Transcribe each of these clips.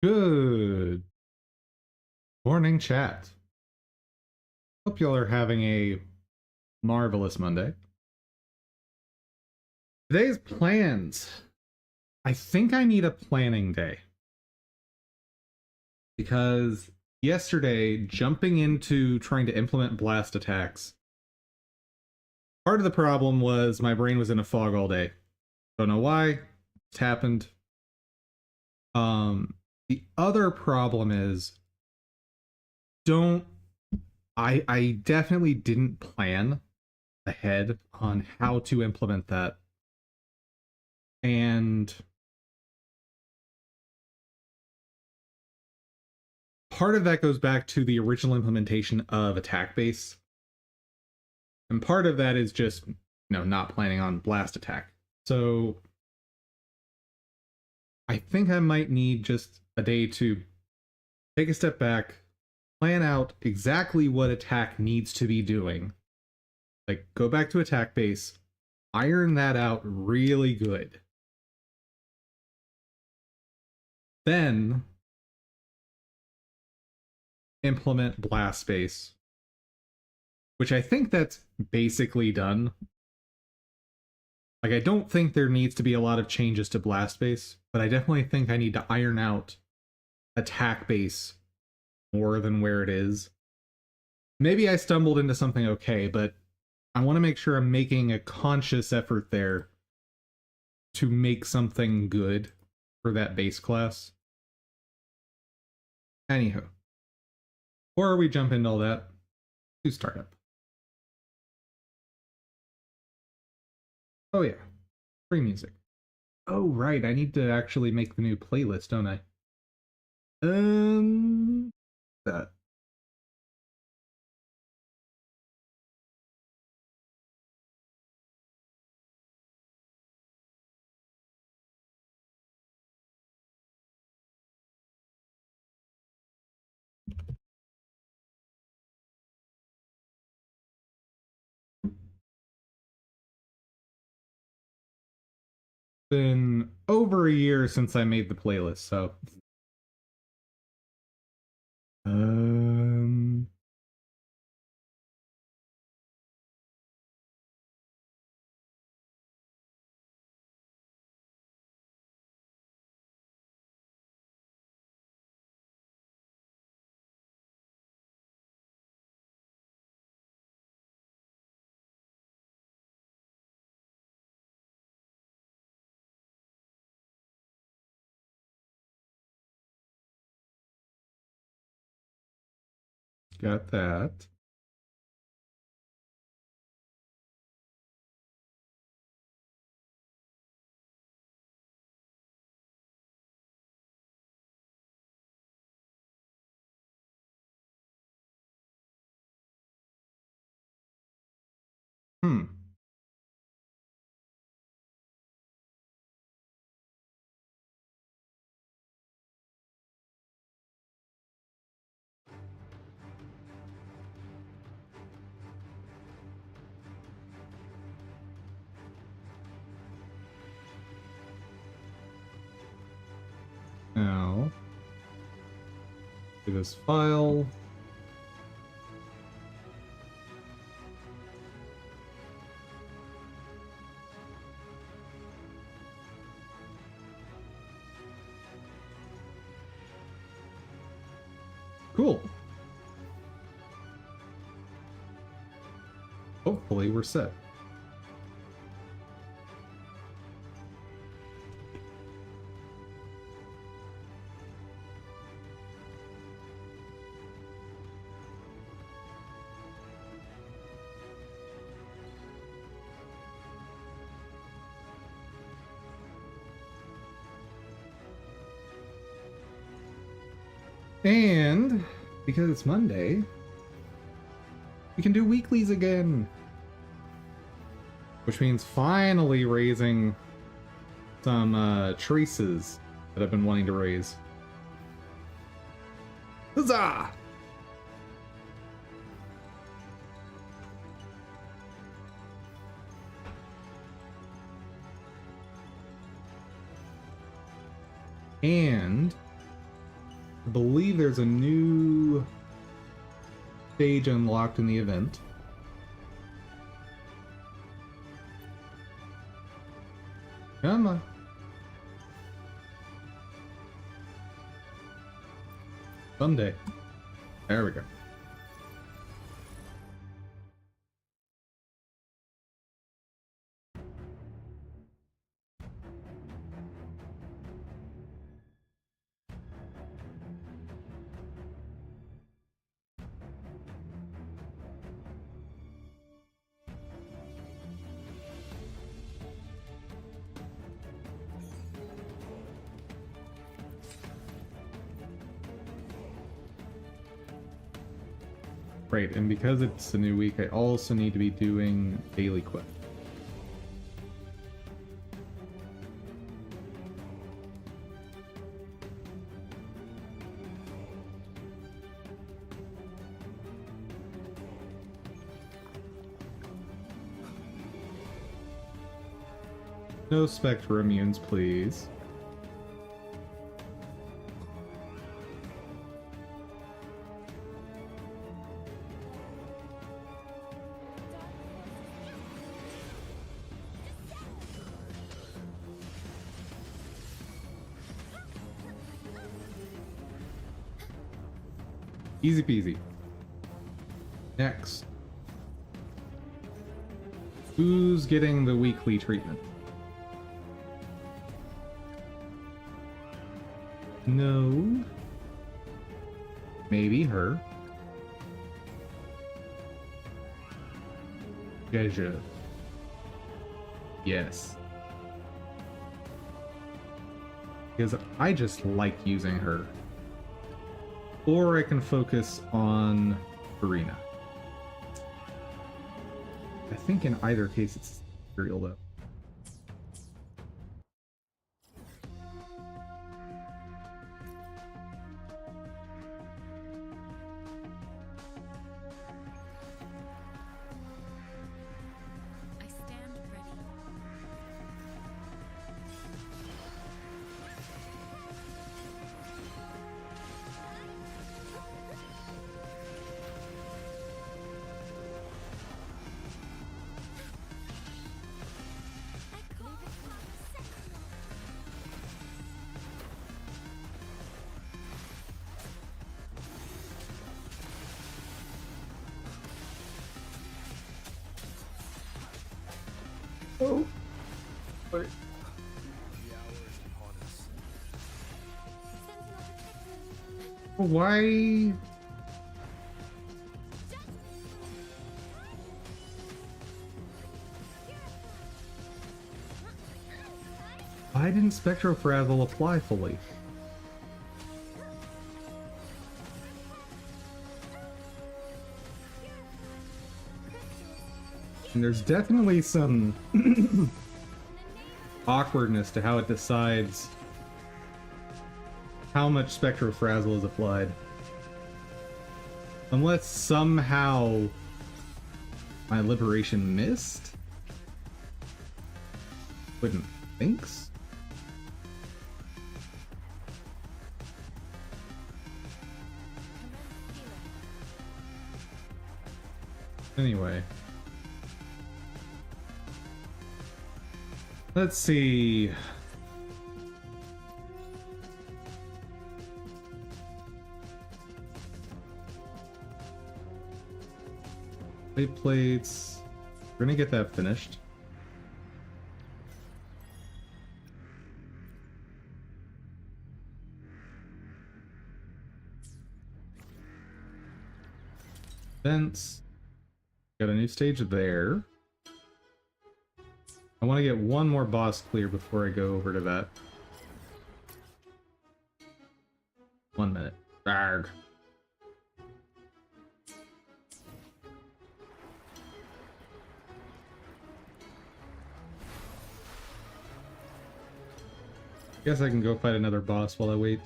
Good morning, chat. Hope y'all are having a marvelous Monday. Today's plans. I think I need a planning day. Because yesterday, jumping into trying to implement blast attacks, part of the problem was my brain was in a fog all day. Don't know why. It's happened. The other problem is I definitely didn't plan ahead on how to implement that. And part of that goes back to the original implementation of AttackBase. And part of that is just, not planning on blast attack. So I think I might need just a day to take a step back, plan out exactly what attack needs to be doing. Like, go back to AttackBase, iron that out really good. Then implement blast base, which I think that's basically done. Like, I don't think there needs to be a lot of changes to blast base, but I definitely think I need to iron out attack base more than where it is. Maybe I stumbled into something okay, but I want to make sure I'm making a conscious effort there to make something good for that base class. Anywho, before we jump into all that, do startup. Oh yeah, free music. Oh right, I need to actually make the new playlist, don't I? That. Been over a year since I made the playlist, so got that. Hmm. Now, to this file. Cool. Hopefully we're set. And because it's Monday, we can do weeklies again. Which means finally raising some traces that I've been wanting to raise. Huzzah! And believe there's a new stage unlocked in the event. Come on. Someday. There we go. Right, and because it's a new week, I also need to be doing daily quest. No Spectre immunes, please. Easy peasy. Next. Who's getting the weekly treatment? No. Maybe her. Jeju. Yes. Because I just like using her. Or I can focus on Arena. I think in either case it's material though. I stand ready. Oh. Wait. Why? Why didn't Spectrofrazzle apply fully? And there's definitely some awkwardness to how it decides how much Spectrofrazzle is applied. Unless somehow my liberation missed? Wouldn't think so. Anyway. Let's see. Plate plates. We're gonna get that finished. Vents. Got a new stage there. I want to get one more boss clear before I go over to that. 1 minute. Arrgh. Guess I can go fight another boss while I wait.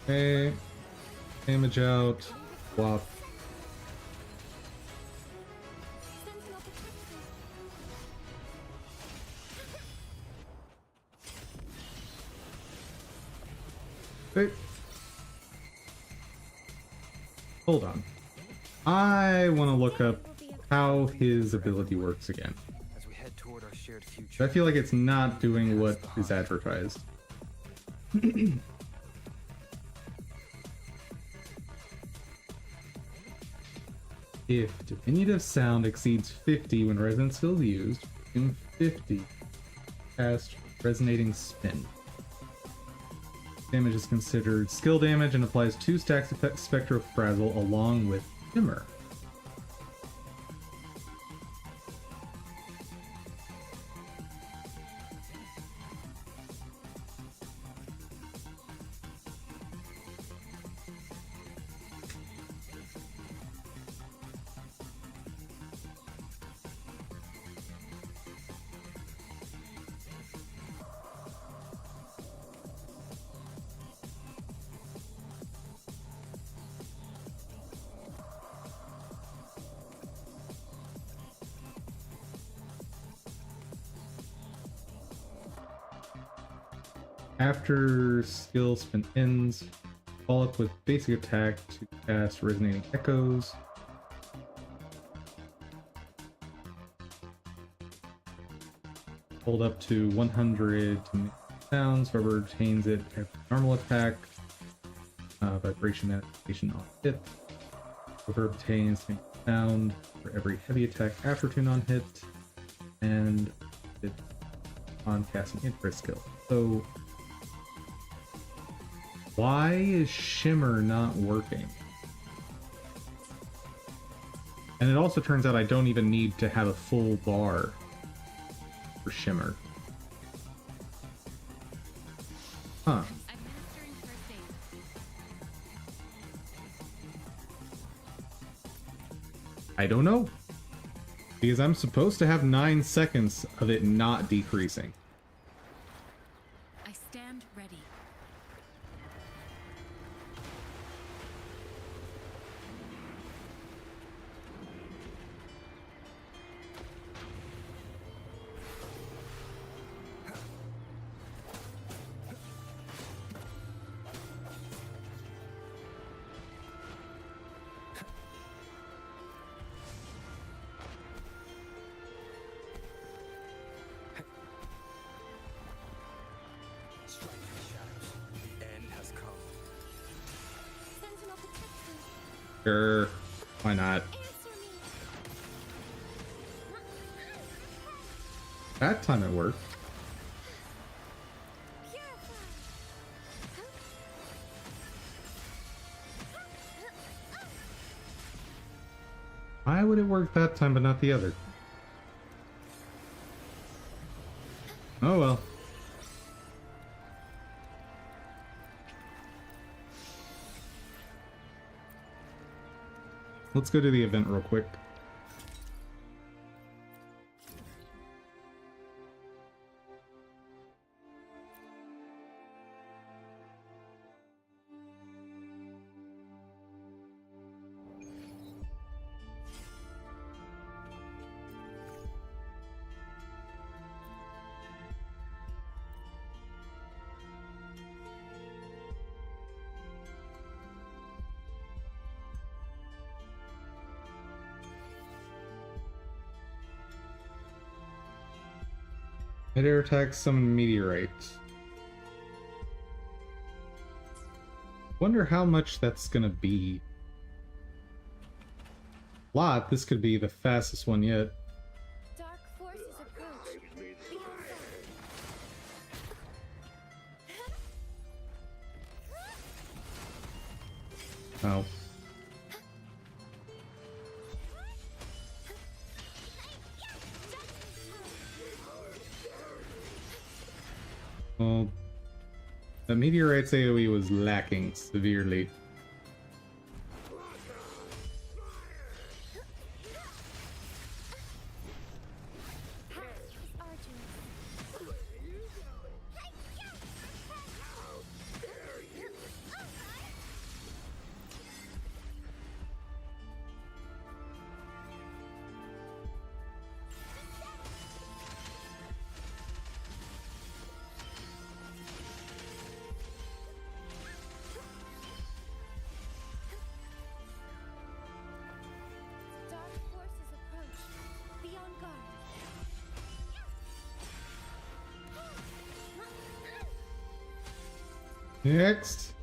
Okay. Damage out. Swap. Sentinel protected. Okay. Hold on. I want to look up how his ability works again. As we head toward our shared future. I feel like it's not doing what is advertised. If diminutive sound exceeds 50 when resonant skill is used, in 50, cast resonating spin. Damage is considered skill damage and applies 2 stacks of Spectro-Frazzle along with Shimmer. After skill spin ends, follow up with basic attack to cast Resonating Echoes. Hold up to 100 to make sounds, whoever retains it as normal attack. Vibration adaptation on hit. Whoever obtains to make sound for every heavy attack after tune on hit. And it on casting interest skill. So why is Shimmer not working? And it also turns out I don't even need to have a full bar for Shimmer. Huh. Administering first aid. I don't know. Because I'm supposed to have 9 seconds of it not decreasing. I stand ready. Strike through the shadows. The end has come. Sentinel protected. Sure. Why not? Answer me. That time it worked. Purify. Why would it work that time but not the other? Oh well. Let's go to the event real quick. Mid-air attack, summon meteorite. Wonder how much that's gonna be. Lot, this could be the fastest one yet. Dark forces approach. Be Oh. Well, the meteorite's AoE was lacking severely. arduous. Next.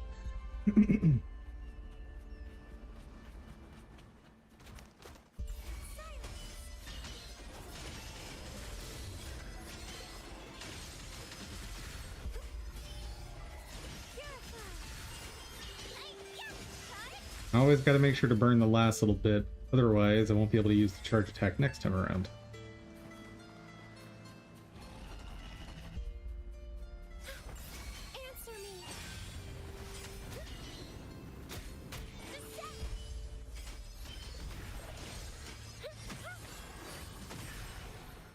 I always got to make sure to burn the last little bit, otherwise I won't be able to use the charge attack next time around. Answer me.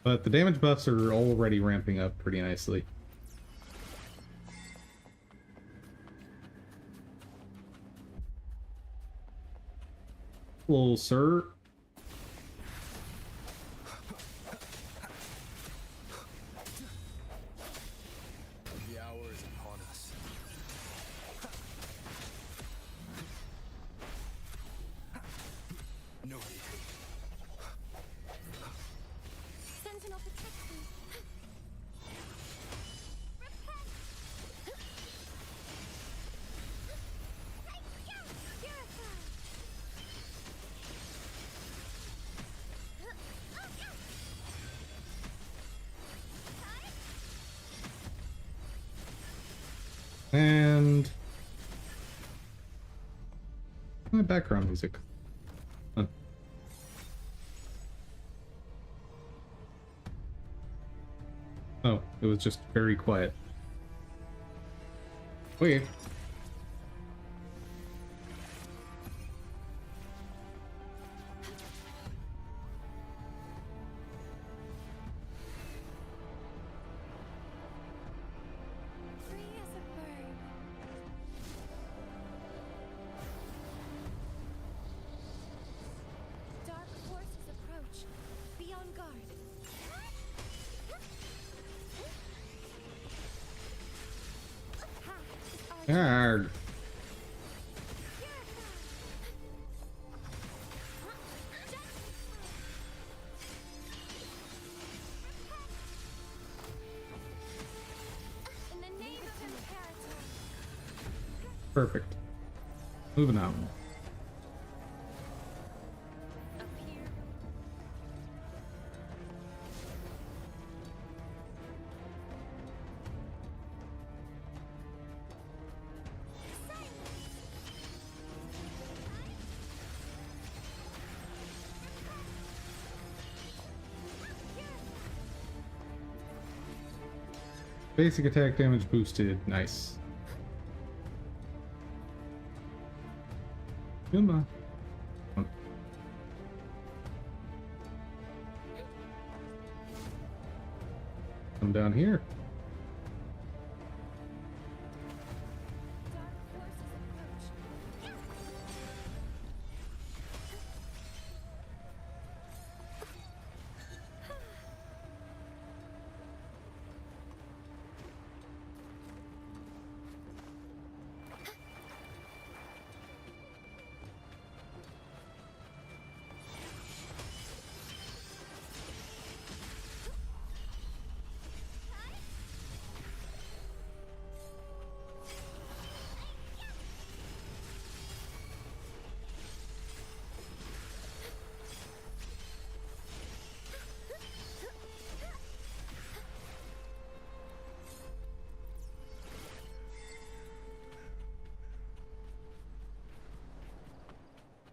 But the damage buffs are already ramping up pretty nicely. Hello, sir. The hour is upon us. No retreat. Sentinel protect me. Repent. Purify. And my background music. Huh. Oh, it was just very quiet. Okay. Free as a bird. Dark forces approach. Be on guard. Path is arduous. Arg. In the name of Imperator. Perfect. Moving on. Up here. Basic attack damage boosted. Nice. Come on. Come down here. Dark forces approach.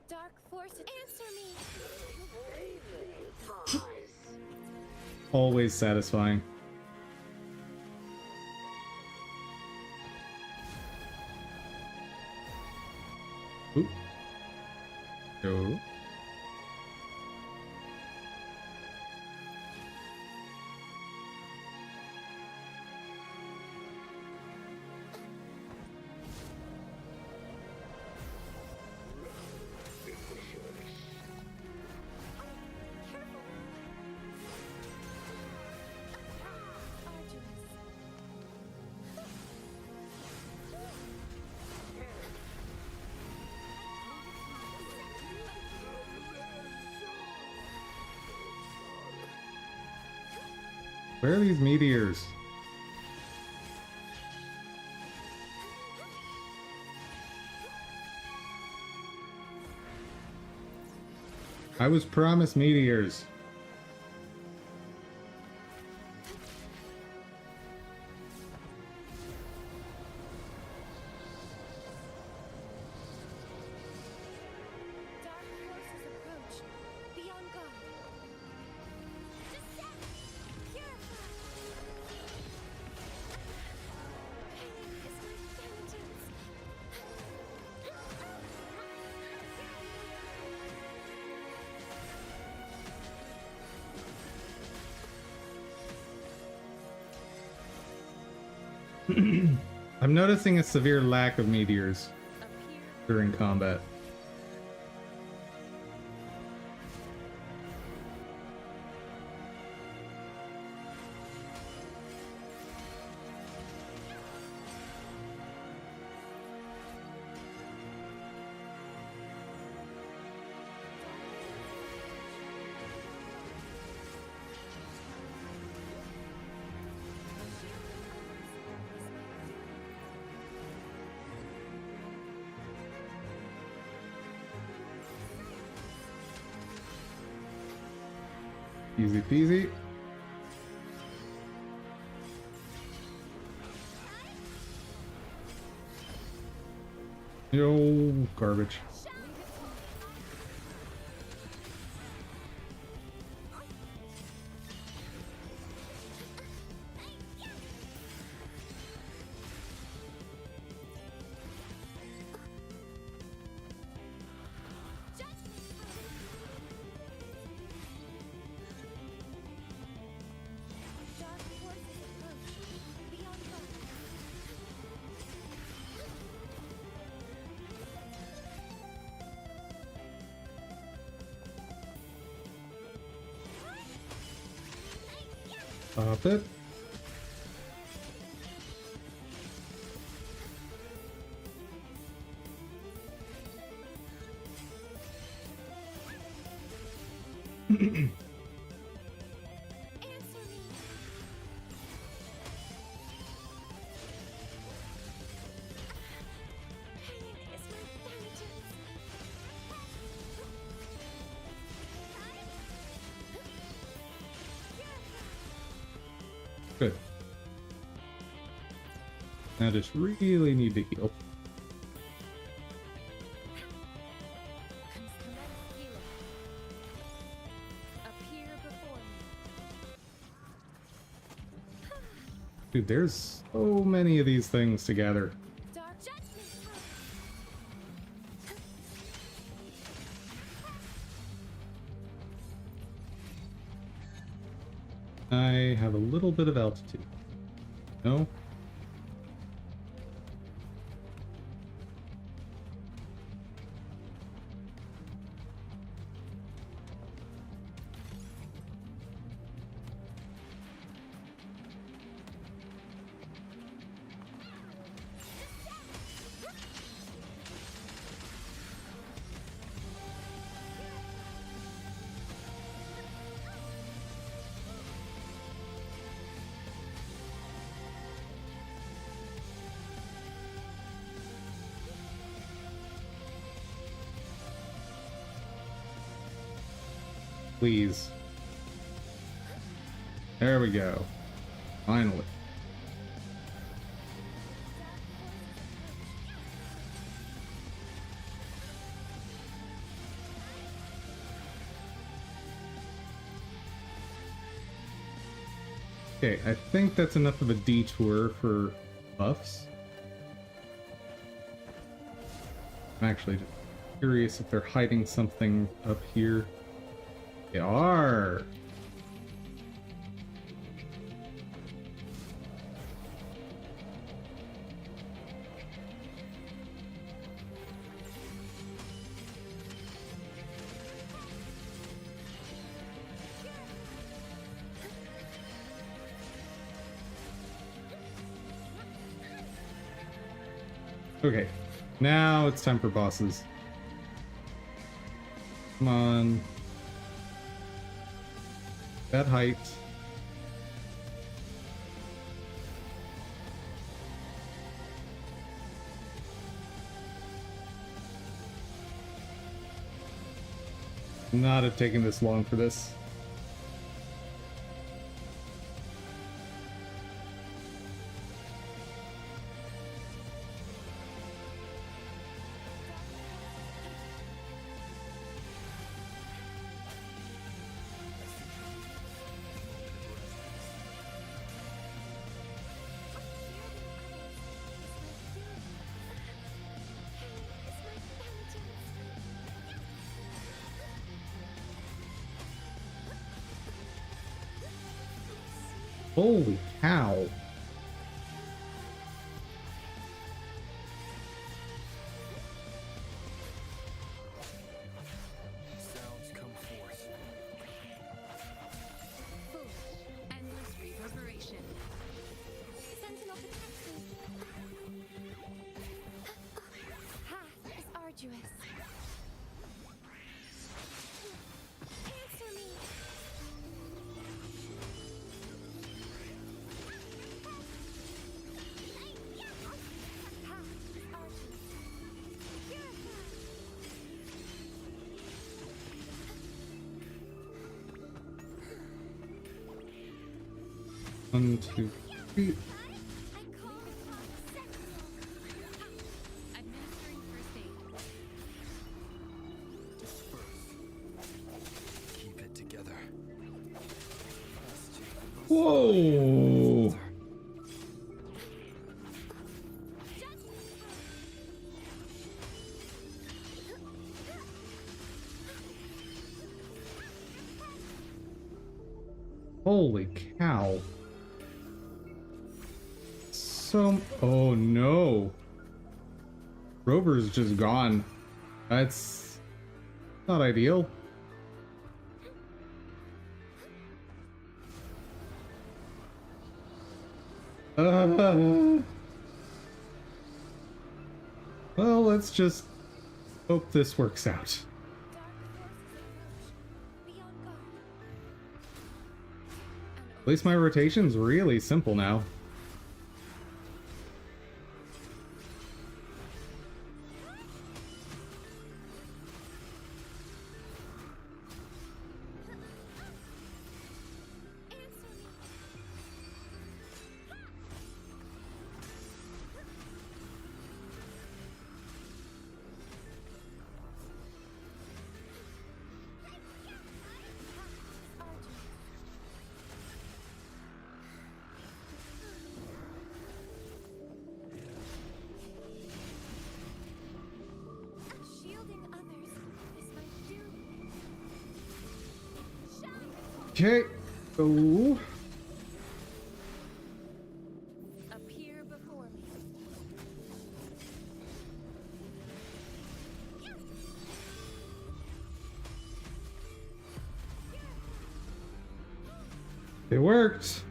Dark forces answer me. Always satisfying. Oop. Go. Where are these meteors? I was promised meteors. Dark forces approach. Be on guard. Descend. Purify. Pain is my vengeance. I'm noticing a severe lack of meteors Appear. during combat. Easy peasy. Yo, garbage. Dark forces approach. Be on guard. Stop it. Answer me. Pain is my vengeance. Good. I just really need to heal. Cosmetic healing. Appear before me. Dude, there's so many of these things to gather. Dark judgment time. I have a little bit of altitude. No? Please. There we go. Finally. Okay, I think that's enough of a detour for buffs. I'm actually just curious if they're hiding something up here. They are! Okay, now it's time for bosses. Come on. That height. Not have taken this long for this. Holy cow. Sounds come forth. Foolish. Endless reverberation. Sentinel protection. Path is arduous. Answer me. Path is arduous. Purify. 1, 2, 3. I call upon Sentinel. Administering first aid. Disperse. Keep it together. Let's take the most Whoa. Holy cow. Oh no. Rover's just gone. That's not ideal. Well, let's just hope this works out. Dark forces approach. Be on guard. At least my rotation's really simple now. Shielding others is my duty. Shine. Okay. Oh. Appear before me. It worked.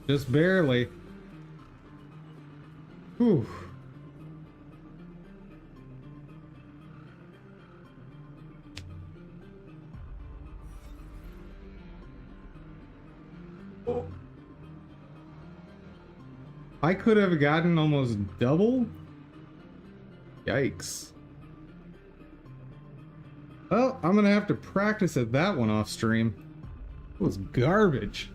Just barely. Whew. I could have gotten almost double? Yikes. Well, I'm gonna have to practice at that one off stream. It was garbage.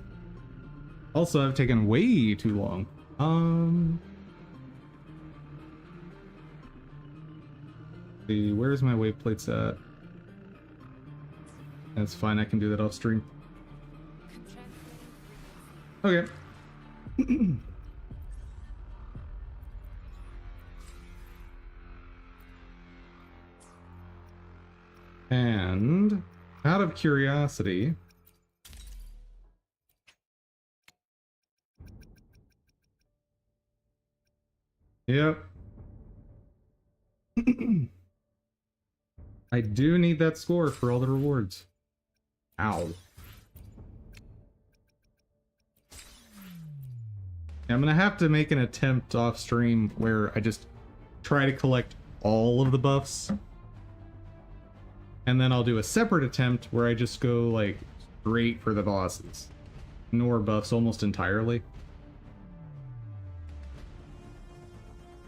Also, I've taken way too long. See, where's my wave plates at? That's fine, I can do that off stream. Okay. And out of curiosity, yep. I do need that score for all the rewards. Ow. I'm gonna have to make an attempt off stream where I just try to collect all of the buffs. And then I'll do a separate attempt where I just go like straight for the bosses. Ignore buffs almost entirely.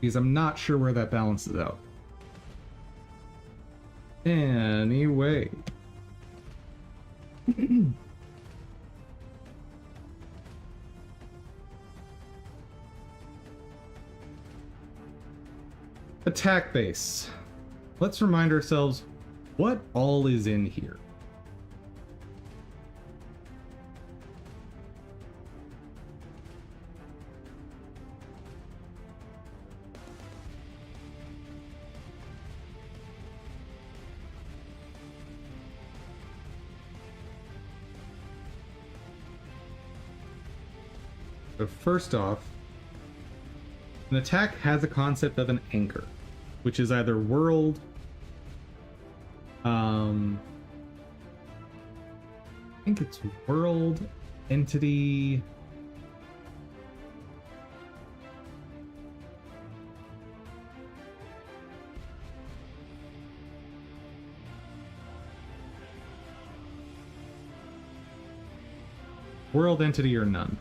Because I'm not sure where that balances out. Anyway. Attack base. Let's remind ourselves what all is in here. So first off, an attack has a concept of an anchor, which is either world, I think it's world, entity, world, entity, or none.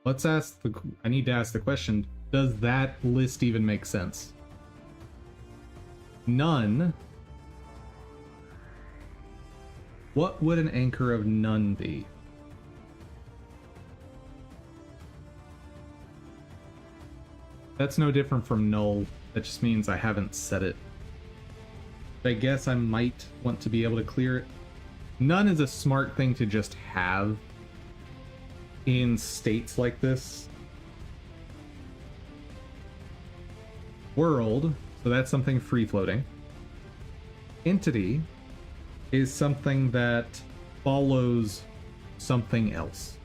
Let's ask the... I need to ask the question, does that list even make sense? None. What would an anchor of none be? That's no different from null. That just means I haven't set it. But I guess I might want to be able to clear it. None is a smart thing to just have in states like this. World, so that's something free floating. Entity is something that follows something else.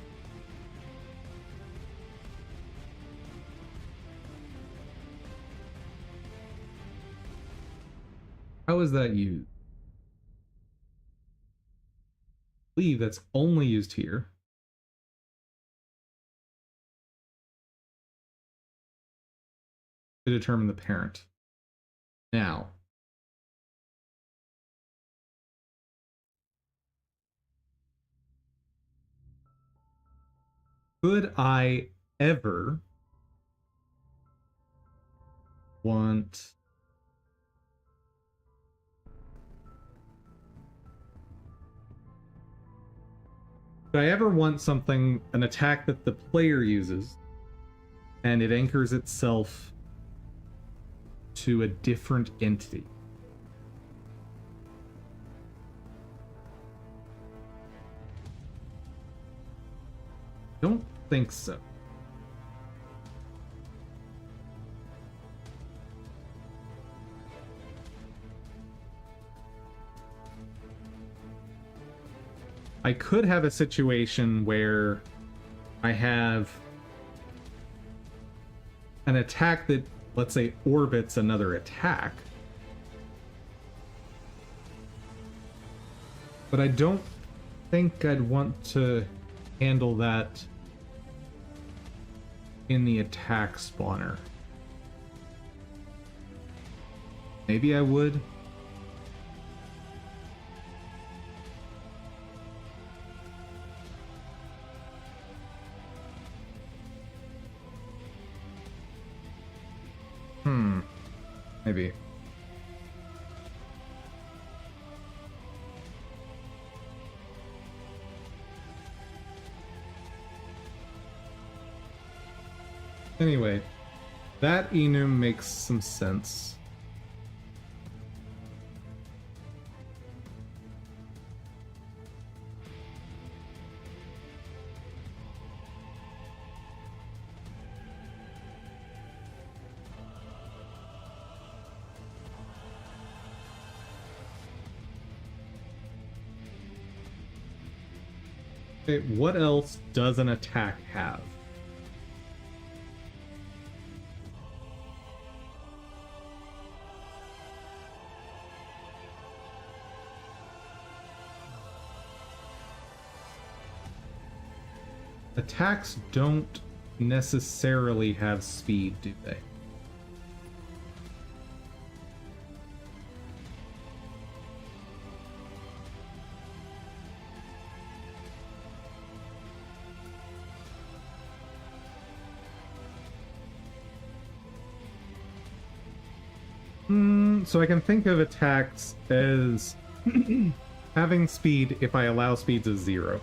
How is that used? I believe that's only used here. To determine the parent. Now, could I ever want something, an attack that the player uses, and it anchors itself to a different entity? Don't think so. I could have a situation where I have an attack that, let's say, orbits another attack. But I don't think I'd want to handle that in the attack spawner. Maybe I would. Maybe. Anyway, that enum makes some sense. Okay, what else does an attack have? Attacks don't necessarily have speed, do they? So I can think of attacks as having speed if I allow speeds as 0.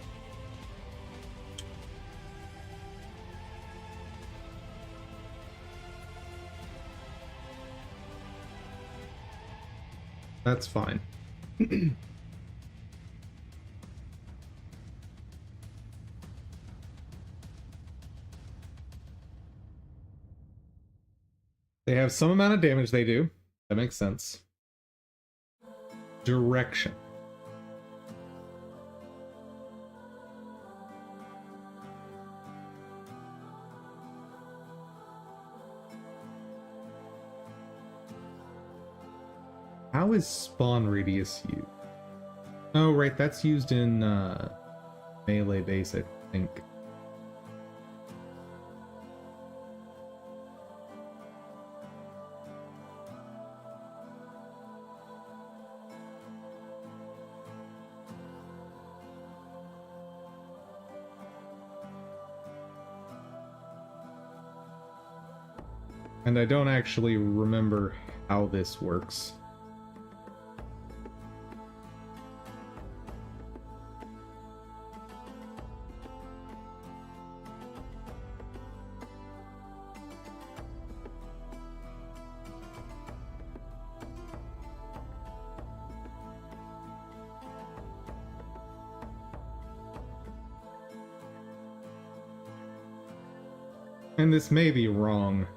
That's fine. They have some amount of damage they do. That makes sense. Direction. How is spawn radius used? Oh, right, that's used in melee base, I think. And I don't actually remember how this works. And this may be wrong.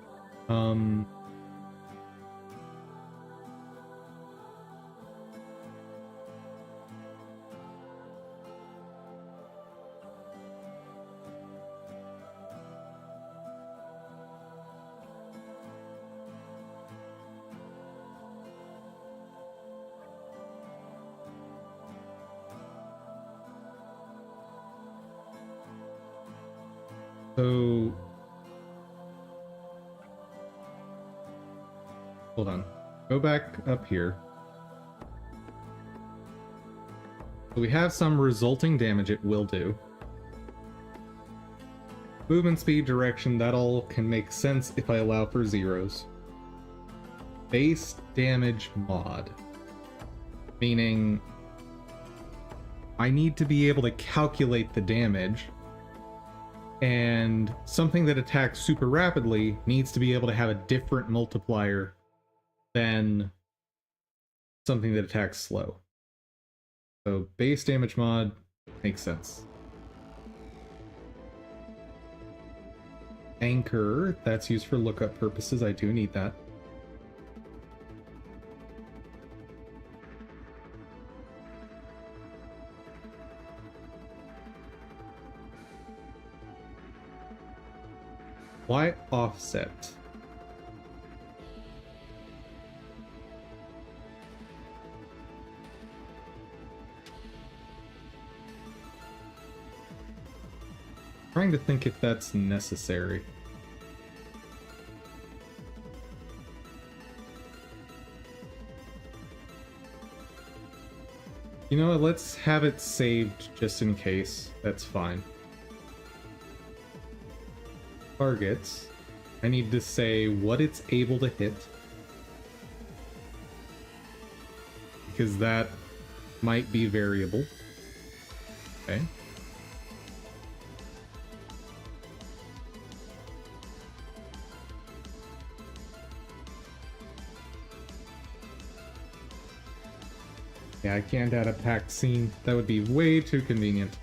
So hold on. Go back up here. So we have some resulting damage it will do. Movement speed, direction, that all can make sense if I allow for zeros. Base damage mod. Meaning I need to be able to calculate the damage, and something that attacks super rapidly needs to be able to have a different multiplier than something that attacks slow. So base damage mod makes sense. Anchor, that's used for lookup purposes. I do need that. Why offset? Trying to think if that's necessary. You know what, let's have it saved just in case. That's fine. Targets. I need to say what it's able to hit, because that might be variable. Okay. Yeah, I can't add a packed scene. That would be way too convenient.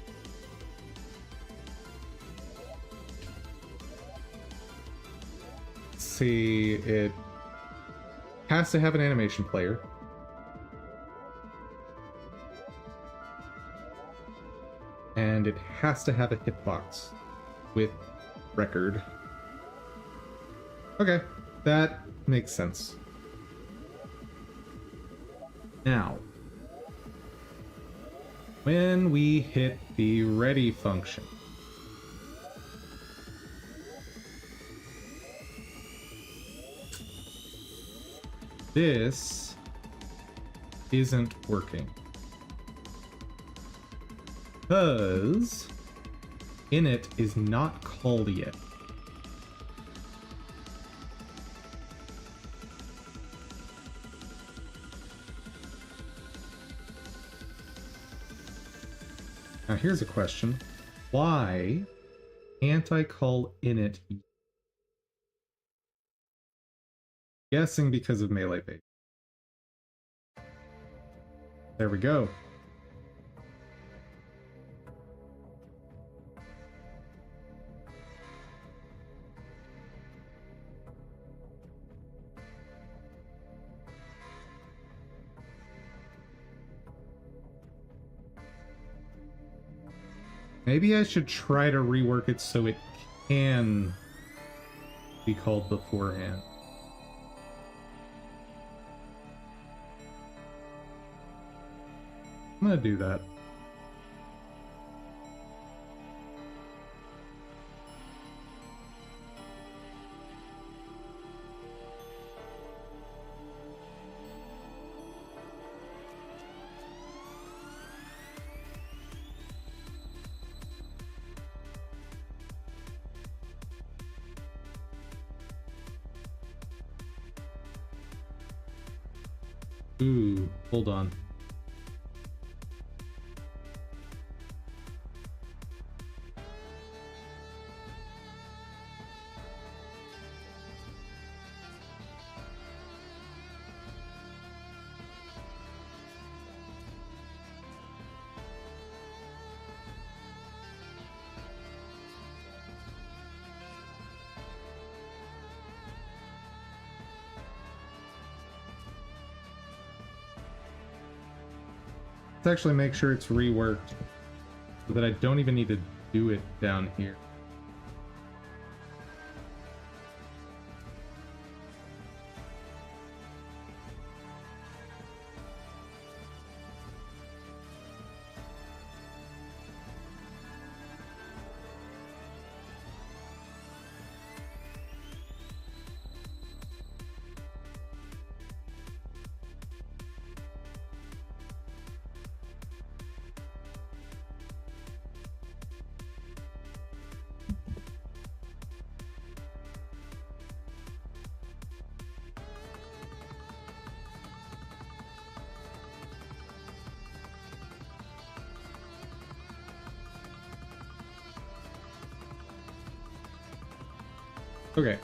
Let's see, it has to have an animation player. And it has to have a hitbox with record. Okay, that makes sense. Now, when we hit the ready function, this isn't working. Because init is not called yet. Now here's a question. Why can't I call init? Guessing because of melee base. There we go. Maybe I should try to rework it so it can be called beforehand. I'm gonna do that. Ooh, hold on. Let's actually make sure it's reworked so that I don't even need to do it down here. Okay.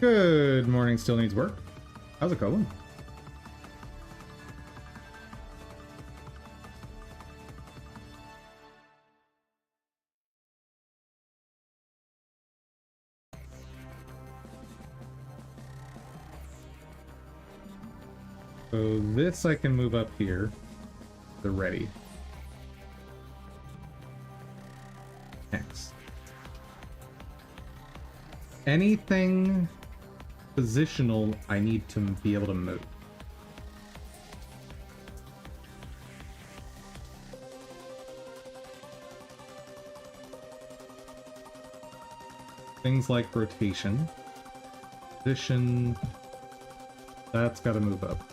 Good morning, still needs work. How's it going? So this I can move up here. The ready. Next. Anything positional I need to be able to move. Things like rotation. Position. That's got to move up.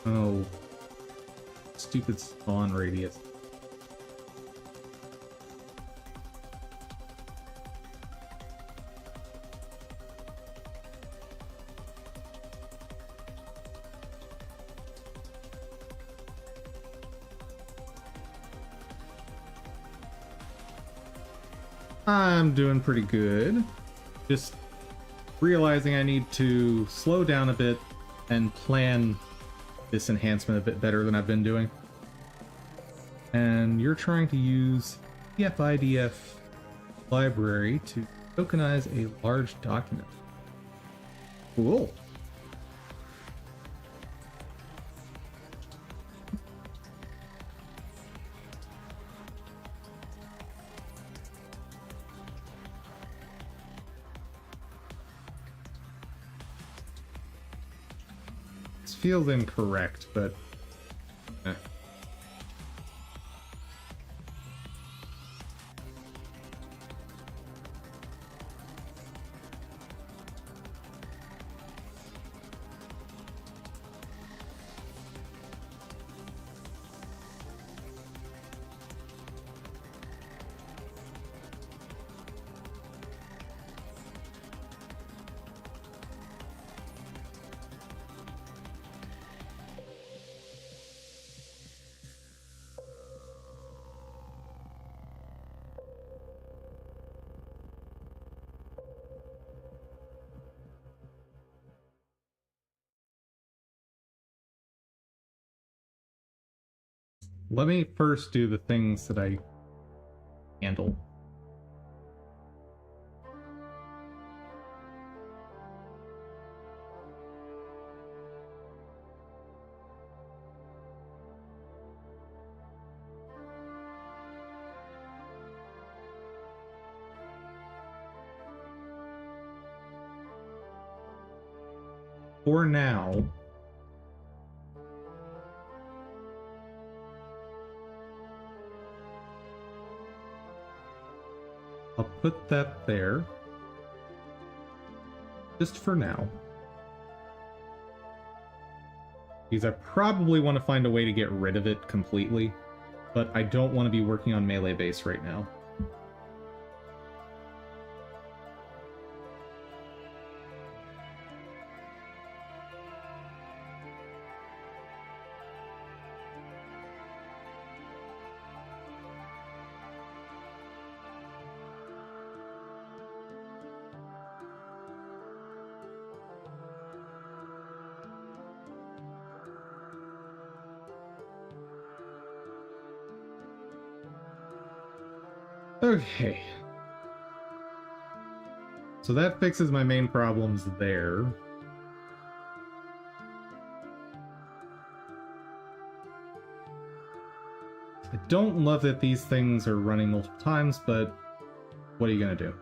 Oh. Stupid spawn radius. I'm doing pretty good. Just realizing I need to slow down a bit and plan this enhancement a bit better than I've been doing. And you're trying to use TF-IDF library to tokenize a large document. Cool. This feels incorrect, but... eh. Let me first do the things that I handle. For now, I'll put that there. Just for now. Because I probably want to find a way to get rid of it completely, but I don't want to be working on melee base right now. Okay. So that fixes my main problems there. I don't love that these things are running multiple times, but what are you gonna do?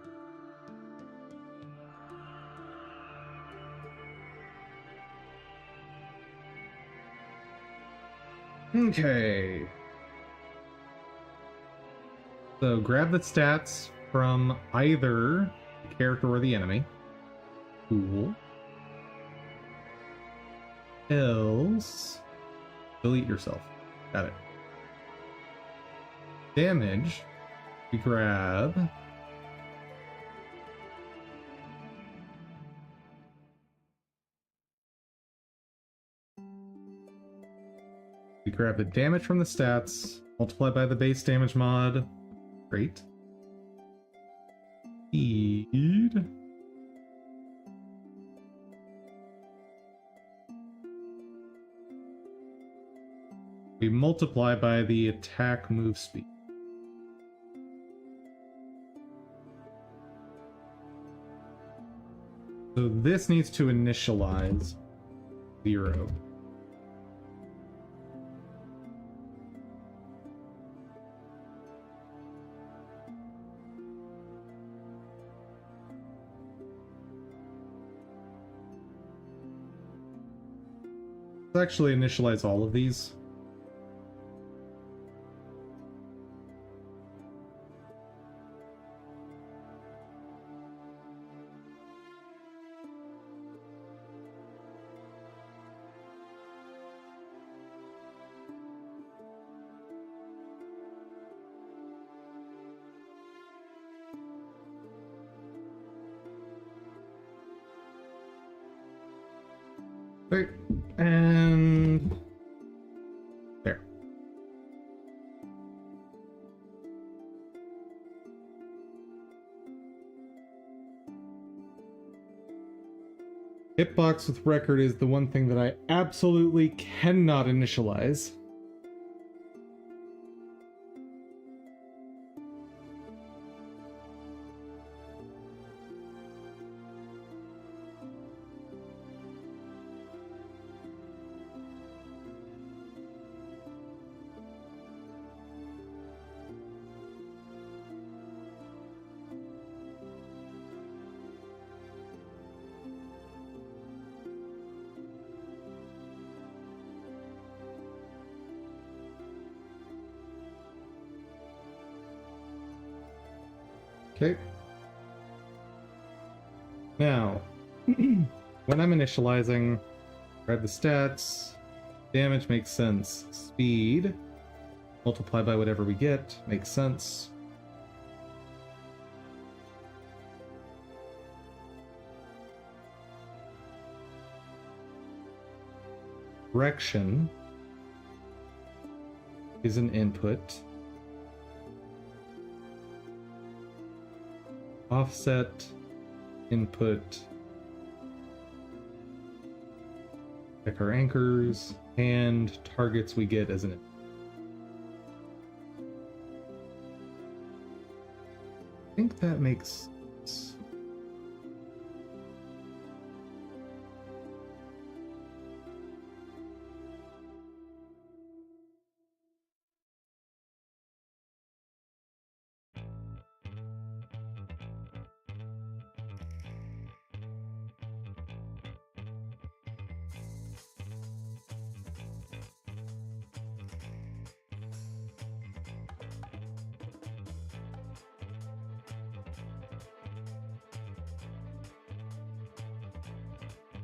Okay. So grab the stats from either the character or the enemy. Cool. Else, delete yourself. Got it. Damage, we grab. We grab the damage from the stats, multiplied by the base damage mod. Great. Speed. We multiply by the attack move speed. So this needs to initialize 0. Let's actually initialize all of these. Okay, and there. Hitbox with record is the one thing that I absolutely cannot initialize. Okay. Now, when I'm initializing, grab the stats. Damage makes sense. Speed, multiply by whatever we get, makes sense. Direction is an input. Offset, input. Check our anchors, and targets we get as an input. I think that makes sense.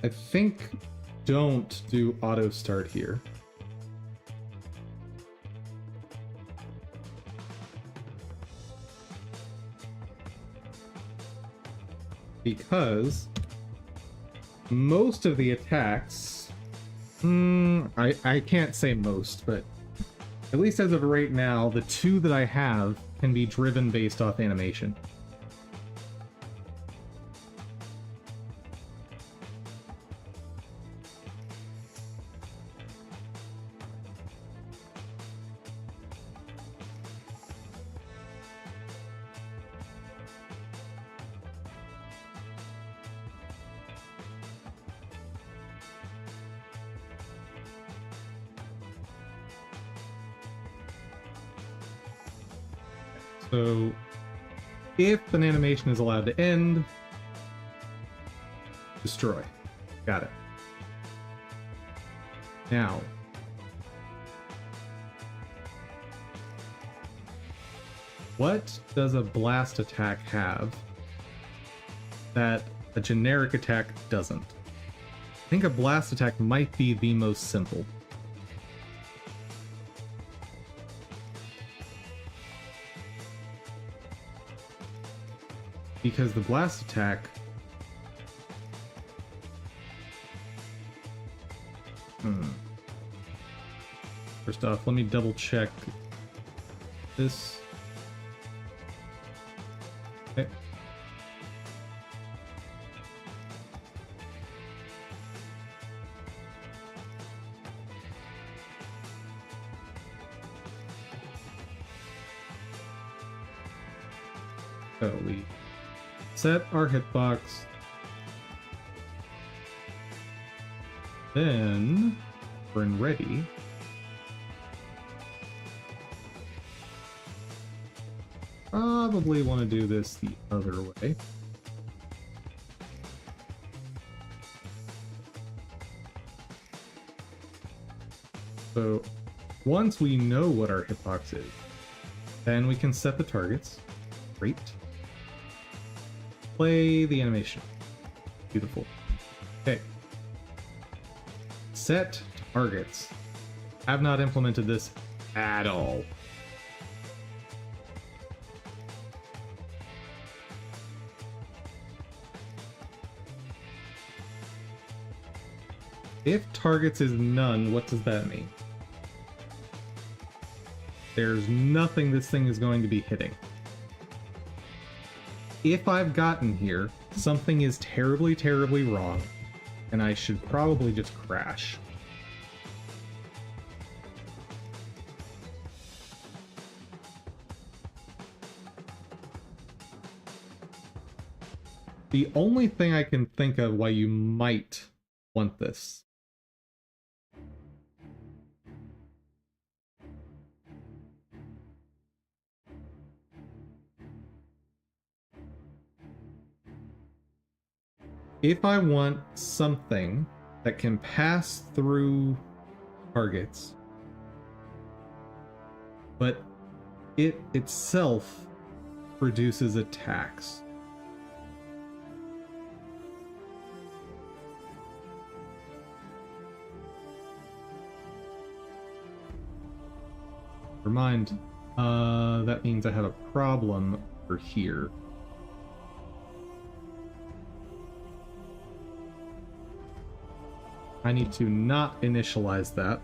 I think don't do auto start here. Because most of the attacks, I can't say most, but at least as of right now, the two that I have can be driven based off animation. So if an animation is allowed to end, destroy. Got it. Now, what does a blast attack have that a generic attack doesn't? I think a blast attack might be the most simple. Because the blast attack First off, let me double check this. Okay. So we set our hitbox. Then, when ready, probably want to do this the other way. So, once we know what our hitbox is, then we can set the targets. Great. Play the animation. Beautiful. Okay. Set targets. Have not implemented this at all. If targets is none, what does that mean? There's nothing this thing is going to be hitting. If I've gotten here, something is terribly, terribly wrong, and I should probably just crash. The only thing I can think of why you might want this if I want something that can pass through targets, but it itself reduces attacks. Never mind. That means I have a problem over here. I need to not initialize that.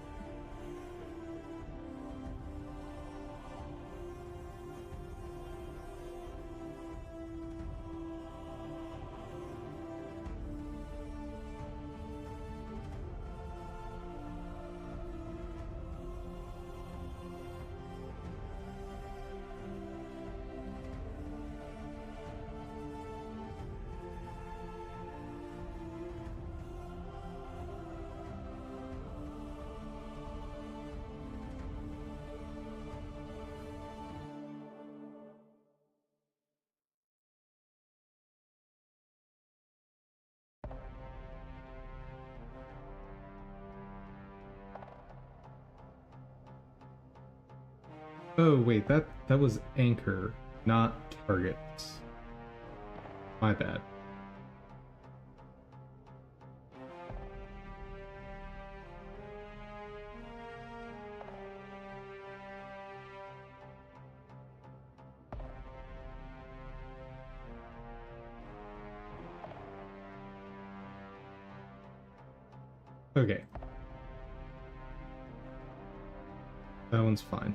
Oh wait, that was anchor, not targets. My bad. Okay. That one's fine.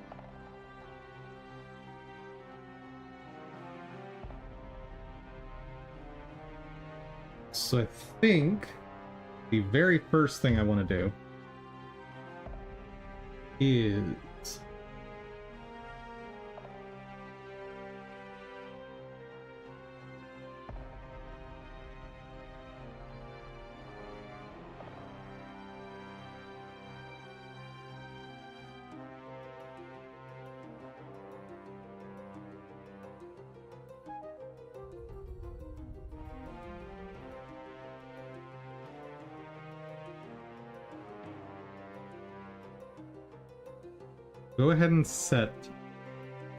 So I think the very first thing I want to do is go ahead and set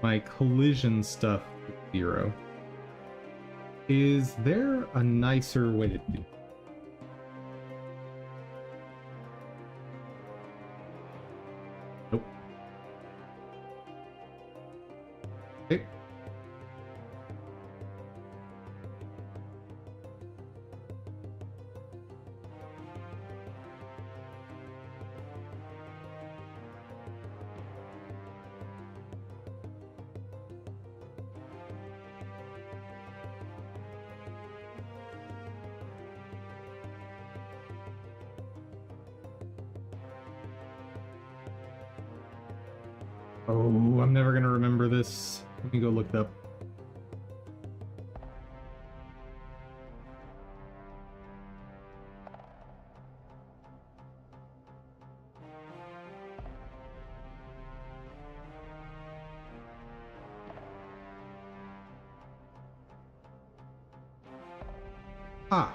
my collision stuff to 0. Is there a nicer way to do it? Nope. Okay. Oh, I'm never gonna remember this. Let me go look it up. Ah.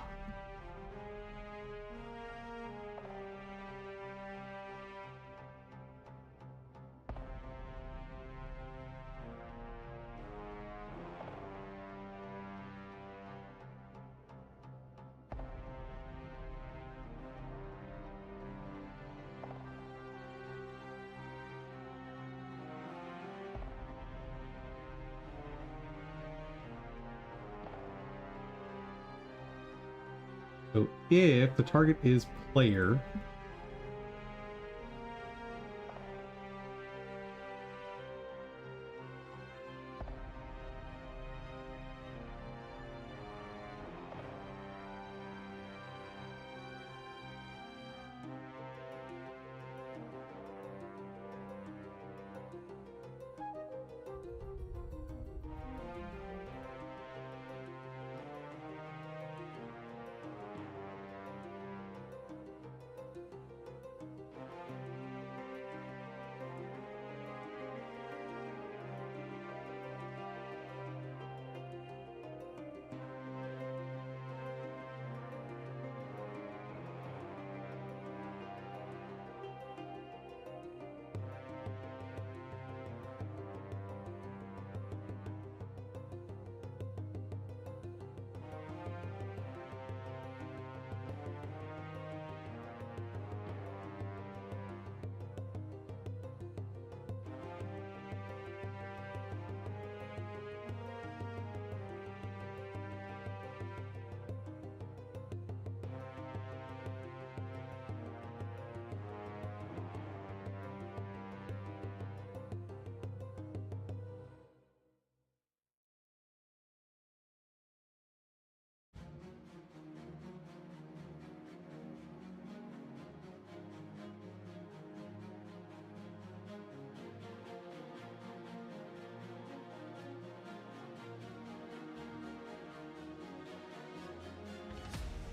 So if the target is player,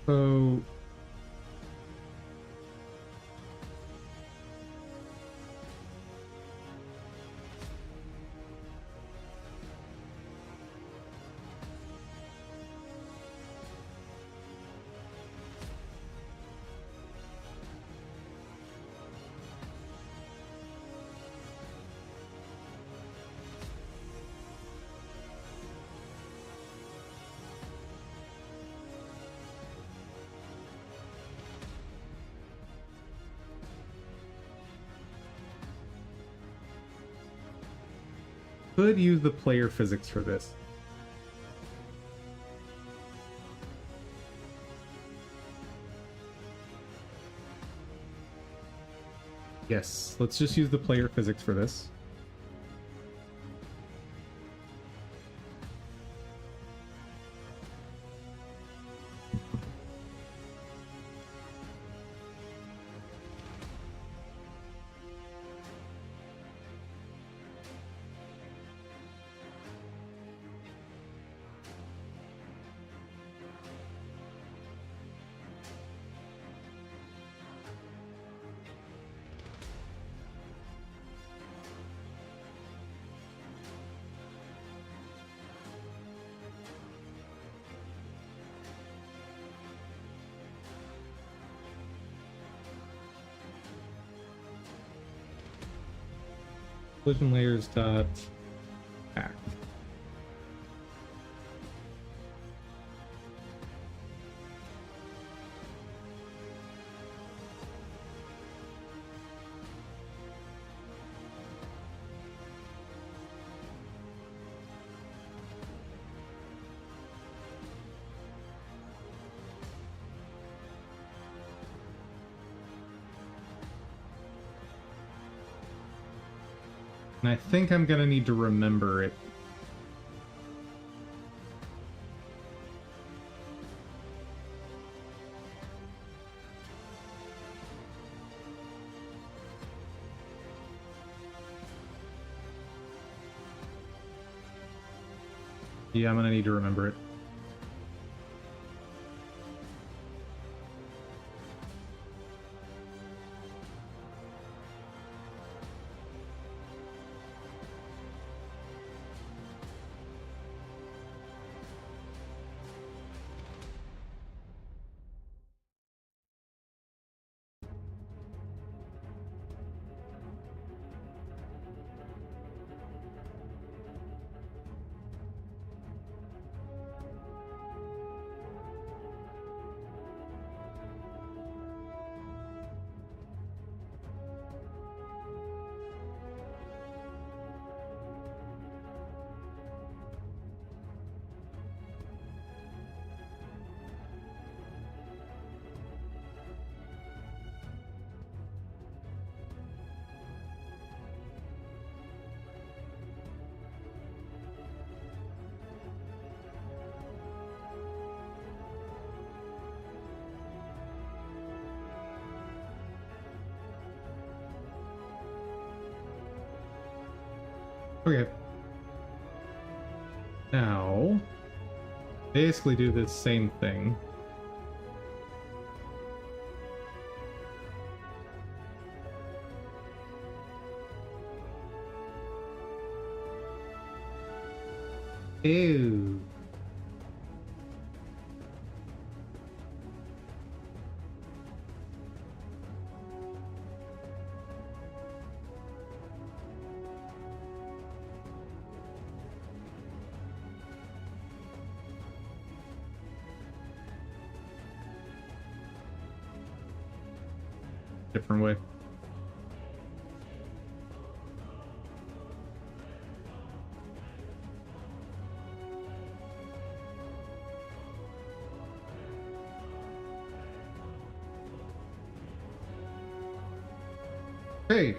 So could use the player physics for this. Yes, let's just use the player physics for this. Collision layers dot act. And I think I'm gonna need to remember it. Yeah, I'm gonna need to remember it. Okay. Now, basically do the same thing. Ew. Different way. Hey!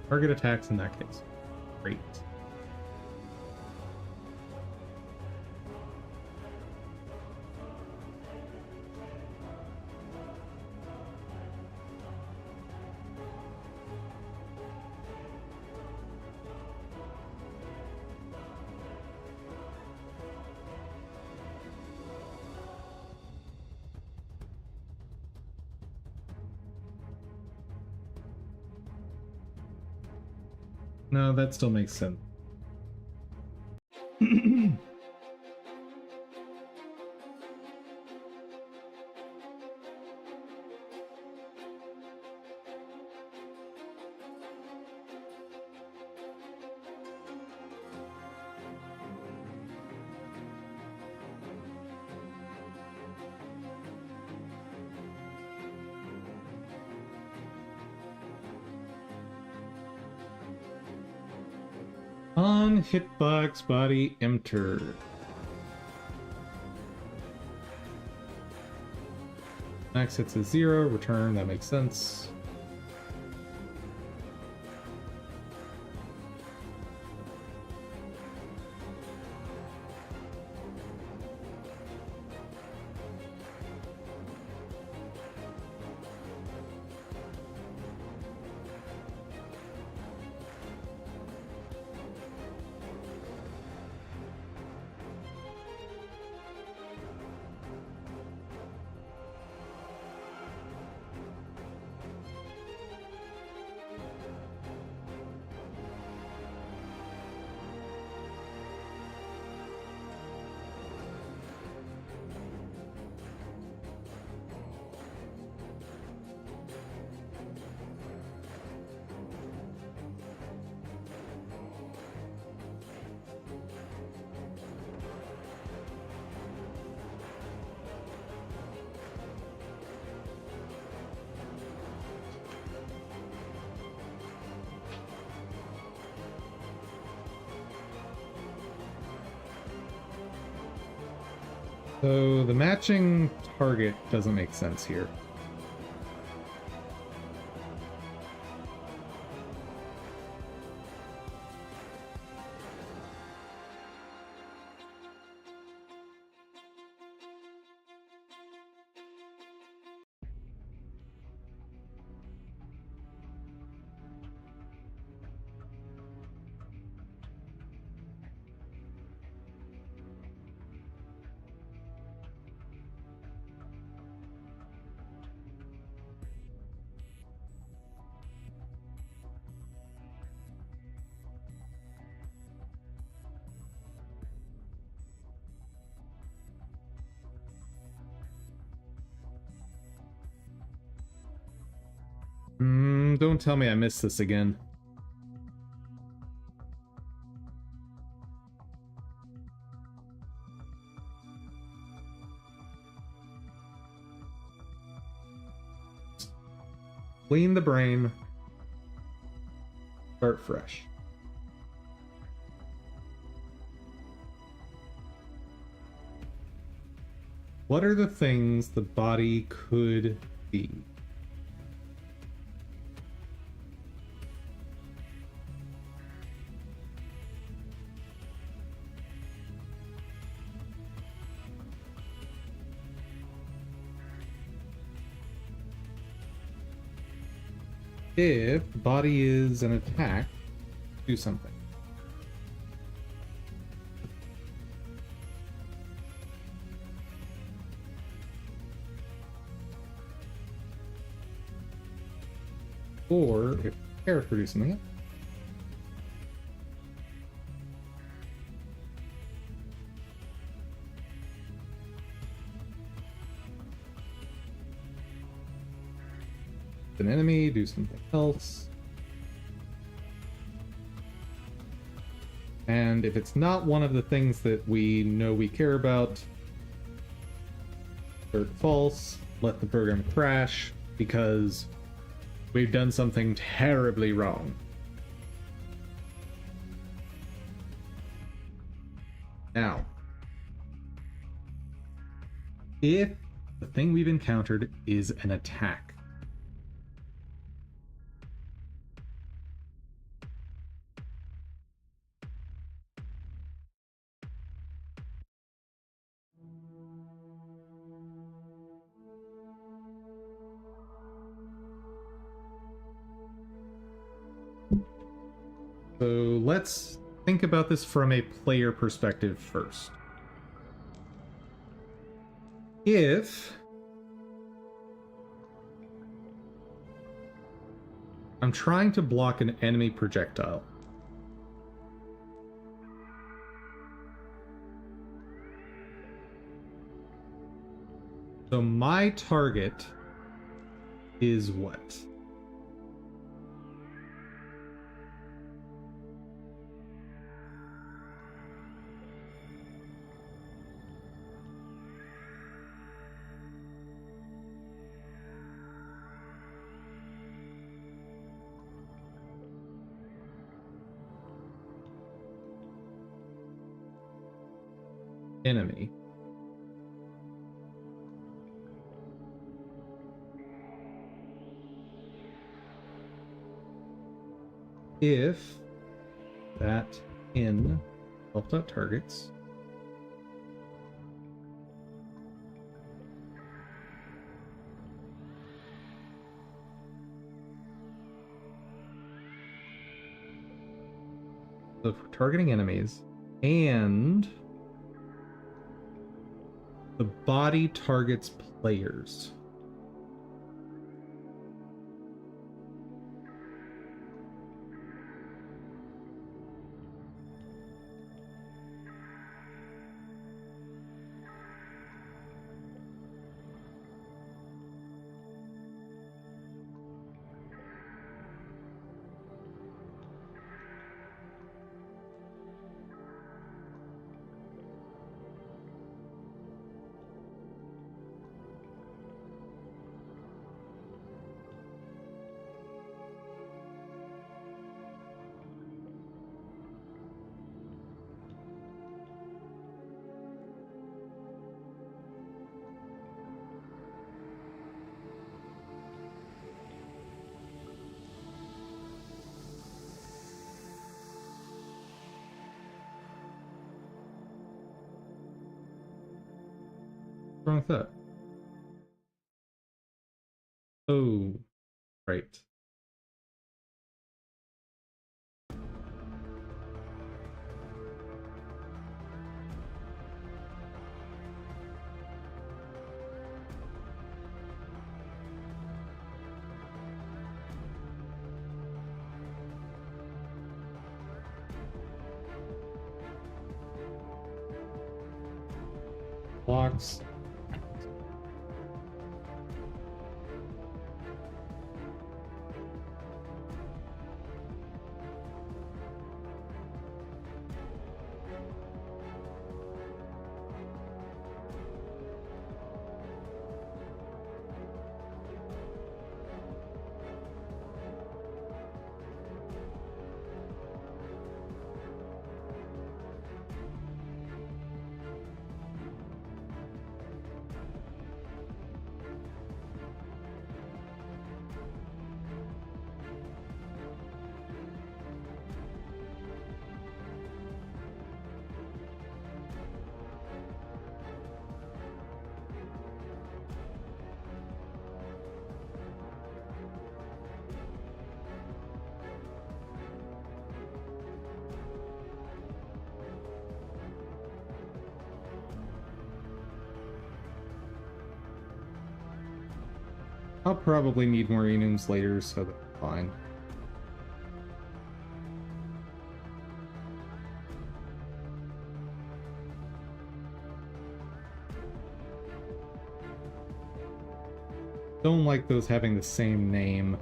Target attacks in that case. Great. No, that still makes sense. On hitbox body enter. Max hits a 0, return, that makes sense. So the matching target doesn't make sense here. Don't tell me I missed this again. Clean the brain. Start fresh. What are the things the body could be? If body is an attack, do something. Or if character do something. An enemy, do something else. And if it's not one of the things that we know we care about, or false, let the program crash because we've done something terribly wrong. Now, if the thing we've encountered is an attack, so let's think about this from a player perspective first. If I'm trying to block an enemy projectile, So my target is what? Enemy. If that in self.targets so for targeting enemies and the body targets players. What's wrong with that? Oh, right. Blocks. I'll probably need more enums later, so that's fine. Don't like those having the same name.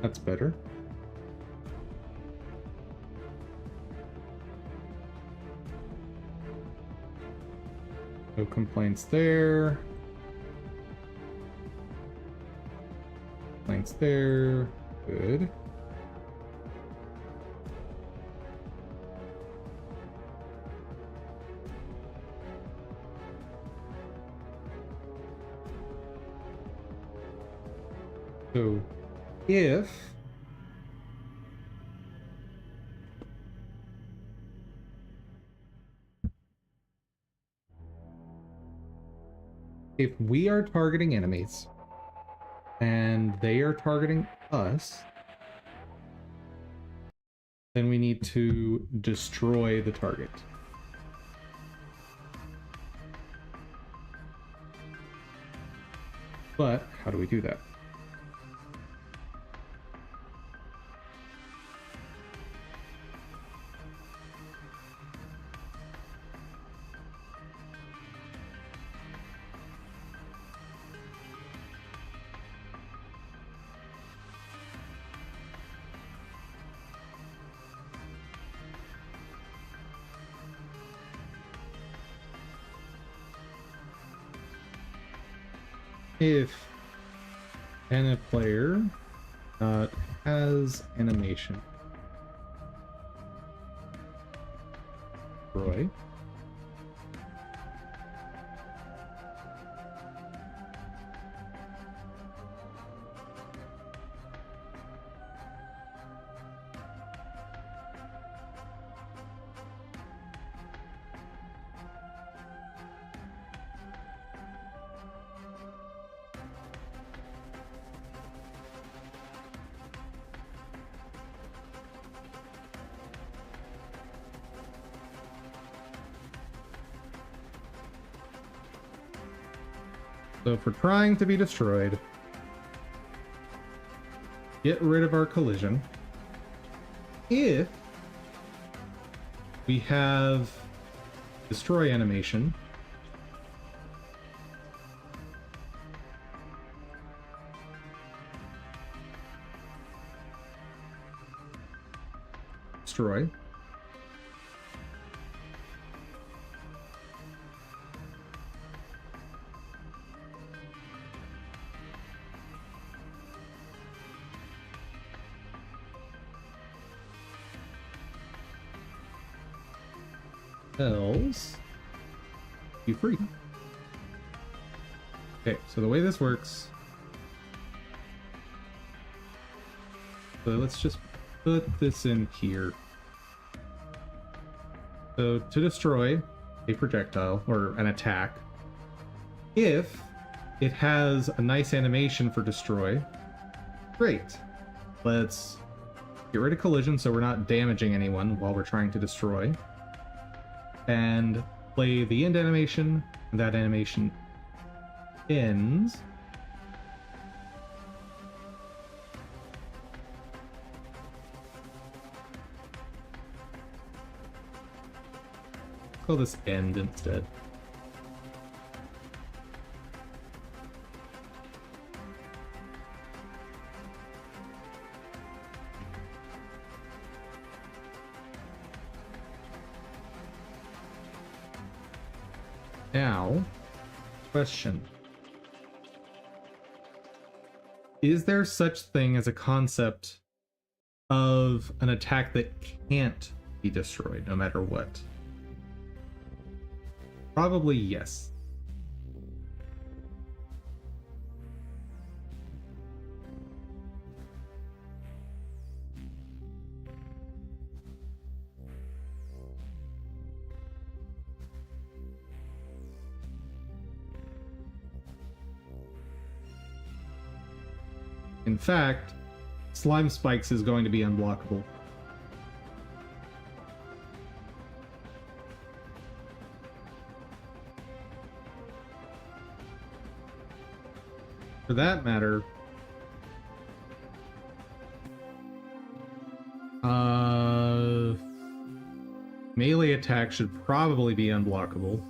That's better. No complaints there. Complaints there. Good. So, if we are targeting enemies and they are targeting us, then we need to destroy the target. But how do we do that? If a player has animation, Roy, so if we're trying to be destroyed, get rid of our collision. If we have destroy animation, destroy. Else, be free. Okay, so the way this works, so let's just put this in here. So to destroy a projectile or an attack, if it has a nice animation for destroy, great. Let's get rid of collision so we're not damaging anyone while we're trying to destroy. And play the end animation, and that animation ends. Call this end instead. Now, question. Is there such thing as a concept of an attack that can't be destroyed no matter what? Probably yes. In fact, Slime Spikes is going to be unblockable. For that matter, melee attack should probably be unblockable.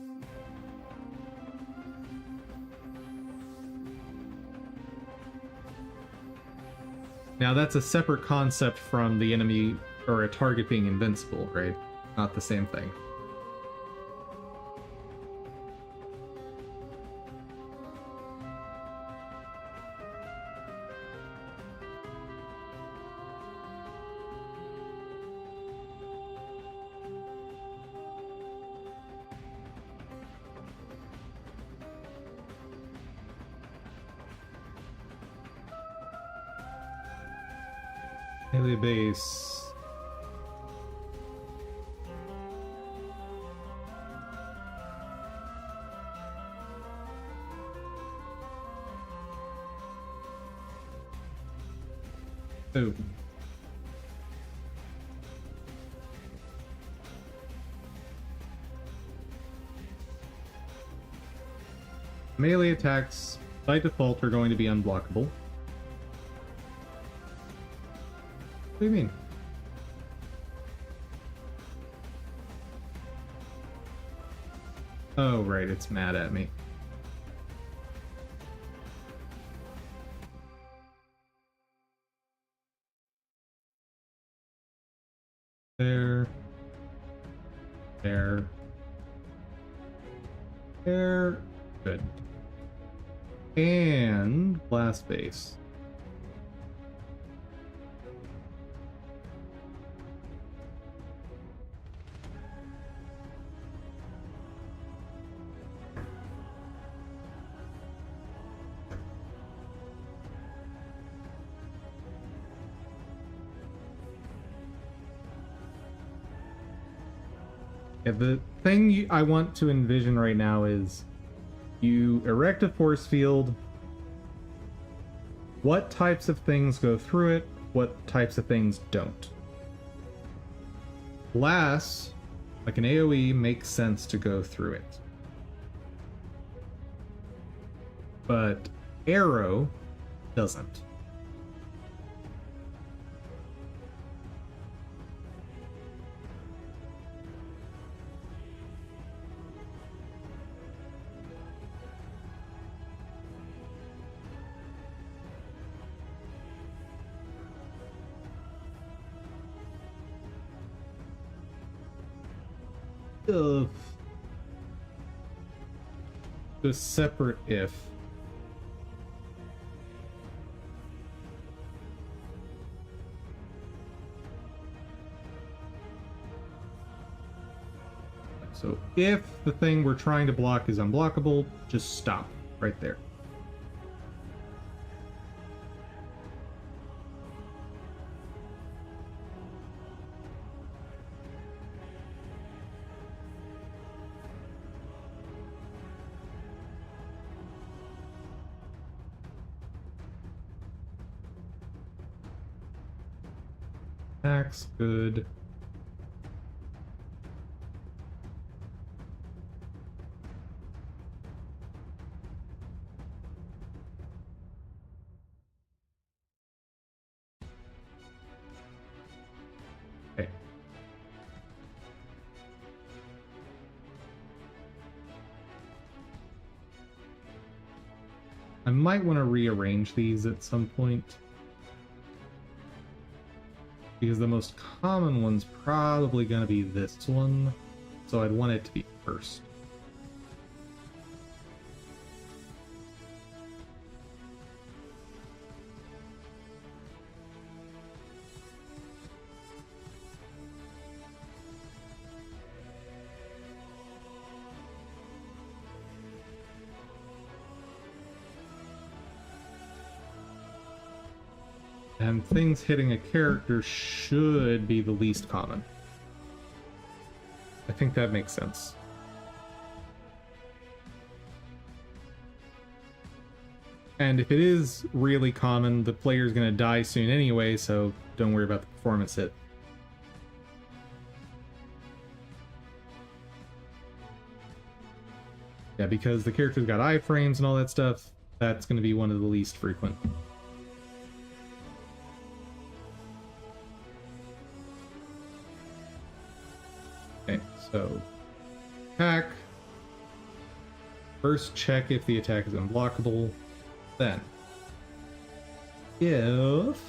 Now that's a separate concept from the enemy or a target being invincible, right? Not the same thing. AttackBase. Oh. Melee attacks by default are going to be unblockable. What do you mean? Oh, right, it's mad at me. There. There. There. Good. And blast base. Yeah, the thing I want to envision right now is you erect a force field. What types of things go through it? What types of things don't? Glass, like an AoE, makes sense to go through it. But arrow doesn't. Ugh. The separate if. So if the thing we're trying to block is unblockable, just stop right there. Attack's good. Okay. I might want to rearrange these at some point, because the most common one's probably going to be this one, so I'd want it to be first. And things hitting a character should be the least common. I think that makes sense. And if it is really common, the player's going to die soon anyway, so don't worry about the performance hit. Yeah, because the character's got iframes and all that stuff, that's going to be one of the least frequent. Okay, so attack. First check if the attack is unblockable. Then, if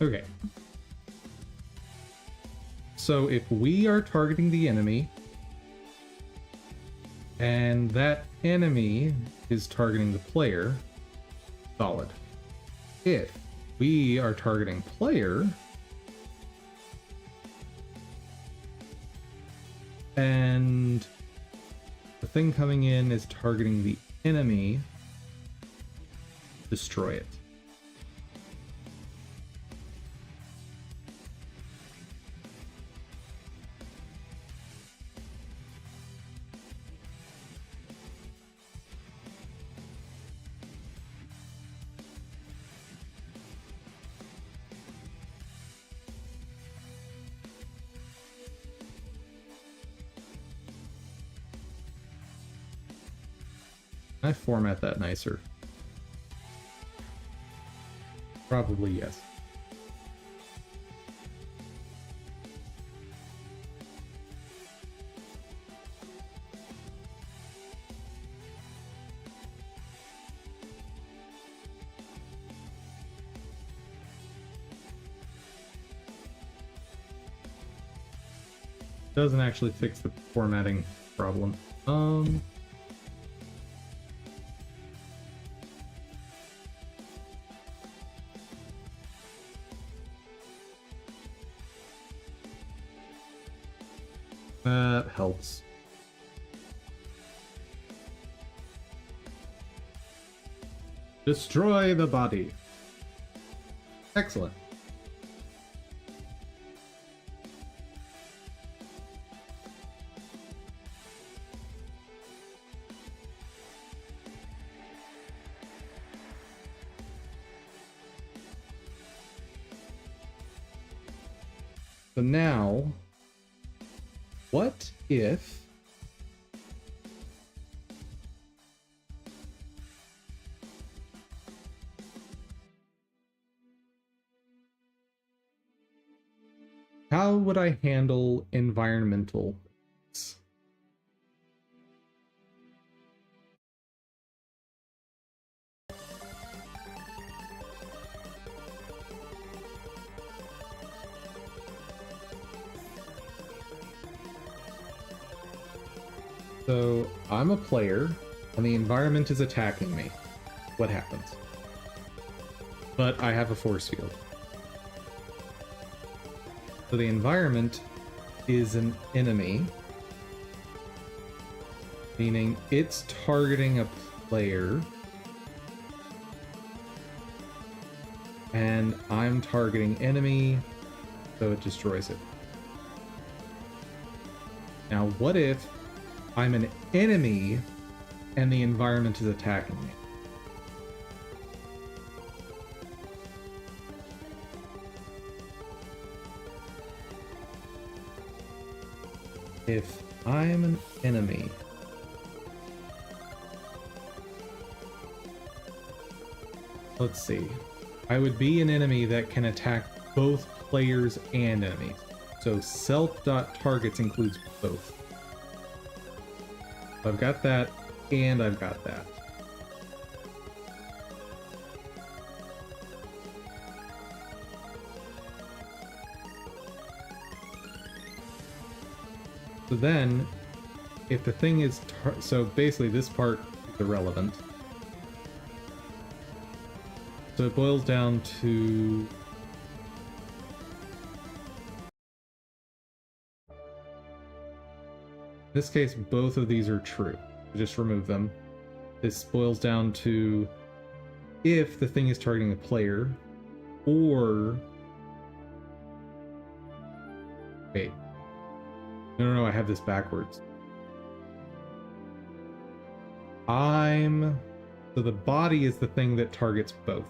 Okay. So if we are targeting the enemy, and that enemy is targeting the player, solid. If we are targeting player, and the thing coming in is targeting the enemy, destroy it. Can I format that nicer? Probably yes. Doesn't actually fix the formatting problem. That helps. Destroy the body. Excellent. So now, what if how would I handle environmental? So I'm a player and the environment is attacking me. What happens? But I have a force field. So the environment is an enemy, meaning it's targeting a player, and I'm targeting enemy, so it destroys it. Now, what if I'm an enemy and the environment is attacking me? If I'm an enemy, let's see. I would be an enemy that can attack both players and enemies. So self.targets includes both. I've got that, and I've got that. So then, if the thing is... so basically this part is irrelevant. So it boils down to... in this case, both of these are true. Just remove them. This boils down to if the thing is targeting the player, or... wait. No, I have this backwards. So the body is the thing that targets both.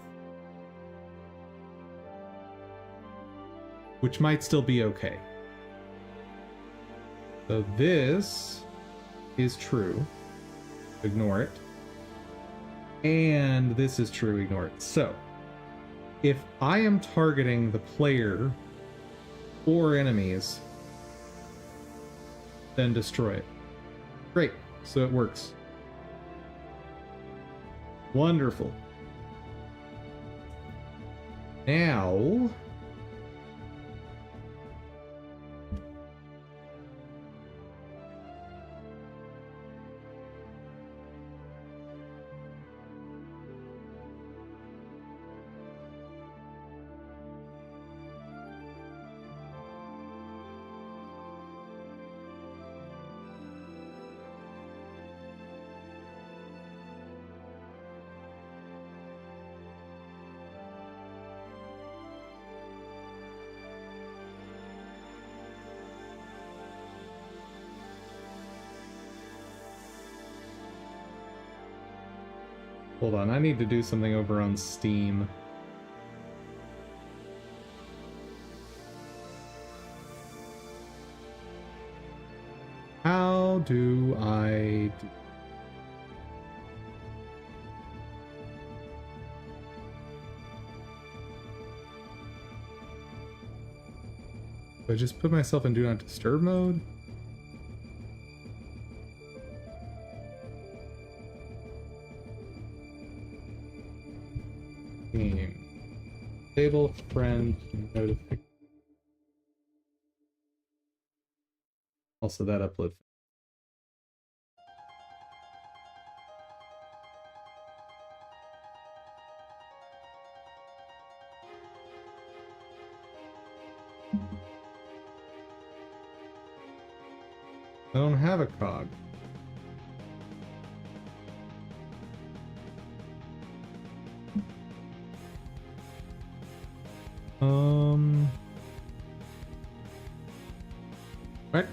Which might still be okay. So this is true. Ignore it. And this is true. Ignore it. So, if I am targeting the player or enemies, then destroy it. Great. So it works. Wonderful. Now, Hold on, I need to do something over on Steam. How do I do? Do I just put myself in Do Not Disturb mode? Game. Table friend notification. Also that upload. I don't have a cog. What?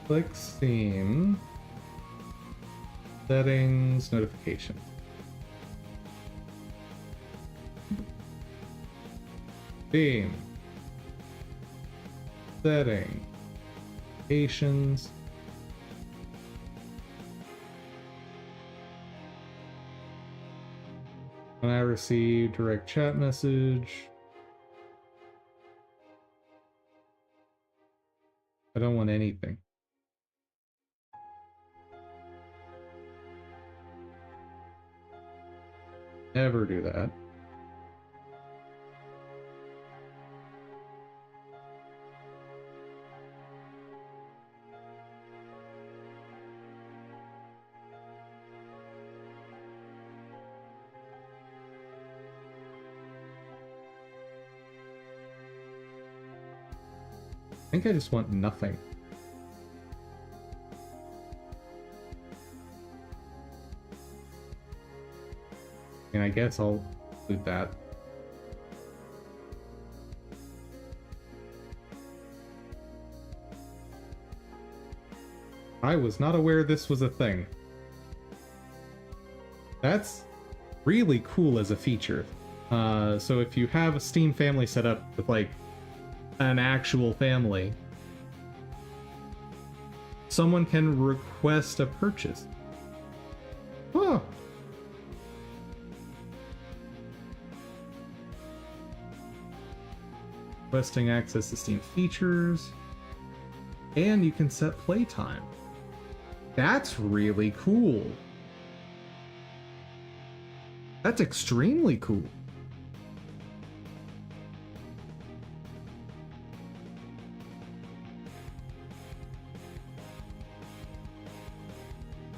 Click Steam. Settings, notifications. Steam. Setting. Notifications. When I receive direct chat message. I don't want anything. Never do that. I think I just want nothing. And I guess I'll include that. I was not aware this was a thing. That's really cool as a feature. So if you have a Steam family set up with like an actual family, someone can request a purchase. Oh. Requesting access to Steam features. And you can set playtime. That's really cool. That's extremely cool.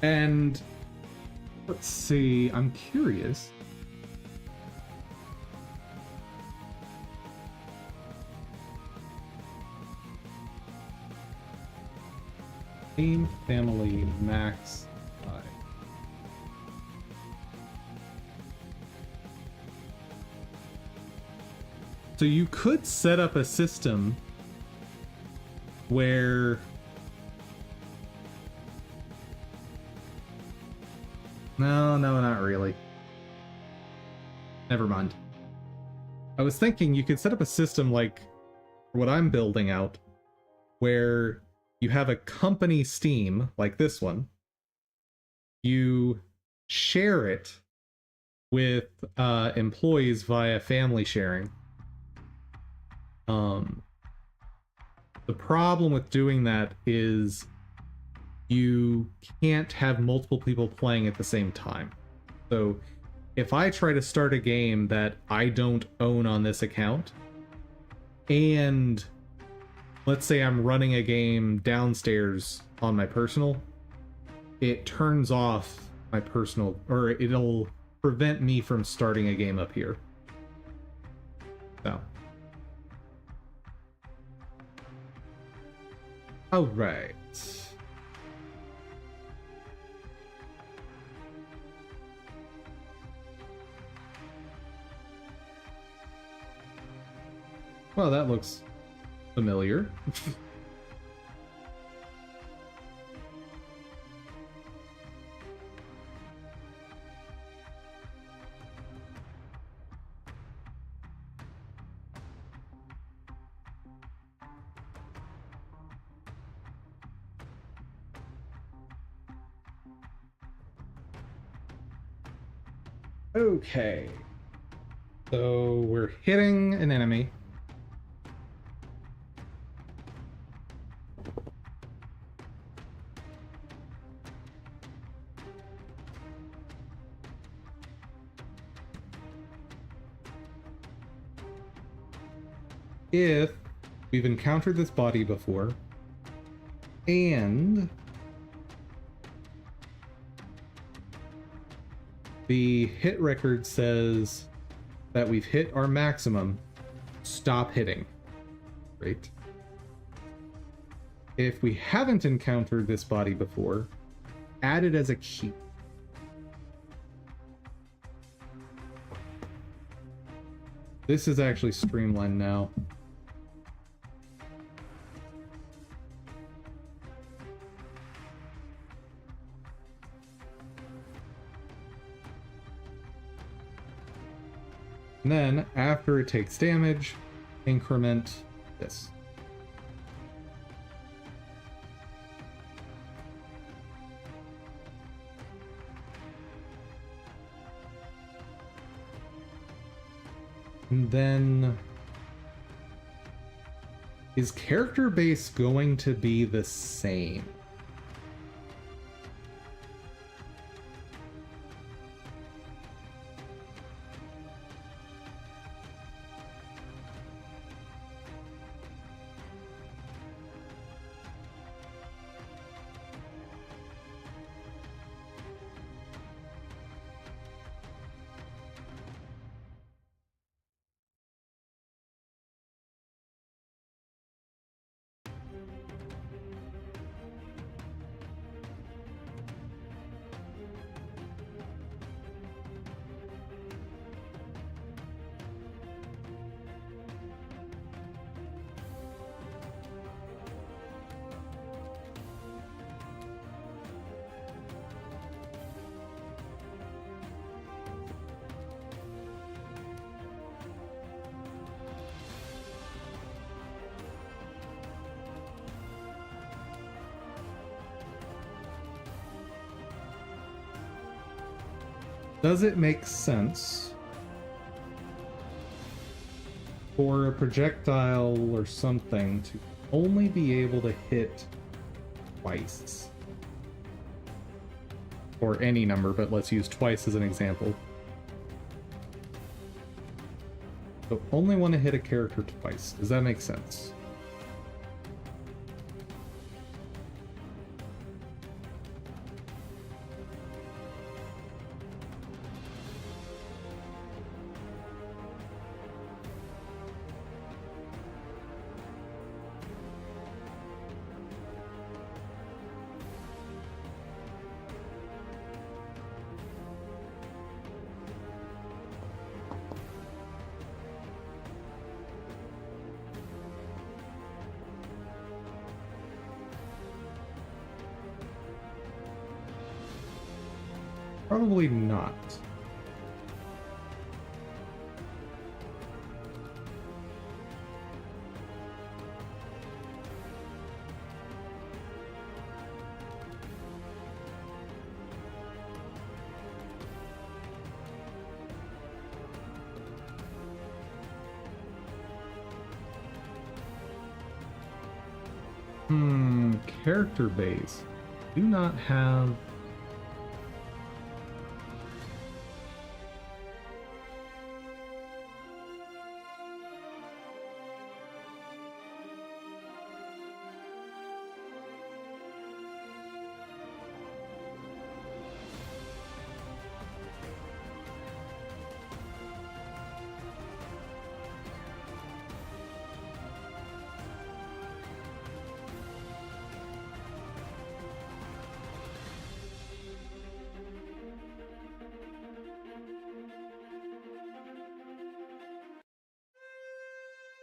And let's see, I'm curious. Steam family max 5. So you could set up a system where no, not really. Never mind. I was thinking you could set up a system like what I'm building out, where you have a company Steam, like this one. You share it with employees via family sharing. The problem with doing that is you can't have multiple people playing at the same time. So if I try to start a game that I don't own on this account, and let's say I'm running a game downstairs on my personal, it turns off my personal, or it'll prevent me from starting a game up here. So All right. Well, that looks familiar. Okay. So we're hitting an enemy. If we've encountered this body before, and the hit record says that we've hit our maximum, stop hitting. Right? If we haven't encountered this body before, add it as a key. This is actually streamlined now. And then, after it takes damage, increment this. And then, is character base going to be the same? Does it make sense for a projectile or something to only be able to hit twice? Or any number, but let's use twice as an example. So only want to hit a character twice. Does that make sense? Probably not. Character base. Do not have...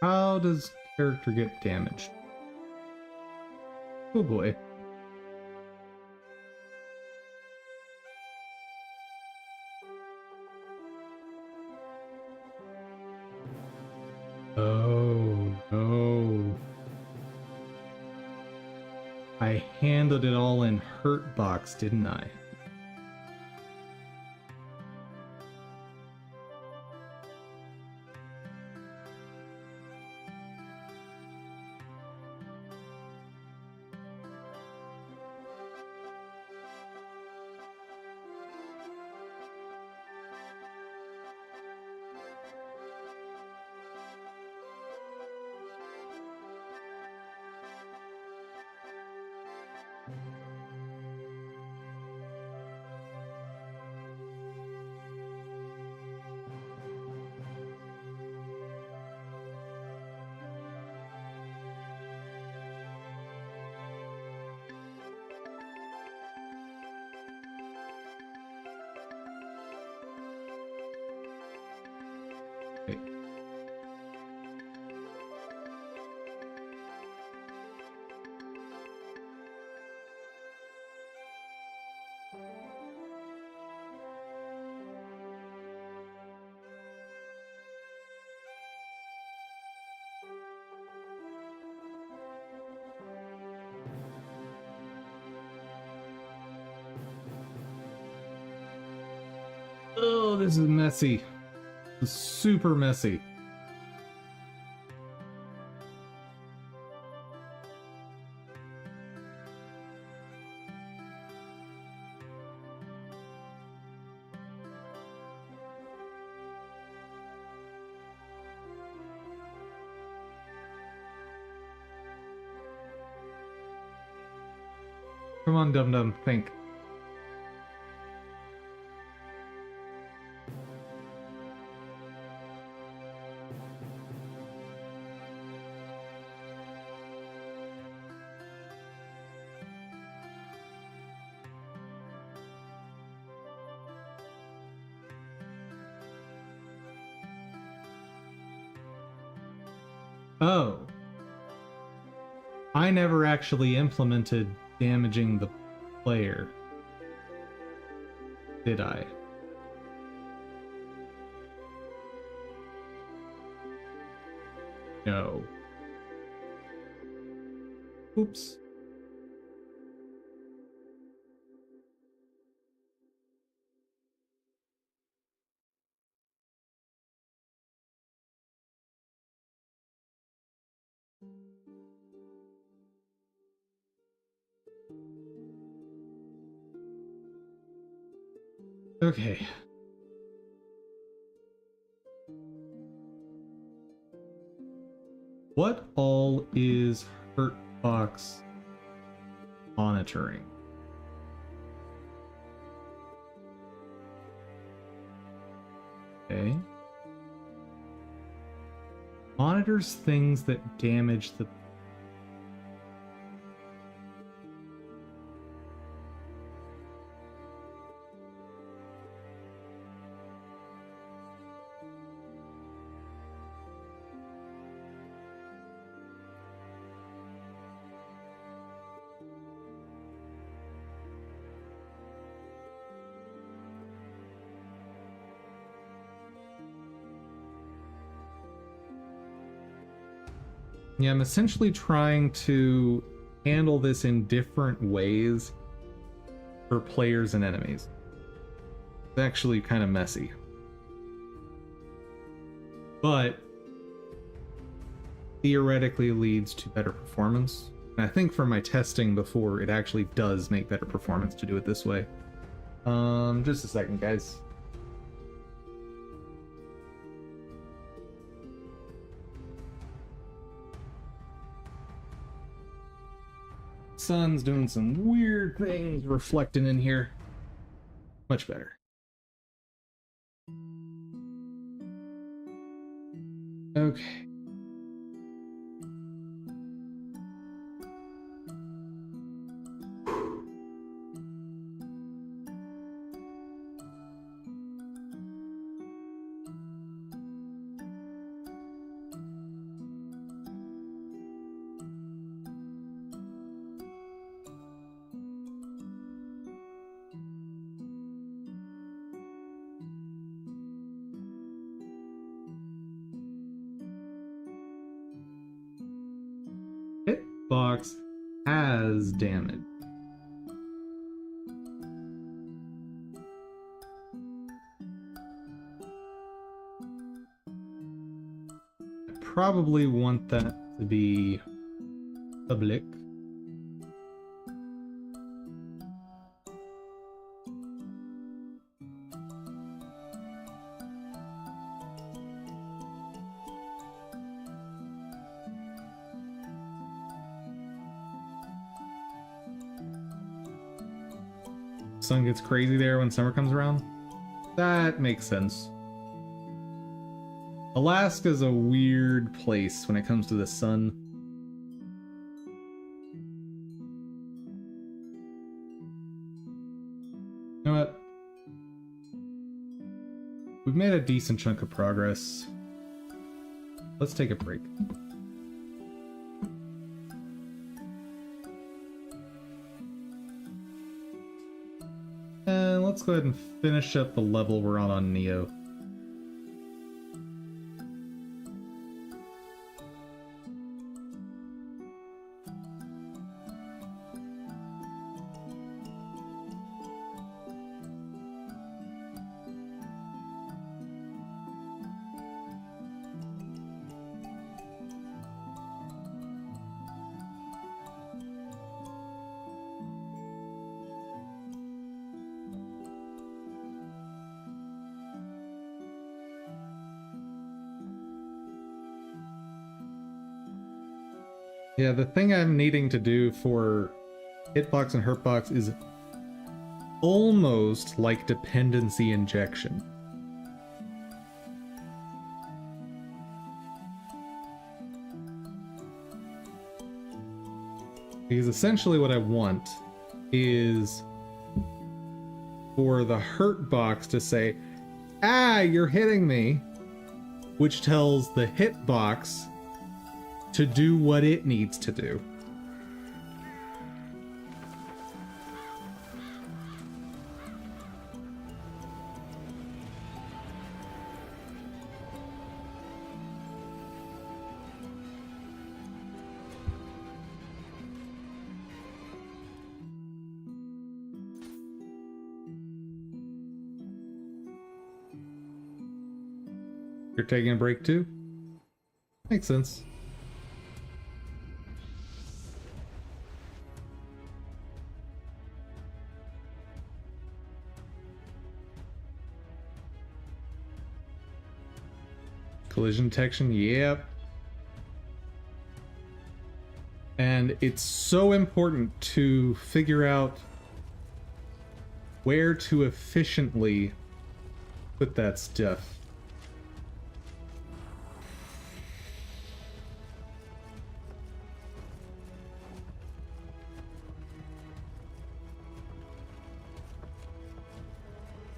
How does character get damaged? Oh boy. Oh no. I handled it all in hurt box, didn't I? Okay. Oh, this is messy. This is super messy. Come on, Dum Dum, think. Oh. I never actually implemented damaging the player. Did I? No. Oops. Okay. What all is Hurtbox monitoring? Okay. Monitors things that damage the... Yeah, I'm essentially trying to handle this in different ways for players and enemies. It's actually kind of messy. But theoretically leads to better performance. And I think from my testing before, it actually does make better performance to do it this way. Just a second, guys. Sun's doing some weird things reflecting in here. Much better. Okay. hitbox has damage. I probably want that to be public. Sun gets crazy there when summer comes around. That makes sense. Alaska's a weird place when it comes to the sun. You know what? We've made a decent chunk of progress. Let's take a break. And let's go ahead and finish up the level we're on Neo. Yeah, the thing I'm needing to do for hitbox and hurtbox is almost like dependency injection. Because essentially what I want is for the hurtbox to say, "Ah, you're hitting me," which tells the hitbox to do what it needs to do. You're taking a break too? Makes sense. Collision detection, yep. And it's so important to figure out where to efficiently put that stuff.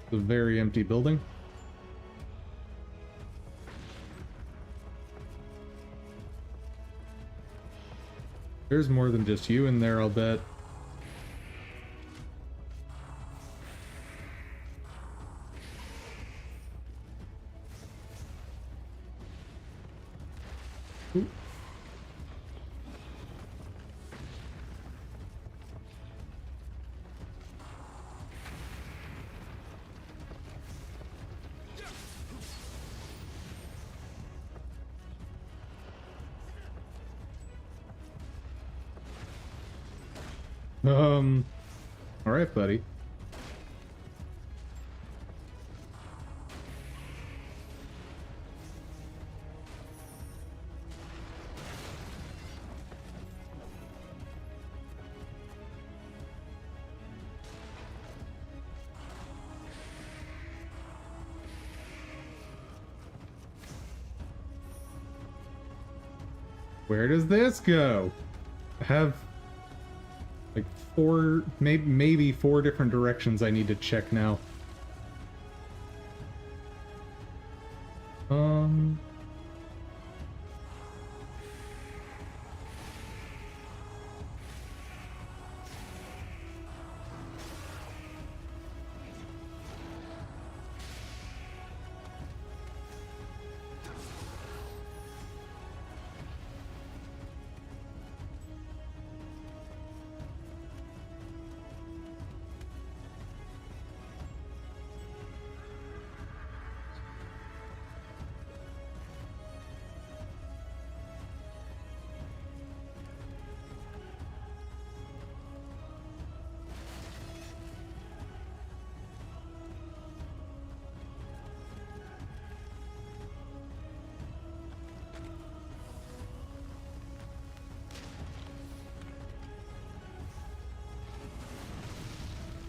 It's a very empty building. There's more than just you in there, I'll bet. Ooh. All right, buddy. Where does this go? I have like four, maybe four different directions I need to check now.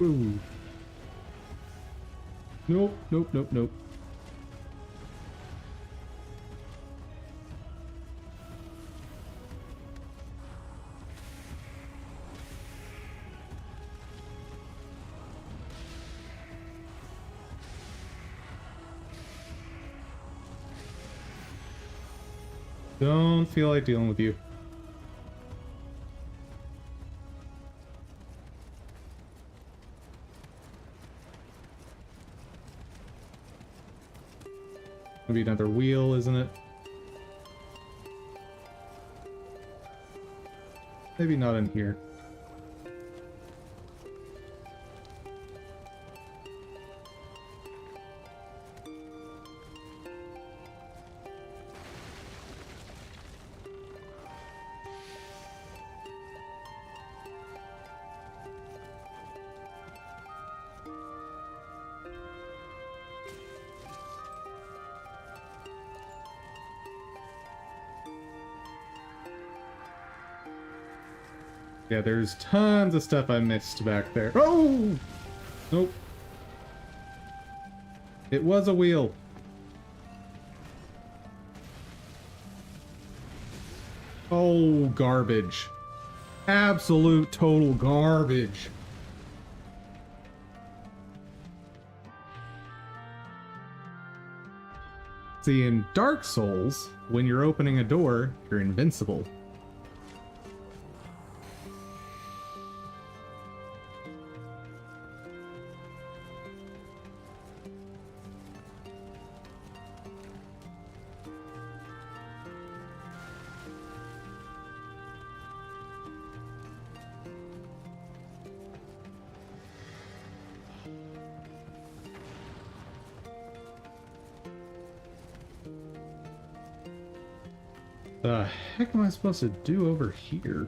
Ooh. Nope, nope, nope, nope. Don't feel like dealing with you. Maybe another wheel, isn't it? Maybe not in here. Yeah, there's tons of stuff I missed back there. Oh! Nope. It was a wheel. Oh, garbage. Absolute total garbage. See, in Dark Souls, when you're opening a door, you're invincible. The heck am I supposed to do over here?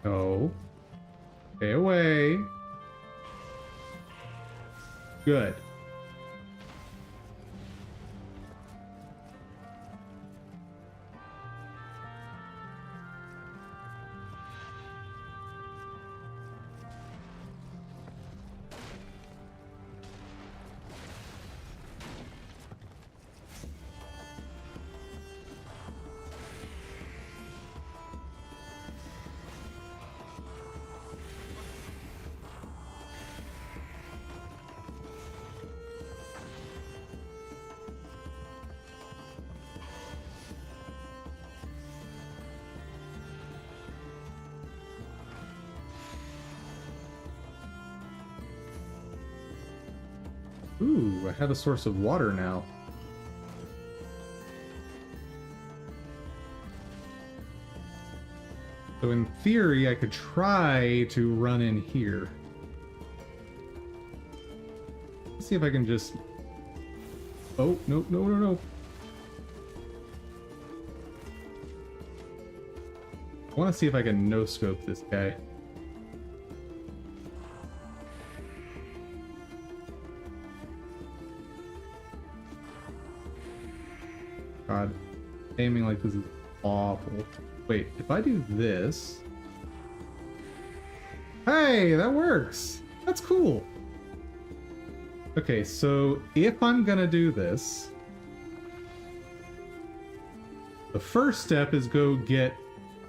No. Stay away. Good. Ooh, I have a source of water now. So in theory, I could try to run in here. Let's see if I can just... Oh, no, no, no, no. I want to see if I can no-scope this guy. God, aiming like this is awful. Wait, if I do this... Hey, that works! That's cool! Okay, so if I'm gonna do this... The first step is go get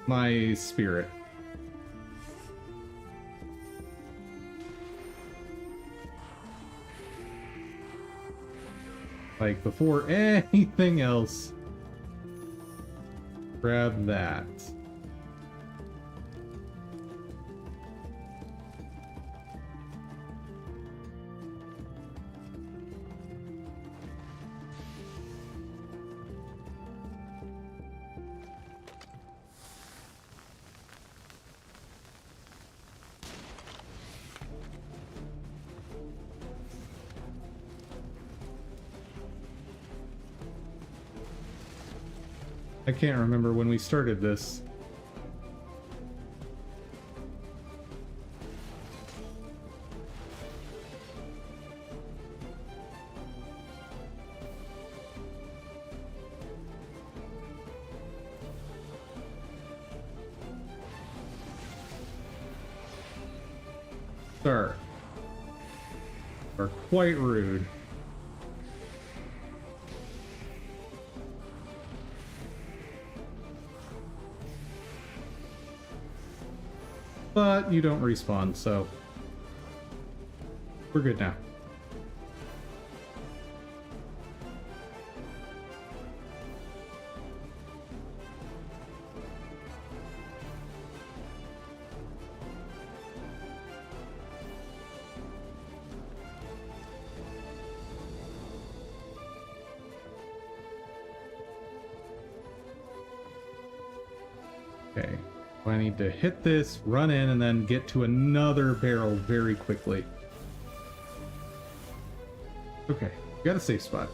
my spirit. Like, before anything else, grab that. I can't remember when we started this. Sir, are quite rude. But you don't respawn, so we're good now. Okay. I need to hit this, run in, and then get to another barrel very quickly. Okay, got a safe spot.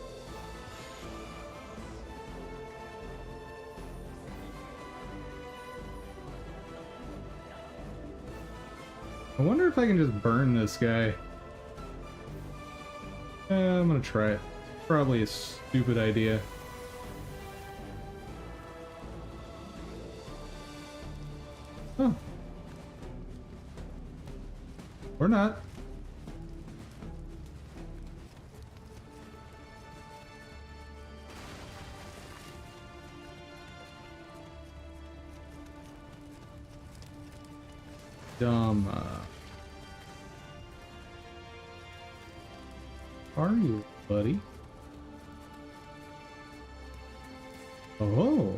I wonder if I can just burn this guy. I'm gonna try it. Probably a stupid idea. Oh. Or not. Dumb. Are you, buddy? Oh.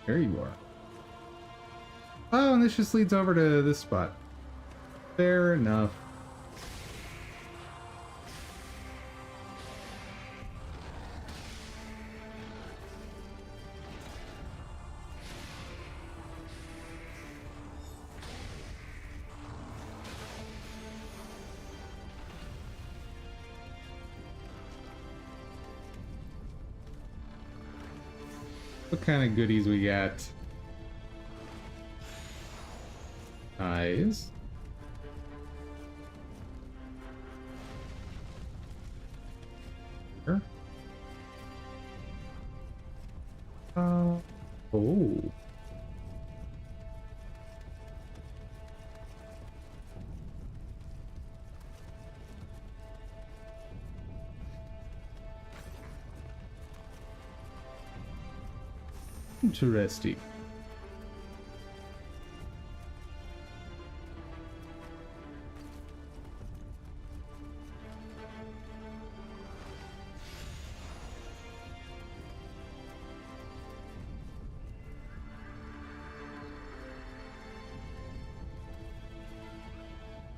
There you are. Oh, and this just leads over to this spot. Fair enough. What kind of goodies we got? Eyes. Here. Oh. Interesting.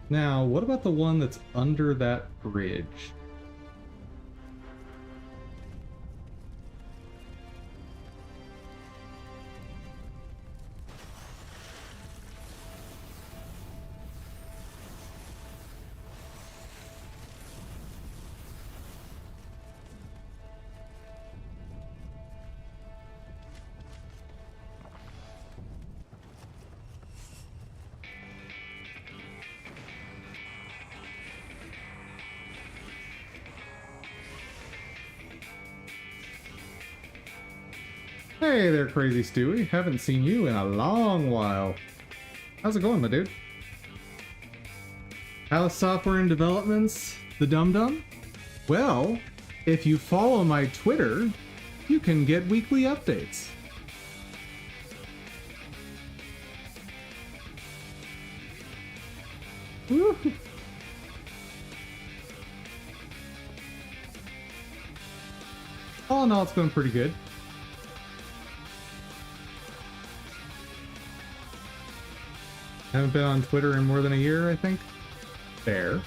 Now, what about the one that's under that bridge? Hey there, Crazy Stewie. Haven't seen you in a long while. How's it going, my dude? How's software and developments, the dum-dum? Well, if you follow my Twitter, you can get weekly updates. Woo. in all, it's going pretty good. Haven't been on Twitter in more than a year, I think. Fair.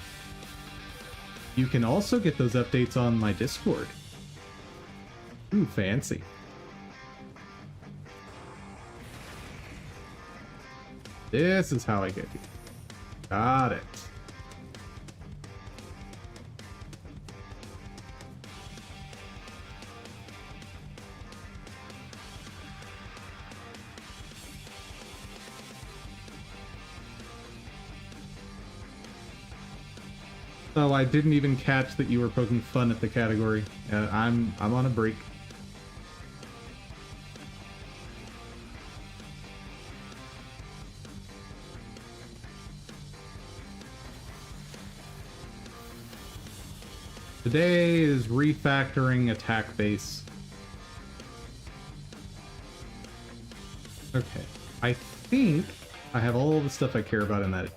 You can also get those updates on my Discord. Ooh, fancy. This is how I get you. Got it. Oh, I didn't even catch that you were poking fun at the category. I'm on a break. Today is refactoring AttackBase. Okay, I think I have all the stuff I care about in that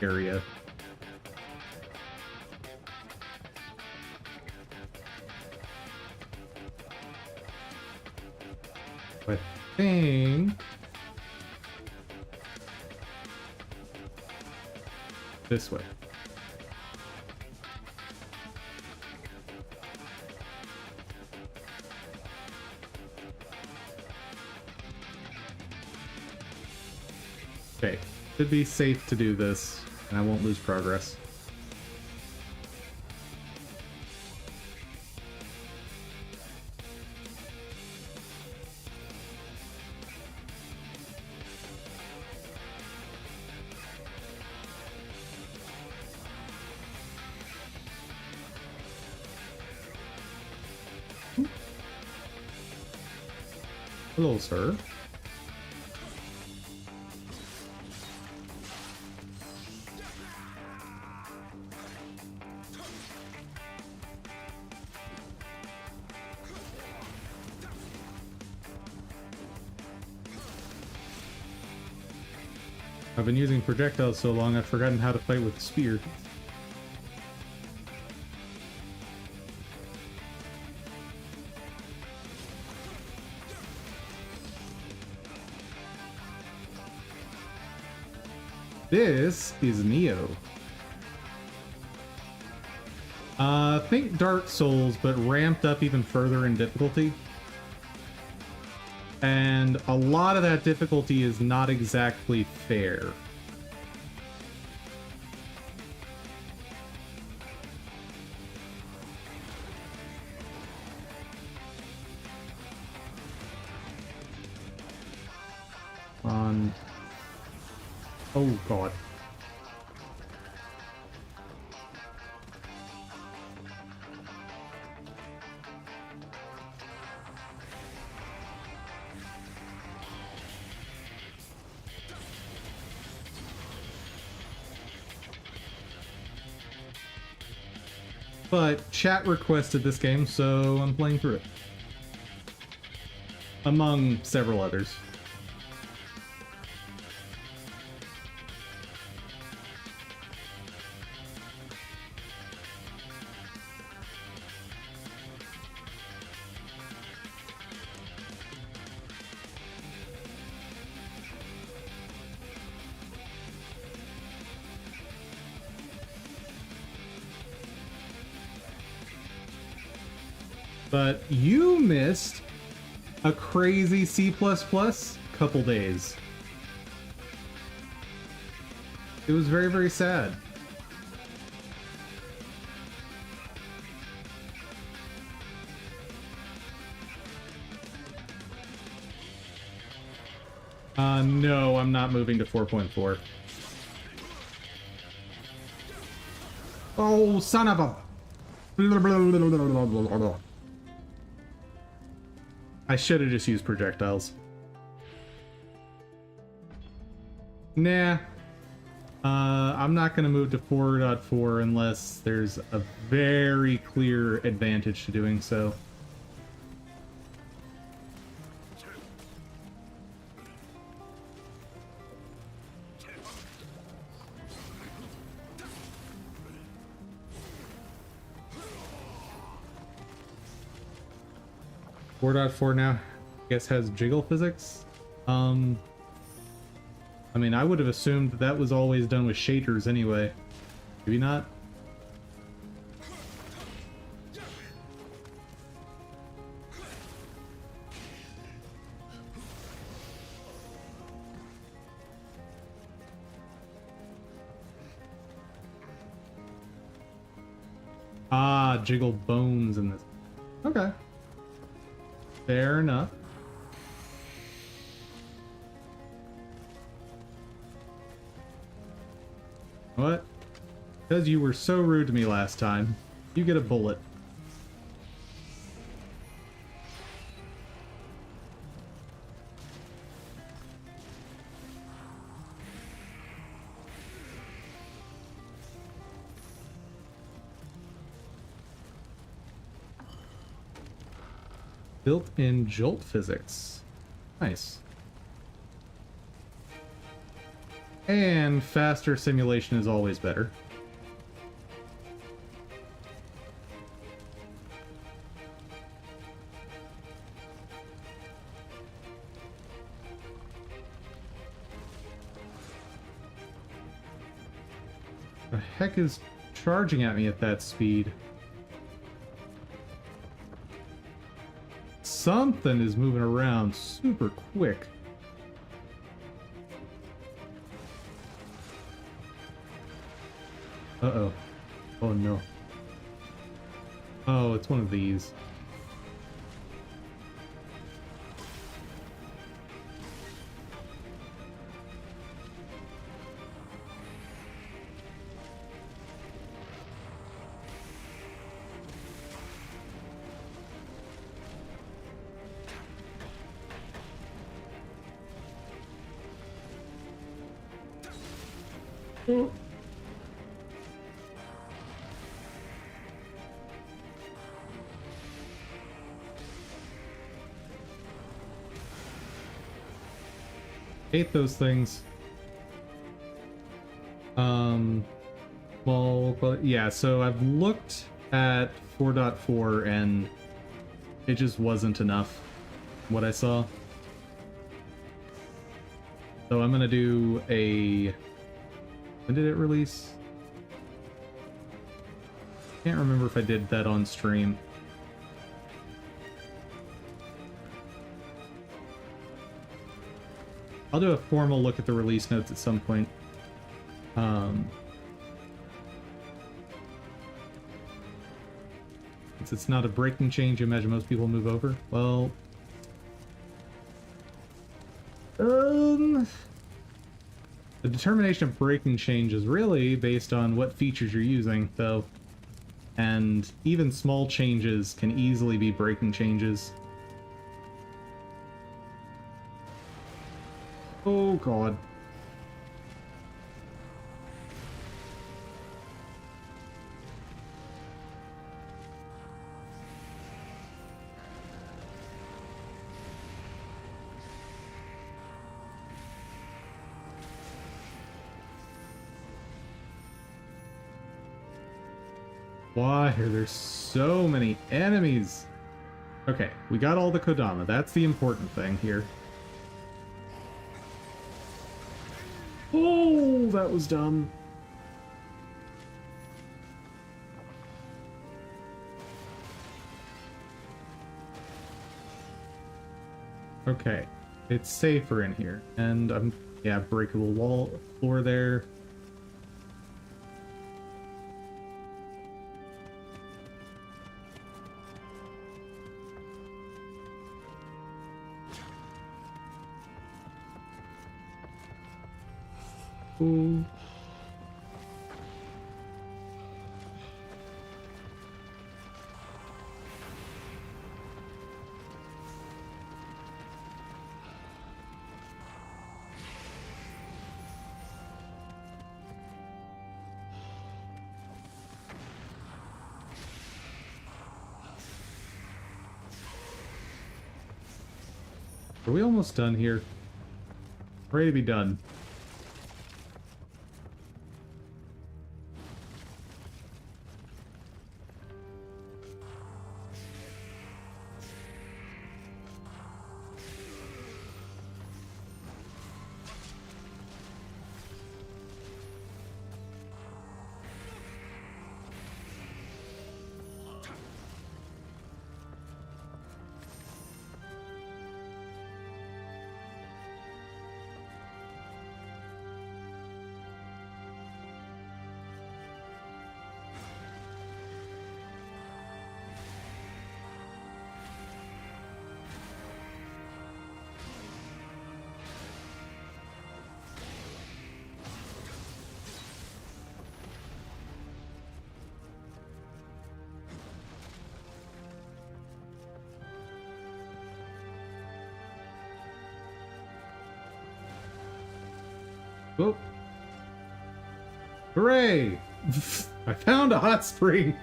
area. I think this way. Okay, should be safe to do this, and I won't lose progress. Hello, sir. I've been using projectiles so long I've forgotten how to fight with a spear. This is Neo. Think Dark Souls, but ramped up even further in difficulty. And a lot of that difficulty is not exactly fair. Oh god. But chat requested this game, so I'm playing through it. Among several others. But you missed a crazy C++ couple days. It was very, very sad. No, I'm not moving to 4.4. Oh, son of a... I should have just used projectiles. Nah. I'm not going to move to 4.4 unless there's a very clear advantage to doing so. 4.4 now, I guess, has jiggle physics. I mean, I would have assumed that that was always done with shaders anyway. Maybe not. Ah, jiggle bones in this. Okay. Fair enough. What? Because you were so rude to me last time, you get a bullet. Built-in jolt physics. Nice. And faster simulation is always better. The heck is charging at me at that speed? Something is moving around super quick. Uh-oh. Oh no. Oh, it's one of these. Oh. Hate those things. Well, yeah, so I've looked at 4.4 and it just wasn't enough, what I saw. So I'm gonna do a... When did it release? Can't remember if I did that on stream. I'll do a formal look at the release notes at some point. Since it's not a breaking change, I imagine most people move over. Well... The determination of breaking change is really based on what features you're using, though. And even small changes can easily be breaking changes. Oh god. Why are there so many enemies? Okay, we got all the Kodama. That's the important thing here. Oh, that was dumb. Okay, it's safer in here. And yeah, breakable wall, floor there. Ooh. Are we almost done here? Ready to be done. Oh. Hooray! I found a hot spring!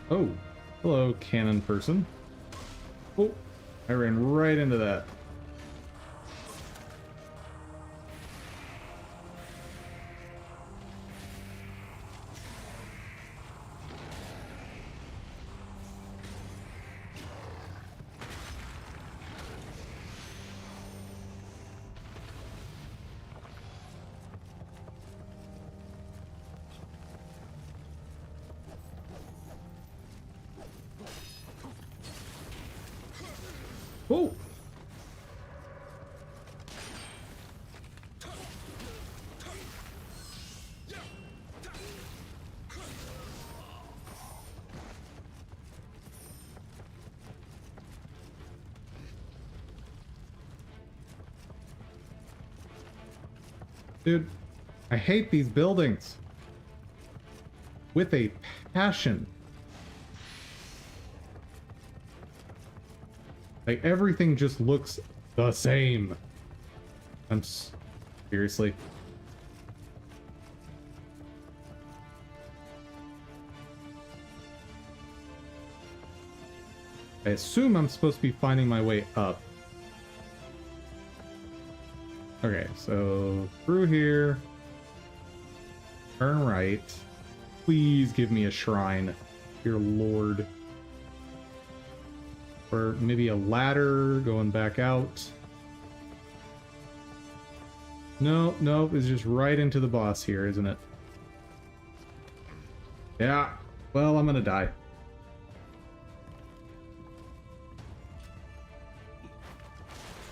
Oh, hello, cannon person. Oh, I ran right into that. Oh! Dude, I hate these buildings. With a passion. Like, everything just looks the same. Seriously. I assume I'm supposed to be finding my way up. Okay, so through here. Turn right. Please give me a shrine, dear Lord. Or maybe a ladder going back out. No, no, it's just right into the boss here, isn't it? Yeah, well, I'm gonna die.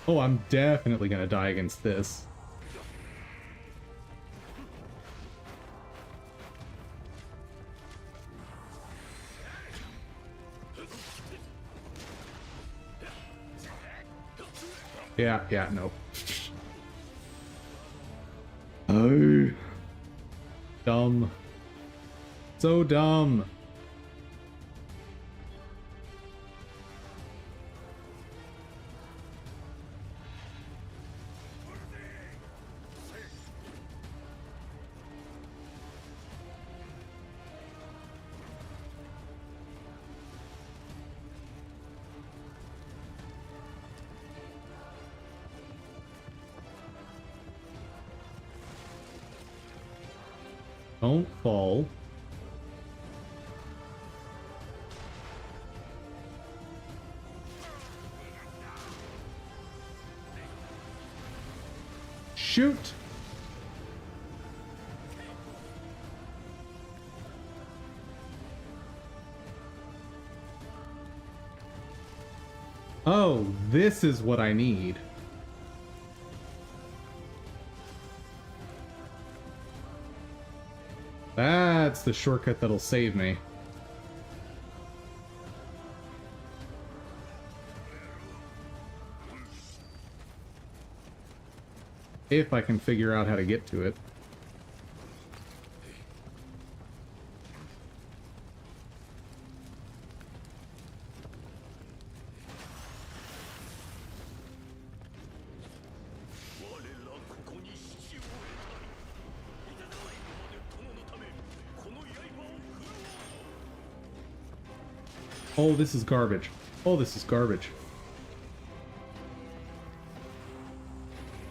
Oh, I'm definitely gonna die against this. Yeah, no. Oh. Dumb. So dumb. Don't fall. Shoot! Oh, this is what I need. That's the shortcut that'll save me. If I can figure out how to get to it. Oh, this is garbage. Oh, this is garbage.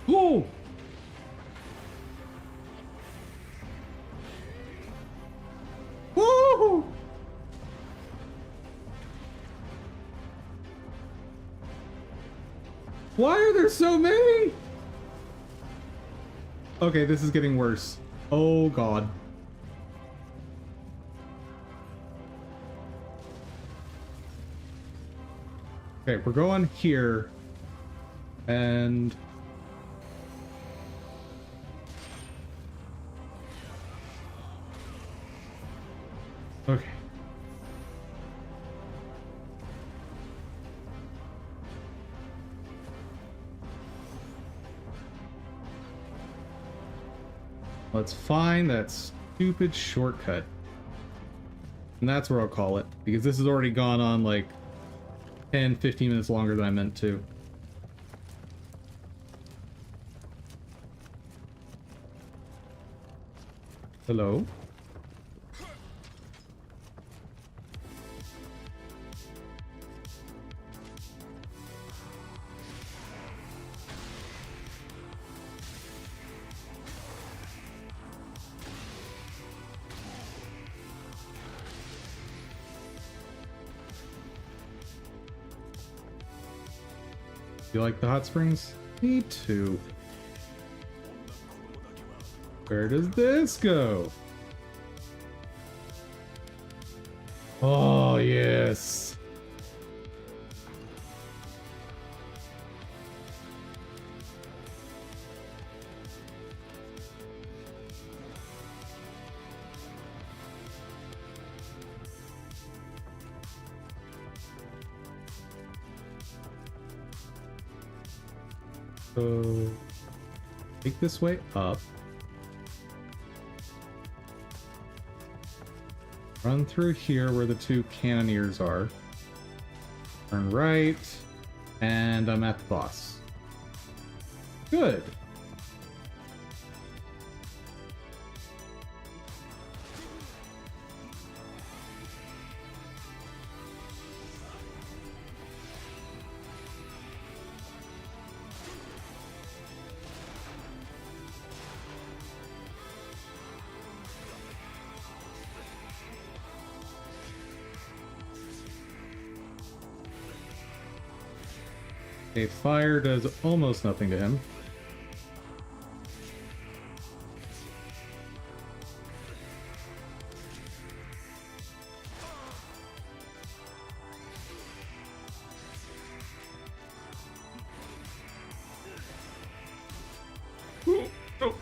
Oh! Woo! Why are there so many? Okay, this is getting worse. Oh, God. Okay, we're going here. And... okay. Let's find that stupid shortcut. And that's where I'll call it, because this has already gone on like 10, 15 minutes longer than I meant to. Hello? You like the hot springs? Me too. Where does this go? Oh, yes. So, take this way up. Run through here where the two cannoneers are. Turn right, and I'm at the boss. Good. Okay, fire does almost nothing to him. Ooh, oh.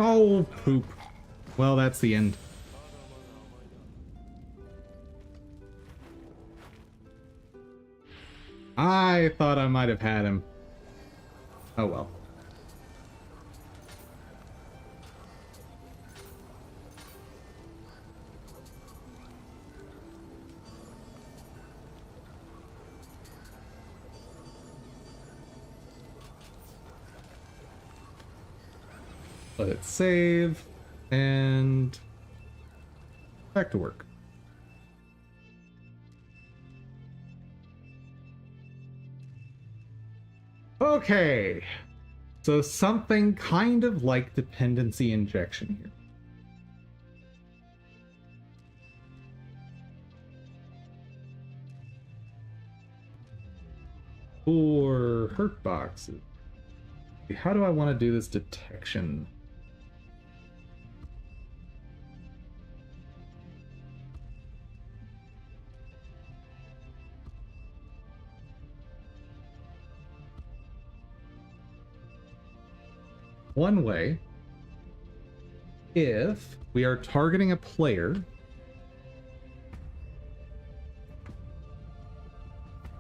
Oh, poop. Well, that's the end. I thought I might have had him. Oh well. Let it save, and back to work. Okay, so something kind of like dependency injection here. For hurt boxes, how do I want to do this detection? One way, if we are targeting a player,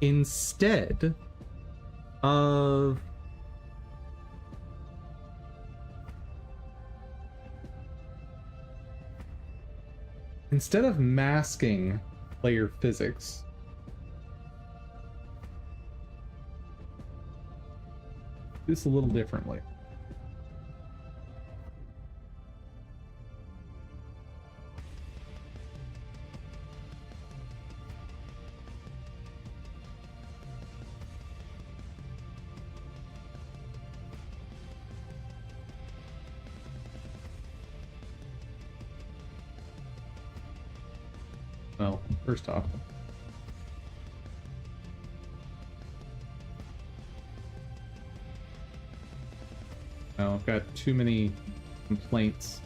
instead of masking player physics, do this a little differently. Well, first off, no, I've got too many complaints.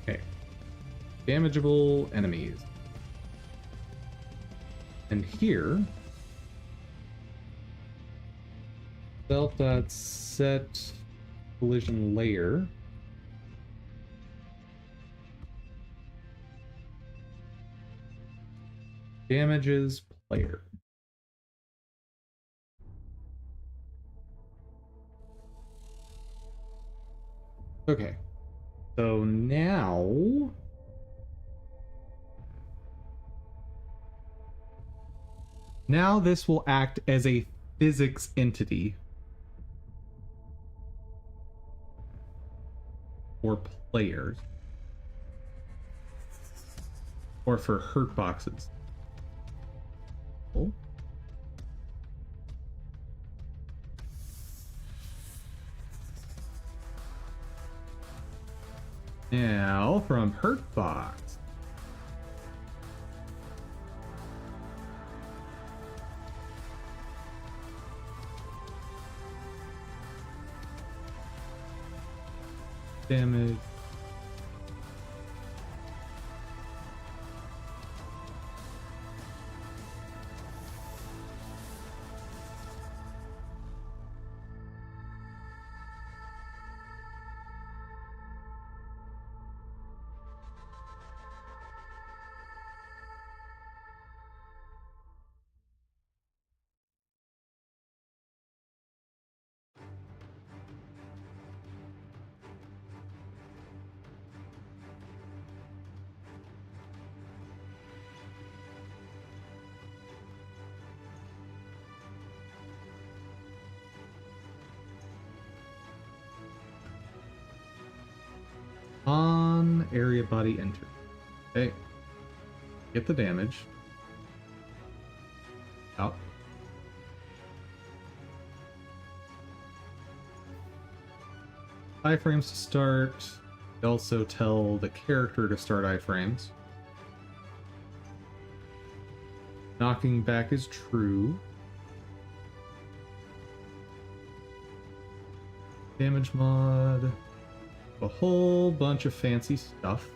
Okay. Damageable enemies. And here, self.set collision layer. Damages player. Okay. So now this will act as a physics entity for players or for hurt boxes. Oh. Now from hurt box. Damage. On area body enter. Okay. Get the damage. Out. Iframes to start. Also tell the character to start iframes. Knocking back is true. Damage mod. A whole bunch of fancy stuff.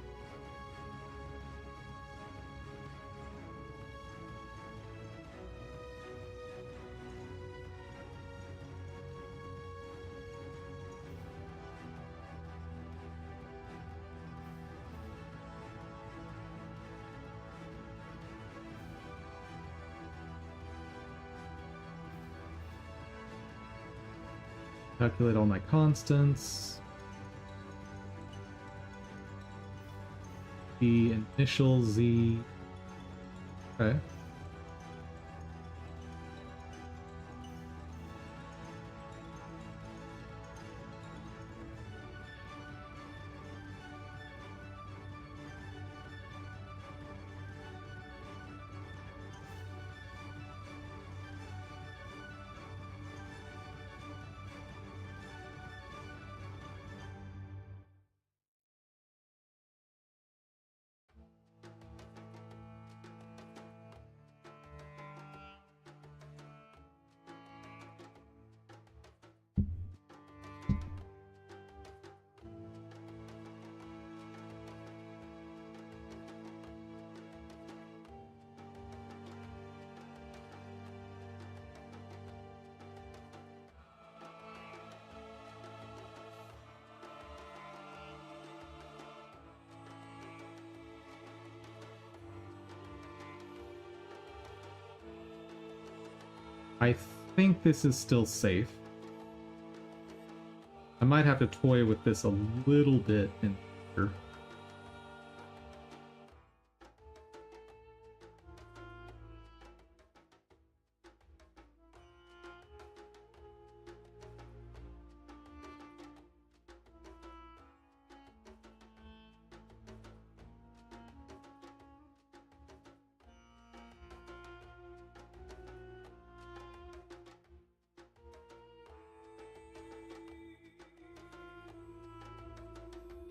Calculate all my constants. The initial Z. Okay. I think this is still safe. I might have to toy with this a little bit in here.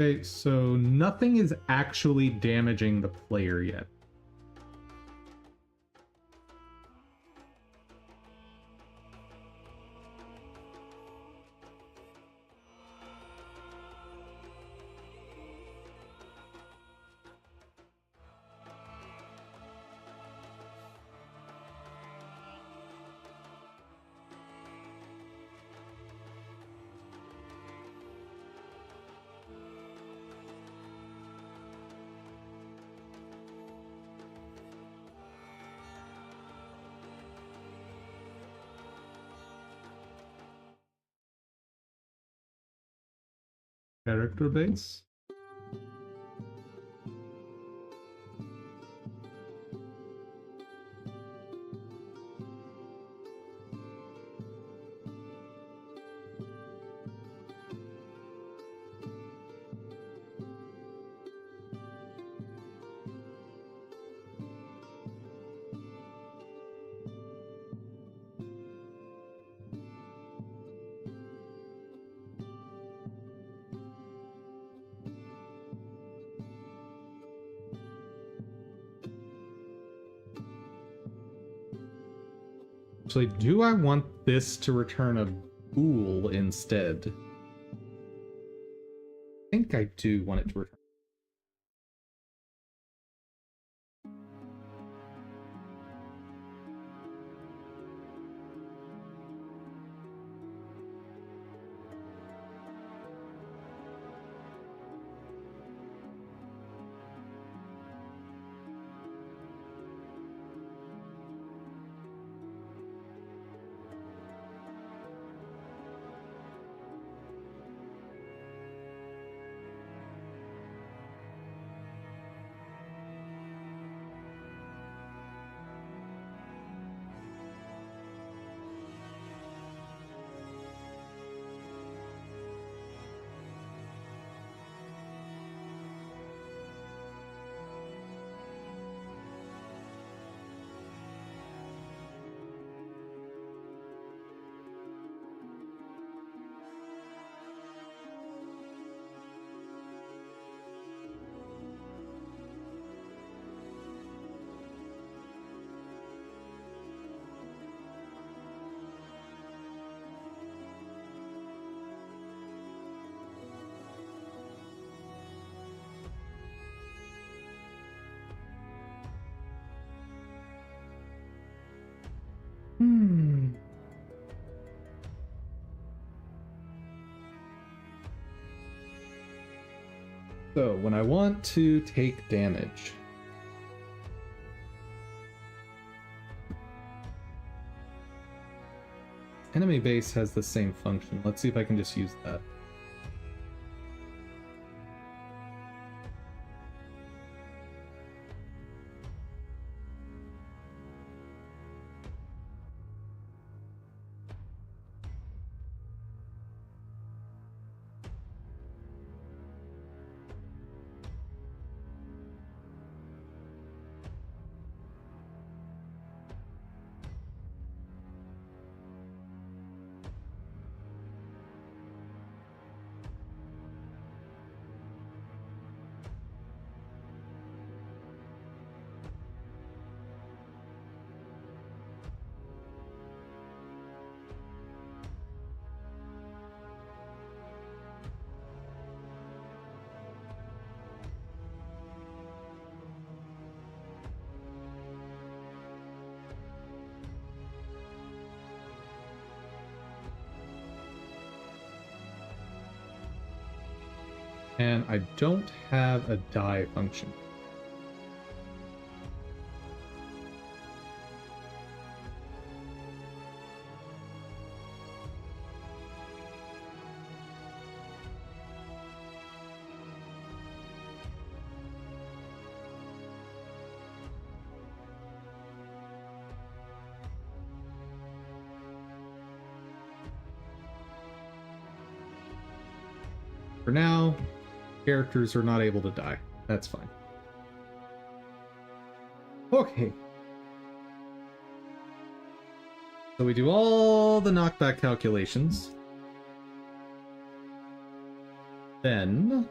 Okay, so nothing is actually damaging the player yet. Character base. Actually, do I want this to return a ghoul instead? I think I do want it to return. So, when I want to take damage, enemy base has the same function. Let's see if I can just use that. And I don't have a die function. For now, characters are not able to die. That's fine. Okay. So we do all the knockback calculations. Then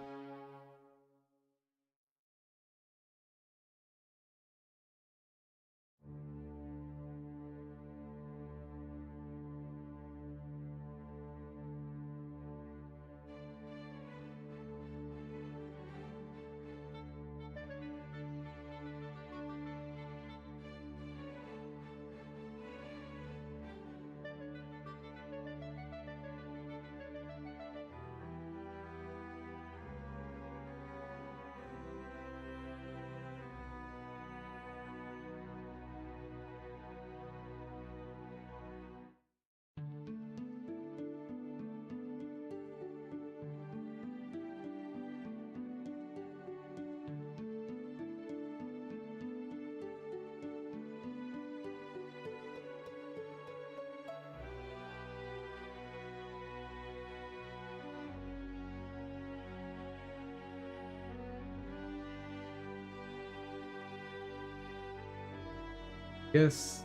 Yes.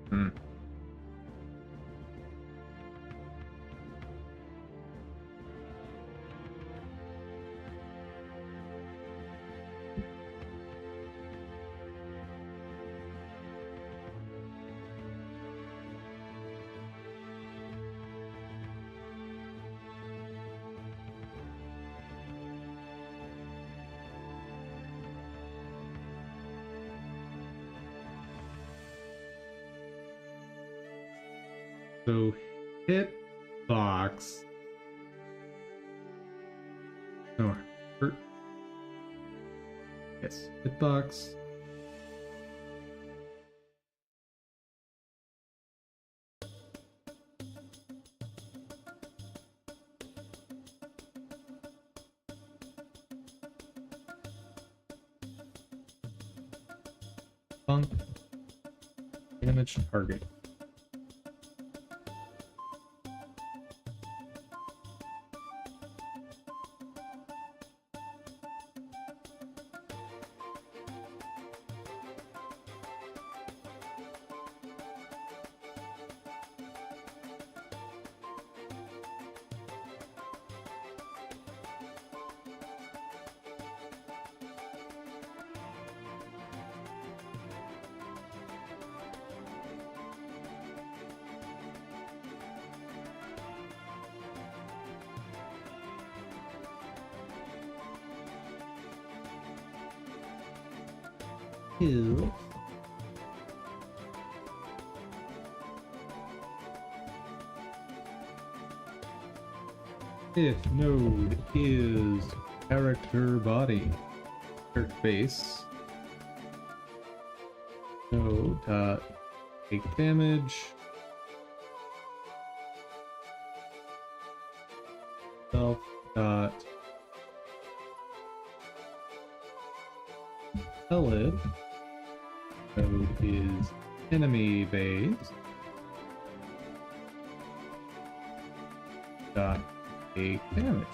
Hmm. So hit box. No, hurt. Yes, hitbox. Punk. Damage target. Ew. If node is character body, character base, node dot take damage, self dot tell it node is enemy base dot take damage.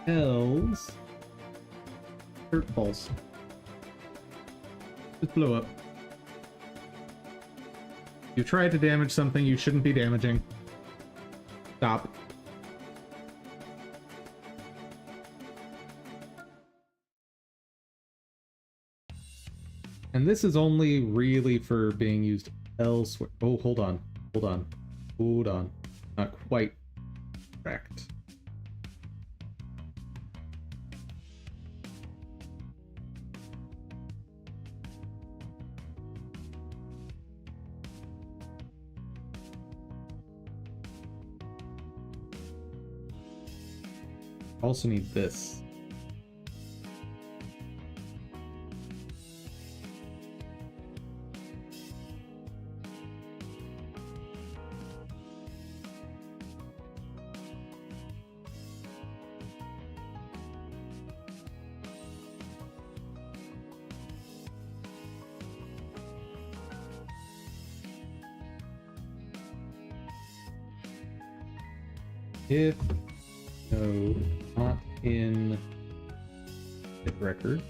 Else hurt pulse. Just blow up. You tried to damage something you shouldn't be damaging. Stop. And this is only really for being used elsewhere. Oh, hold on. Hold on. Hold on. Not quite correct. Also need this. If no, not in hit record.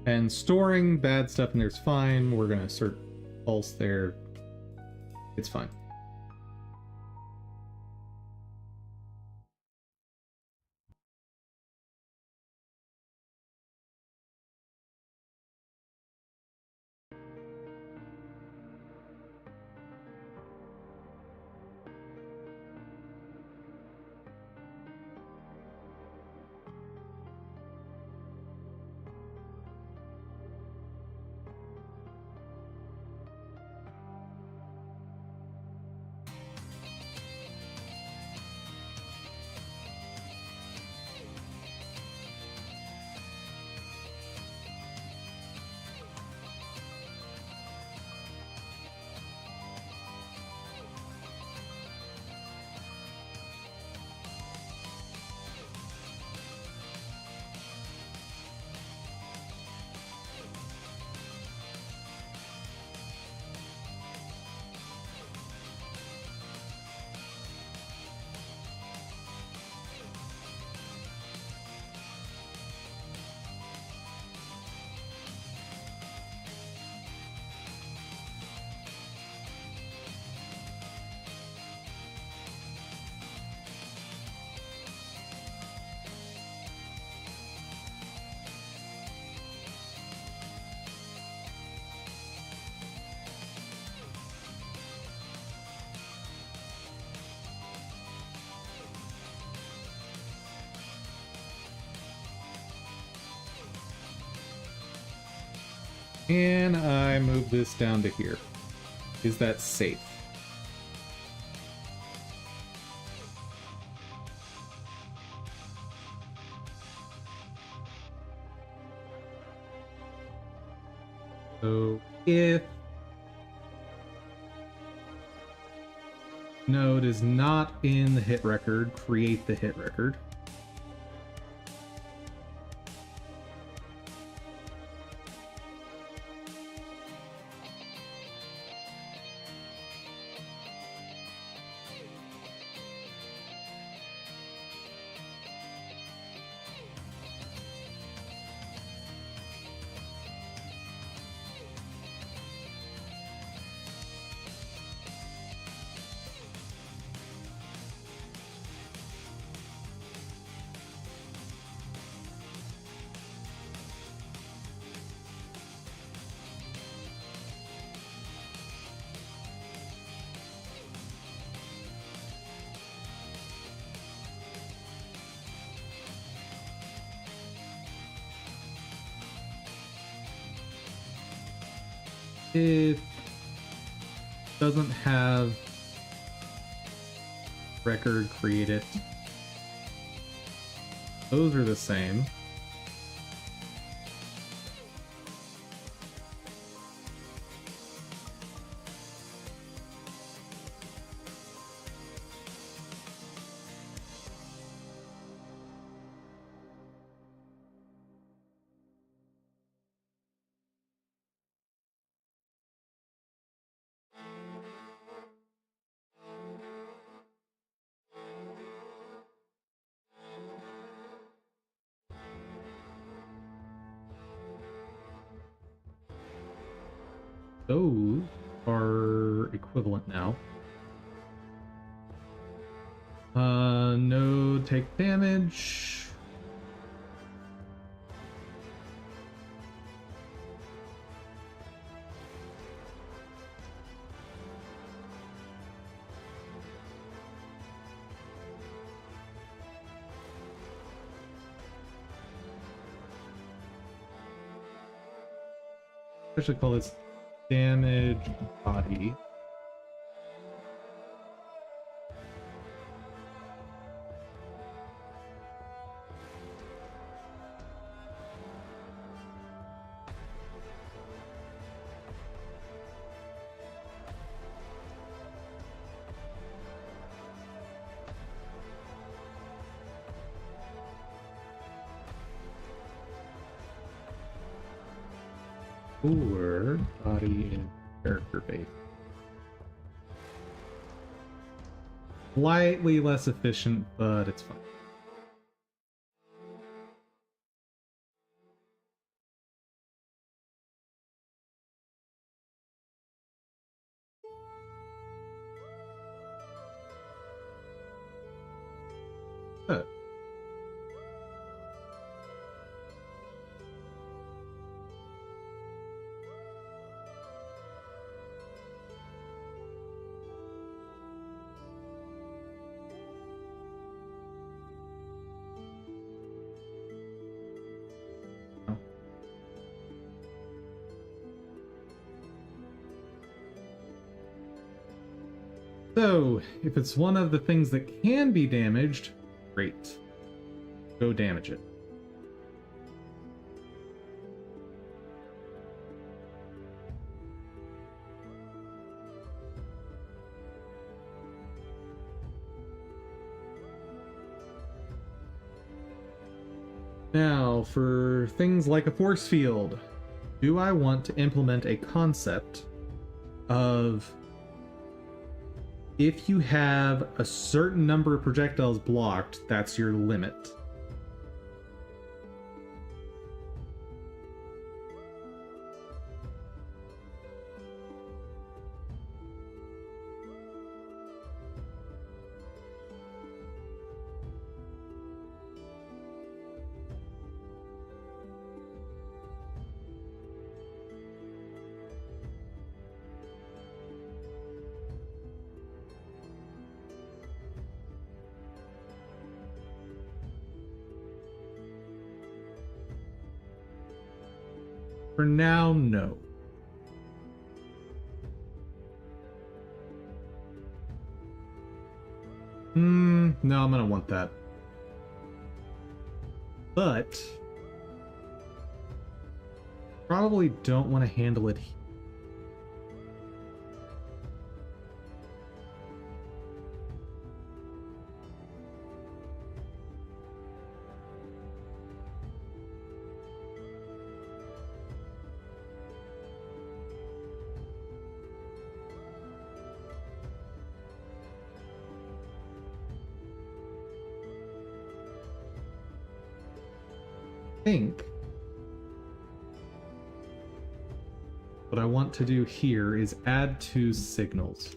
And storing bad stuff in there's fine. We're gonna assert pulse there. It's fine. And I move this down to here. Is that safe? So if node is not in the hit record, create the hit record. It doesn't have record created. Those are the same. Those are equivalent now. Node take damage. I should call this damage body. Or body and character base. Slightly less efficient, but it's fine. Good. So, if it's one of the things that can be damaged, great. Go damage it. Now, for things like a force field, do I want to implement a concept of if you have a certain number of projectiles blocked, that's your limit? For now, no. No, I'm gonna want that. But probably don't want to handle it. Think what I want to do here is add 2 signals.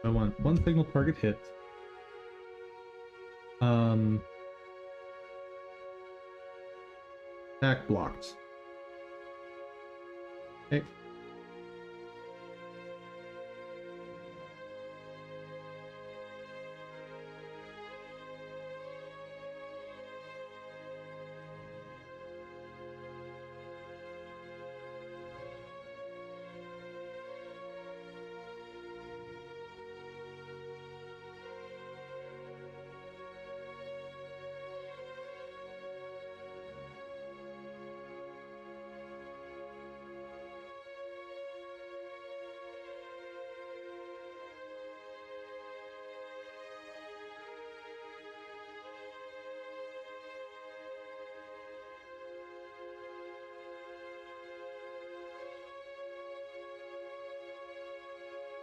I want 1 signal target hit. Attack blocked. Okay.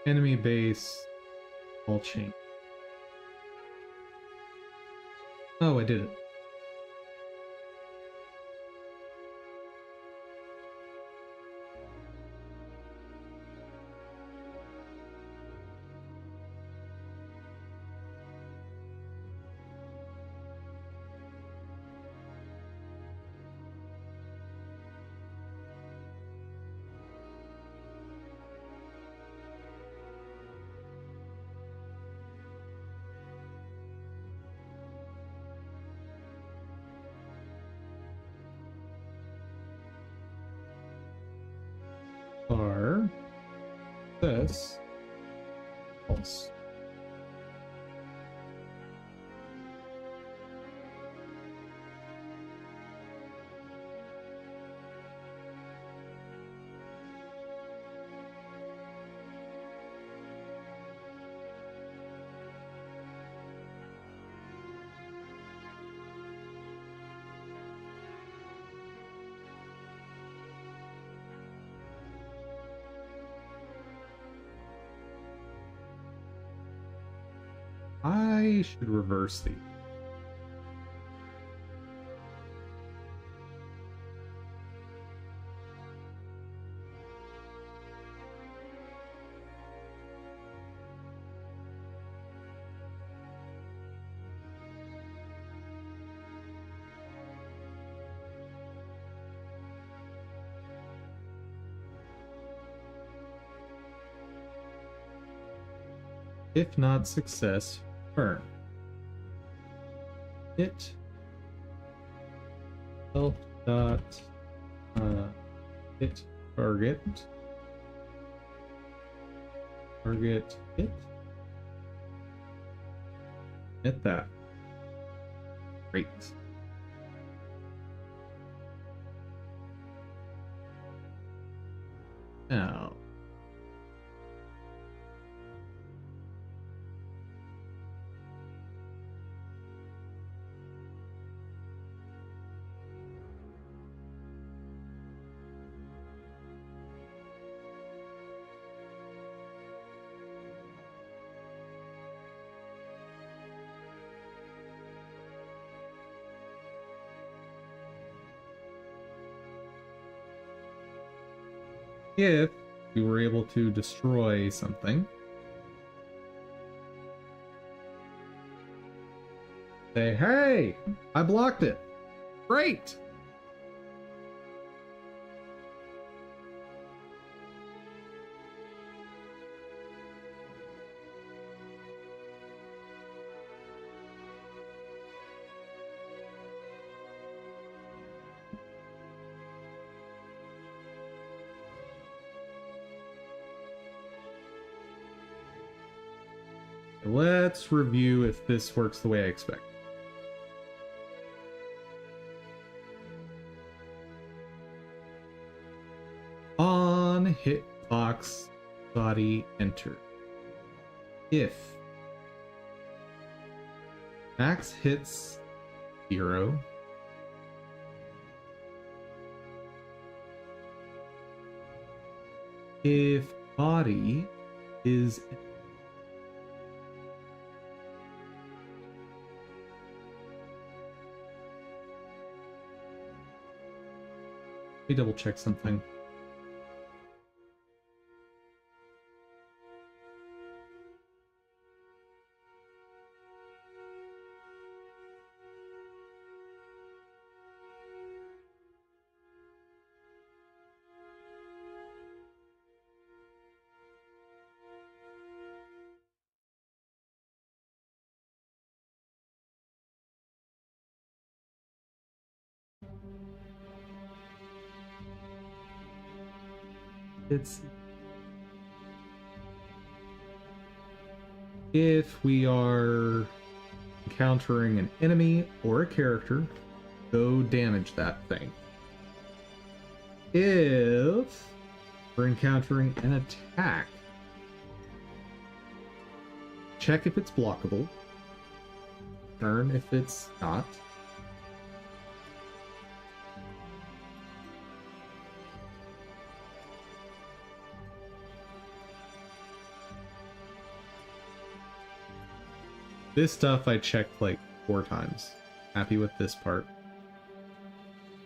Enemy base, all chain. Oh, I did it. Are this false? I should reverse these. If not success, burn. Hit self dot hit target hit. Hit that. Great. Now if we were able to destroy something. Say, hey, I blocked it. Great. Let's review if this works the way I expect. On hitbox body enter. If max hits 0, if body is let me double check something. It's if we are encountering an enemy or a character, go damage that thing. If we're encountering an attack, check if it's blockable, turn if it's not. This stuff I checked like 4 times. Happy with this part.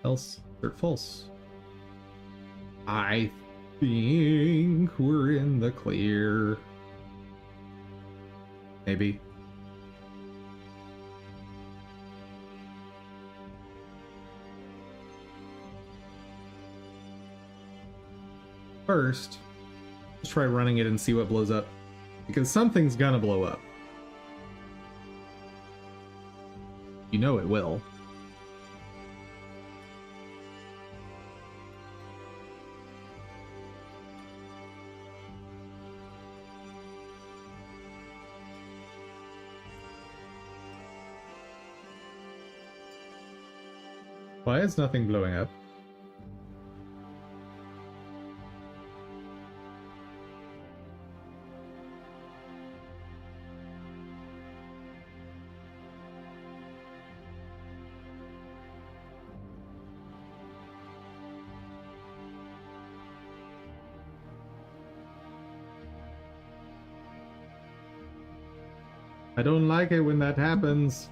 Else, third false. I think we're in the clear. Maybe. First, let's try running it and see what blows up. Because something's gonna blow up. You know it will. Why is nothing blowing up? I don't like it when that happens.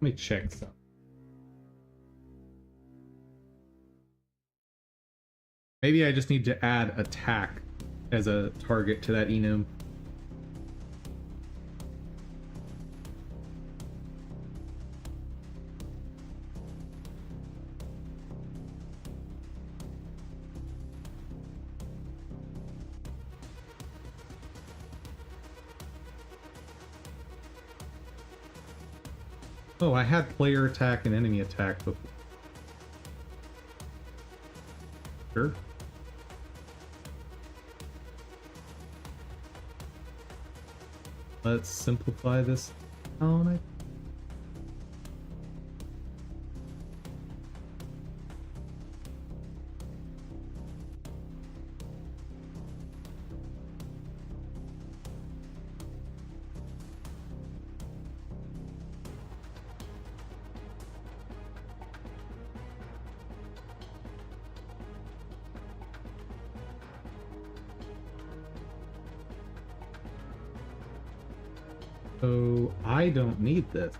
me check some. Maybe I just need to add attack as a target to that enum. Oh, I had player attack and enemy attack before. Sure. Let's simplify this down. So I don't need this.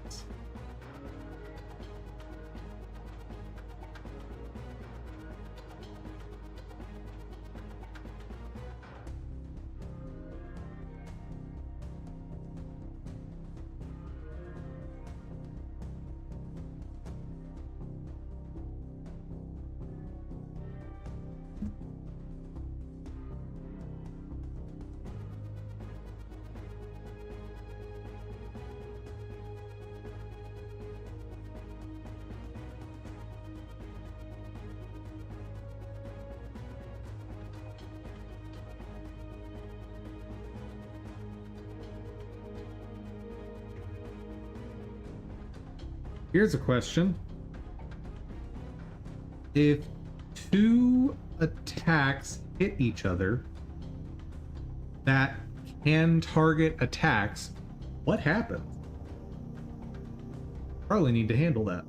Here's a question. If two attacks hit each other that can target attacks, what happens? Probably need to handle that.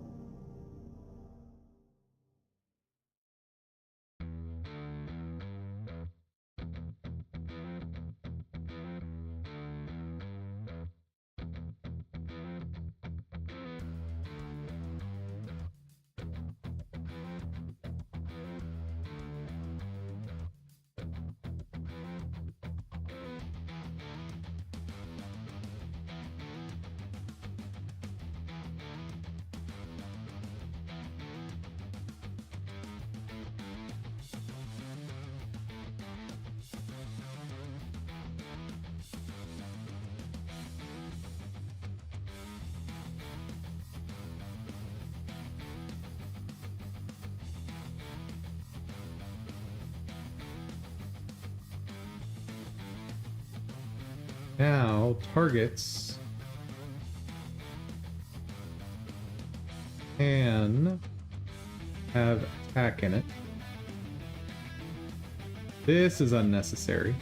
Now, targets can have attack in it. This is unnecessary.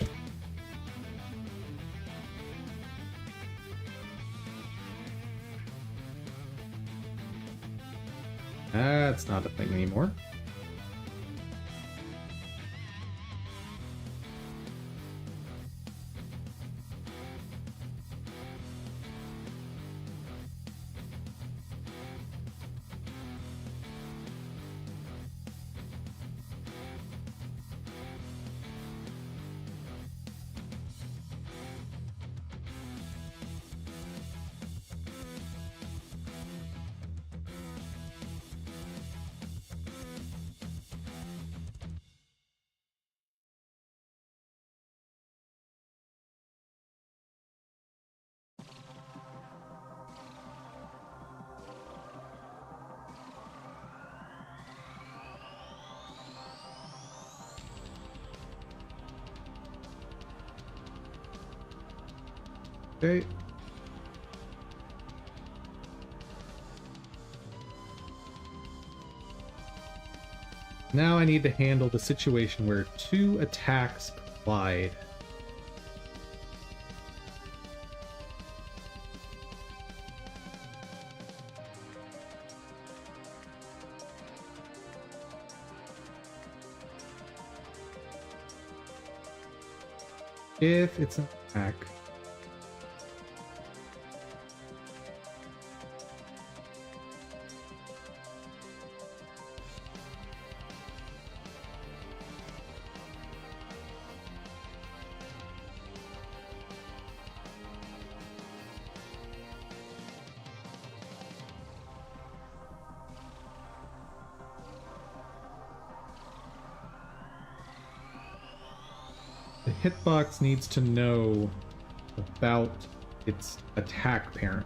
That's not a thing anymore. Okay. Now I need to handle the situation where two attacks collide. If it's an attack, hitbox needs to know about its attack parent.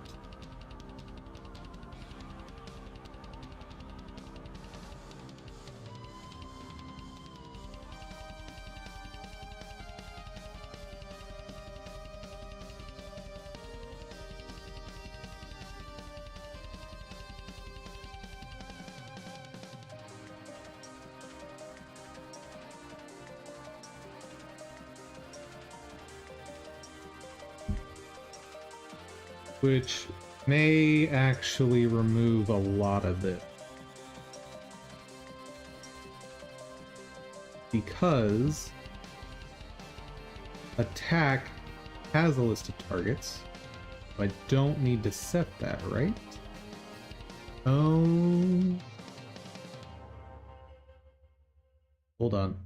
Which may actually remove a lot of it. Because attack has a list of targets. I don't need to set that, right? Oh. Hold on.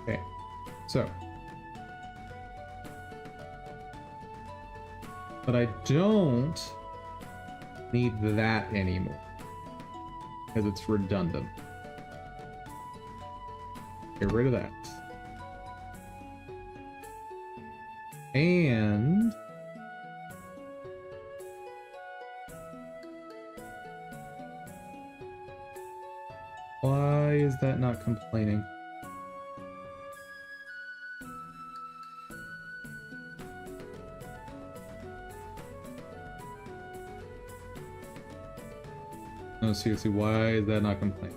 Okay, so. But I don't need that anymore, because it's redundant. Get rid of that. And why is that not complaining? No, seriously, why is that not complaining?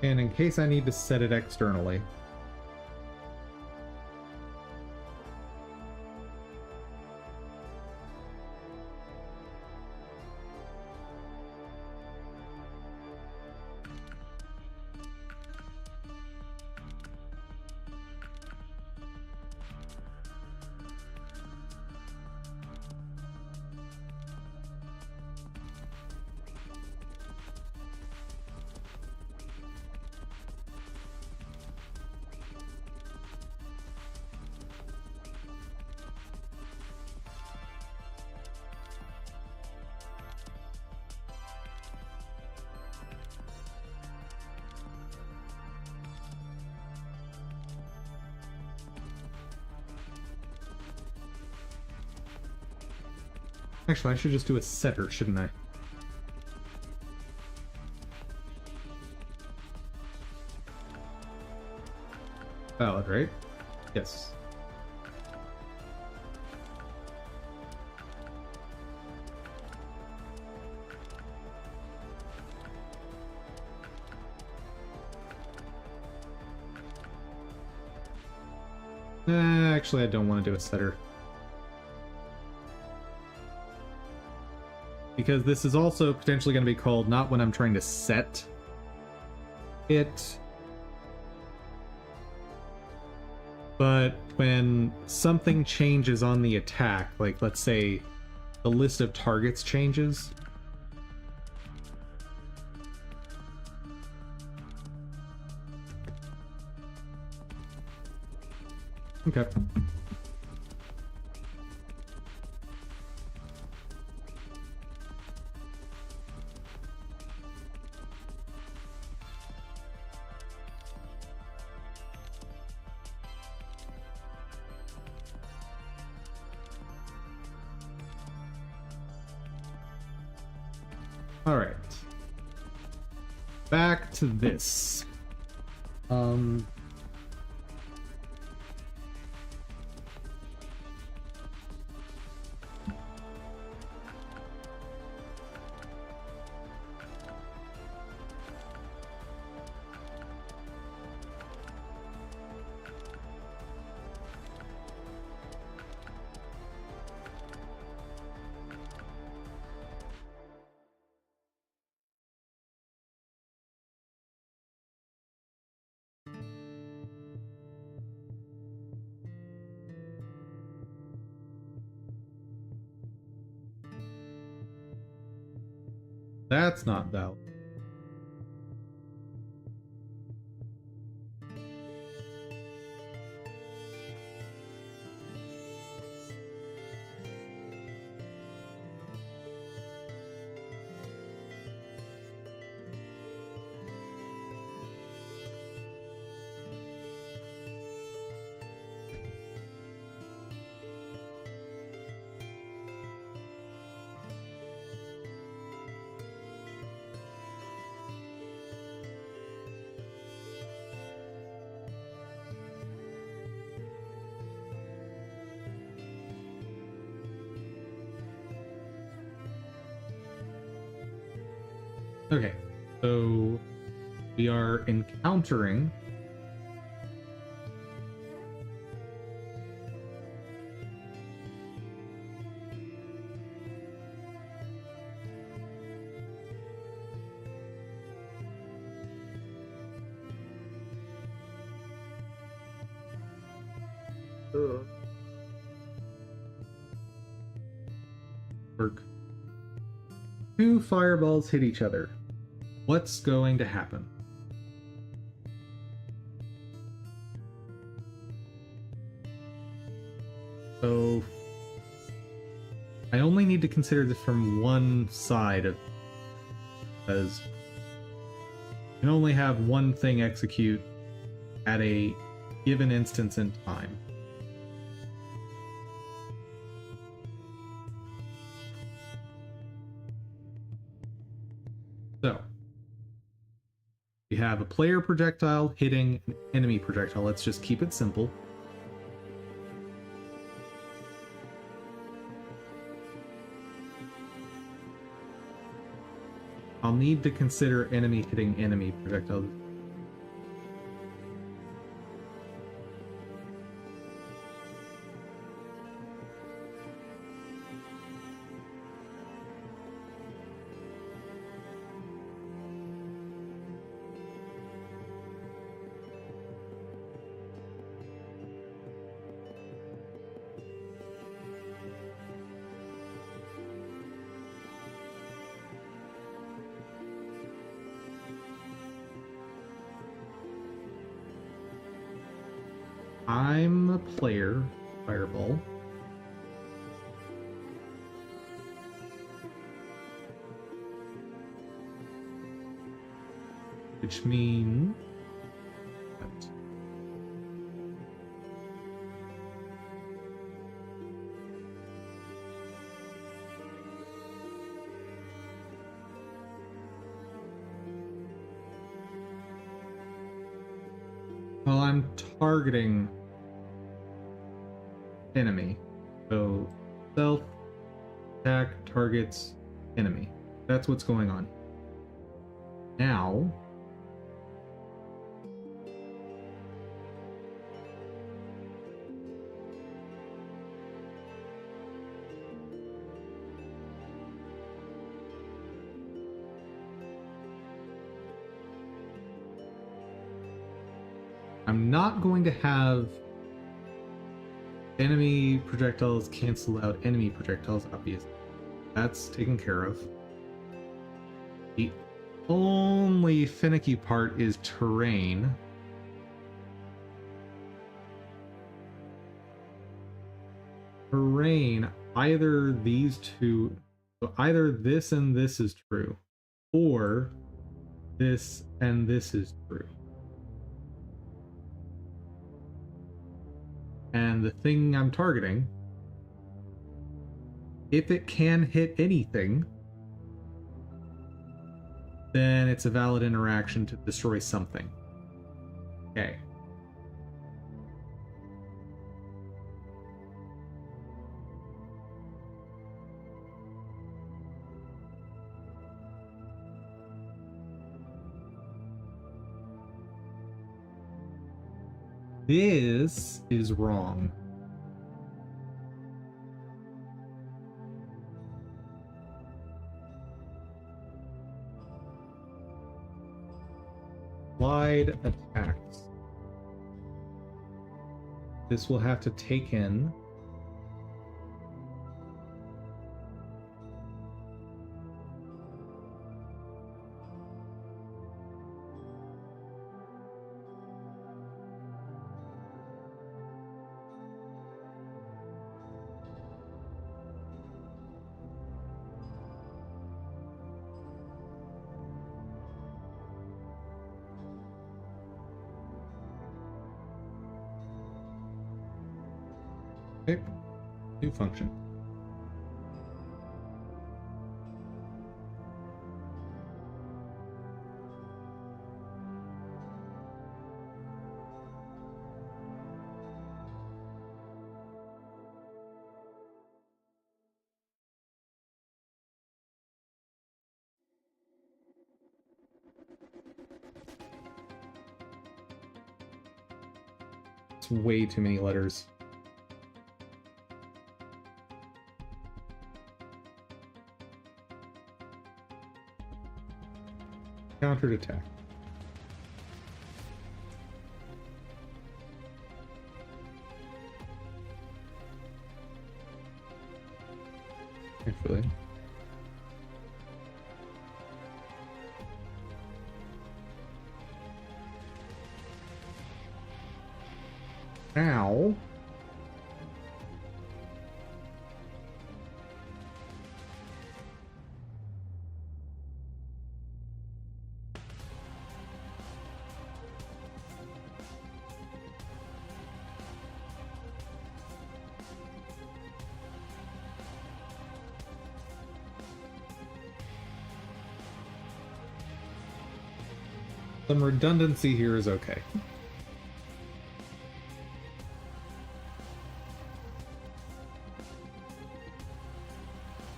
And in case I need to set it externally, actually I should just do a setter, shouldn't I? Valid, right? Yes. Actually, I don't want to do a setter. Because this is also potentially going to be called not when I'm trying to set it, but when something changes on the attack, like let's say the list of targets changes, Okay. All right. Back to this. That's not valid. Okay, so we are encountering work. Two fireballs hit each other. What's going to happen? So I only need to consider this from one side of, because you can only have one thing execute at a given instance in time. So we have a player projectile hitting an enemy projectile. Let's just keep it simple. I'll need to consider enemy hitting enemy projectile. I'm a player, fireball. Which means that well, I'm targeting enemy. So self attack targets enemy. That's what's going on. Now I'm not going to have enemy projectiles cancel out enemy projectiles, obviously. That's taken care of. The only finicky part is terrain. terrain, either these two, so either this and this is true, or this and this is true. And the thing I'm targeting, if it can hit anything, then it's a valid interaction to destroy something. Okay. This is wrong. Applied attacks. This will have to take in okay. New function. It's way too many letters. Countered attack. Actually. Now. Some redundancy here is okay.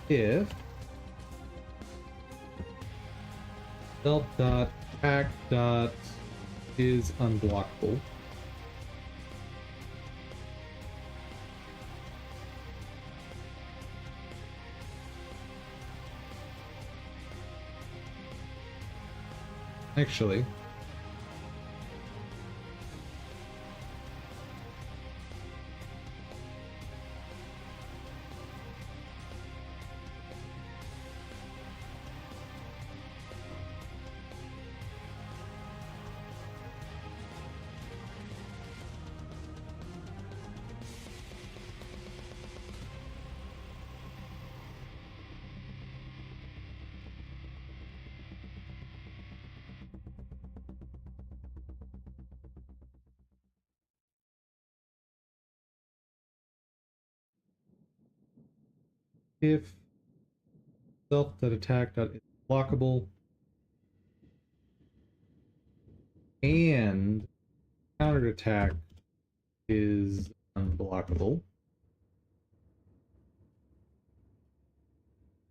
If self.act dot is unblockable, actually, if self.attack dot is blockable and countered attack is unblockable,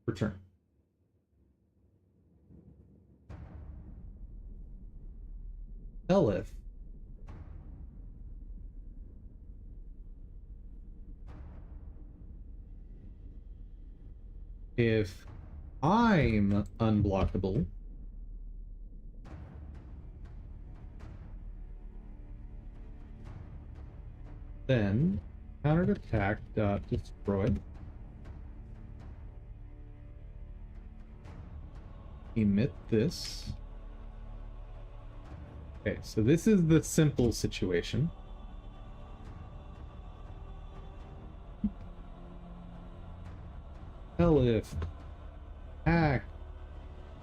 return. Elif if I'm unblockable, then countered attack dot destroy emit this. Okay, so this is the simple situation. Well, if attack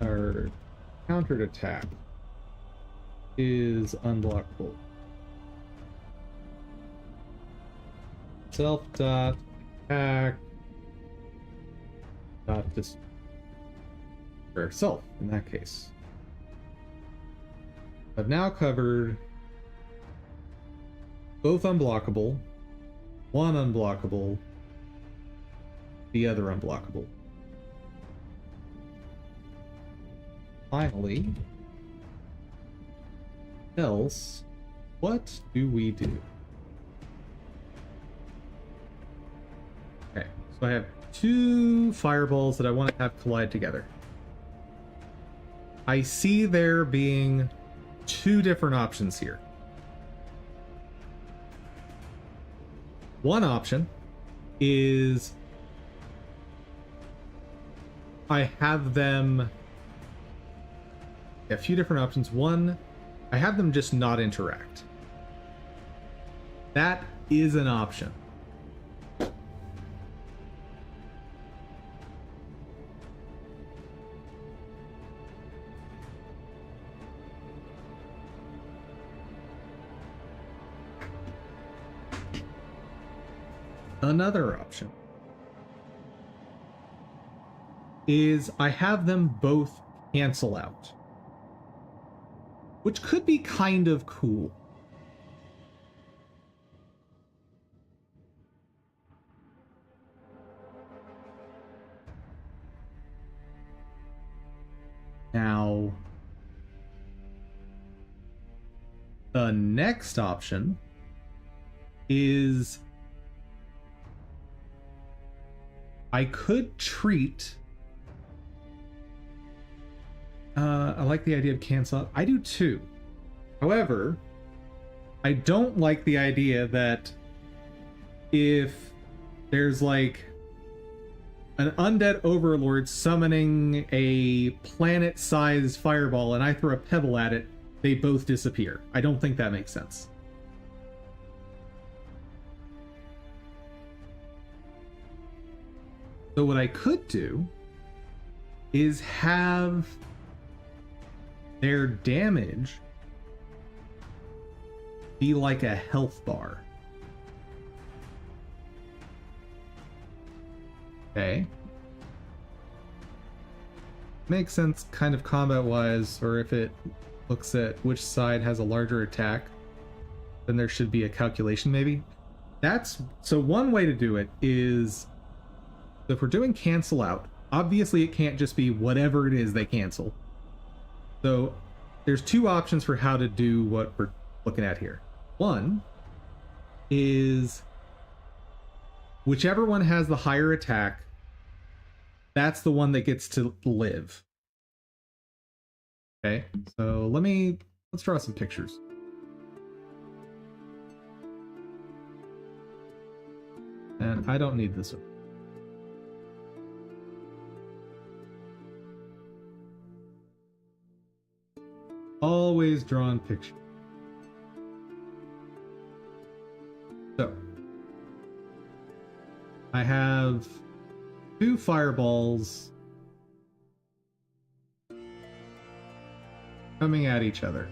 or countered attack is unblockable, self dot attack dot dis or self in that case. I've now covered both unblockable, one unblockable, the other unblockable. Finally, else, what do we do? Okay, so I have two fireballs that I want to have collide together. I see there being two different options here. One option is I have them a few different options. One, I have them just not interact. That is an option. Another option is I have them both cancel out, which could be kind of cool. Now, the next option is I could treat. I like the idea of cancel out. I do too. However, I don't like the idea that if there's like an undead overlord summoning a planet-sized fireball and I throw a pebble at it, they both disappear. I don't think that makes sense. So what I could do is have their damage be like a health bar. Okay. Makes sense kind of combat-wise, or if it looks at which side has a larger attack, then there should be a calculation maybe. So one way to do it is, if we're doing cancel out, obviously it can't just be whatever it is they cancel. So there's two options for how to do what we're looking at here. One is whichever one has the higher attack, that's the one that gets to live. Okay, so let's draw some pictures. And I don't need this one. Always drawn picture. So I have two fireballs coming at each other.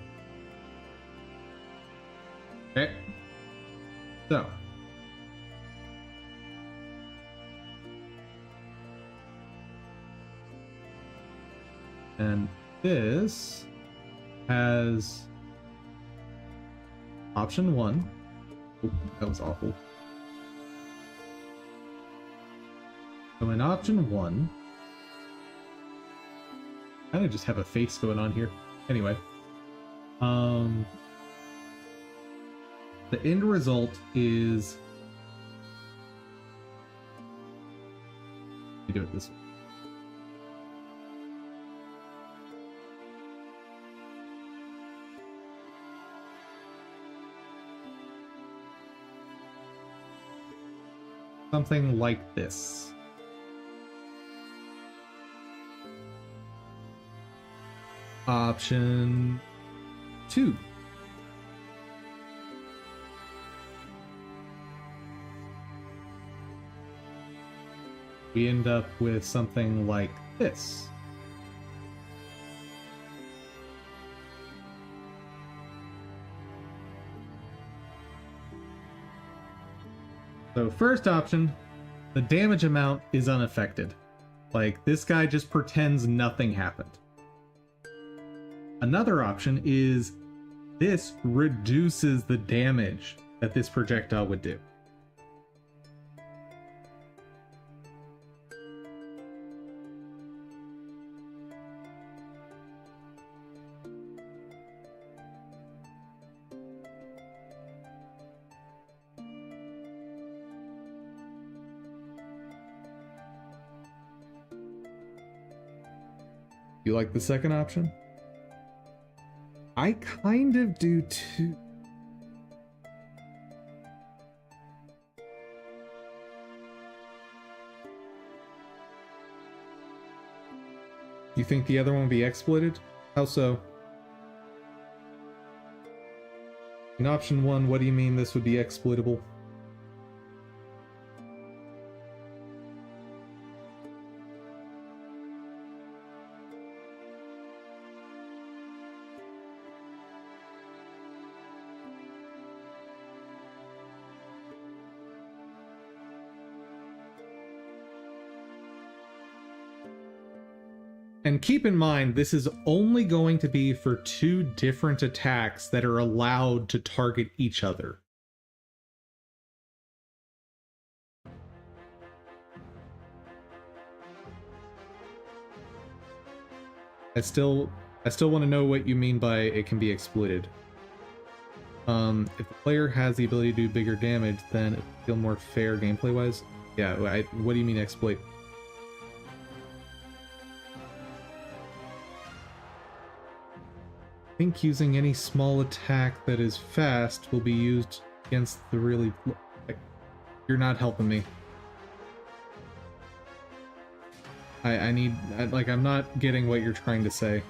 Okay. So and this has option one. Oh, that was awful. So in option one, I kind of just have a face going on here. Anyway, the end result is, let me do it this way. Something like this. Option 2. we end up with something like this. So first option, the damage amount is unaffected. Like, this guy just pretends nothing happened. Another option is this reduces the damage that this projectile would do. You like the second option? I kind of do too. You think the other one will be exploited? How so? In option 1, what do you mean this would be exploitable? And keep in mind, this is only going to be for 2 different attacks that are allowed to target each other. I still want to know what you mean by it can be exploited. If the player has the ability to do bigger damage, then it will feel more fair gameplay-wise. Yeah, what do you mean exploit? I think using any small attack that is fast will be used against the really... You're not helping me. I'm not getting what you're trying to say.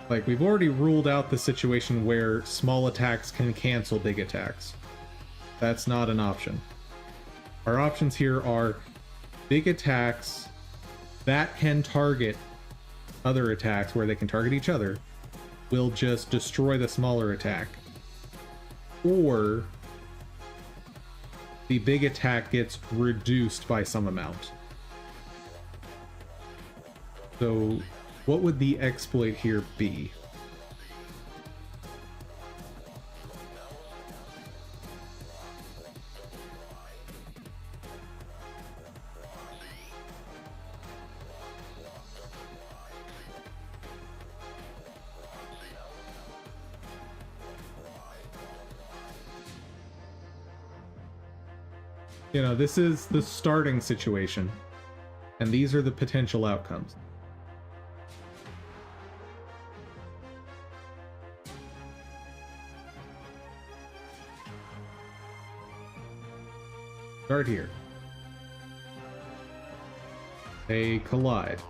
Like, we've already ruled out the situation where small attacks can cancel big attacks. That's not an option. Our options here are big attacks that can target other attacks where they can target each other will just destroy the smaller attack. Or the big attack gets reduced by some amount. So what would the exploit here be? You know, this is the starting situation, and these are the potential outcomes. Start here. They collide.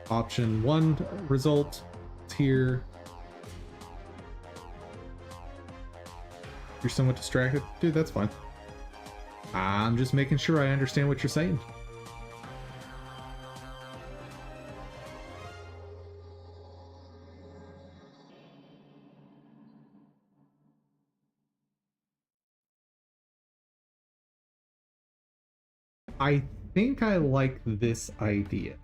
Option 1 result is here. You're somewhat distracted? Dude, that's fine. I'm just making sure I understand what you're saying. I think I like this idea.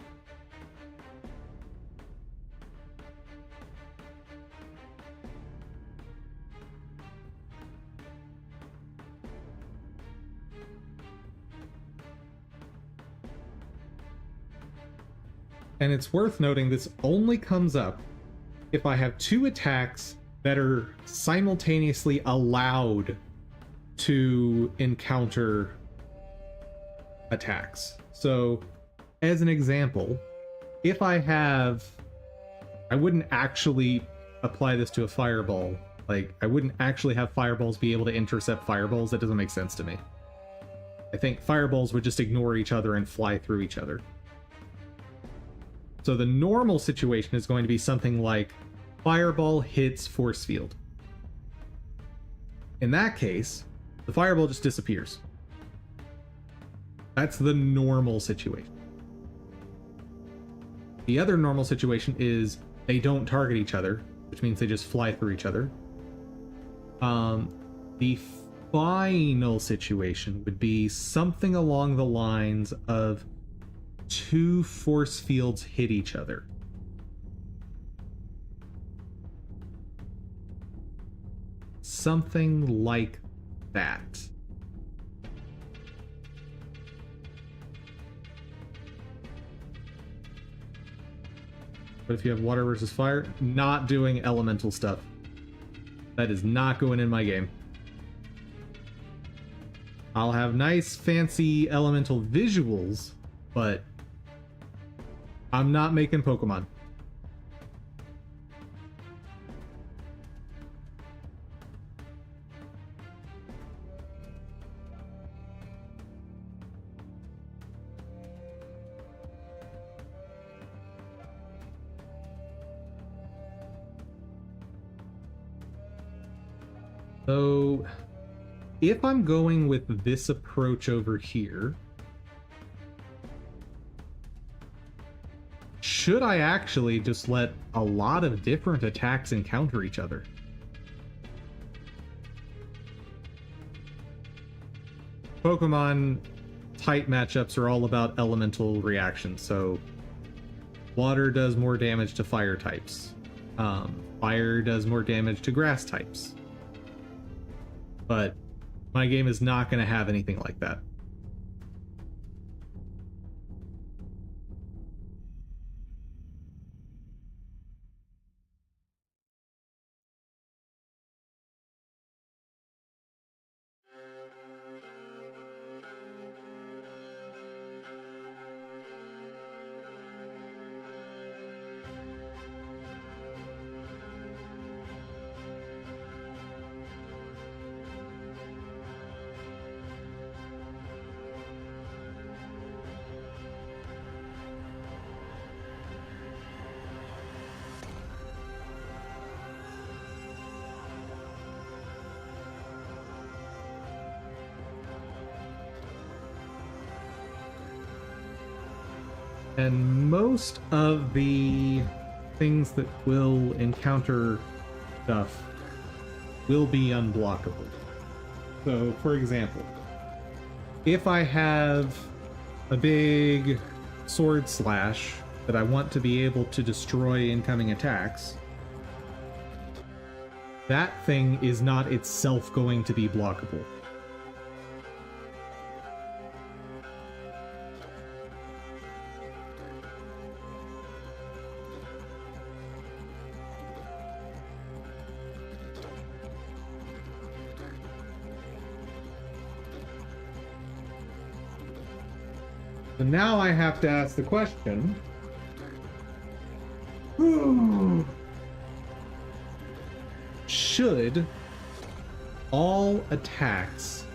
And it's worth noting this only comes up if I have 2 attacks that are simultaneously allowed to encounter attacks. So, as an example, if I wouldn't actually apply this to a fireball. Like, I wouldn't actually have fireballs be able to intercept fireballs. That doesn't make sense to me. I think fireballs would just ignore each other and fly through each other. So the normal situation is going to be something like fireball hits force field. in that case, the fireball just disappears. That's the normal situation. The other normal situation is they don't target each other, which means they just fly through each other. The final situation would be something along the lines of two force fields hit each other. Something like that. But if you have water versus fire, not doing elemental stuff. That is not going in my game. I'll have nice, fancy elemental visuals, but I'm not making Pokemon. So, if I'm going with this approach over here, should I actually just let a lot of different attacks encounter each other? Pokemon type matchups are all about elemental reactions, so water does more damage to fire types. Fire does more damage to grass types. But my game is not going to have anything like that. And most of the things that will encounter stuff will be unblockable. So, for example, if I have a big sword slash that I want to be able to destroy incoming attacks, that thing is not itself going to be blockable. So now I have to ask the question, should all attacks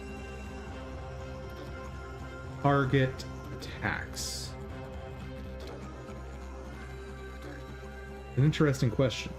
target attacks? An interesting question.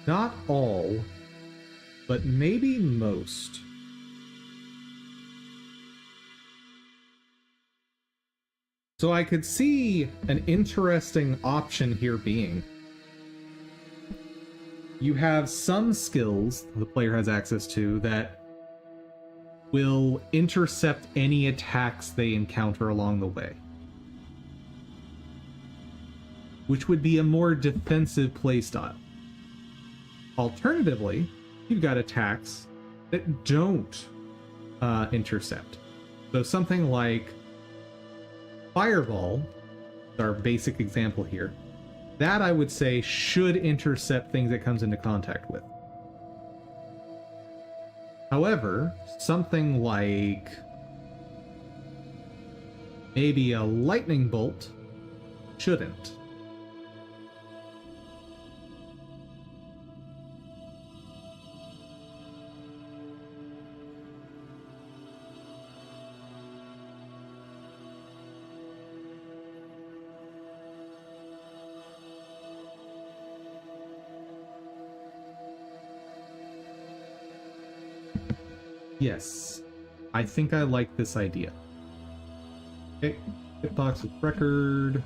Not all, but maybe most. So I could see an interesting option here being, you have some skills the player has access to that will intercept any attacks they encounter along the way, which would be a more defensive playstyle. Alternatively, you've got attacks that don't intercept. So something like Fireball, our basic example here, that I would say should intercept things it comes into contact with. However, something like maybe a lightning bolt shouldn't. Yes, I think I like this idea. Okay, hitbox with record.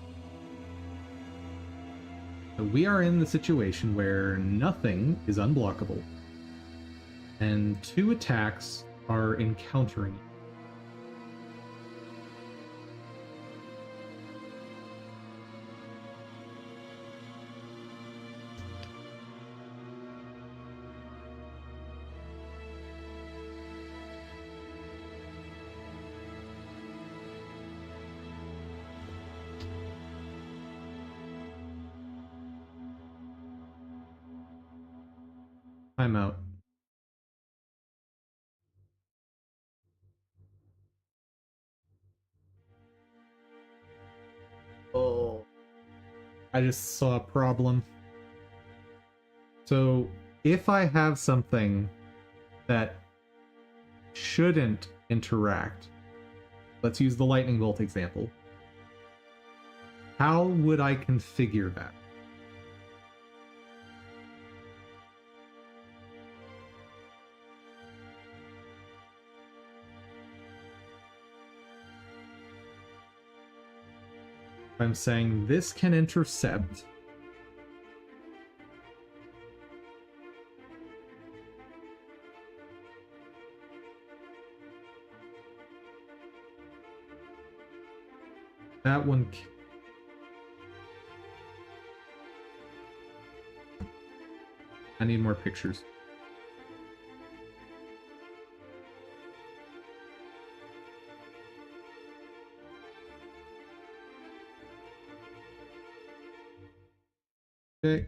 So we are in the situation where nothing is unblockable, and 2 attacks are encountering you. Timeout. Oh. I just saw a problem. So, if I have something that shouldn't interact, let's use the lightning bolt example, how would I configure that? I'm saying this can intercept. That one. I need more pictures. Okay.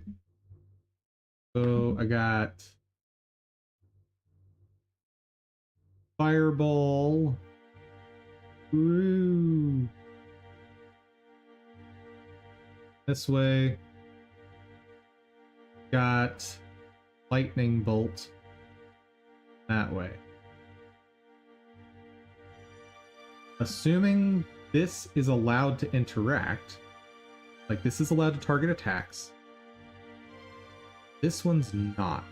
So I got fireball. Ooh. This way. Got lightning bolt that way. Assuming this is allowed to interact, like this is allowed to target attacks, this one's not.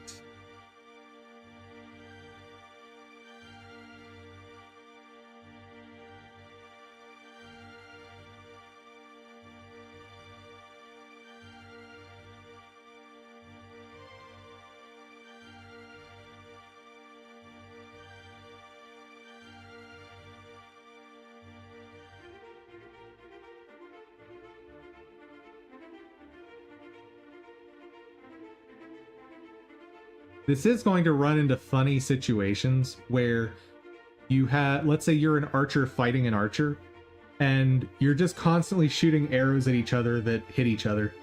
This is going to run into funny situations where you have, let's say you're an archer fighting an archer, and you're just constantly shooting arrows at each other that hit each other.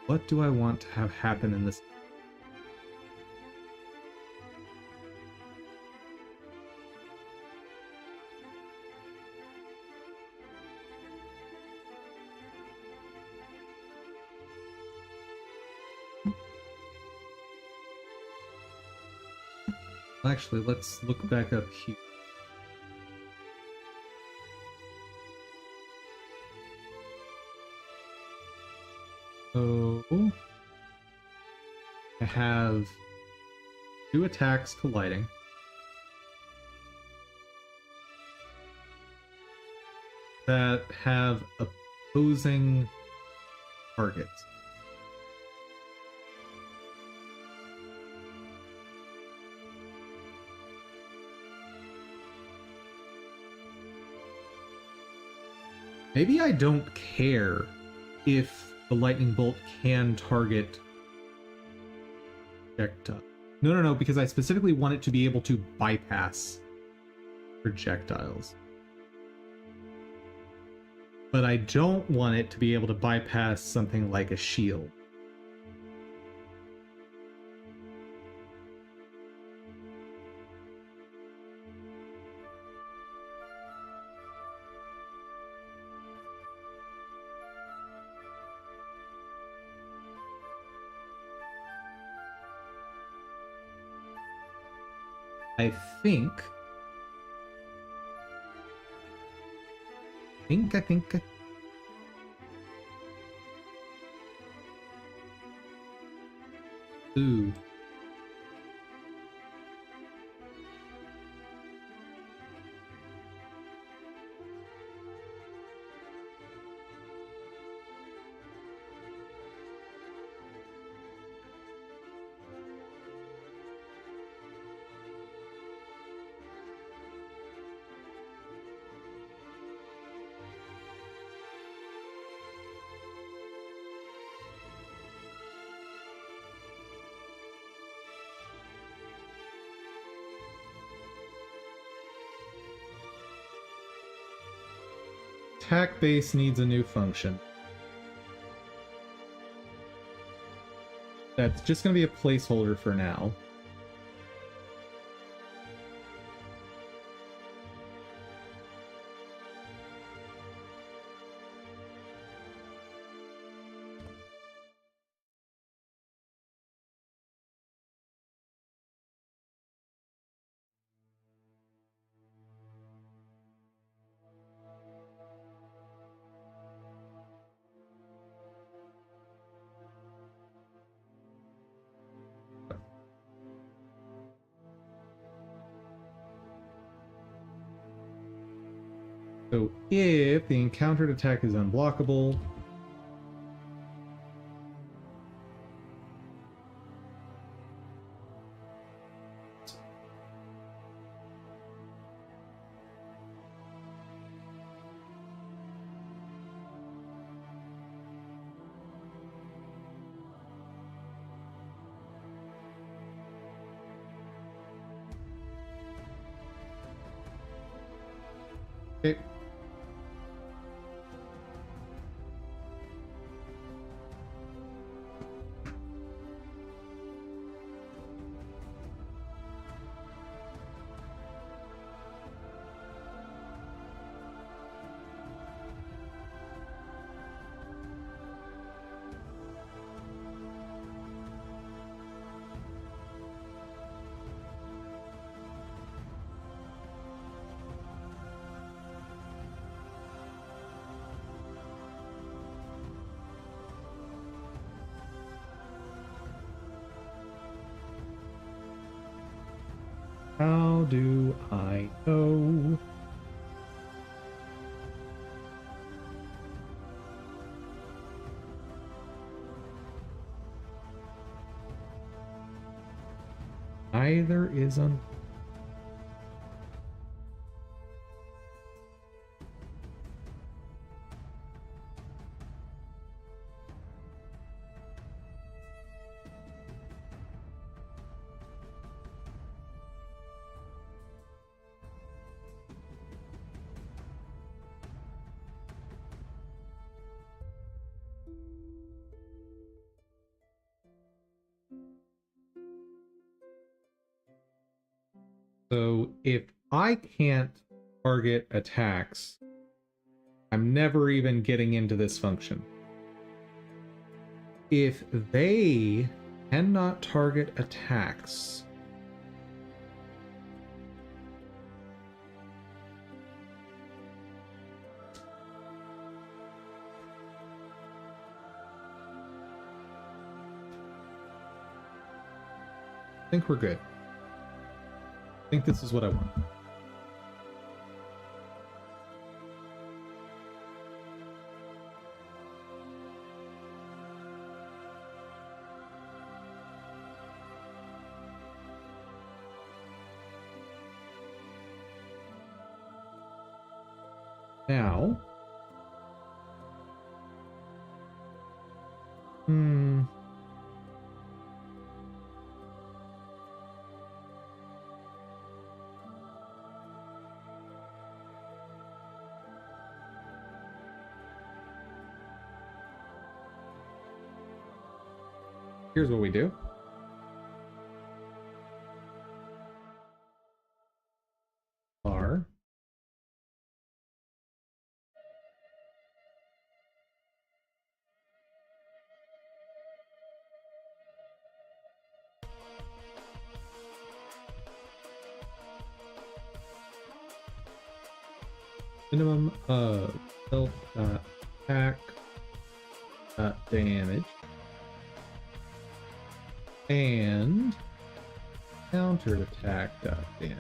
What do I want to have happen in this? Actually, let's look back up here. So I have 2 attacks colliding. That have opposing targets. Maybe I don't care if the lightning bolt can target projectile. No, because I specifically want it to be able to bypass projectiles. But I don't want it to be able to bypass something like a shield. I think. I think. Ooh. AttackBase needs a new function. That's just going to be a placeholder for now. So if the encountered attack is unblockable, okay. How do I know? Either is un. So if I can't target attacks, I'm never even getting into this function. If they cannot target attacks, I think we're good. I think this is what I want. Now, Here's what we do. R. Minimum of attack damage and counter attack damage.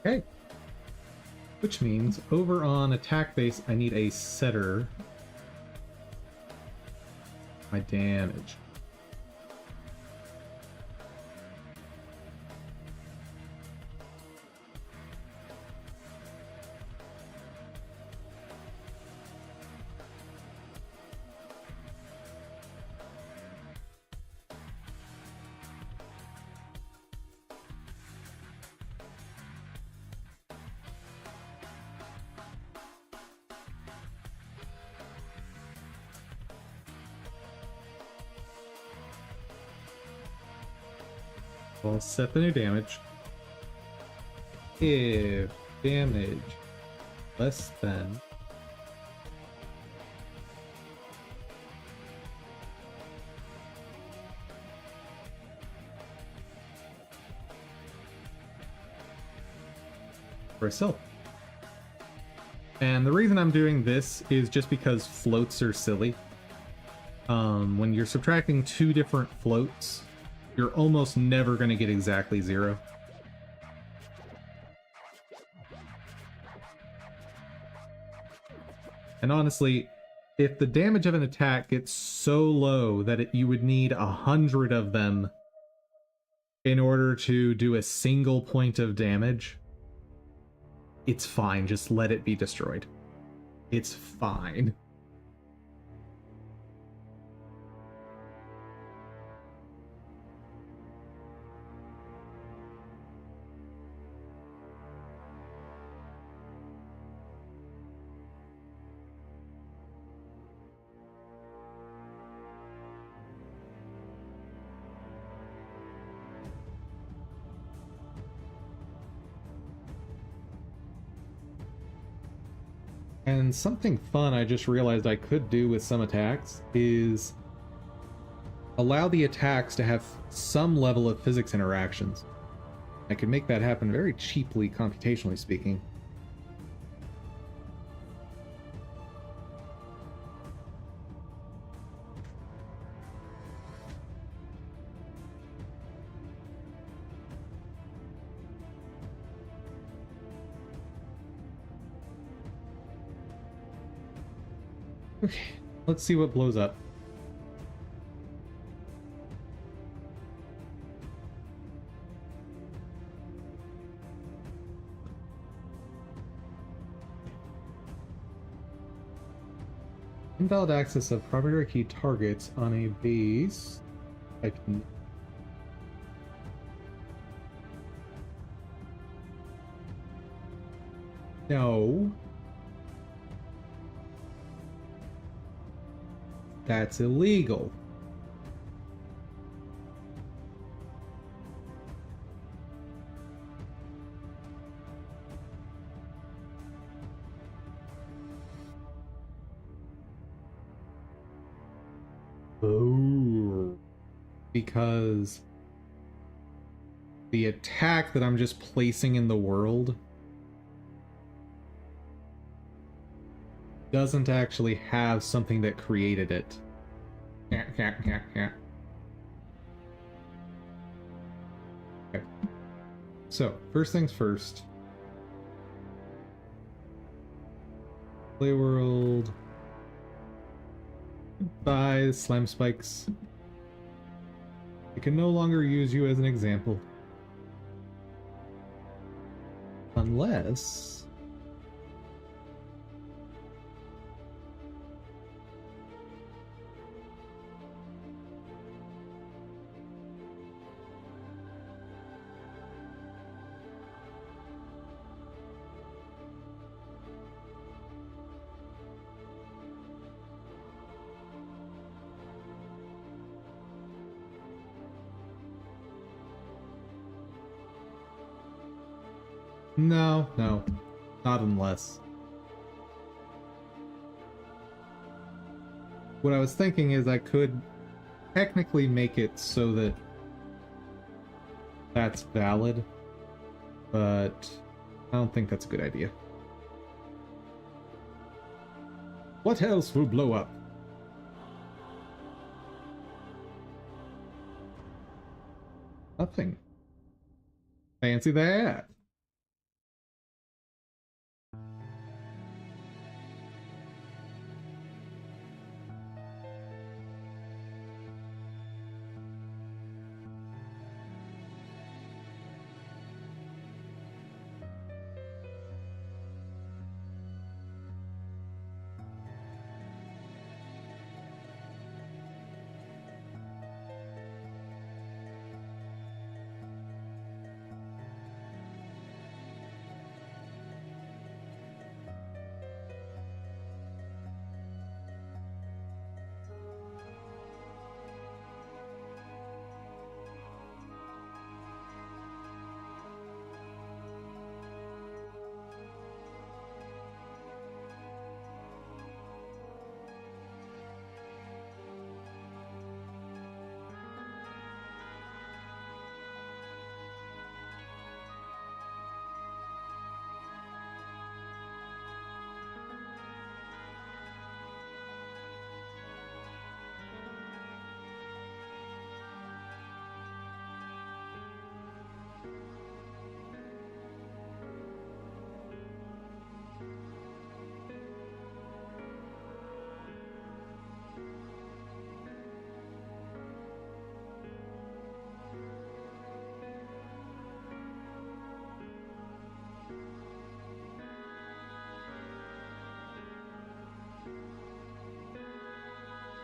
Okay. Which means over on AttackBase, I need a setter. My damage. I'll set the new damage. If damage less than for a silk. And the reason I'm doing this is just because floats are silly. When you're subtracting two different floats, you're almost never going to get exactly 0. And honestly, if the damage of an attack gets so low that you would need 100 of them in order to do a single point of damage, it's fine. Just let it be destroyed. It's fine. And something fun I just realized I could do with some attacks is allow the attacks to have some level of physics interactions. I could make that happen very cheaply, computationally speaking. Okay, let's see what blows up. Invalid access of primary key targets on a base. I can... No. That's illegal. Oh. Because the attack that I'm just placing in the world doesn't actually have something that created it. Yeah. Okay. So, first things first. Play world. Bye, slime spikes. I can no longer use you as an example. Unless... No, not unless. What I was thinking is I could technically make it so that that's valid, but I don't think that's a good idea. What else will blow up? Nothing. Fancy that.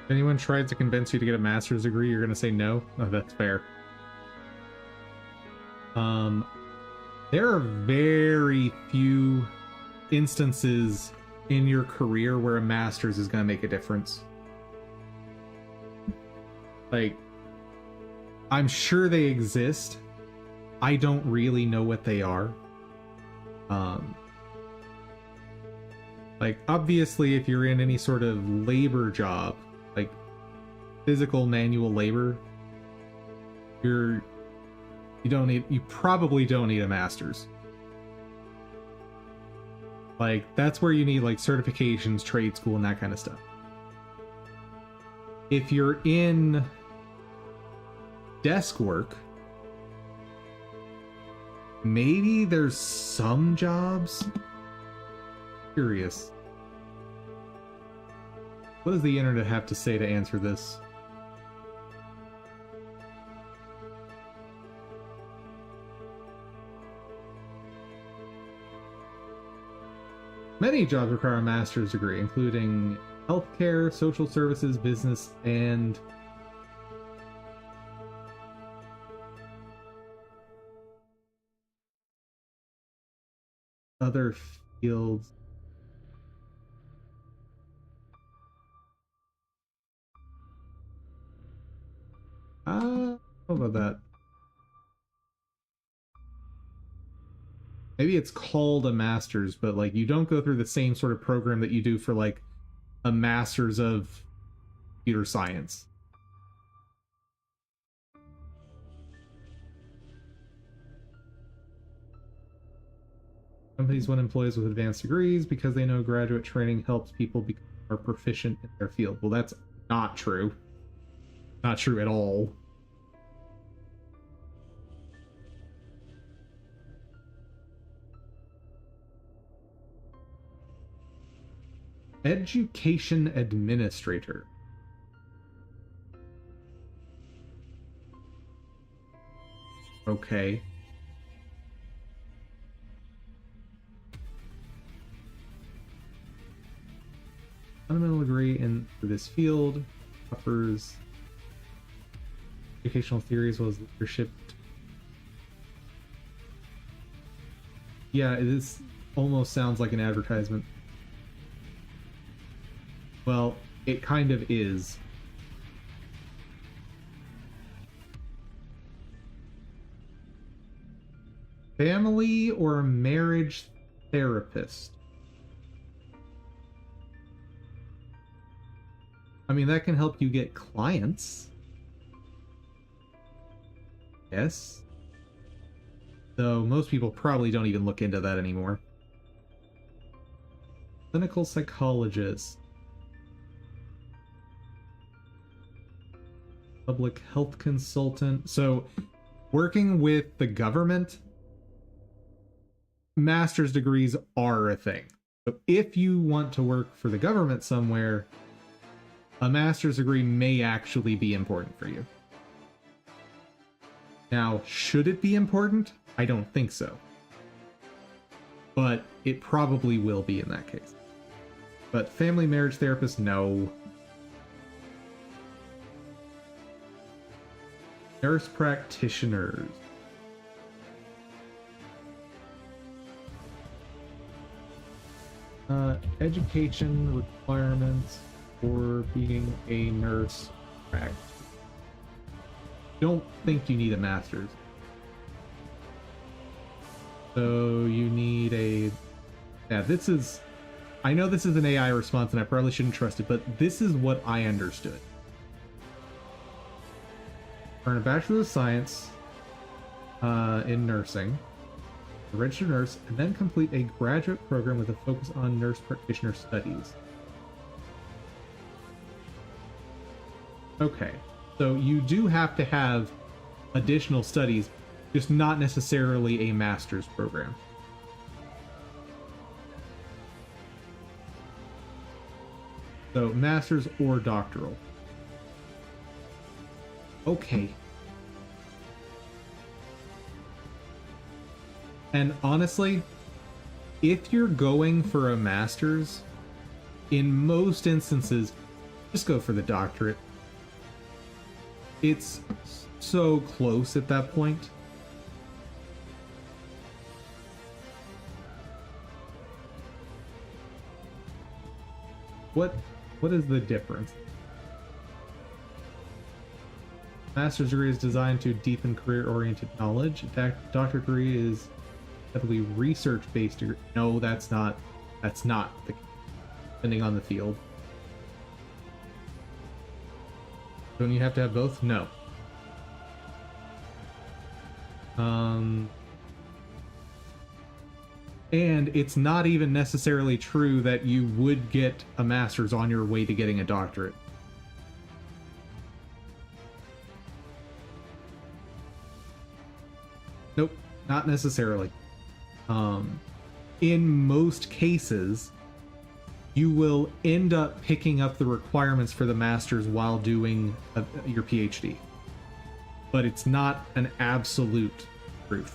If anyone tried to convince you to get a master's degree, you're gonna say no? Oh, that's fair. There are very few instances in your career where a master's is gonna make a difference. Like, I'm sure they exist. I don't really know what they are. Like, obviously, if you're in any sort of labor job, like physical manual labor, you probably don't need a master's. Like, that's where you need like certifications, trade school, and that kind of stuff. If you're in desk work, maybe there's some jobs. Curious. What does the internet have to say to answer this? Many jobs require a master's degree, including healthcare, social services, business, and other fields. How about that? Maybe it's called a master's, but like you don't go through the same sort of program that you do for like a master's of computer science. Companies want employees with advanced degrees because they know graduate training helps people become more proficient in their field. Well, that's not true. Not true at all. Education administrator. Okay. Fundamental degree in this field offers educational theory as well as leadership. Yeah, this almost sounds like an advertisement. Well, it kind of is. Family or marriage therapist. I mean, that can help you get clients. Yes. Though most people probably don't even look into that anymore. Clinical psychologist. Public health consultant. So, working with the government, master's degrees are a thing. So if you want to work for the government somewhere, a master's degree may actually be important for you. Now, should it be important? I don't think so. But it probably will be in that case. But family marriage therapist, no. Nurse practitioners. Education requirements for being a nurse practitioner. Don't think you need a master's. So you need a... Yeah, this is... I know this is an AI response and I probably shouldn't trust it, but this is what I understood. Earn a Bachelor of Science in nursing, a registered nurse, and then complete a graduate program with a focus on nurse practitioner studies. Okay, so you do have to have additional studies, just not necessarily a master's program. So master's or doctoral. Okay. And honestly, if you're going for a master's, in most instances, just go for the doctorate. It's so close at that point. What is the difference? Master's degree is designed to deepen career-oriented knowledge. Doctorate degree is heavily research-based degree. No, that's not the case, depending on the field. Don't you have to have both? No. And it's not even necessarily true that you would get a master's on your way to getting a doctorate. Nope, not necessarily. In most cases, you will end up picking up the requirements for the master's while doing your PhD. But it's not an absolute truth.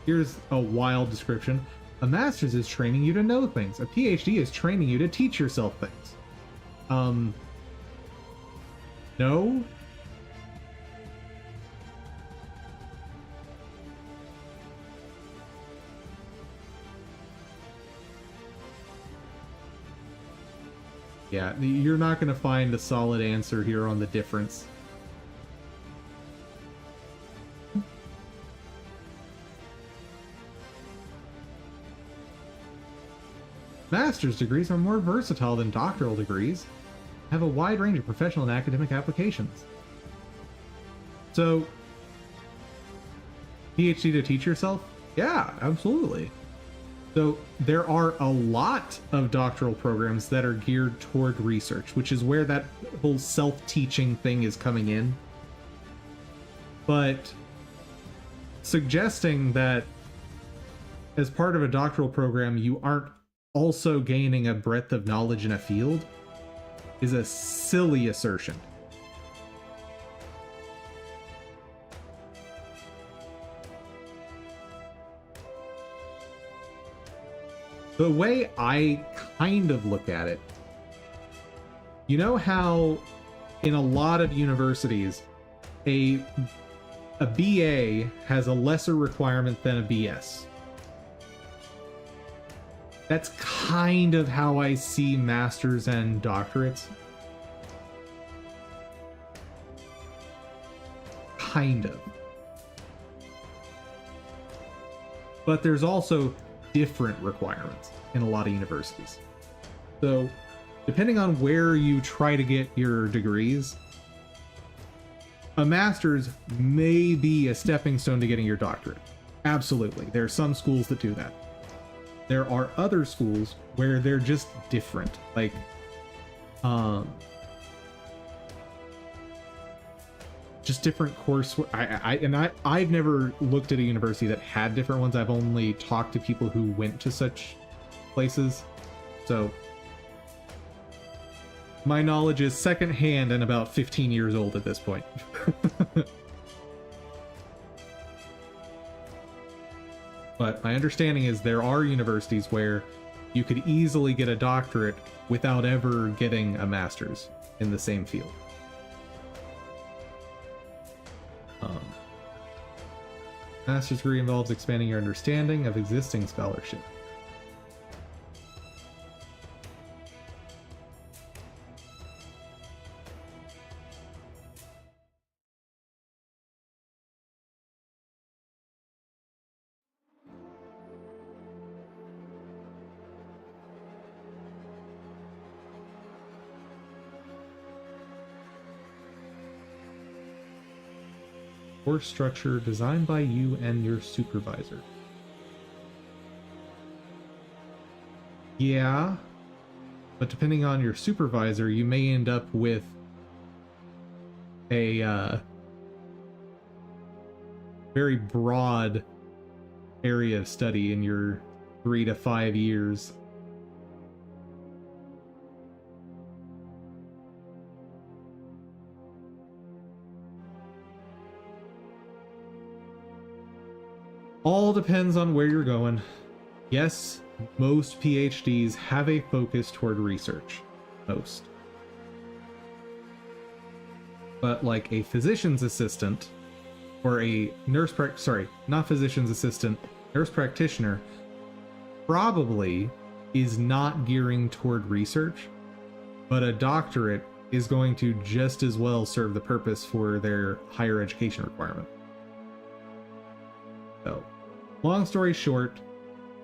Here's a wild description. A master's is training you to know things. A PhD is training you to teach yourself things. No? Yeah, you're not going to find a solid answer here on the difference. Master's degrees are more versatile than doctoral degrees, have a wide range of professional and academic applications. So, PhD to teach yourself? Yeah, absolutely. So there are a lot of doctoral programs that are geared toward research, which is where that whole self-teaching thing is coming in. But suggesting that as part of a doctoral program you aren't also gaining a breadth of knowledge in a field is a silly assertion. The way I kind of look at it, you know how in a lot of universities, a BA has a lesser requirement than a BS. That's kind of how I see masters and doctorates. Kind of. But there's also different requirements in a lot of universities. So, depending on where you try to get your degrees, a master's may be a stepping stone to getting your doctorate. Absolutely. There are some schools that do that. There are other schools where they're just different. Like, just different course. I've never looked at a university that had different ones. I've only talked to people who went to such places. So my knowledge is secondhand and about 15 years old at this point. But my understanding is there are universities where you could easily get a doctorate without ever getting a master's in the same field. Master's degree involves expanding your understanding of existing scholarship. Course structure designed by you and your supervisor. Yeah, but depending on your supervisor, you may end up with a very broad area of study in your 3 to 5 years. All depends on where you're going. Yes, most PhDs have a focus toward research. Most. But like a physician's assistant or a nurse not physician's assistant, nurse practitioner probably is not gearing toward research, but a doctorate is going to just as well serve the purpose for their higher education requirement. So, long story short,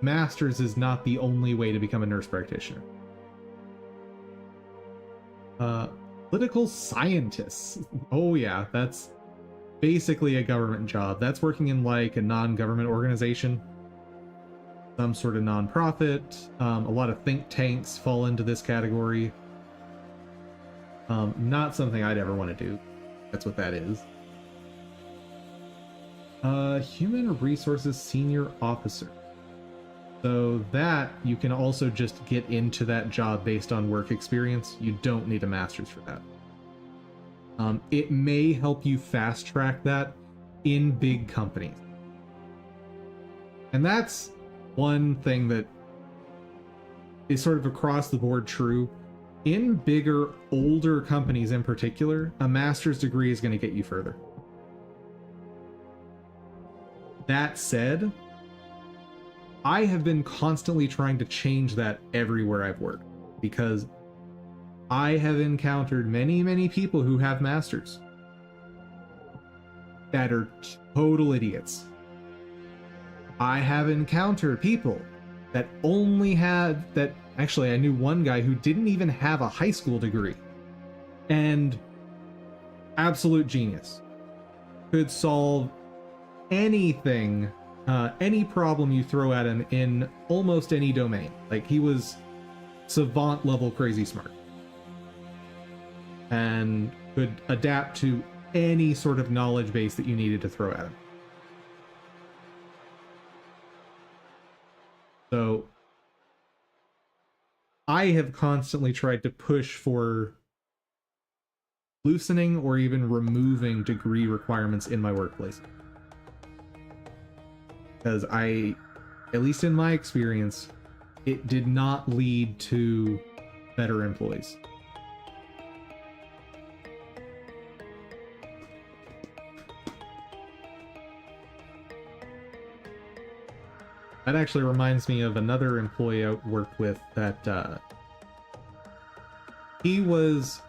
master's is not the only way to become a nurse practitioner. Political scientists. Oh yeah, that's basically a government job. That's working in like a non-government organization, some sort of non-profit. A lot of think tanks fall into this category. Not something I'd ever want to do. That's what that is. Human Resources Senior Officer. So that you can also just get into that job based on work experience. You don't need a master's for that. It may help you fast track that in big companies. And that's one thing that is sort of across the board true. In bigger, older companies in particular, a master's degree is going to get you further. That said, I have been constantly trying to change that everywhere I've worked, because I have encountered many, many people who have masters that are total idiots. I have encountered people that only had that. Actually, I knew one guy who didn't even have a high school degree, and absolute genius. Could solve anything, any problem you throw at him in almost any domain. Like, he was savant level crazy smart and could adapt to any sort of knowledge base that you needed to throw at him. So I have constantly tried to push for loosening or even removing degree requirements in my workplace. Because at least in my experience, it did not lead to better employees. That actually reminds me of another employee I worked with that he was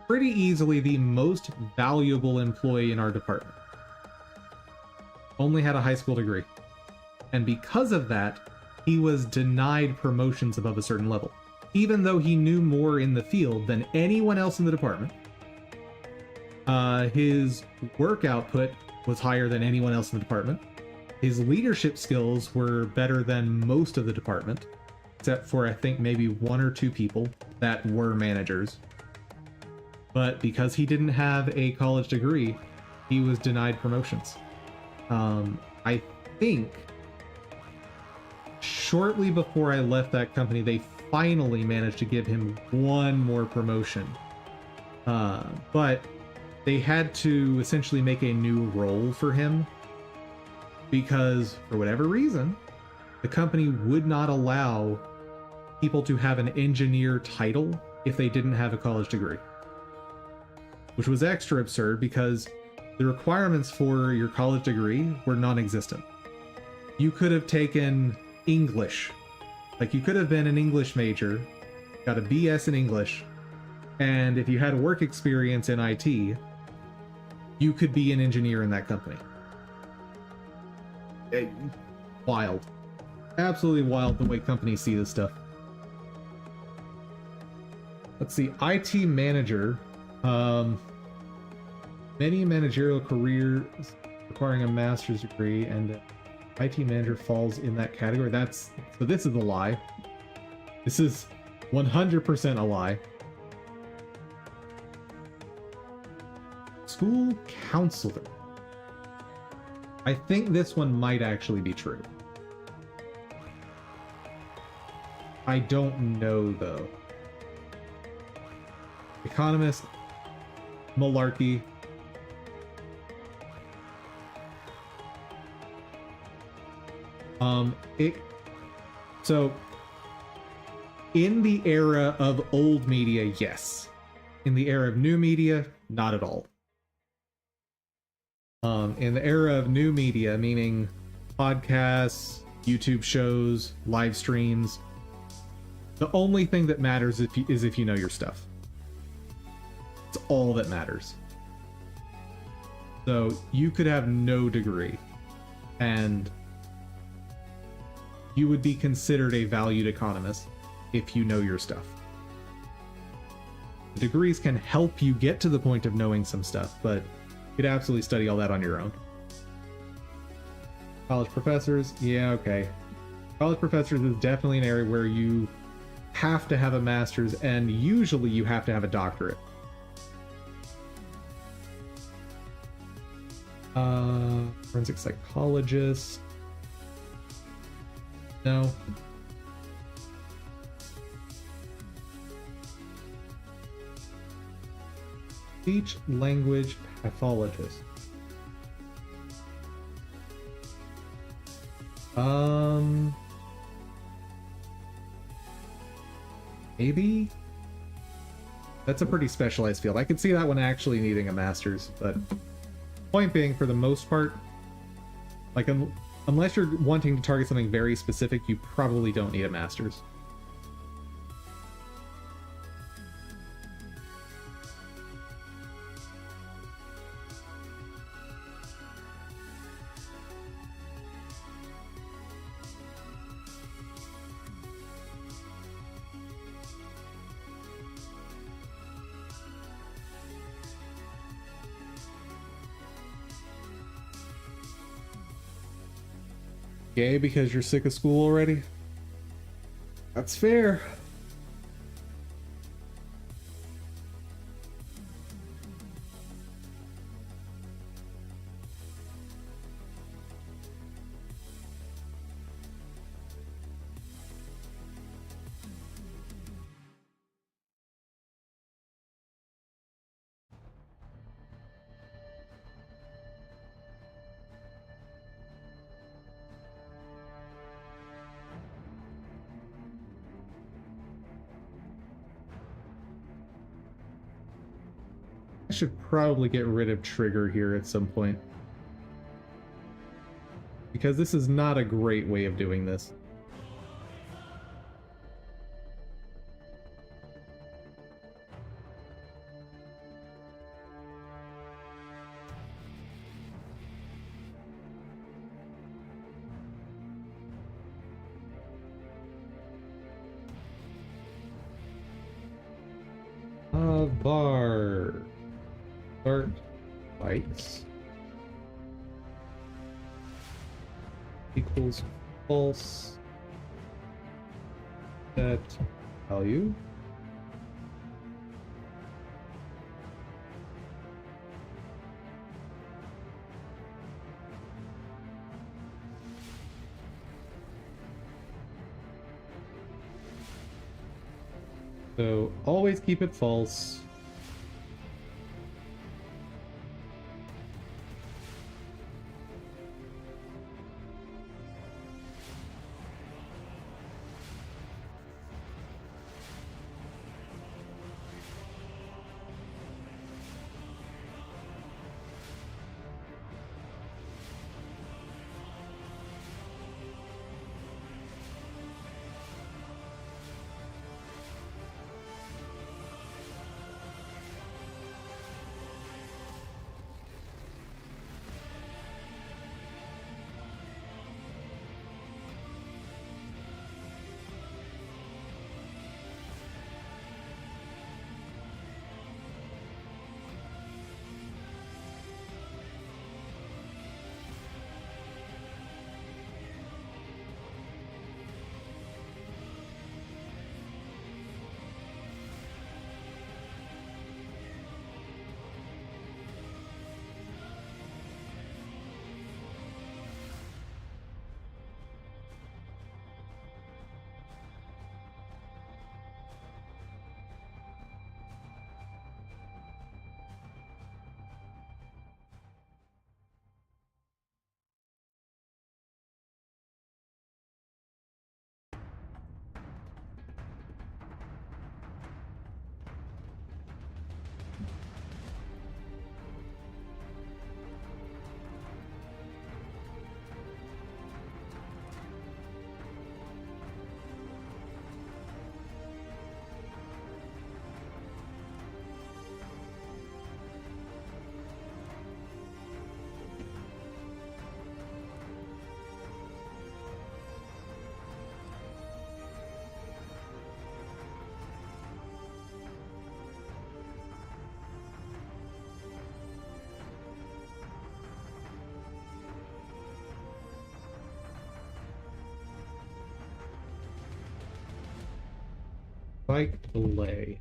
pretty easily the most valuable employee in our department. Only had a high school degree. And because of that, he was denied promotions above a certain level. Even though he knew more in the field than anyone else in the department. His work output was higher than anyone else in the department. His leadership skills were better than most of the department, except for I think maybe one or two people that were managers. But because he didn't have a college degree, he was denied promotions. I think shortly before I left that company, they finally managed to give him one more promotion. But they had to essentially make a new role for him because, for whatever reason, the company would not allow people to have an engineer title if they didn't have a college degree. Which was extra absurd because the requirements for your college degree were non-existent. You could have taken English. Like, you could have been an English major, got a BS in English, and if you had work experience in IT, you could be an engineer in that company. Wild. Absolutely wild the way companies see this stuff. Let's see, IT manager. Many managerial careers requiring a master's degree, and IT manager falls in that category. So this is a lie. This is 100% a lie. School counselor. I think this one might actually be true. I don't know though. Economist, malarkey. So in the era of old media, yes. In the era of new media, not at all. In the era of new media, meaning podcasts, YouTube shows, live streams, the only thing that matters is if you know your stuff. It's all that matters. So you could have no degree, and you would be considered a valued economist if you know your stuff. The degrees can help you get to the point of knowing some stuff, but you could absolutely study all that on your own. College professors, yeah, okay. College professors is definitely an area where you have to have a master's, and usually you have to have a doctorate. Forensic psychologist. No. Speech language pathologist. Maybe? That's a pretty specialized field. I could see that one actually needing a master's, but point being, for the most part, like, unless you're wanting to target something very specific, you probably don't need a master's. gay because you're sick of school already? That's fair. I should probably get rid of Trigger here at some point, because this is not a great way of doing this. Var start bytes equals false set value. So always keep it false. Spike delay.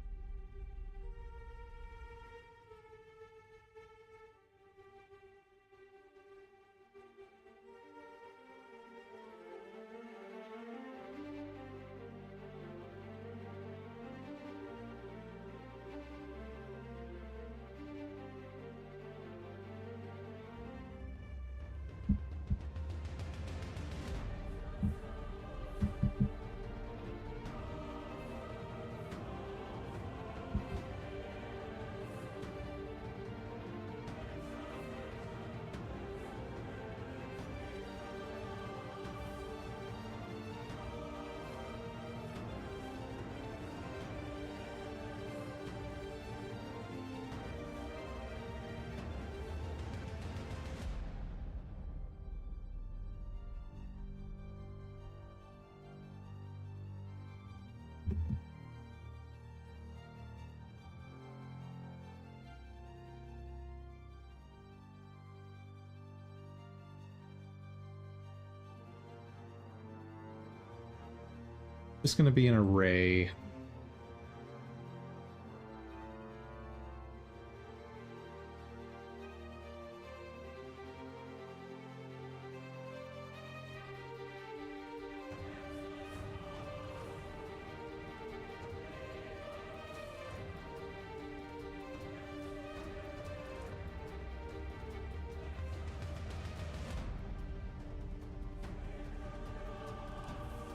Just gonna be an array.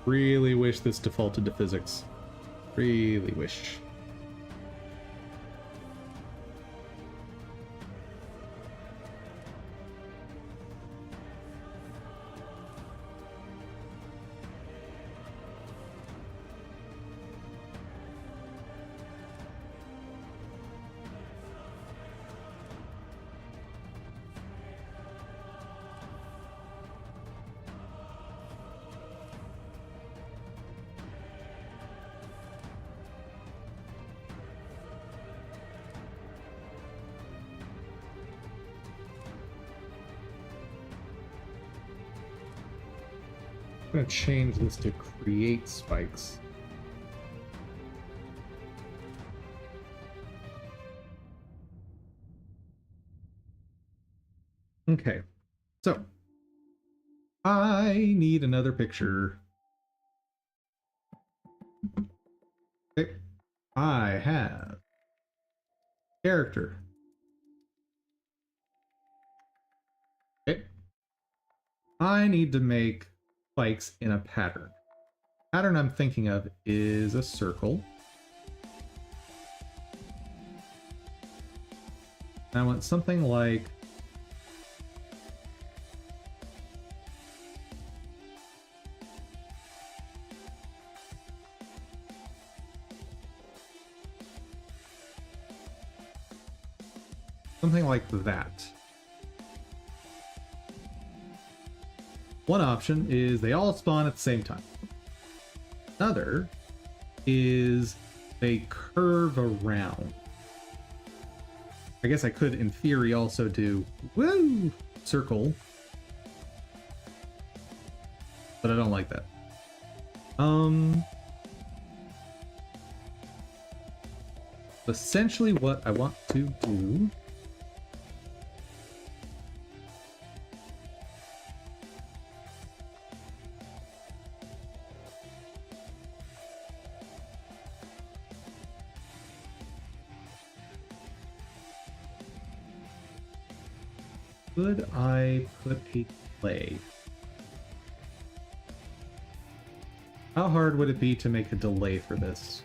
Really wish this defaulted to physics. Really wish. I'm gonna change this to create spikes. Okay, so I need another picture. Okay, I have character. Okay, I need to make spikes in a pattern. Pattern I'm thinking of is a circle. I want something like that. One option is they all spawn at the same time. Another is they curve around. I guess I could, in theory, also do woo circle, but I don't like that. Essentially, what I want to do could I put a delay? How hard would it be to make a delay for this?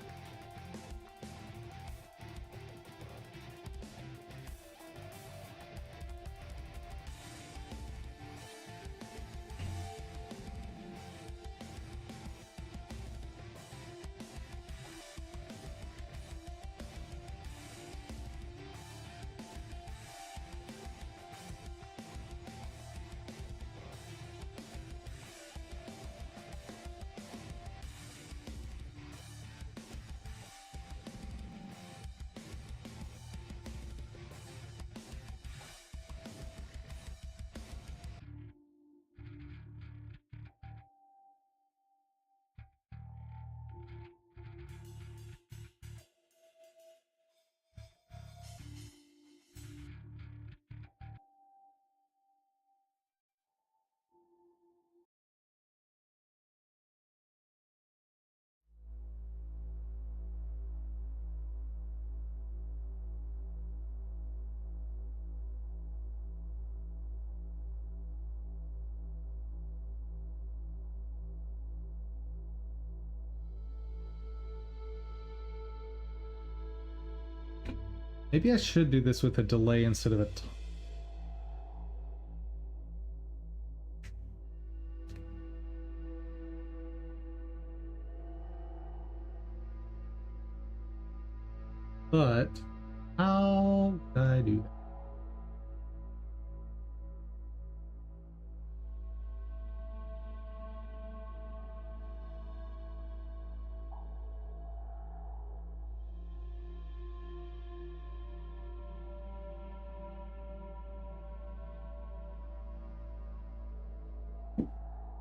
Maybe I should do this with a delay instead of a but how would I do that?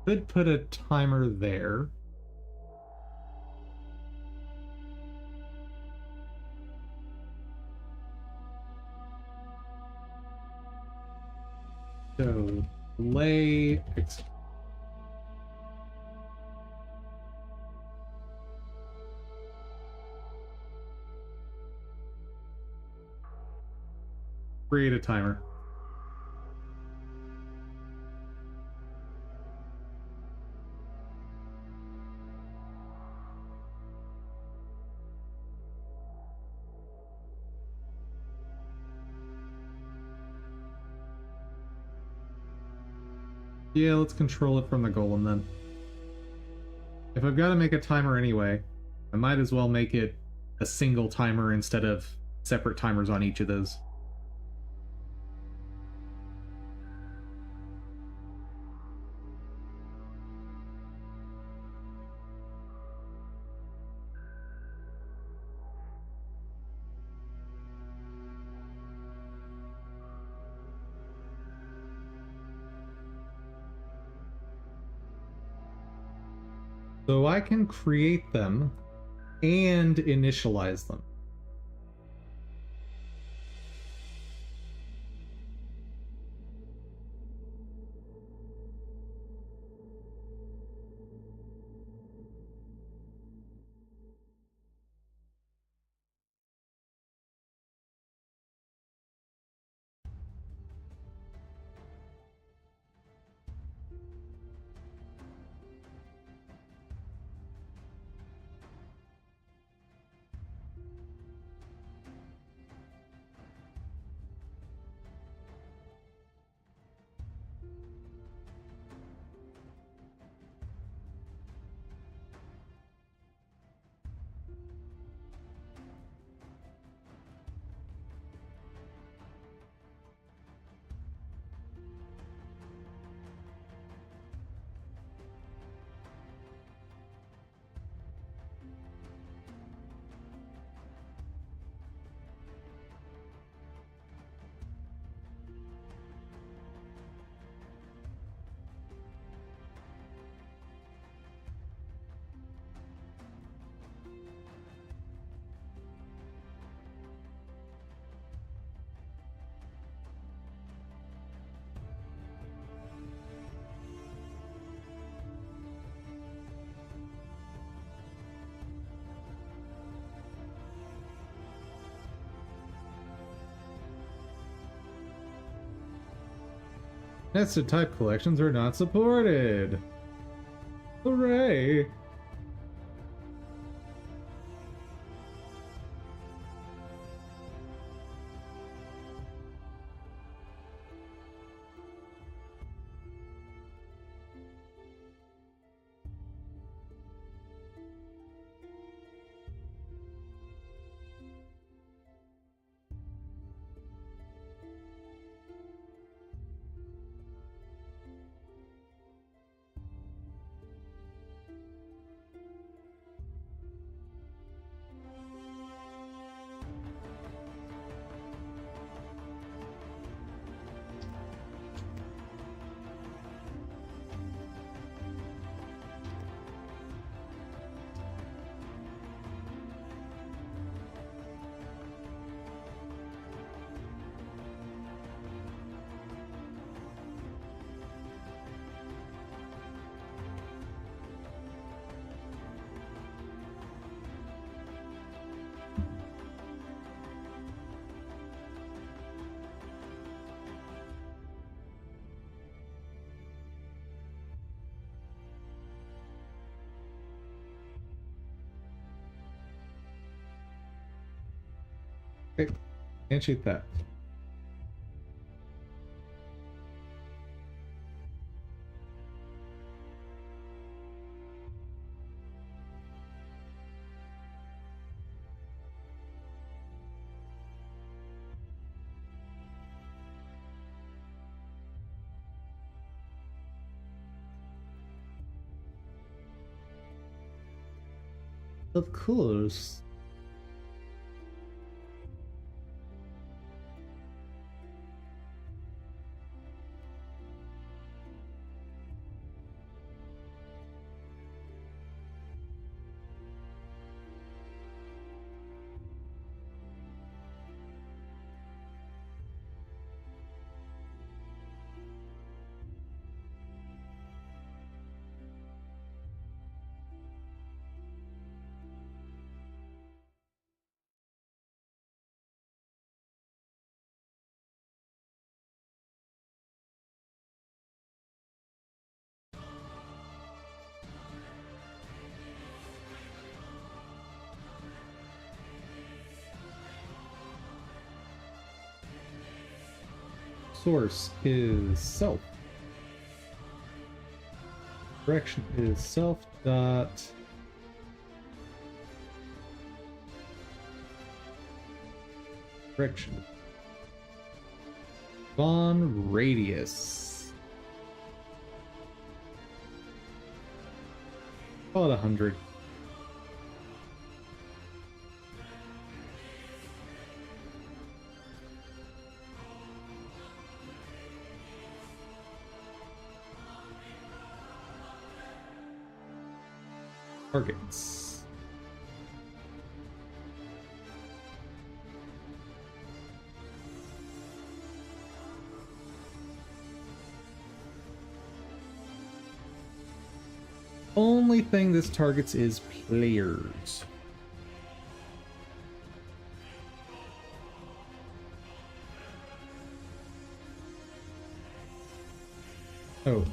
Could put a timer there. Perfect. Create a timer. Yeah, let's control it from the golem then. If I've got to make a timer anyway, I might as well make it a single timer instead of separate timers on each of those. So I can create them and initialize them. Nested type collections are not supported. Hooray! Okay, can't shoot that. Of course. Source is self. Direction is self dot direction. Spawn radius. Call it 100. Targets. Only thing this targets is players. Oh.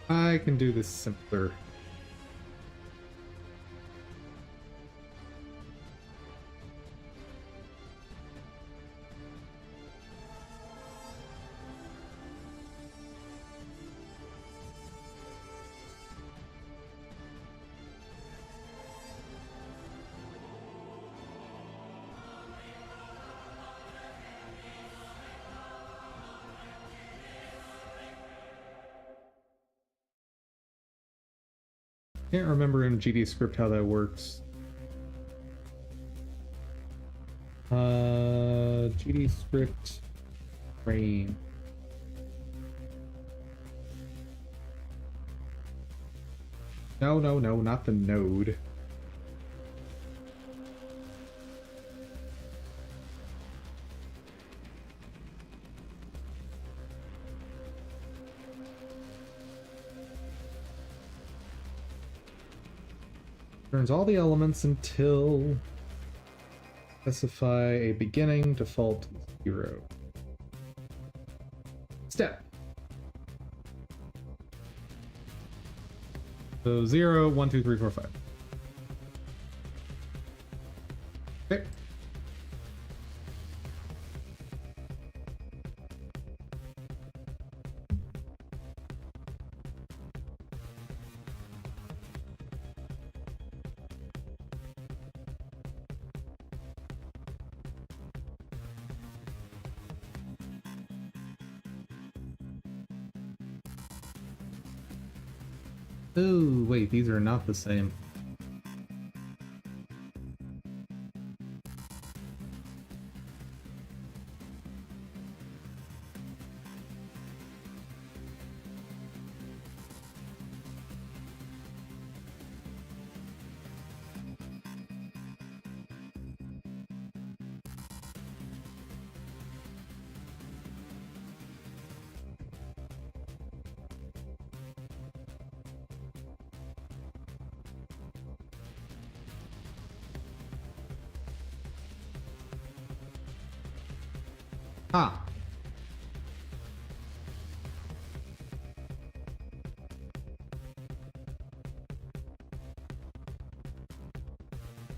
I can do this simpler. Can't remember in GD script how that works. GD script frame. No, not the node. Turns all the elements until specify a beginning default 0. Step. So 0, 1, 2, 3, 4, 5. Okay. Oh, wait, these are not the same. Ah.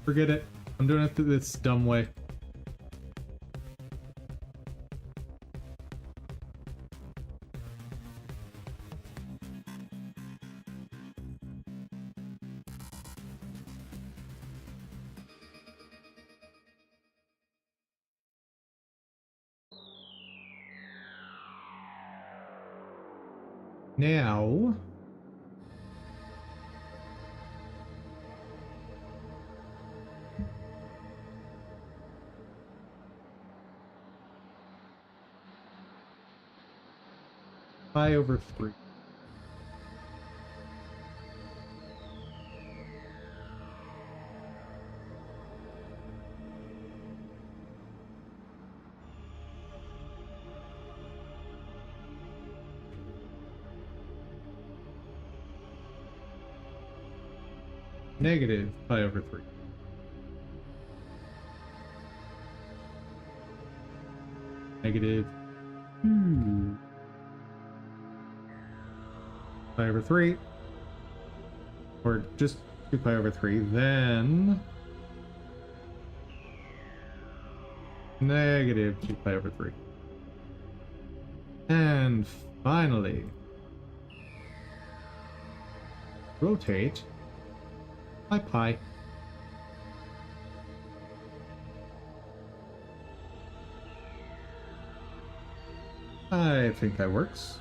Forget it. I'm doing it this dumb way. Now, pi over 3. Negative pi over 3. Negative 2 pi over 3. Or just 2 pi over 3. Then negative 2 pi over 3. And finally, rotate by pi. I think that works.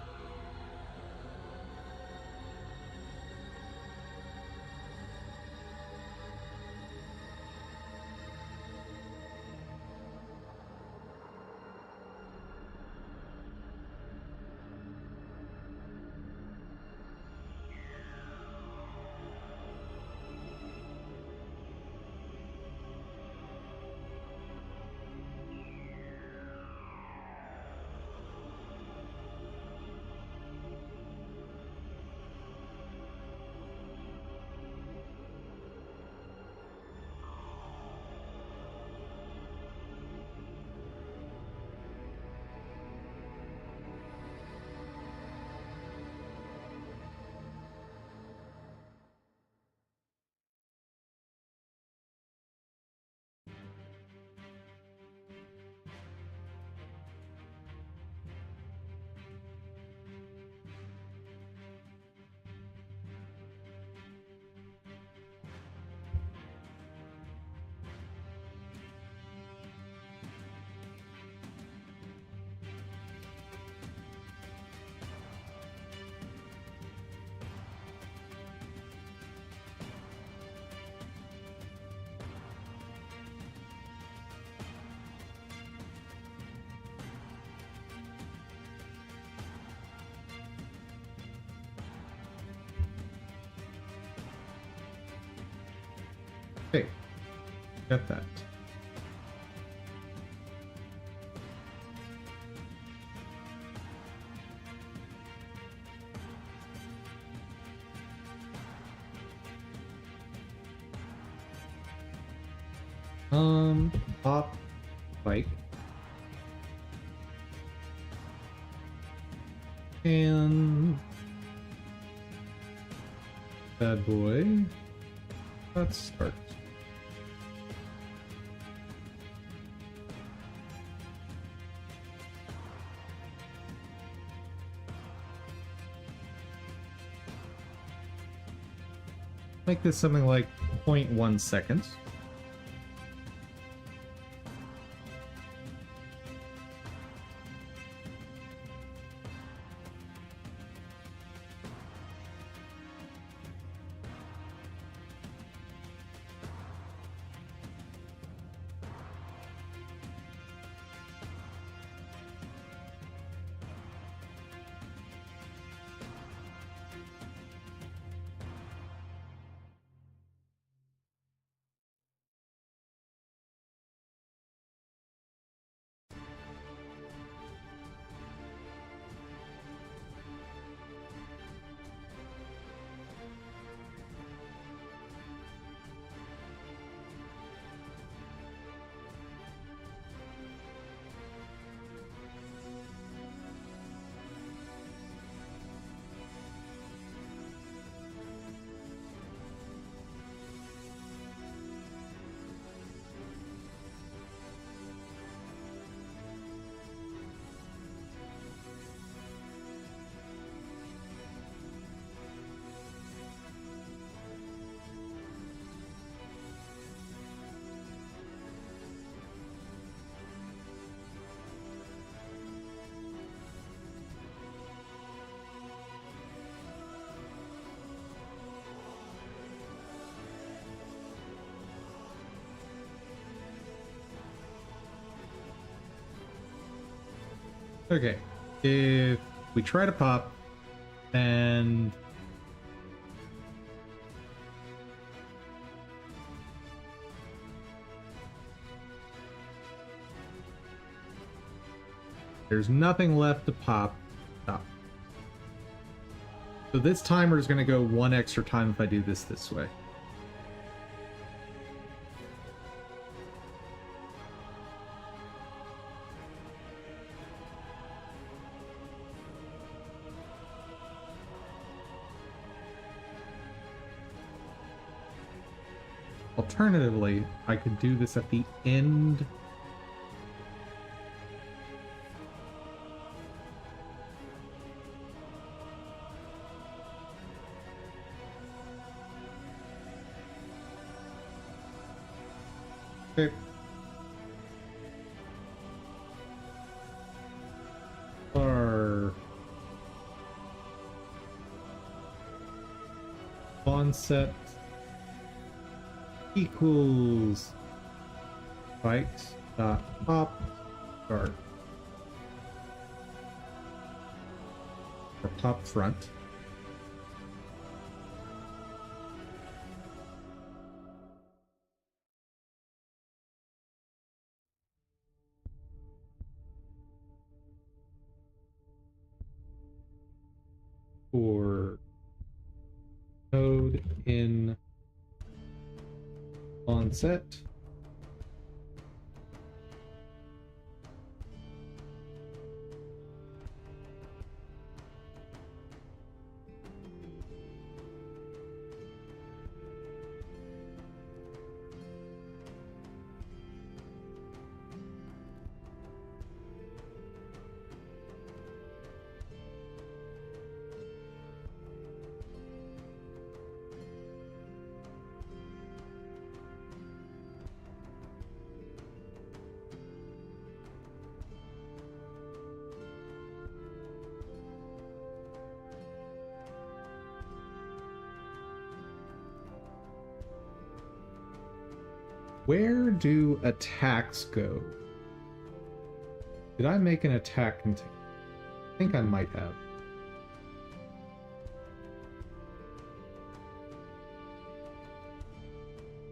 Okay, got that. Pop, bike, and bad boy. Let's start. Make this something like 0.1 seconds. Okay, if we try to pop, and there's nothing left to pop, stop. So this timer is going to go one extra time if I do this way. Alternatively, I could do this at the end. Okay. Our spawn set equals spikes dot pop start or pop front. For node in onset. Where do attacks go? Did I make an attack container? I think I might have.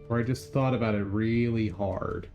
Or I just thought about it really hard.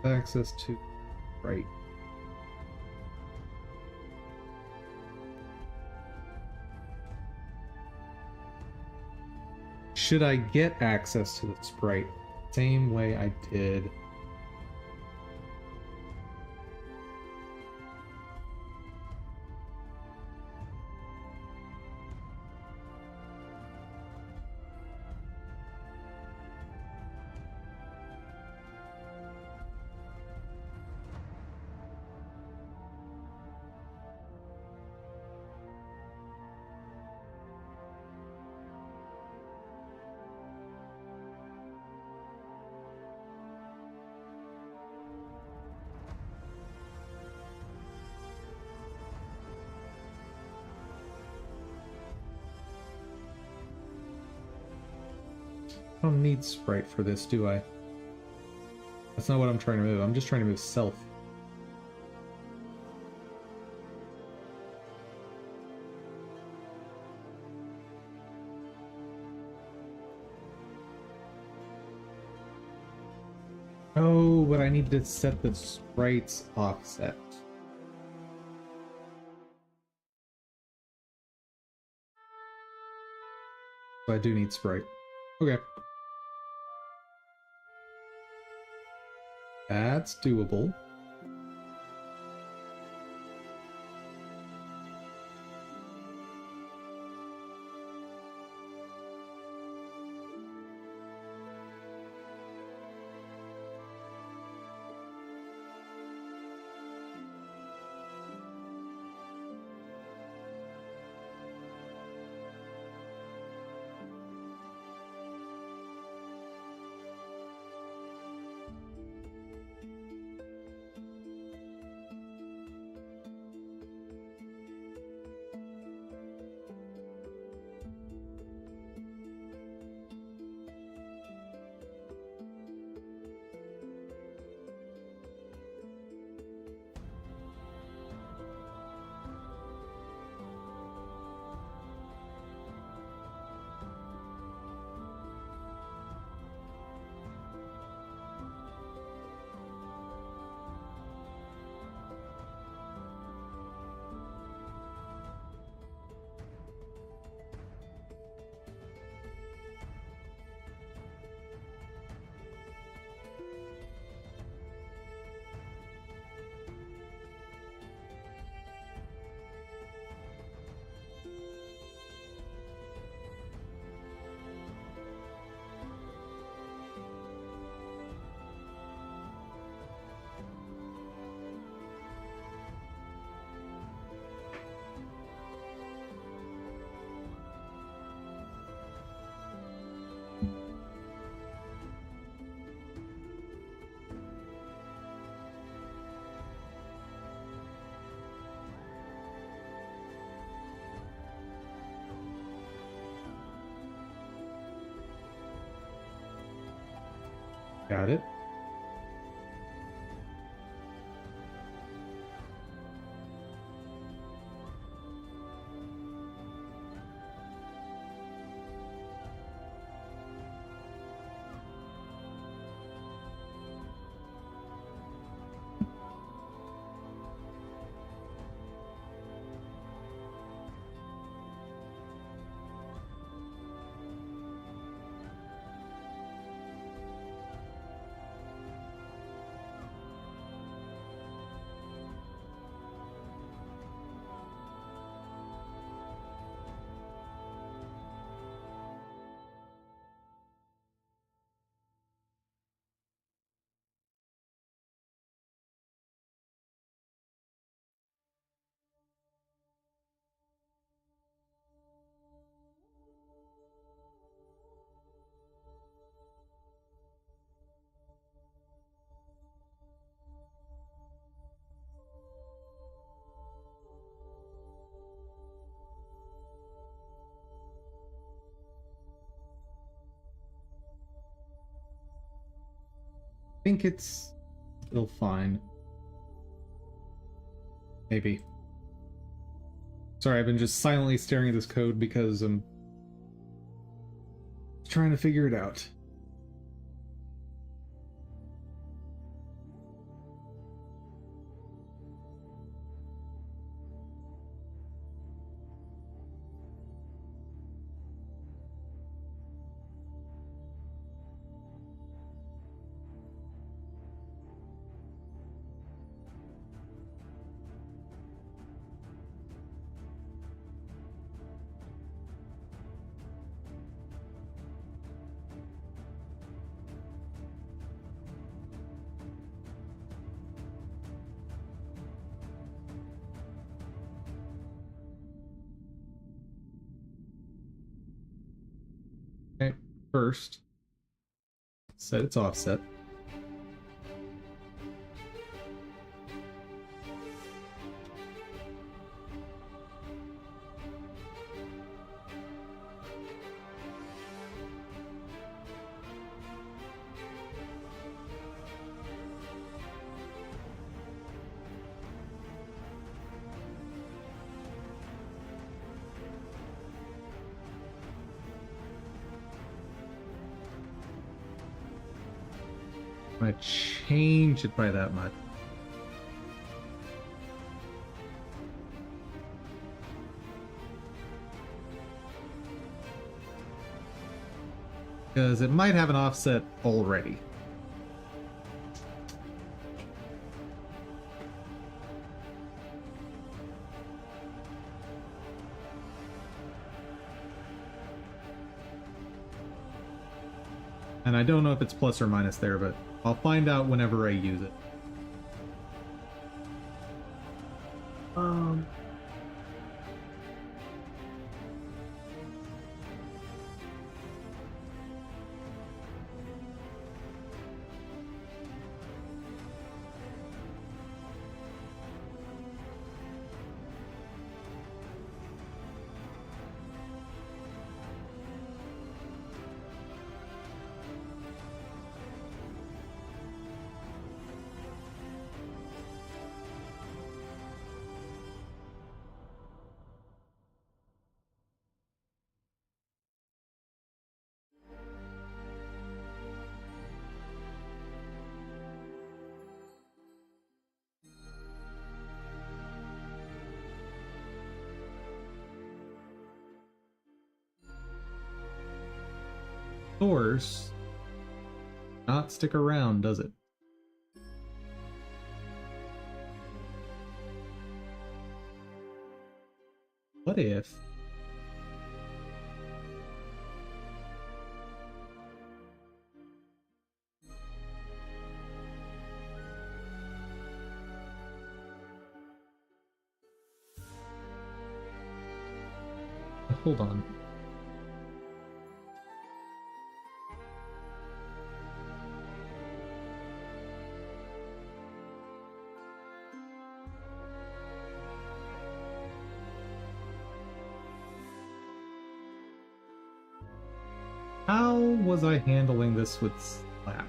Access to right. Should I get access to the sprite same way I did? I don't need sprite for this, do I? That's not what I'm trying to move. I'm just trying to move self. Oh, but I need to set the sprite's offset. So I do need sprite. Okay. That's doable. Got it. I think it's still fine. Maybe. Sorry, I've been just silently staring at this code because I'm trying to figure it out. First, set its offset. I'm gonna change it by that much. Because it might have an offset already. And I don't know if it's plus or minus there, but I'll find out whenever I use it. Source not stick around, does it? What if hold on. How was I handling this with Slap?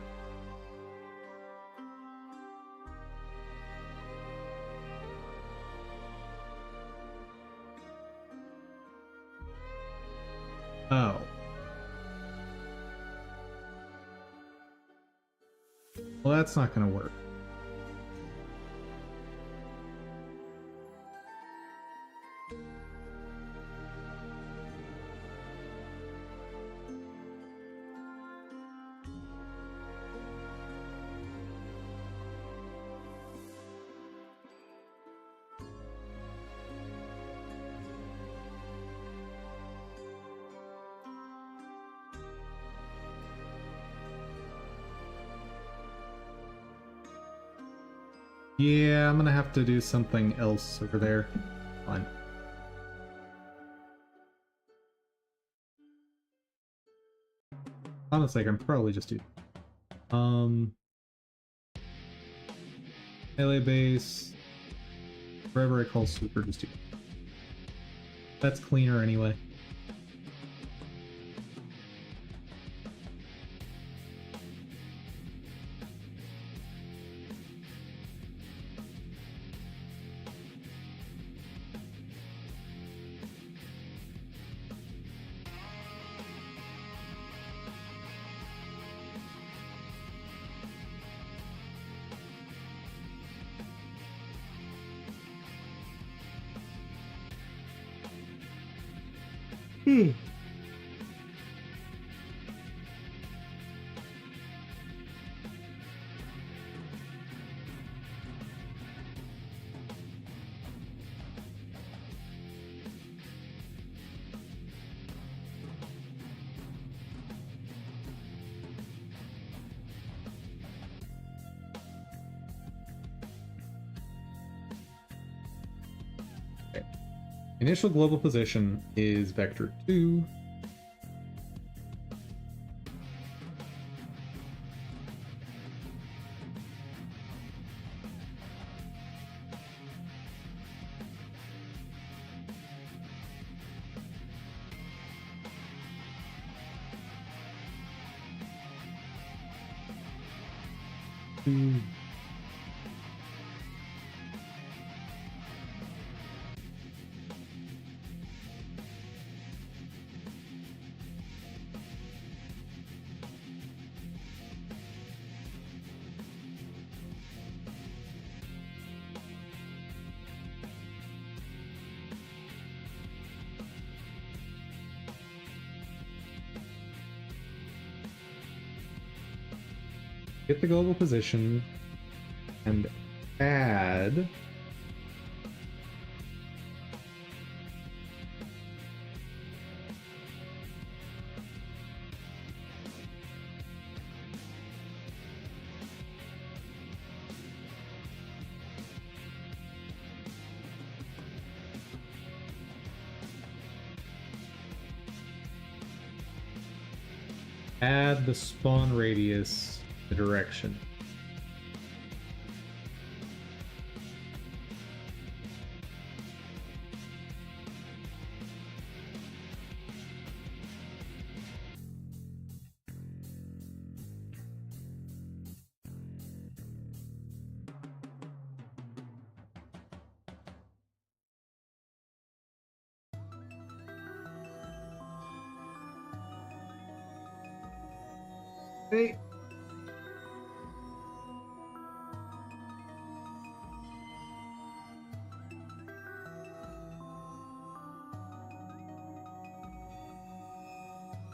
Oh. Well, that's not going to work. Yeah, I'm gonna have to do something else over there. Fine. Honestly, I can probably just do AttackBase, wherever I call super, just do. That's cleaner anyway. Initial global position is vector 2. Mm. Get the global position and add the spawn radius, the direction. Hey.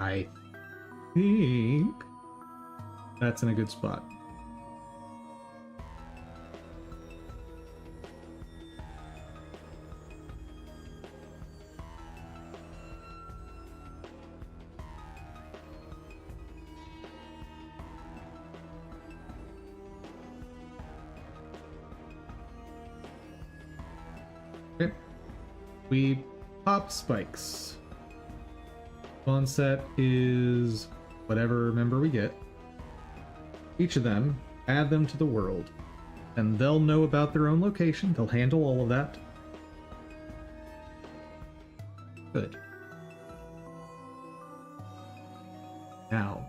I think that's in a good spot. Okay. We pop spikes. Spawn set is whatever member we get. Each of them, add them to the world. And they'll know about their own location. They'll handle all of that. Good. Now.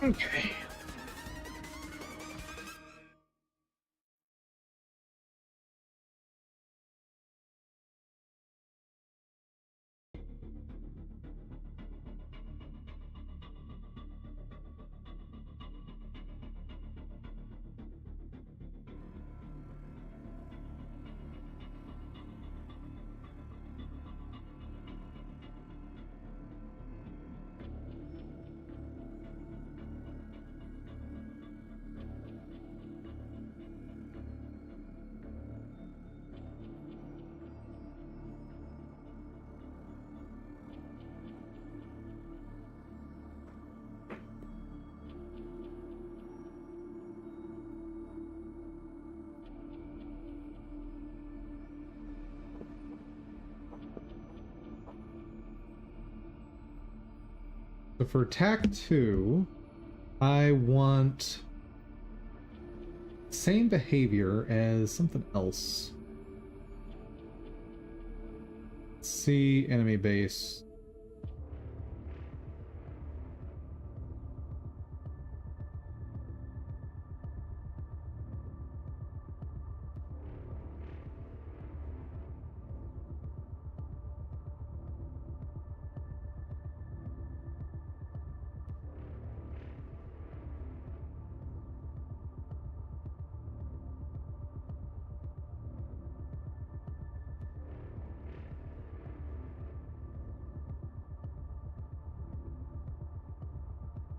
Okay. So for attack 2, I want same behavior as something else. Let's see, enemy base.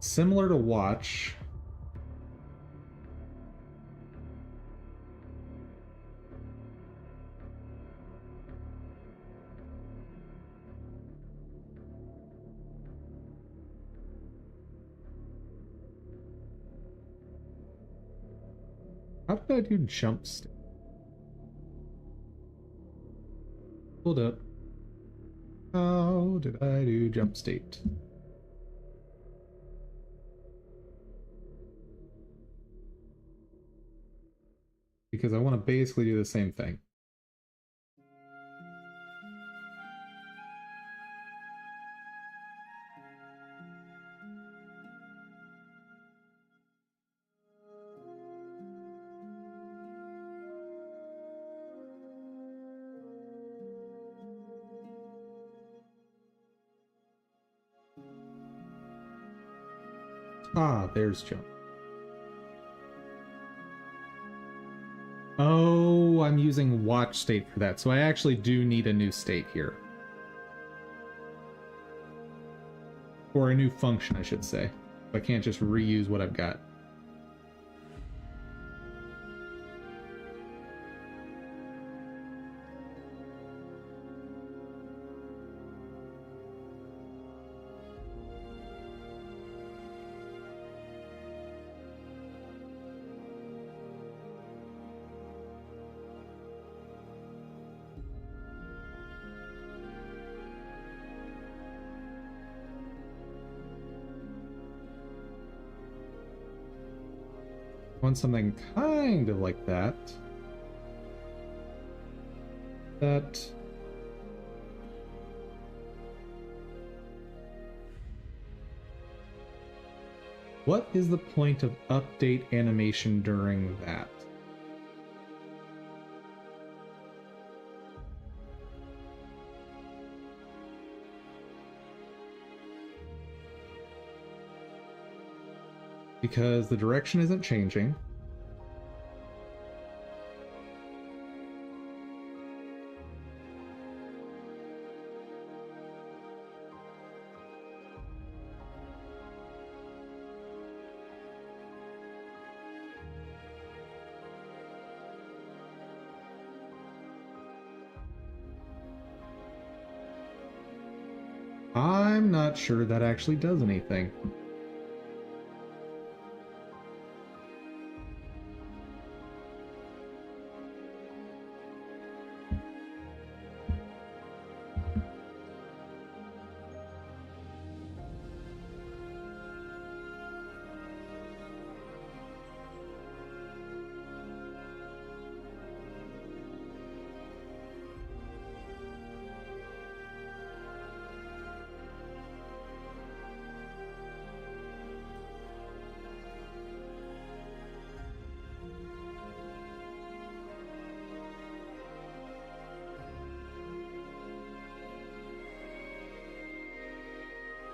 similar to watch. How did I do jump state? Hold up. How did I do jump state? Because I want to basically do the same thing. Ah, there's jump. Oh, I'm using watch state for that, so I actually do need a new state here. Or a new function, I should say. I can't just reuse what I've got. Want something kind of like that. What is the point of update animation during that? Because the direction isn't changing. I'm not sure that actually does anything.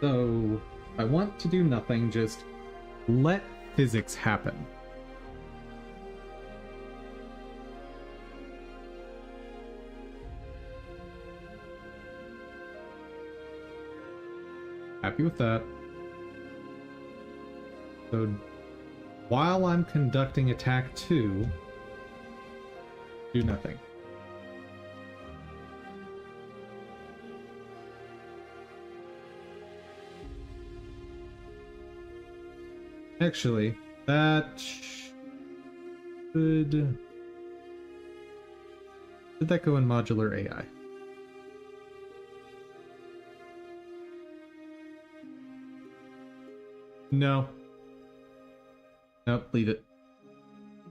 So, I want to do nothing, just let physics happen. Happy with that. So, while I'm conducting attack 2, do nothing. Actually, that should that go in modular AI? No. Nope, leave it.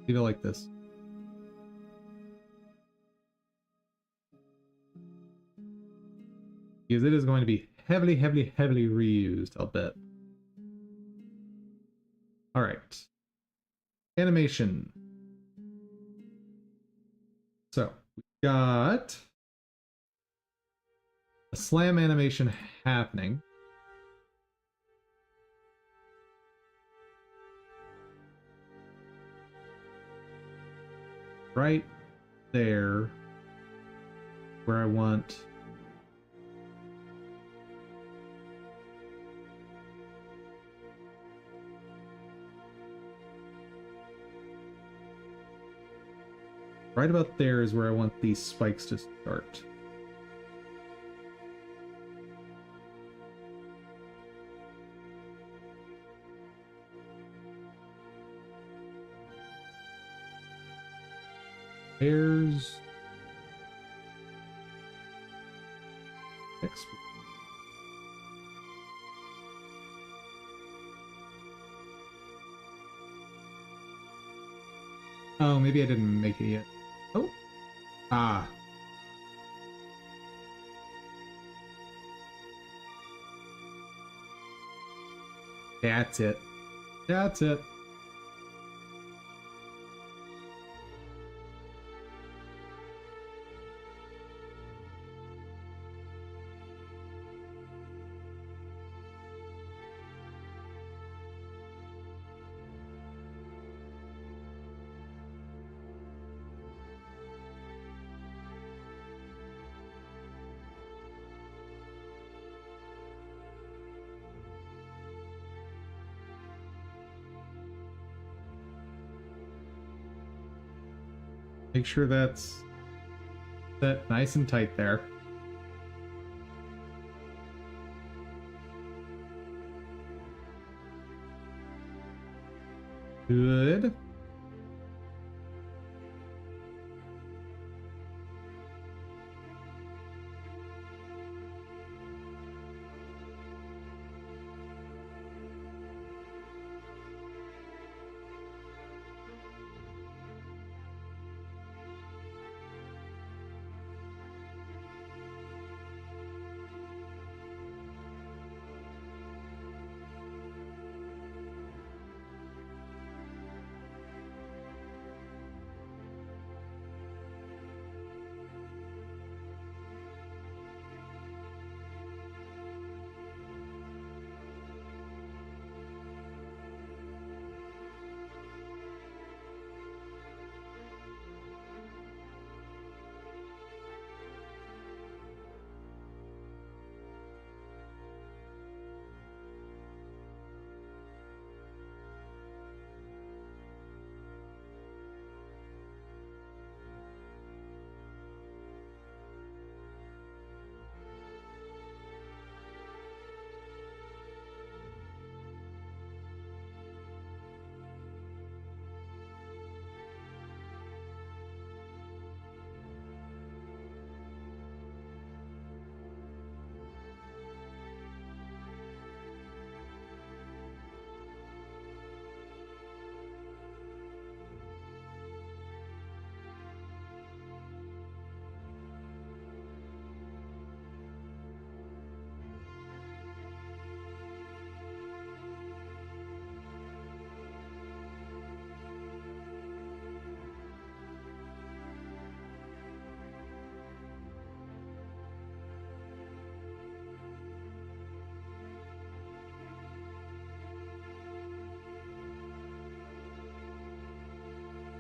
Leave it like this. Because it is going to be heavily reused, I'll bet. Alright. Animation. So, we got a slam animation happening. Right there, where I want Right about there is where I want these spikes to start. There's next. Oh, maybe I didn't make it yet. Oh. Ah. That's it. That's it. Make sure that's set nice and tight there. Good.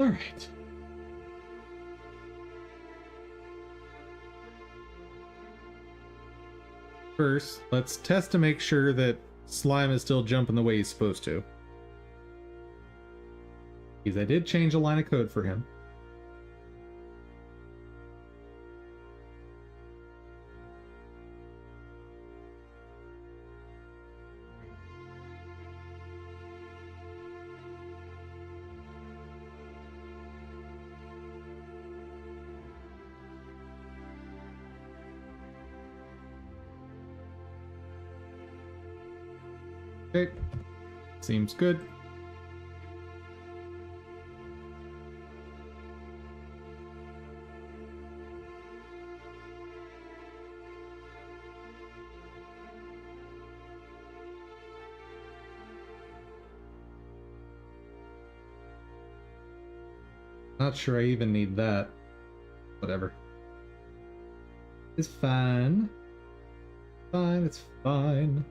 All right. First, let's test to make sure that slime is still jumping the way he's supposed to. Because I did change a line of code for him. Okay, seems good. Not sure I even need that. Whatever. It's fine. Fine, it's fine.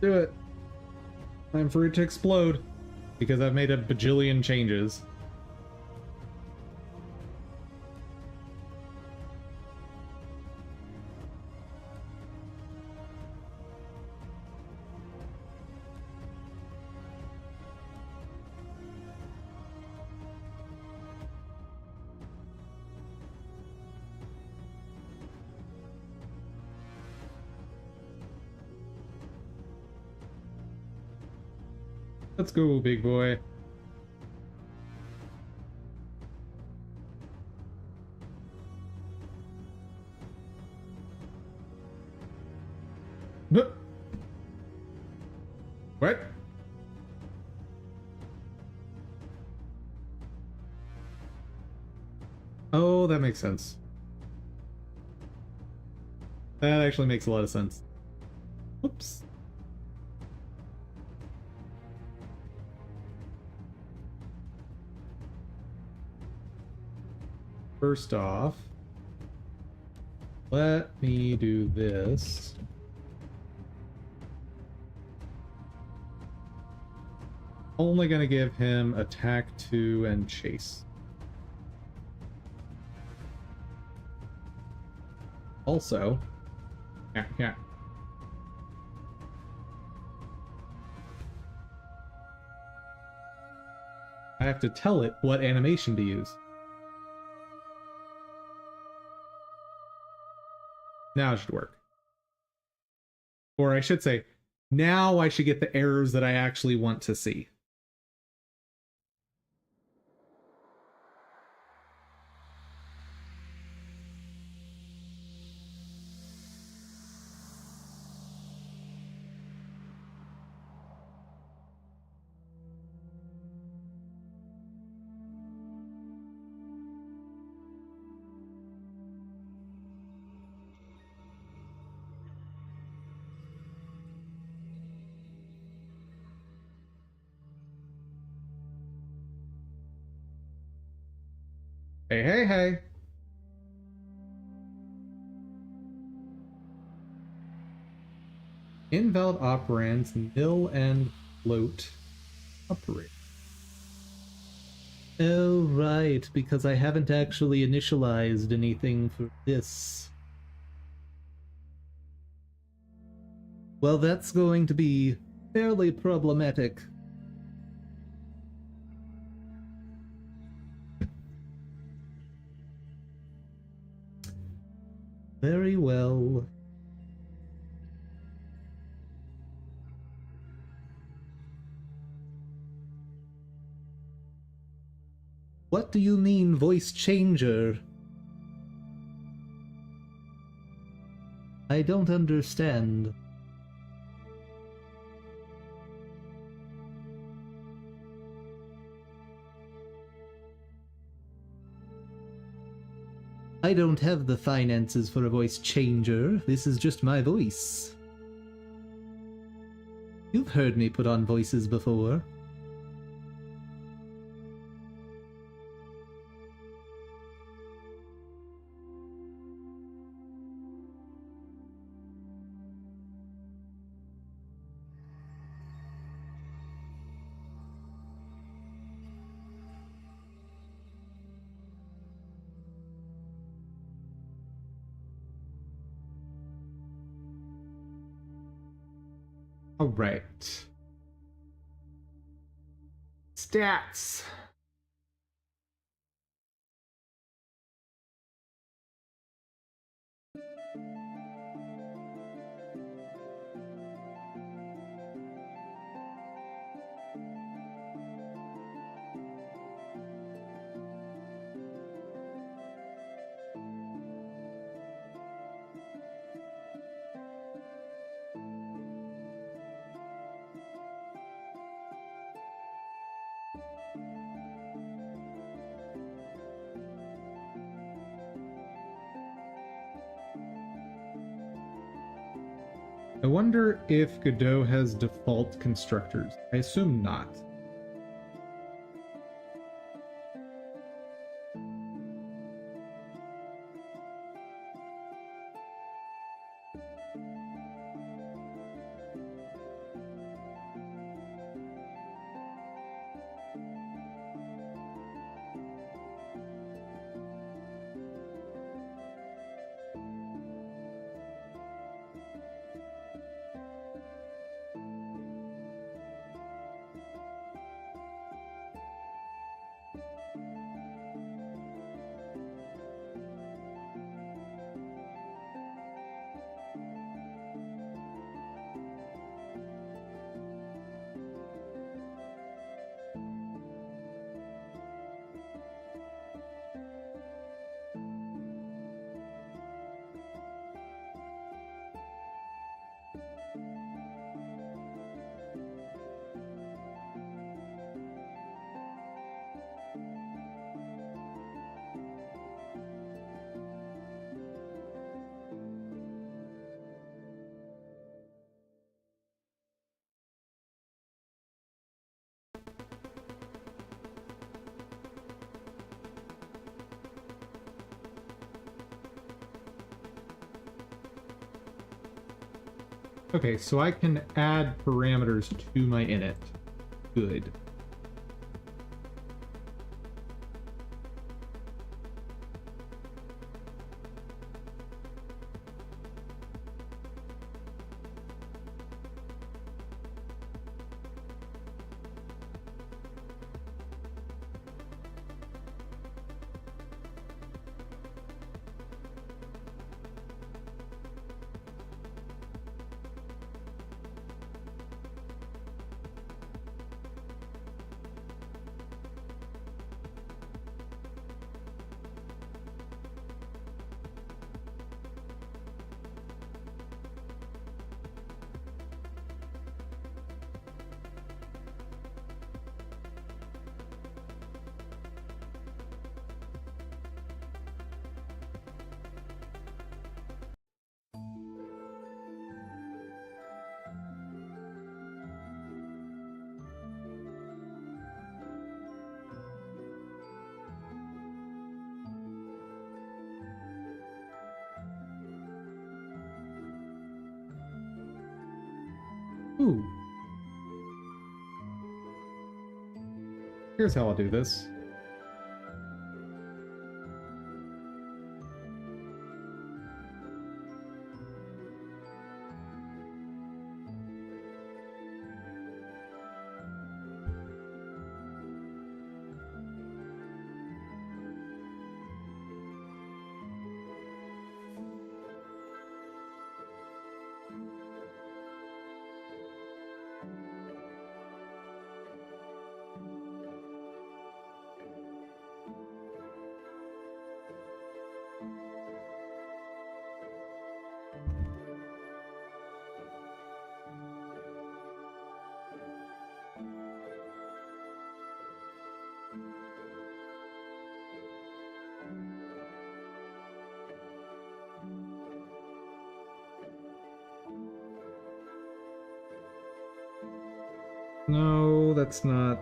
Do it. Time for it to explode. Because I've made a bajillion changes. Let's go, big boy. Nope. What? Oh, that makes sense. That actually makes a lot of sense. Whoops. First off, let me do this. Only gonna give him attack 2 and chase. Also, yeah. I have to tell it what animation to use. Now it should work. Or I should say, now I should get the errors that I actually want to see. Hey. Invalid operands, nil and float operate. Oh, right, because I haven't actually initialized anything for this. Well, that's going to be fairly problematic. Very well. What do you mean, voice changer? I don't understand. I don't have the finances for a voice changer. This is just my voice. You've heard me put on voices before. All right. Stats. I wonder if Godot has default constructors. I assume not. Okay, so I can add parameters to my init. Good. Ooh. Here's how I'll do this. No, that's not...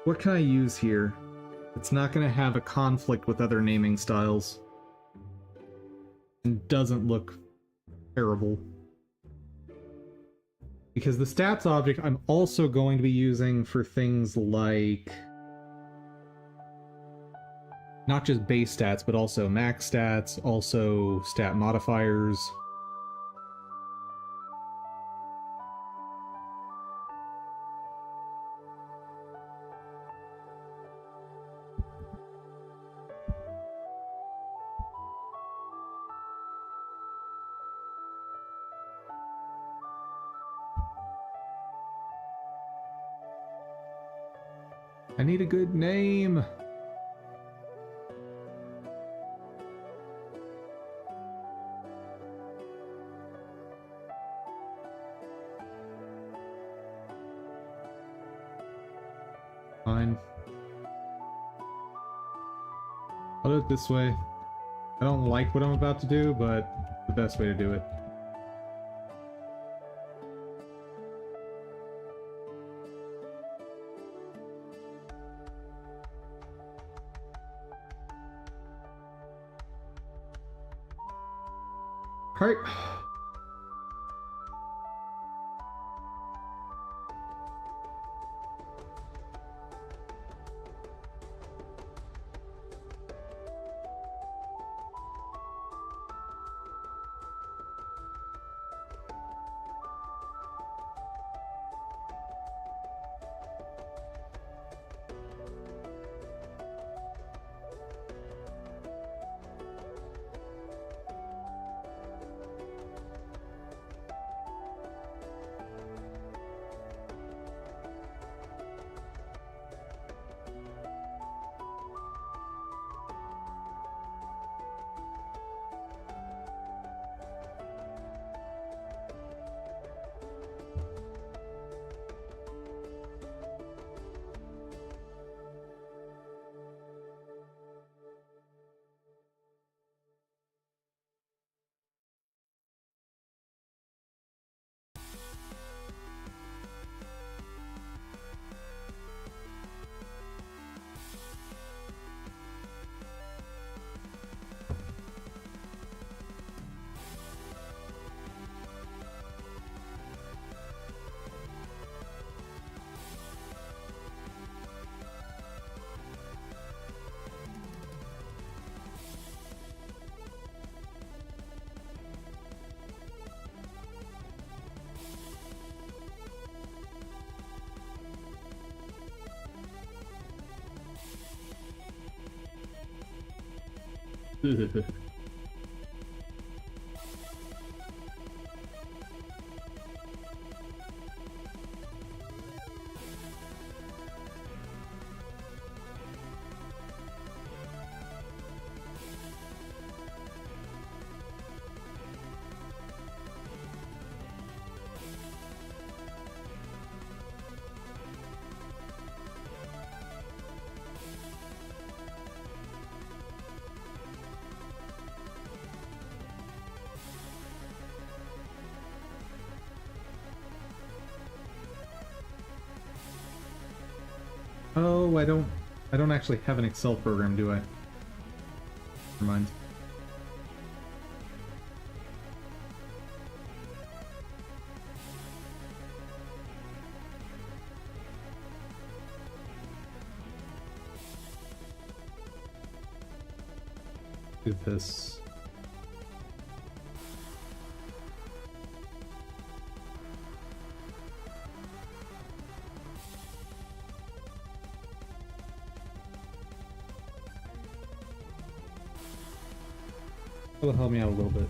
What can I use here? It's not going to have a conflict with other naming styles. And doesn't look terrible. Because the stats object I'm also going to be using for things like... not just base stats, but also max stats, also stat modifiers. I need a good name. Fine. I'll do it this way. I don't like what I'm about to do, but the best way to do it. Alright. Oh, I don't actually have an Excel program, do I? Never mind. Do this. That'll help me out a little bit.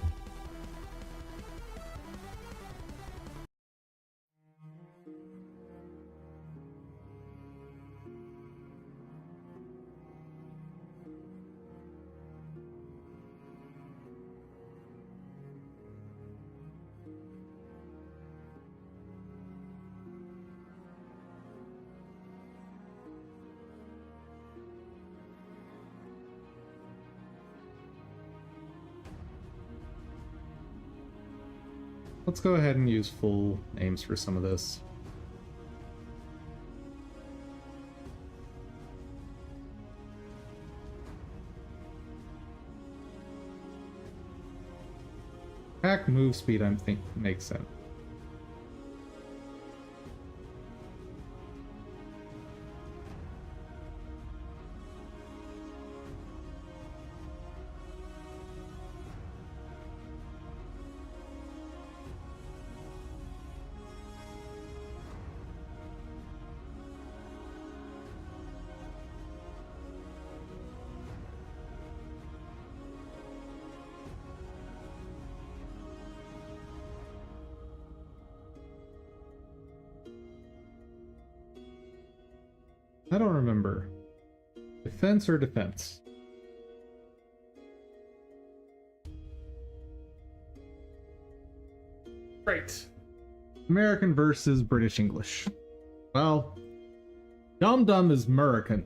Let's go ahead and use full names for some of this. Attack move speed, I think, makes sense. I don't remember. Defense or defense? Right. American versus British English. Well, Dum Dum is American.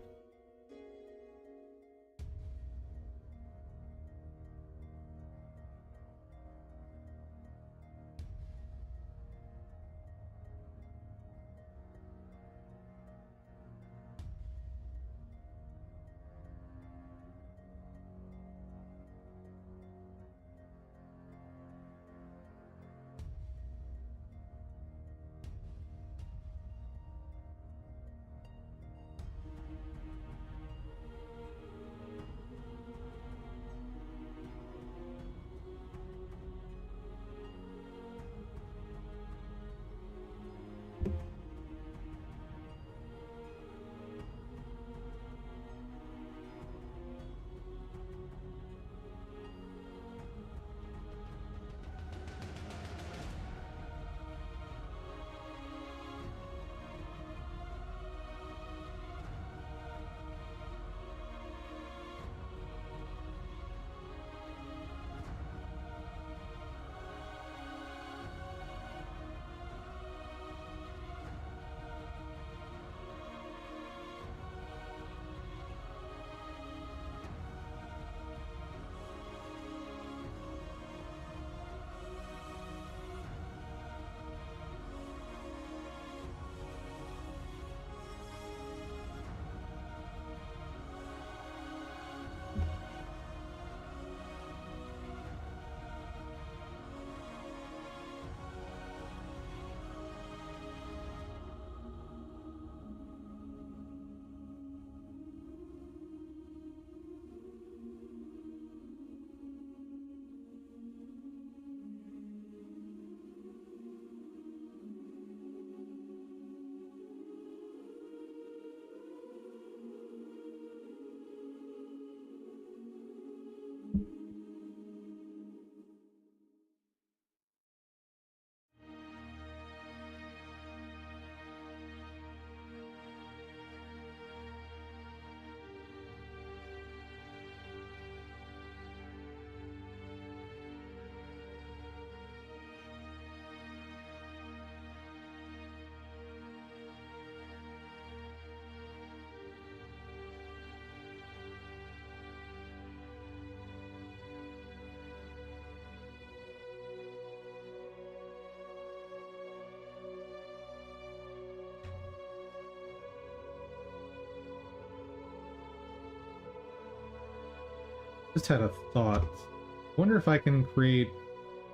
Just had a thought. I wonder if I can create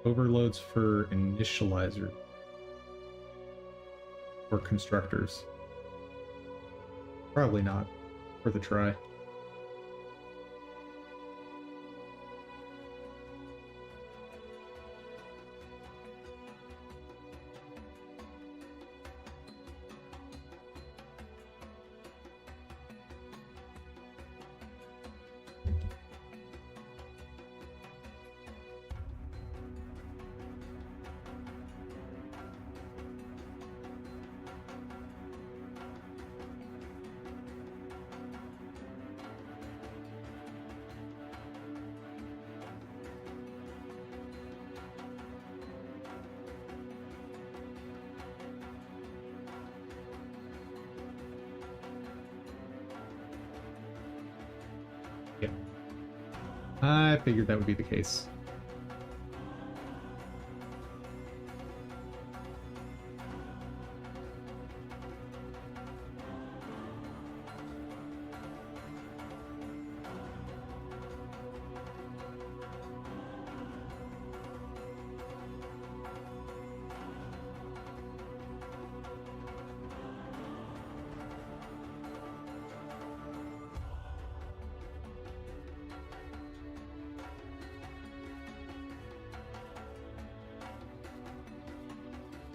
overloads for initializer or constructors. Probably not. Worth a try. Yeah. I figured that would be the case.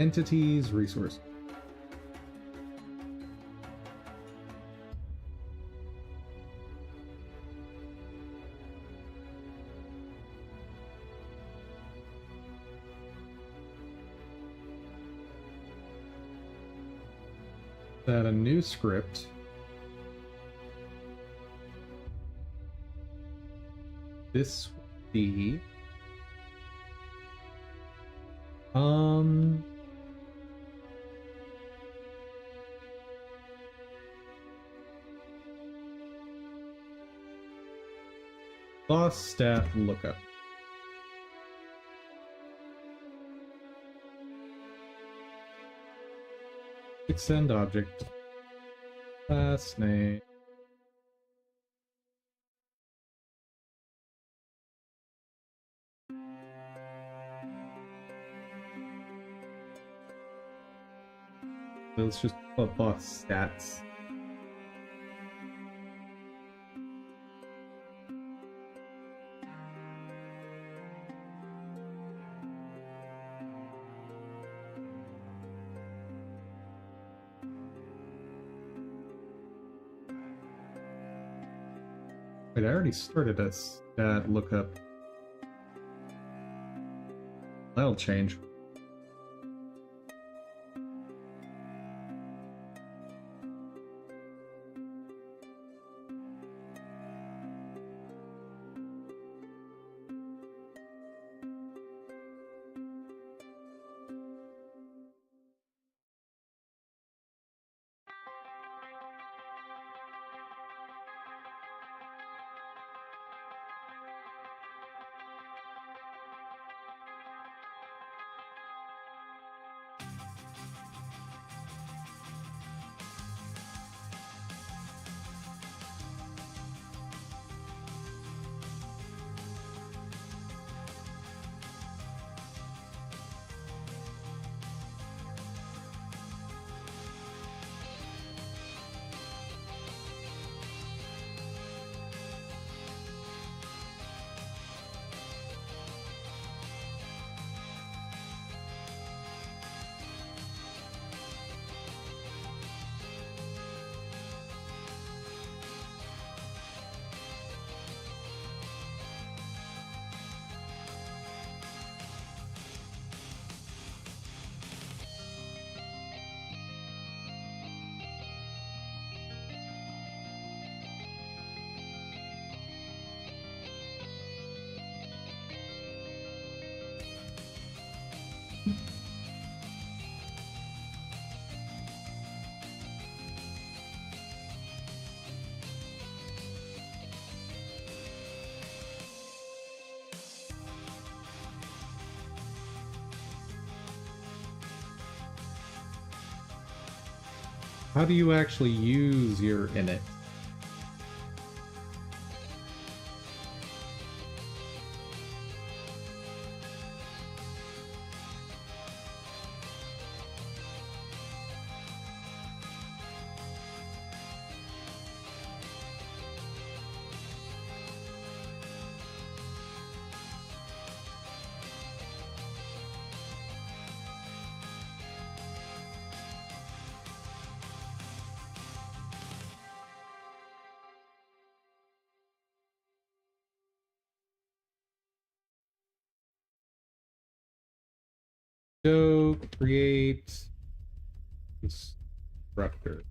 Entities, resource. That a new script. This would be boss stat lookup. Extend object. Class name. Let's just put boss stats. Wait, I already started a stat lookup. That'll change. How do you actually use your init? Go create constructor.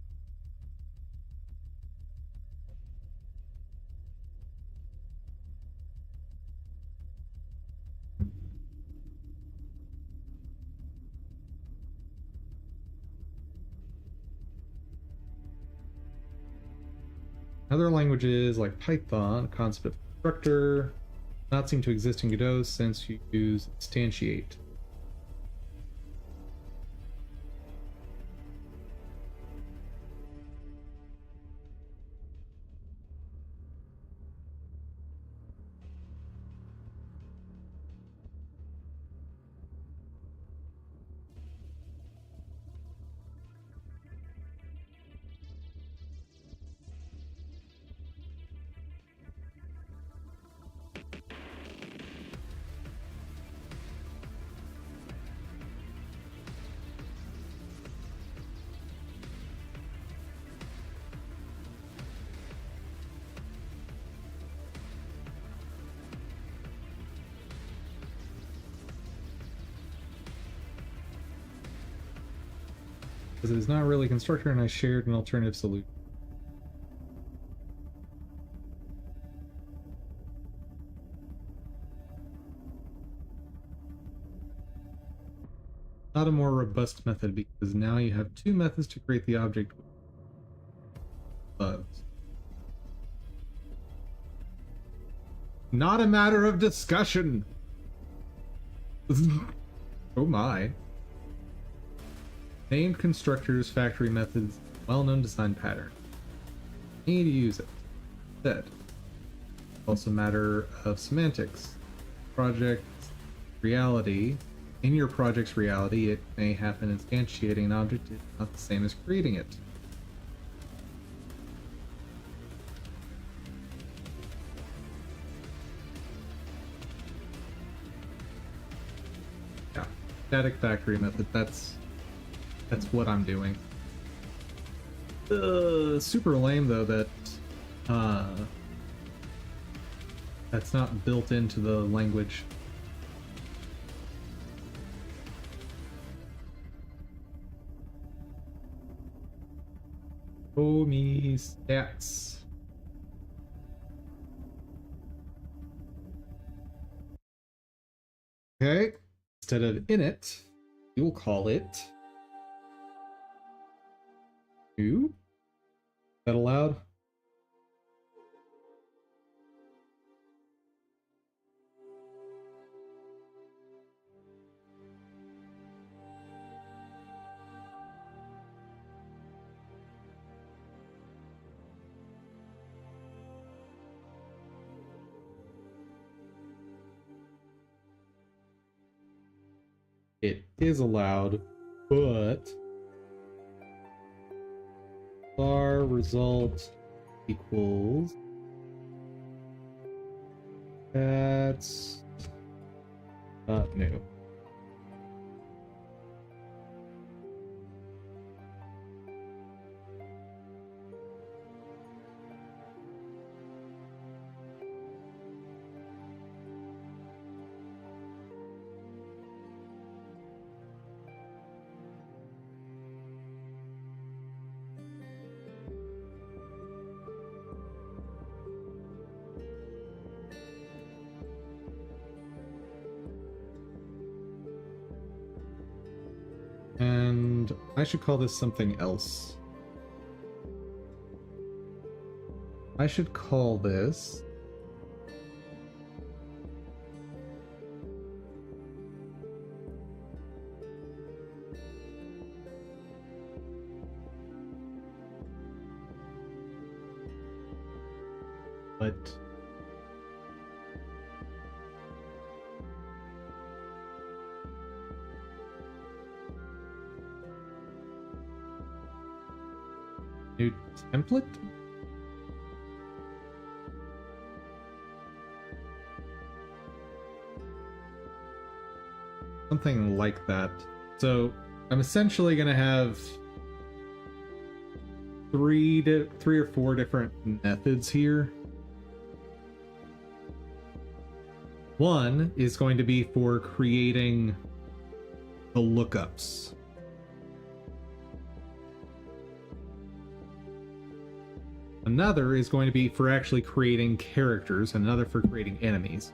Other languages like Python, concept of constructor, not seem to exist in Godot since you use instantiate. Because it is not really a constructor and I shared an alternative solution. Not a more robust method because now you have two methods to create the object with bugs. Not a matter of discussion. Oh my. Named constructors, factory methods, well-known design pattern. Need to use it. Instead. Also a matter of semantics. Project reality. In your project's reality, it may happen instantiating an object is not the same as creating it. Yeah, static factory method, that's what I'm doing. Super lame though that that's not built into the language. Oh me stats. Okay, instead of init, you'll call it new. Is that allowed? It is allowed, but var result equals that's not new. And I should call this something else. I should call this but new template? Something like that. So I'm essentially going to have three or four different methods here. One is going to be for creating the lookups. Another is going to be for actually creating characters, and another for creating enemies.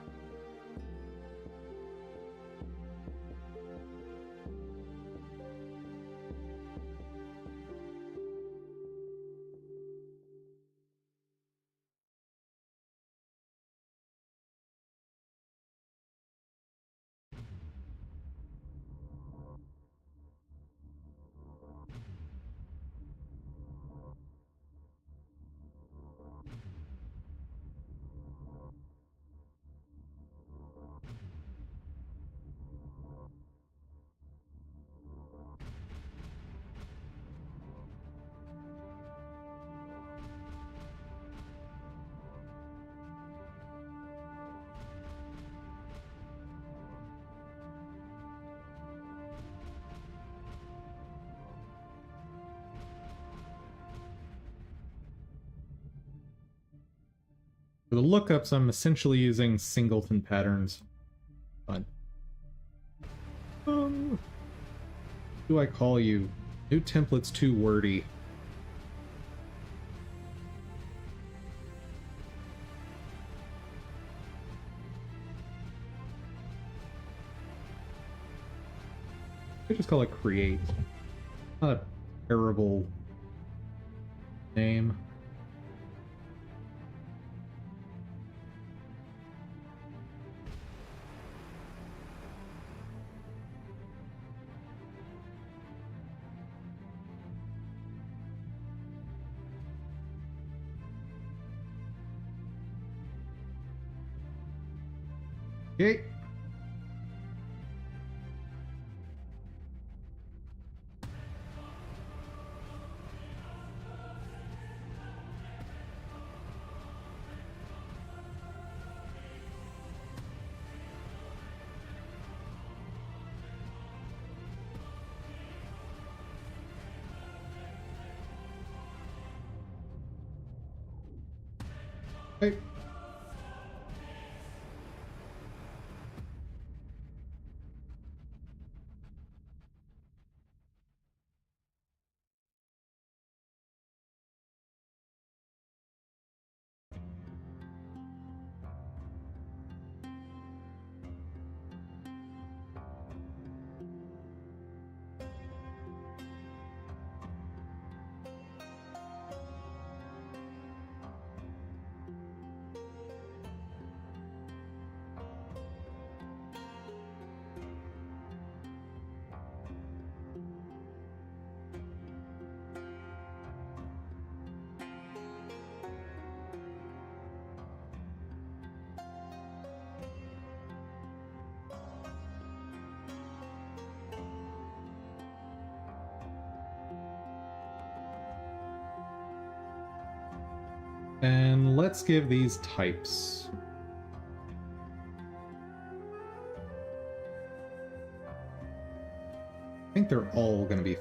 For the lookups, I'm essentially using singleton patterns. But who do I call you? New template's too wordy. I just call it create. Not a terrible name. Okay. Okay. And let's give these types. I think they're all going to be.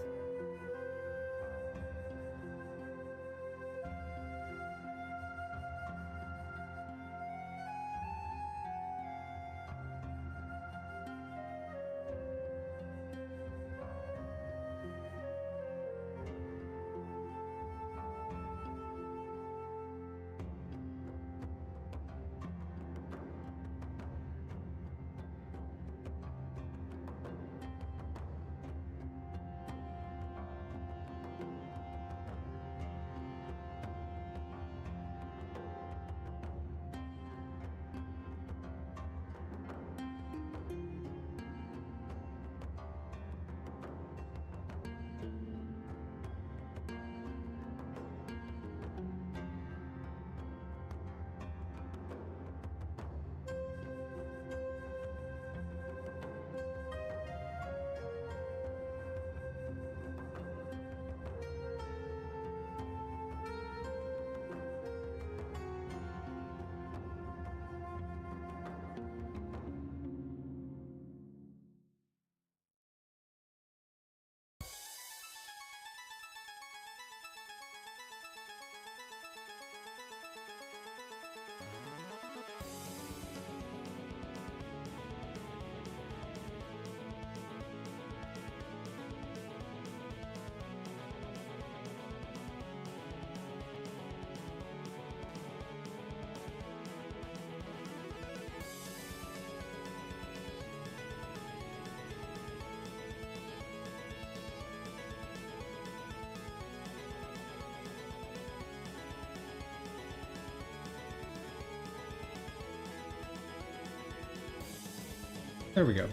There we go.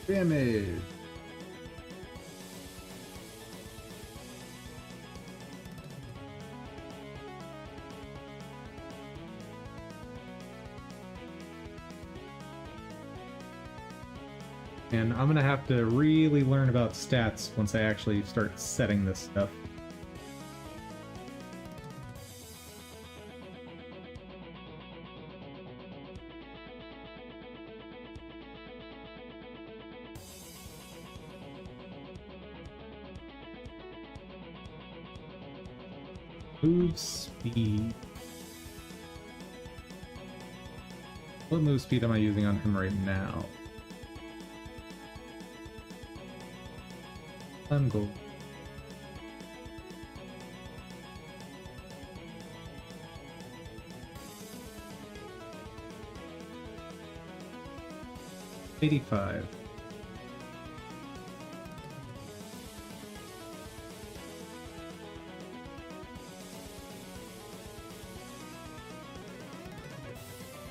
Damage. And I'm gonna have to really learn about stats once I actually start setting this stuff. Move speed. What move speed am I using on him right now? Ungold. $85.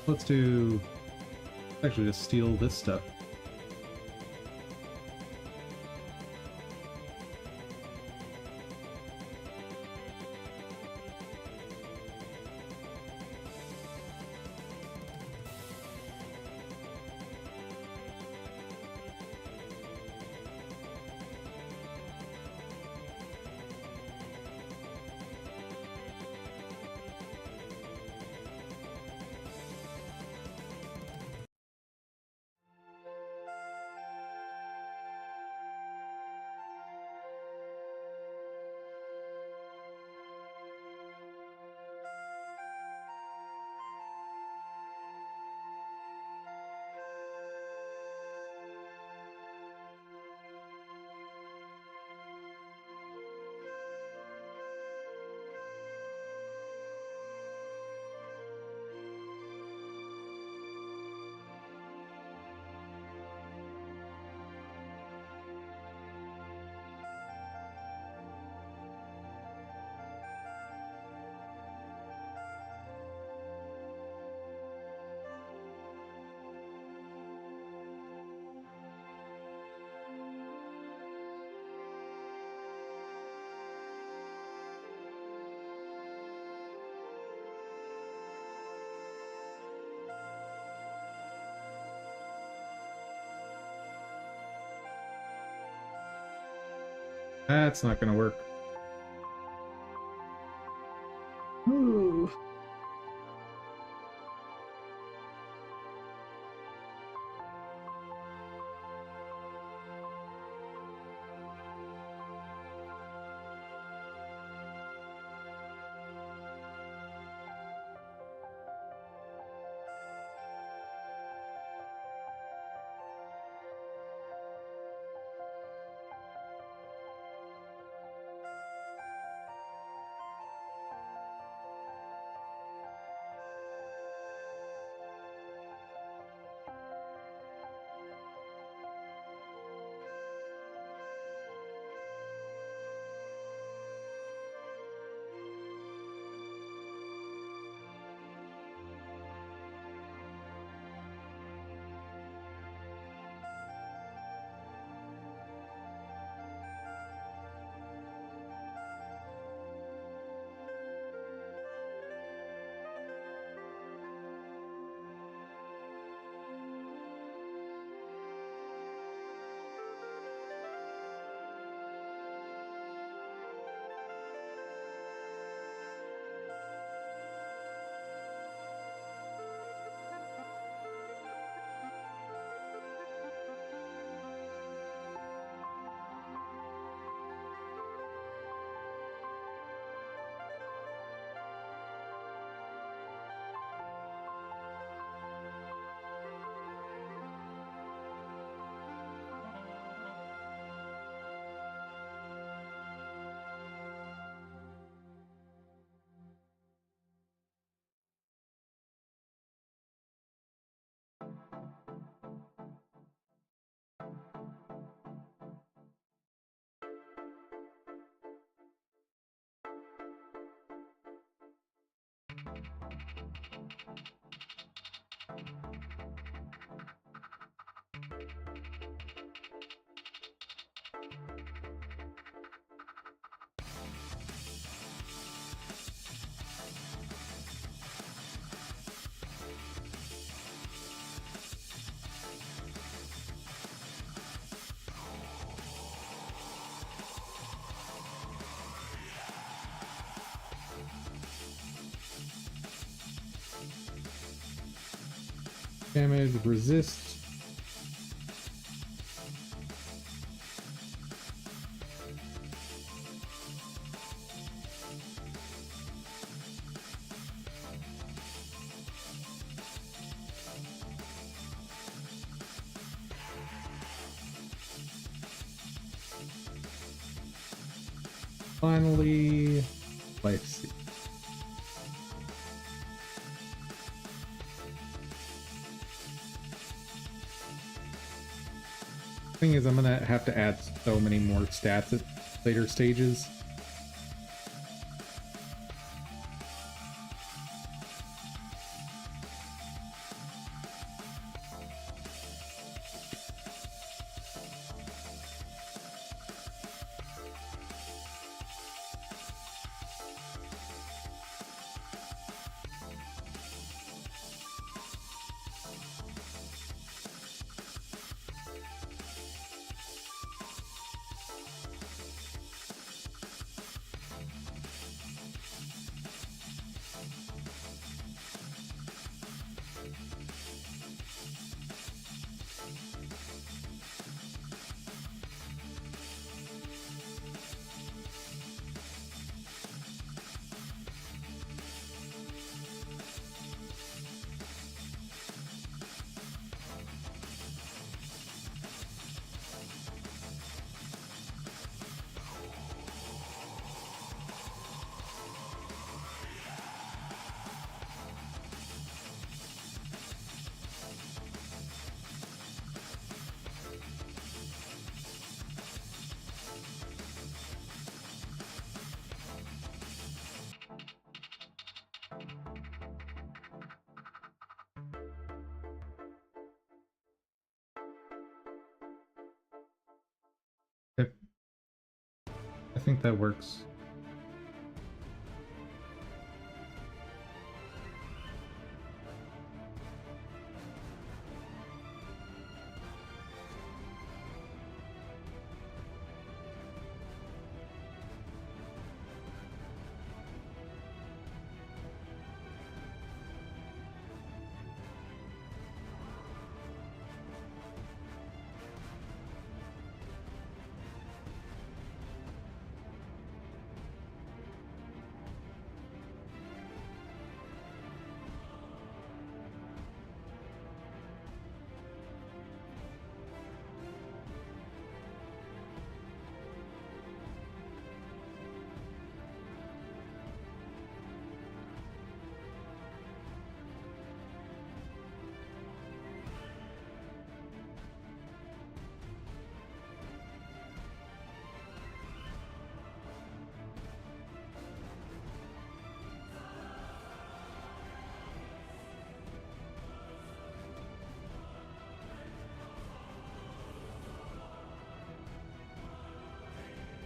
Let's do... actually just steal this stuff. That's not gonna work. Ooh. Damage, resist. Finally, life seek. Thing is, I'm gonna have to add so many more stats at later stages. Okay. I think that works.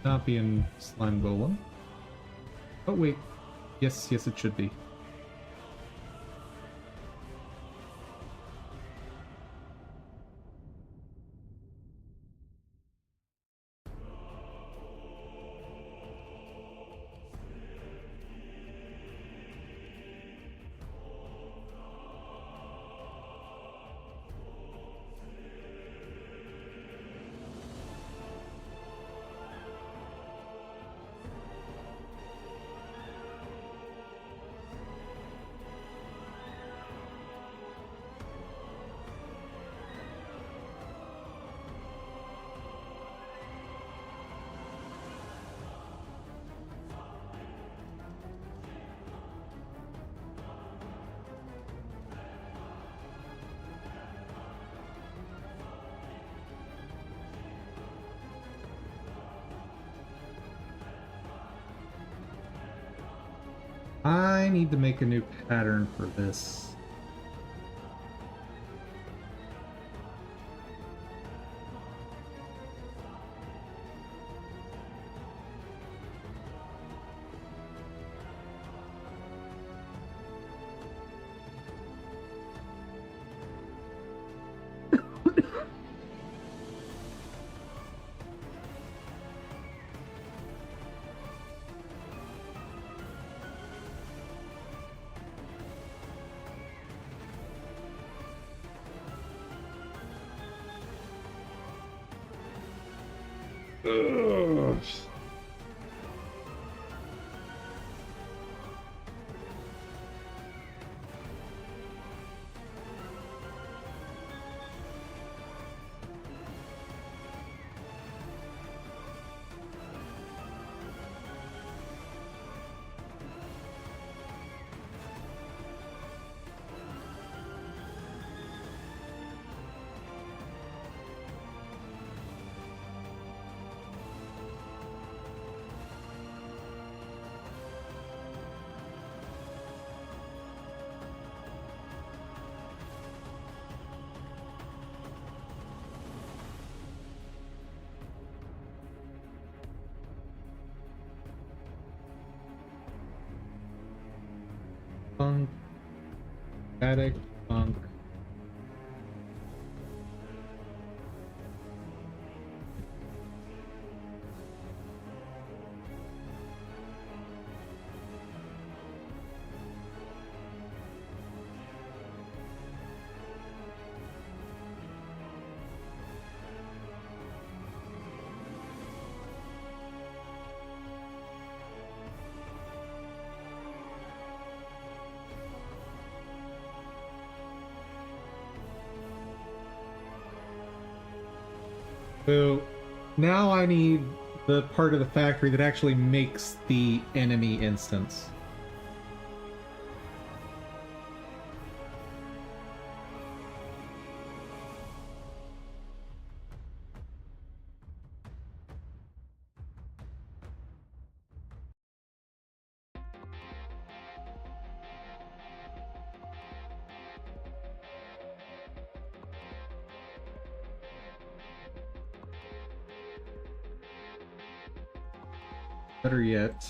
Not being slime golem. Oh wait, yes, it should be. I need to make a new pattern for this. Ugh. Funk, static, funk. So now I need the part of the factory that actually makes the enemy instance. Better yet,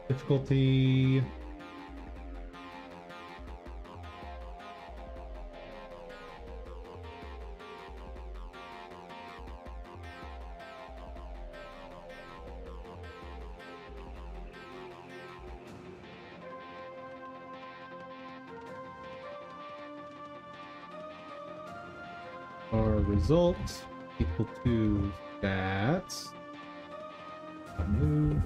difficulty. Our result equal to that. Move.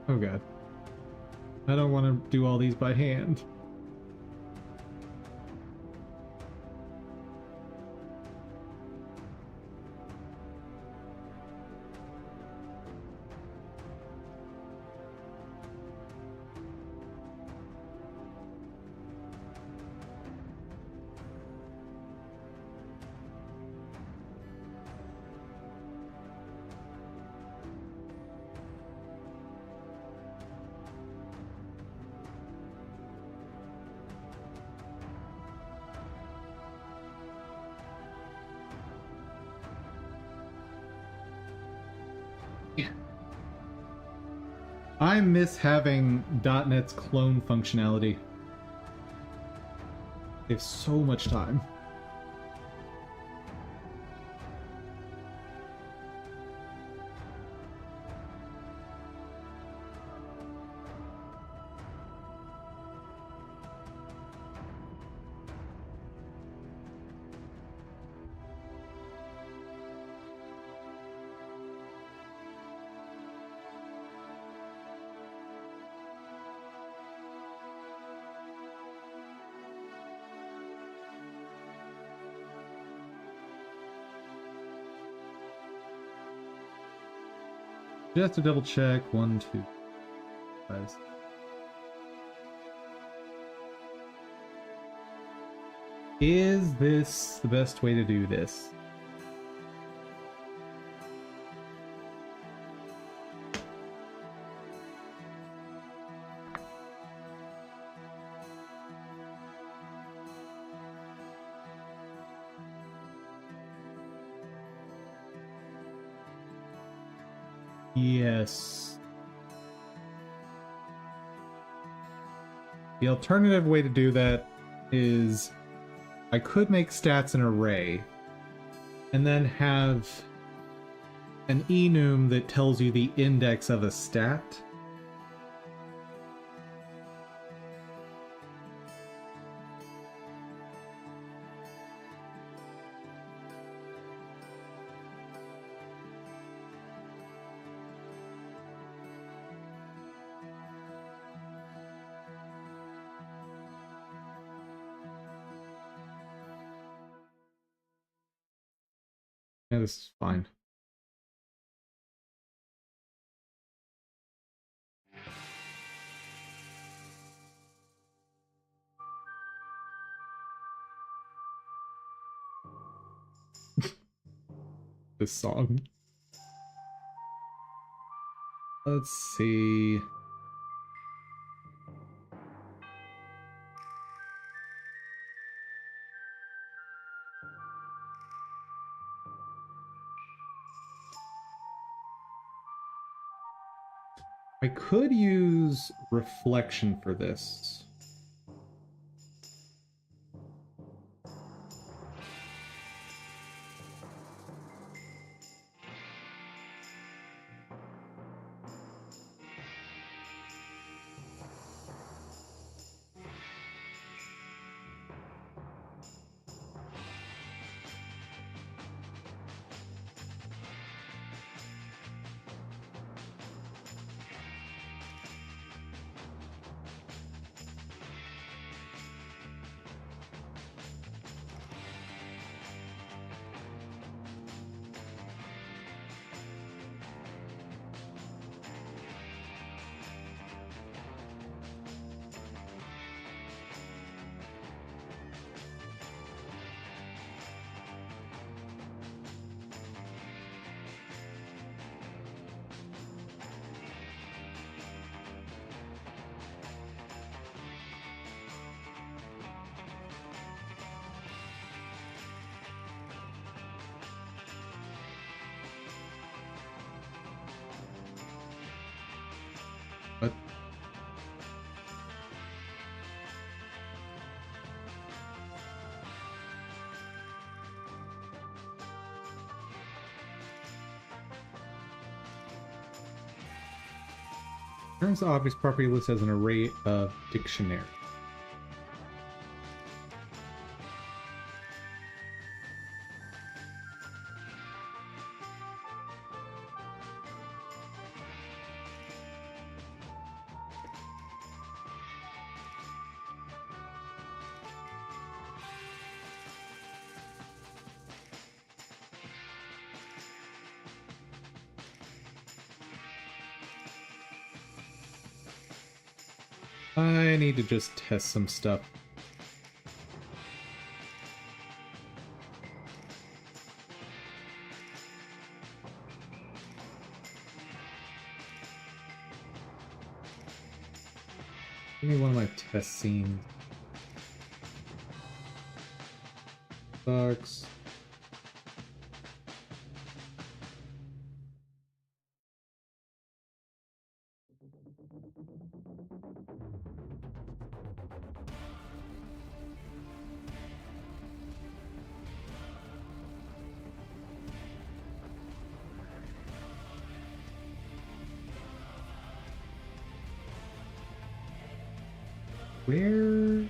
Oh god. I don't want to do all these by hand. I miss having .NET's clone functionality. They have so much time. Just to double check. 1, 2, 5. Is this the best way to do this? Yes. The alternative way to do that is I could make stats an array and then have an enum that tells you the index of a stat. Yeah, this is fine. This song. Let's see. I could use reflection for this. But turns the objects property list as an array of dictionary. I need to just test some stuff. Give me one of my test scenes. Sucks. Where?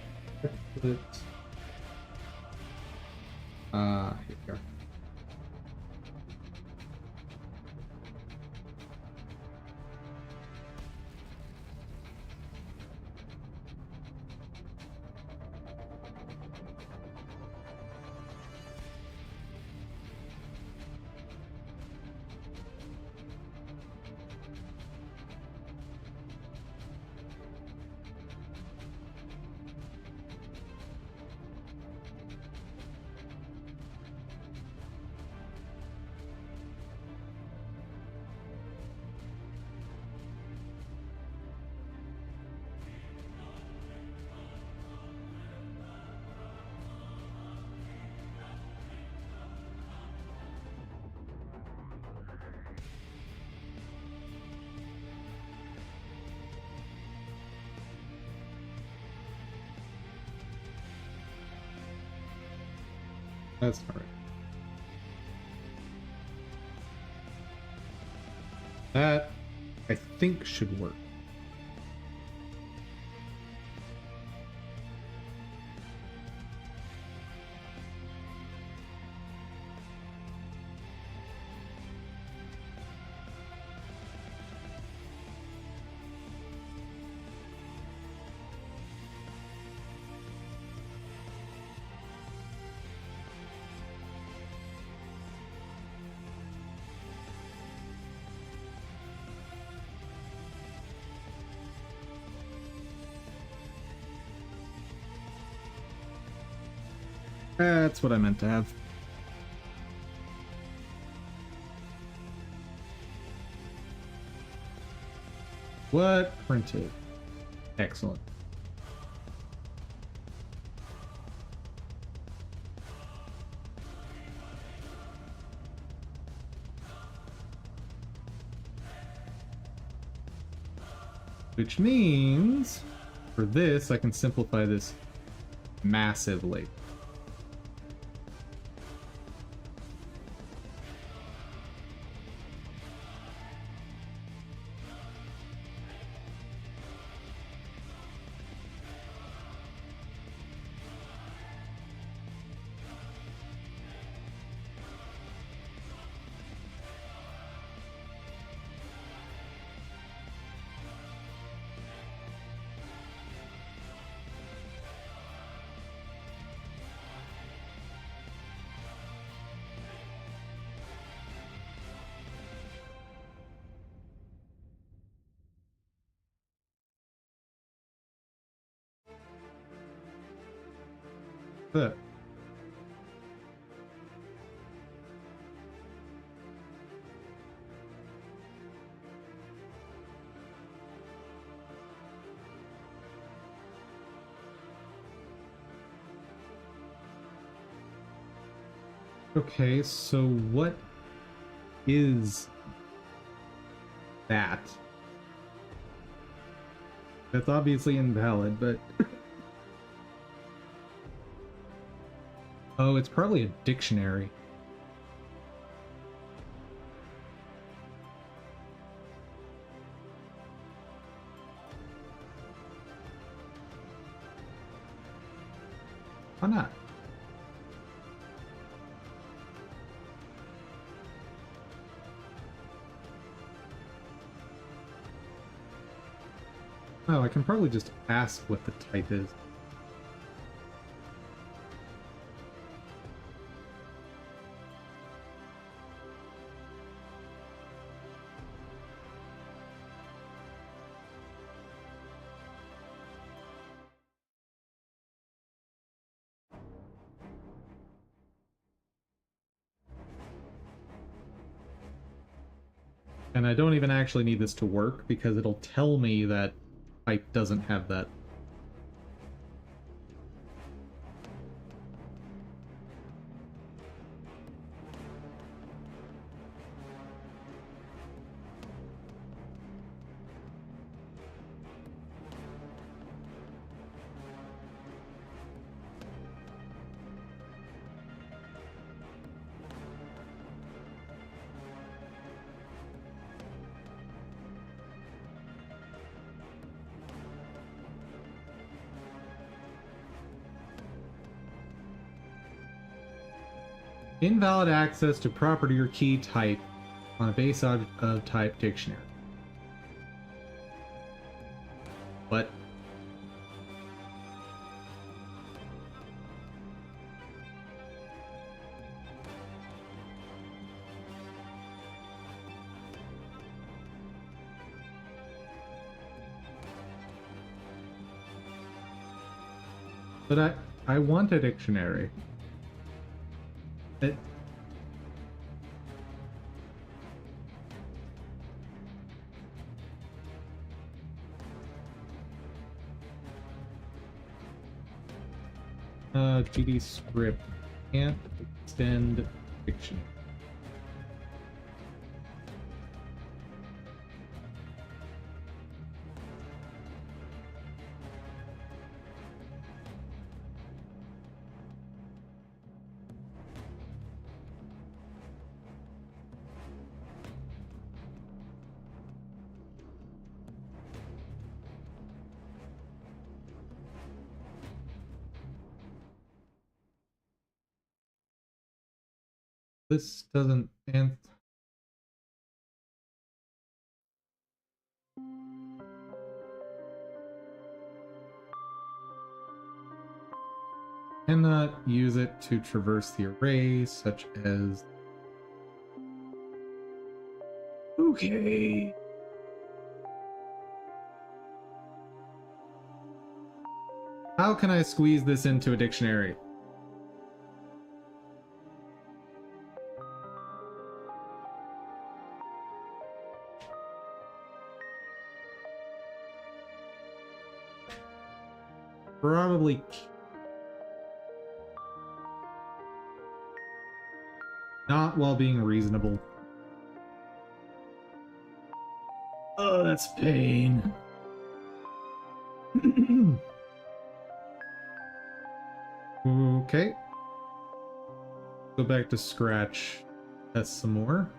Put it? Here we are. That's not right. That, I think, should work. That's what I meant to have. What printed? Excellent. Which means, for this, I can simplify this massively. But okay, so what is that? That's obviously invalid, but oh, it's probably a dictionary. Why not? Oh, I can probably just ask what the type is. And I don't even actually need this to work because it'll tell me that pipe doesn't have that. Invalid access to property or key type on a base object of type dictionary. What? But I want a dictionary. It, GD script can't extend dictionary. This doesn't answer. Cannot use it to traverse the array, such as. Okay. How can I squeeze this into a dictionary? Probably. Not while being reasonable. Oh, that's pain. Okay. Go back to scratch. Test some more.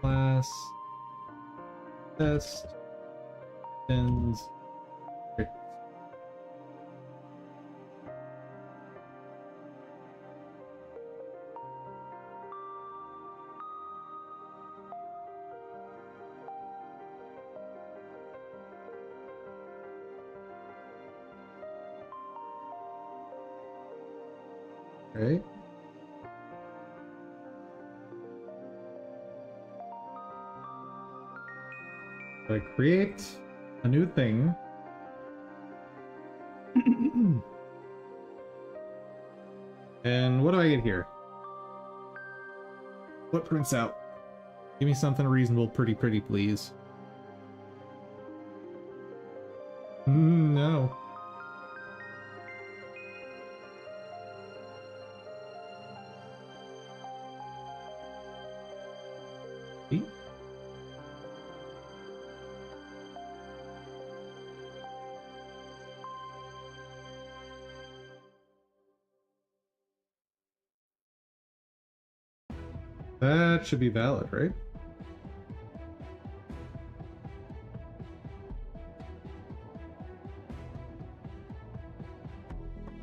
Class. Test. Ends. Okay. So I create a new thing. And what do I get here? What prints out? Give me something reasonable, pretty, please. No. Eat. That should be valid, right?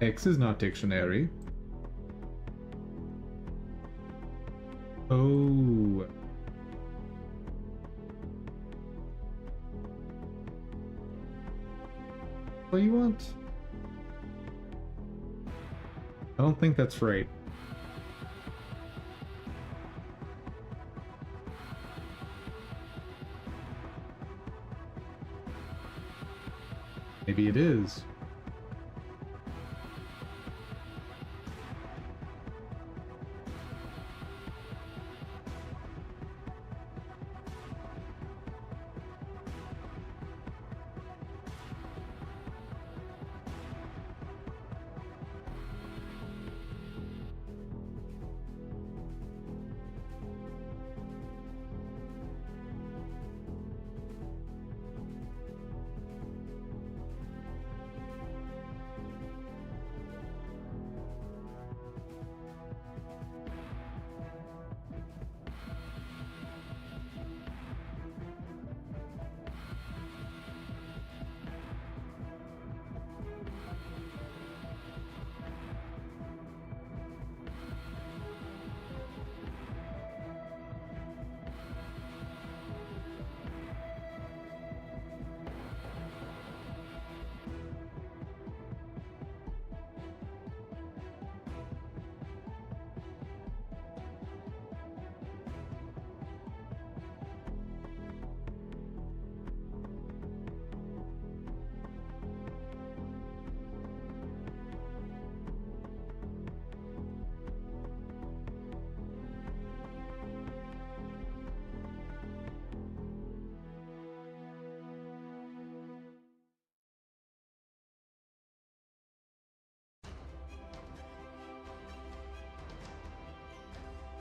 X is not dictionary. Oh. What do you want? I don't think that's right. Maybe it is.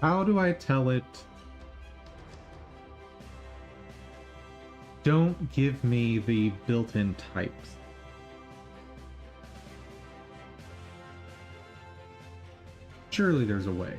How do I tell it? Don't give me the built-in types. Surely there's a way.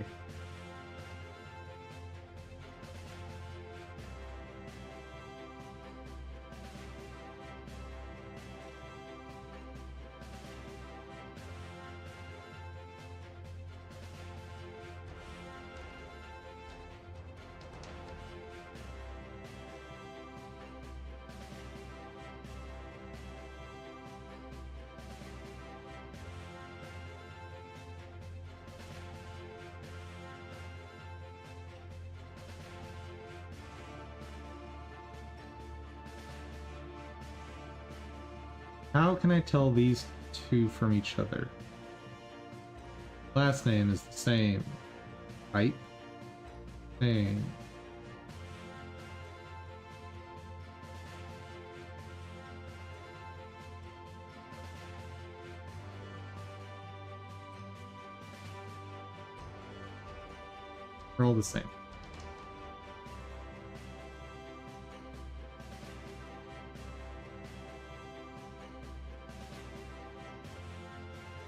How can I tell these two from each other? Last name is the same. Right? Same. They're all the same.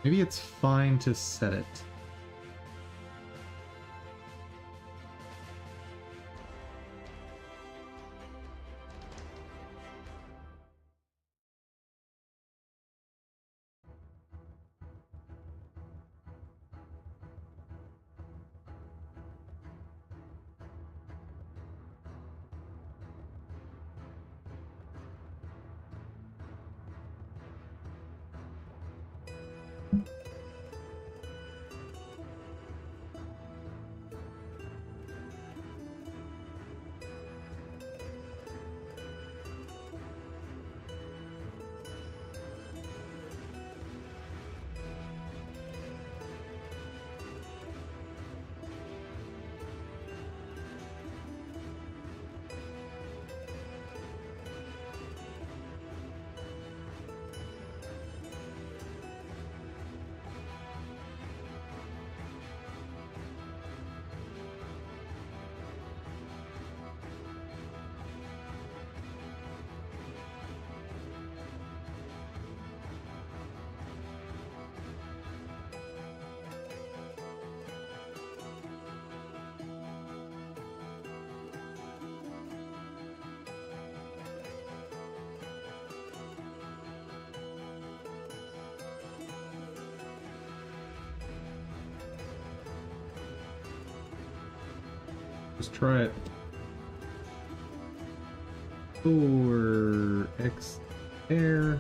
Maybe it's fine to set it. Let's try it. Or X air.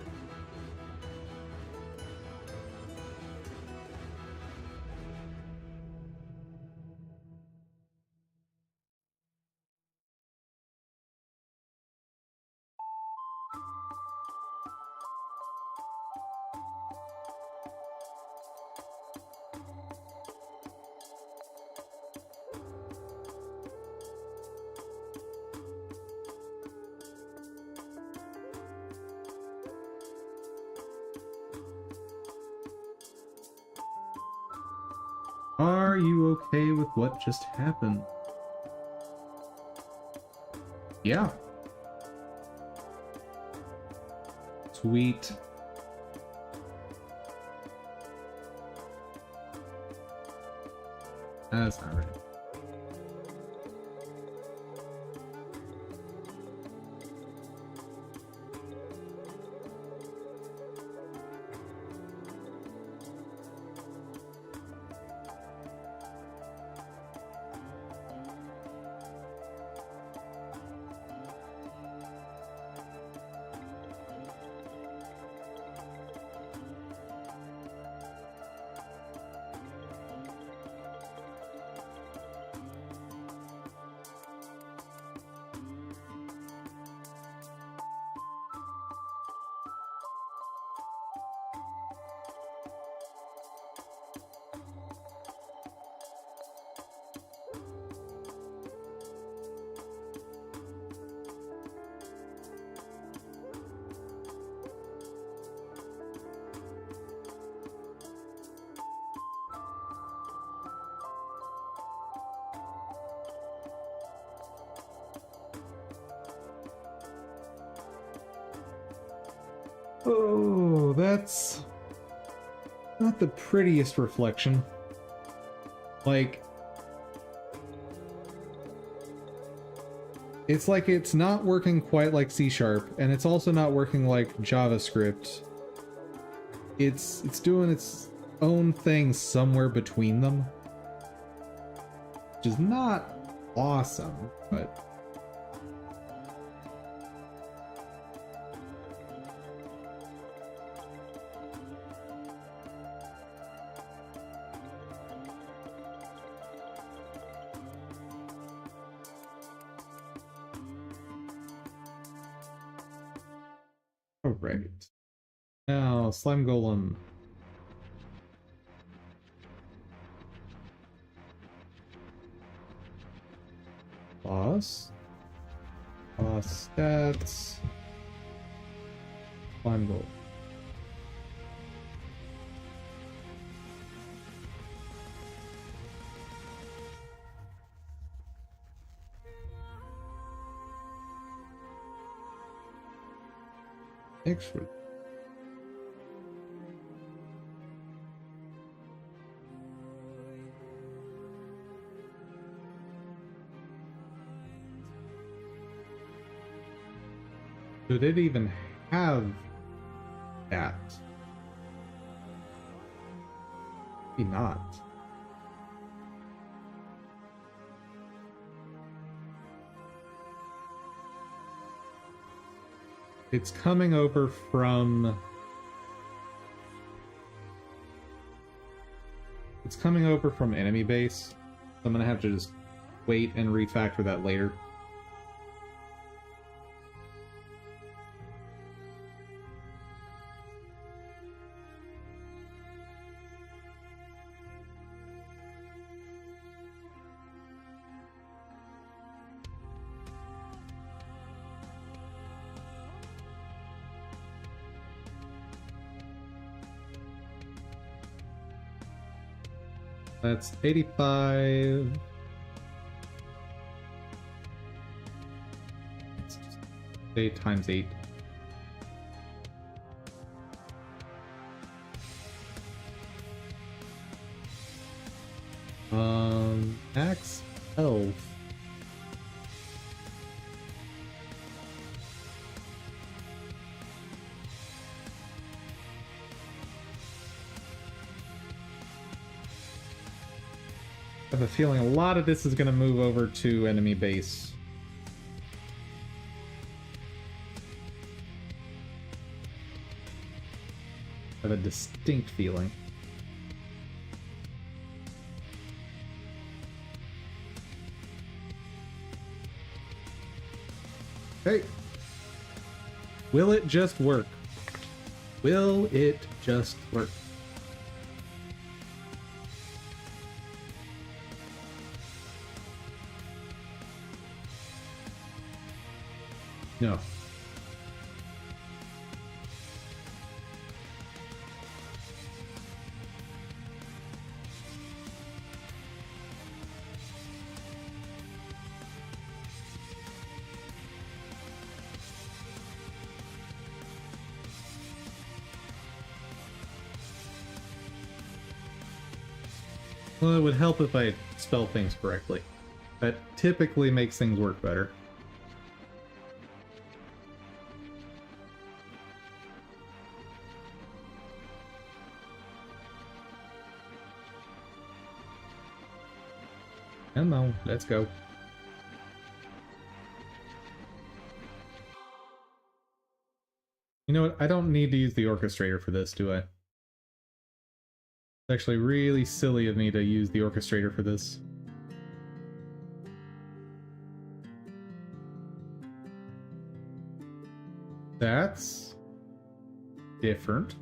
Are you okay with what just happened? Yeah. Sweet. That's not right. Oh, that's not the prettiest reflection. Like, it's like it's not working quite like C#, and it's also not working like JavaScript. It's doing its own thing somewhere between them, which is not awesome, but alright. Now, Slime Golem. Boss. Boss stats. Slime Golem. Excellent. Should it even have that? Maybe not. It's coming over from... It's coming over from enemy base. So I'm gonna have to just wait and refactor that later. That's 85. Let's just say times 8. Max health. I have a feeling a lot of this is going to move over to enemy base. I have a distinct feeling. Okay. Will it just work? Will it just work? No. Well, it would help if I spell things correctly. That typically makes things work better. Come on, let's go. You know what? I don't need to use the orchestrator for this, do I? It's actually really silly of me to use the orchestrator for this. That's different.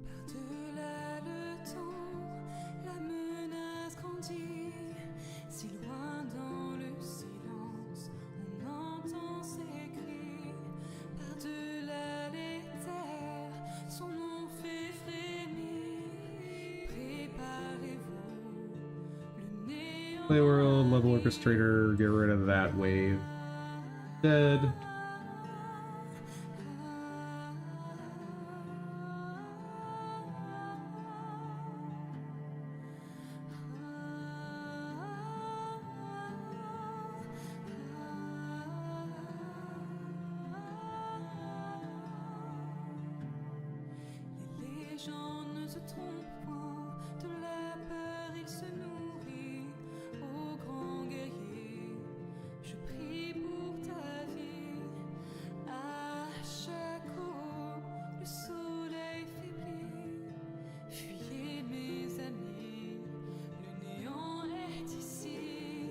Par-delà le temps, la menace grandit. Si loin dans le silence, on entend ses cris. Par-delà les terres, son nom fait frémir. Préparez-vous, Play world, level orchestrator, get rid of that wave. Dead. Les gens ne se trompent point, de la peur il se nourrit. Ô grand guerrier, je prie pour ta vie. À chaque aube, le soleil faiblit. Fuyez mes amis, le néant est ici.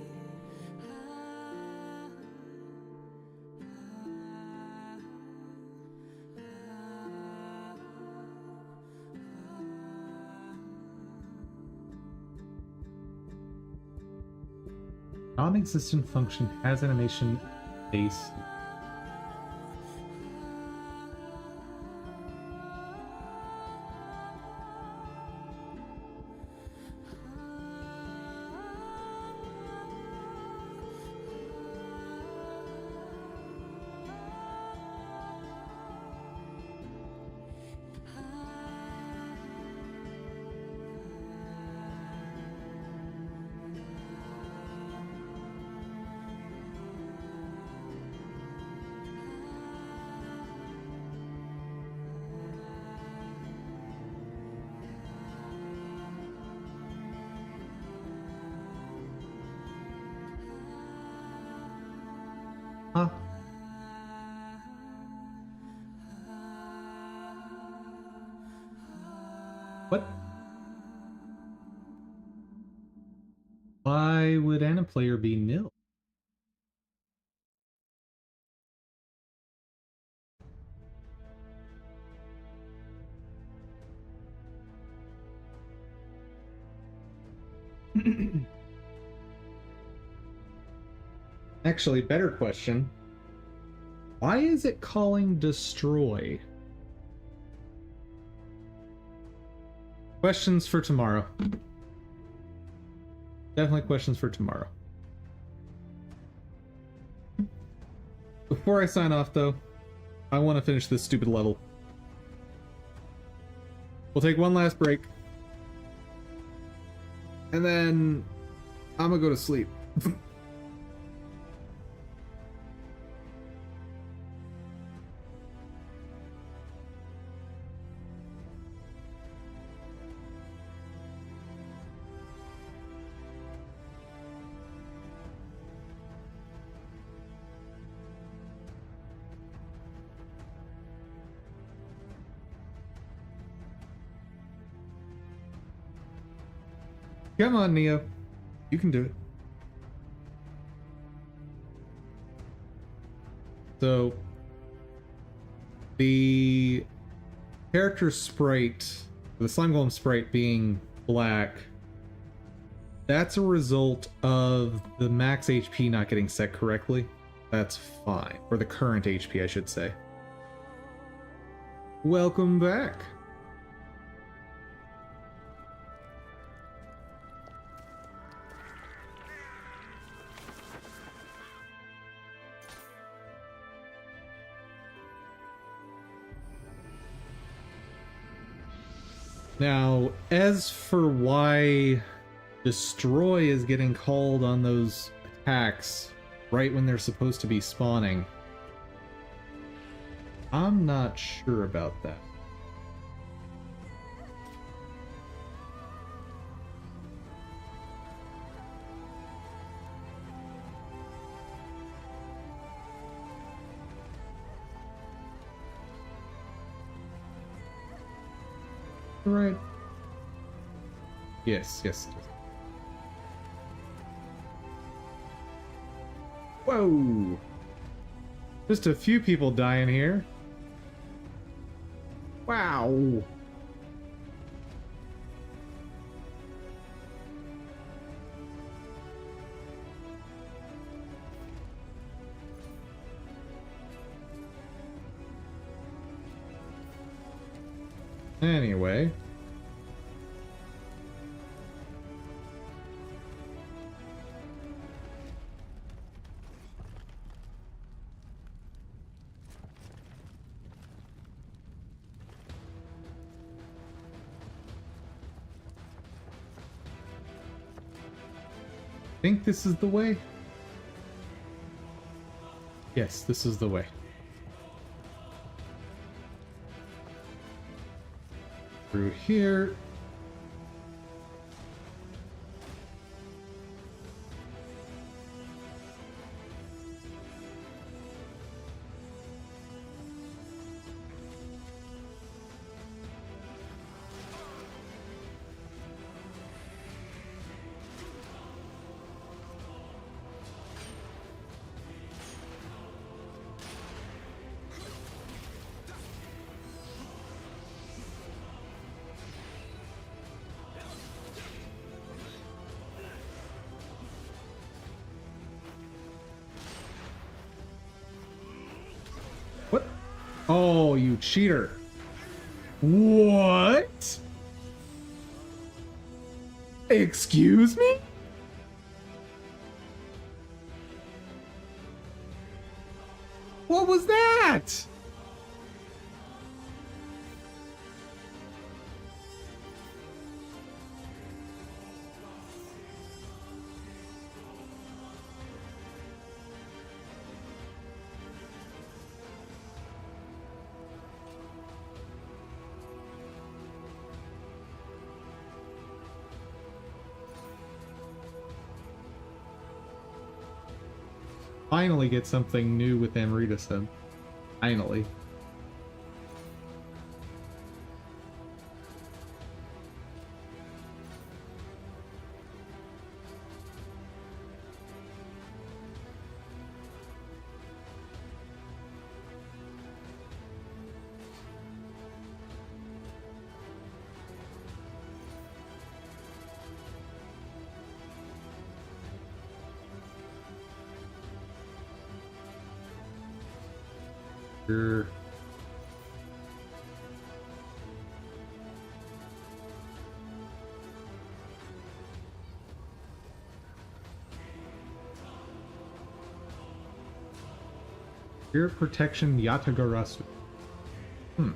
Ah, Non-existent function has animation base. Huh? What? Why would Anaplayer be nil? Actually, better question. Why is it calling destroy? Questions for tomorrow. Definitely questions for tomorrow. Before I sign off, though, I want to finish this stupid level. We'll take one last break. And then I'm gonna go to sleep. Come on, Neo. You can do it. So, the character sprite, the slime golem sprite being black, that's a result of the max HP not getting set correctly. That's fine. Or the current HP, I should say. Welcome back. Now, as for why destroy is getting called on those attacks right when they're supposed to be spawning, I'm not sure about that. Right. Yes, yes. Whoa! Just a few people dying here. Wow! Anyway. think this is the way. Yes, this is the way. Through here. What? Oh, you cheater. What? Excuse me? What was that? Finally get something new with Amrita-san. Finally. Sure. Spirit Protection Yatagarasu. Hmm.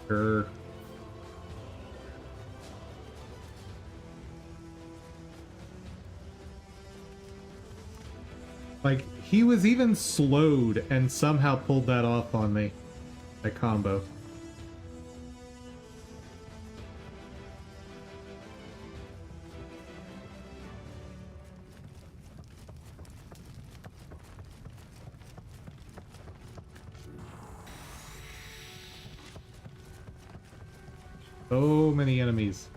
Sure. Like, he was even slowed and somehow pulled that off on me. That combo. So many enemies.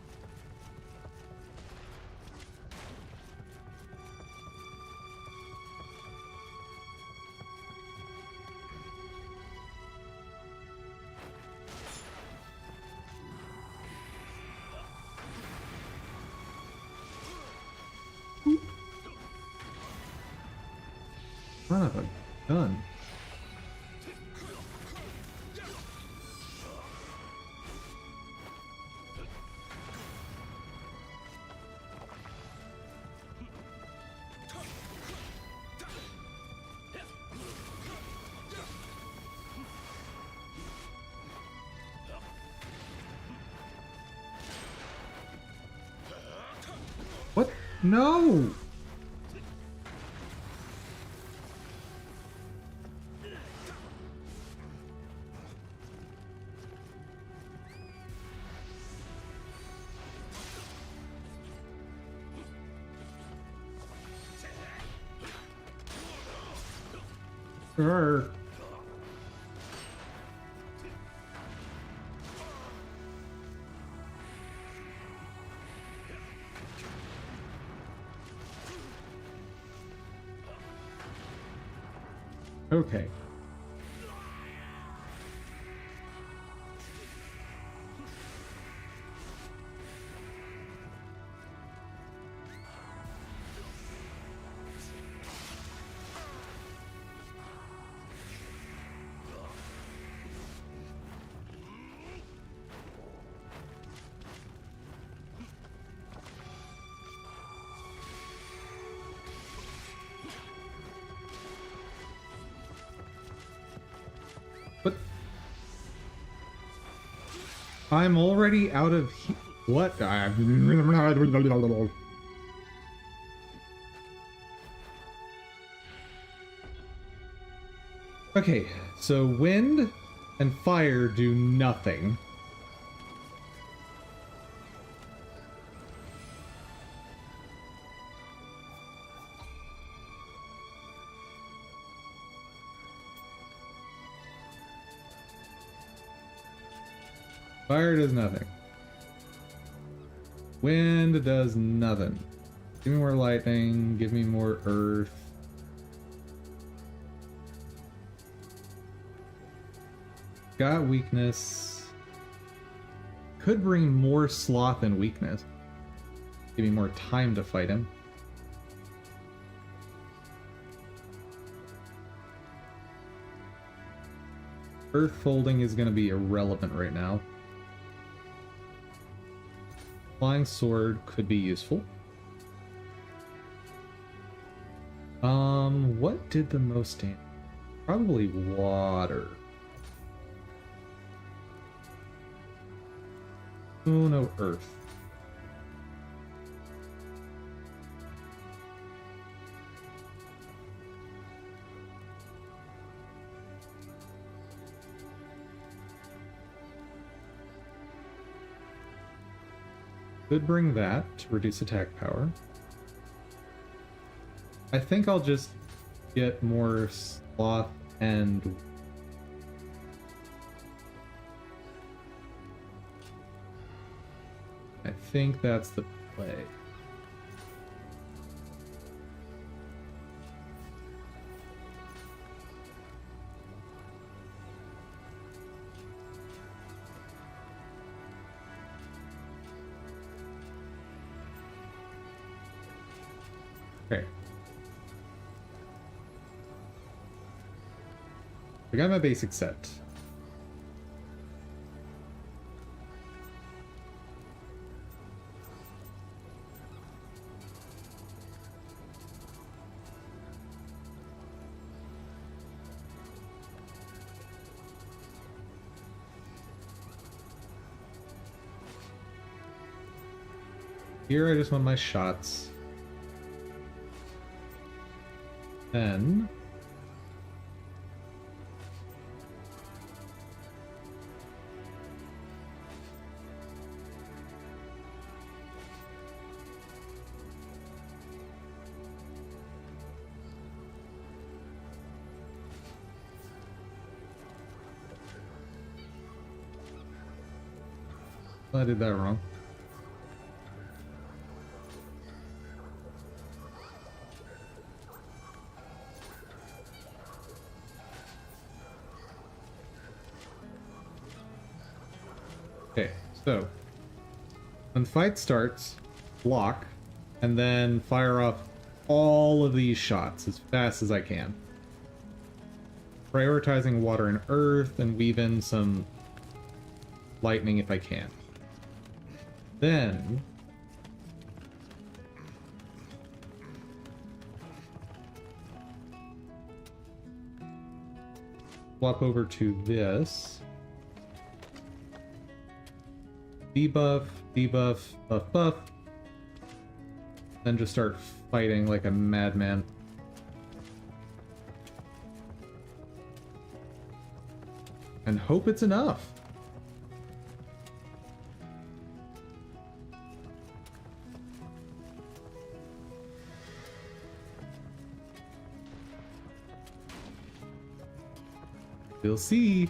Son of a gun. What? No! Sure. Okay. I'm already out of what? Okay, so wind and fire do nothing. Fire does nothing. Wind does nothing. Give me more lightning, give me more earth. Got weakness. Could bring more sloth and weakness. Give me more time to fight him. Earth folding is going to be irrelevant right now. Flying sword could be useful. What did the most damage? Probably water. Oh no, earth. Could bring that to reduce attack power. I think I'll just get more sloth and I think that's the play. Okay. I got my basic set. Here I just want my shots. Then I did that wrong. Okay, so when fight starts, block, and then fire off all of these shots as fast as I can. Prioritizing water and earth, and weave in some lightning if I can. Then swap over to this. Debuff, debuff, buff, buff. Then just start fighting like a madman. And hope it's enough. We'll see.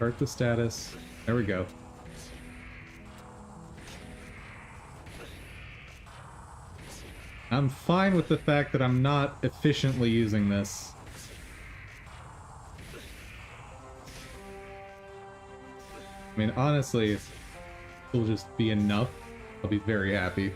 Start the status. There we go. I'm fine with the fact that I'm not efficiently using this. I mean, honestly, it'll just be enough. I'll be very happy.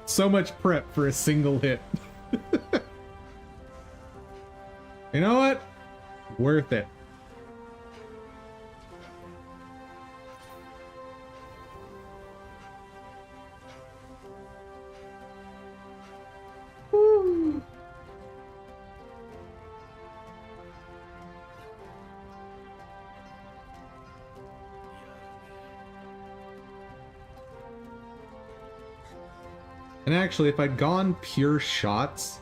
So much prep for a single hit. You know what? Worth it. Woo. And actually, if I'd gone pure shots,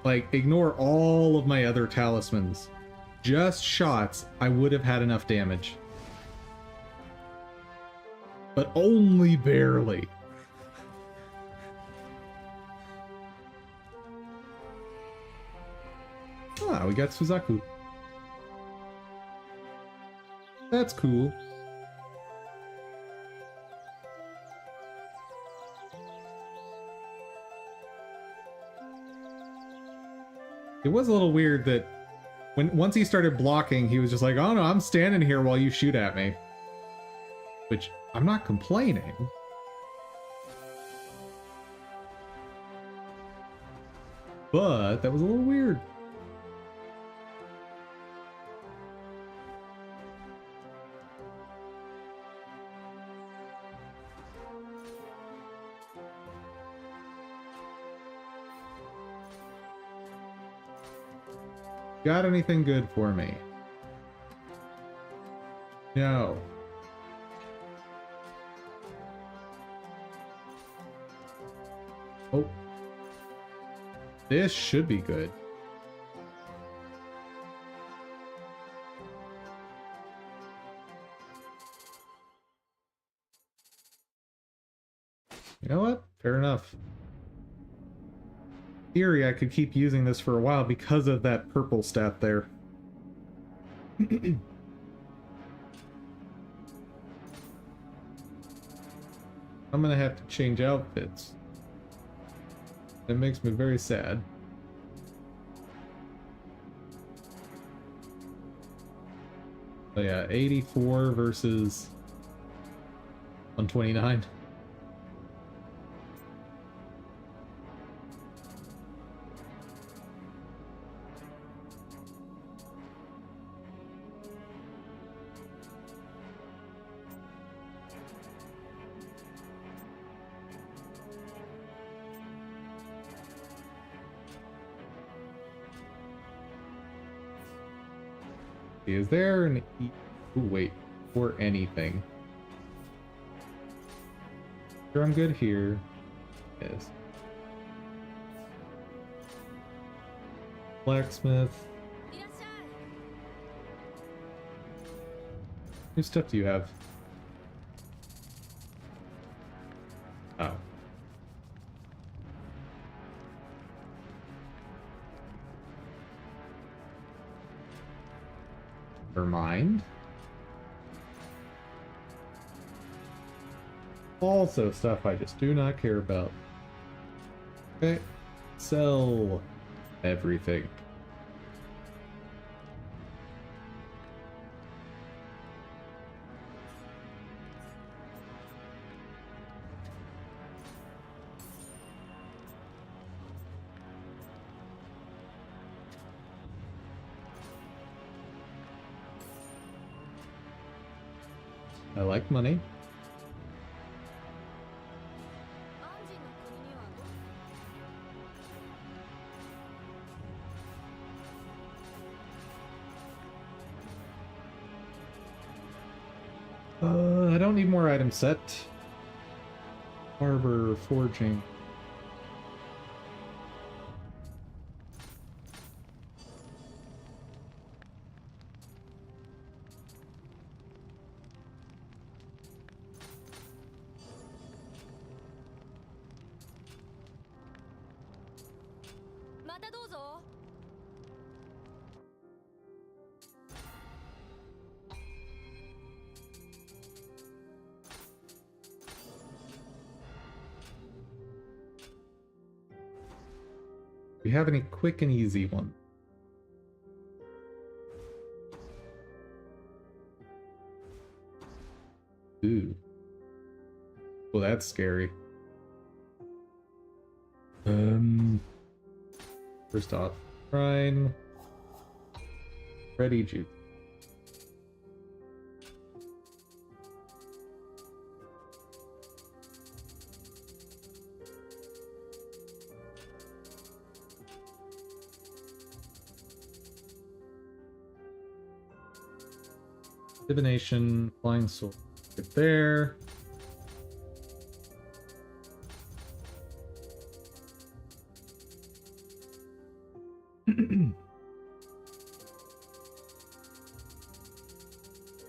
like, ignore all of my other talismans, just shots, I would have had enough damage. But only barely. Ah, we got Suzaku. That's cool. It was a little weird that once he started blocking, he was just like, oh no, I'm standing here while you shoot at me. Which, I'm not complaining. But that was a little weird. Got anything good for me? No. Oh. This should be good. You know what? Fair enough. In theory, I could keep using this for a while because of that purple stat there. I'm gonna have to change outfits. It makes me very sad. Oh yeah, 84 versus 129. Is there an ooh, wait, or anything? Sure, I'm good here. Yes. Blacksmith. What stuff do you have? Oh. Never mind. Also stuff I just do not care about. Okay. Sell everything. I like money. I don't need more item set. Harbor, forging. またどうぞ。 Do we have any quick and easy ones? Ooh. Well, that's scary. First off, Shrine. Ready juice. Divination, flying sword. Get there.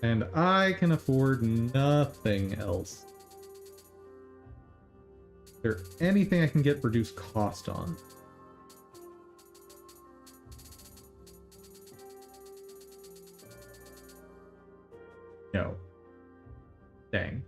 And I can afford nothing else. Is there anything I can get reduced cost on? No. Dang.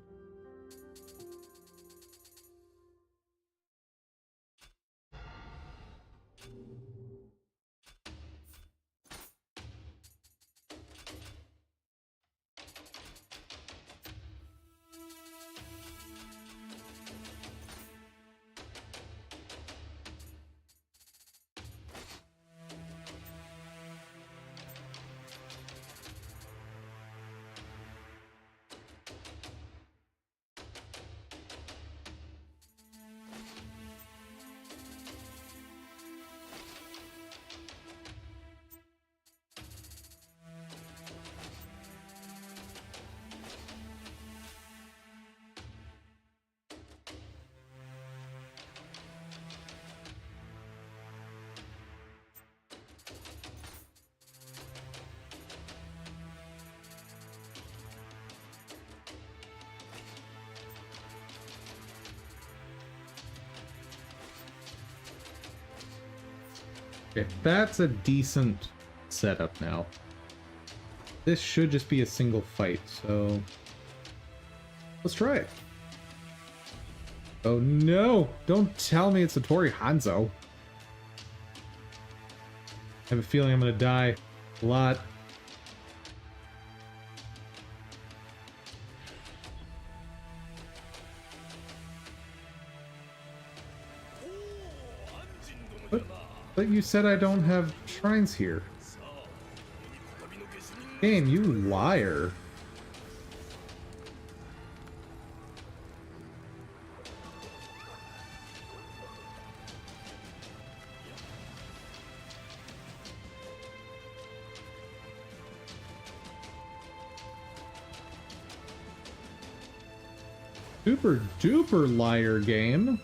Okay, that's a decent setup now. This should just be a single fight, so let's try it. Oh no! Don't tell me it's Satori Hanzo. I have a feeling I'm gonna die a lot. But you said I don't have shrines here. Game, you liar. Super duper liar, game.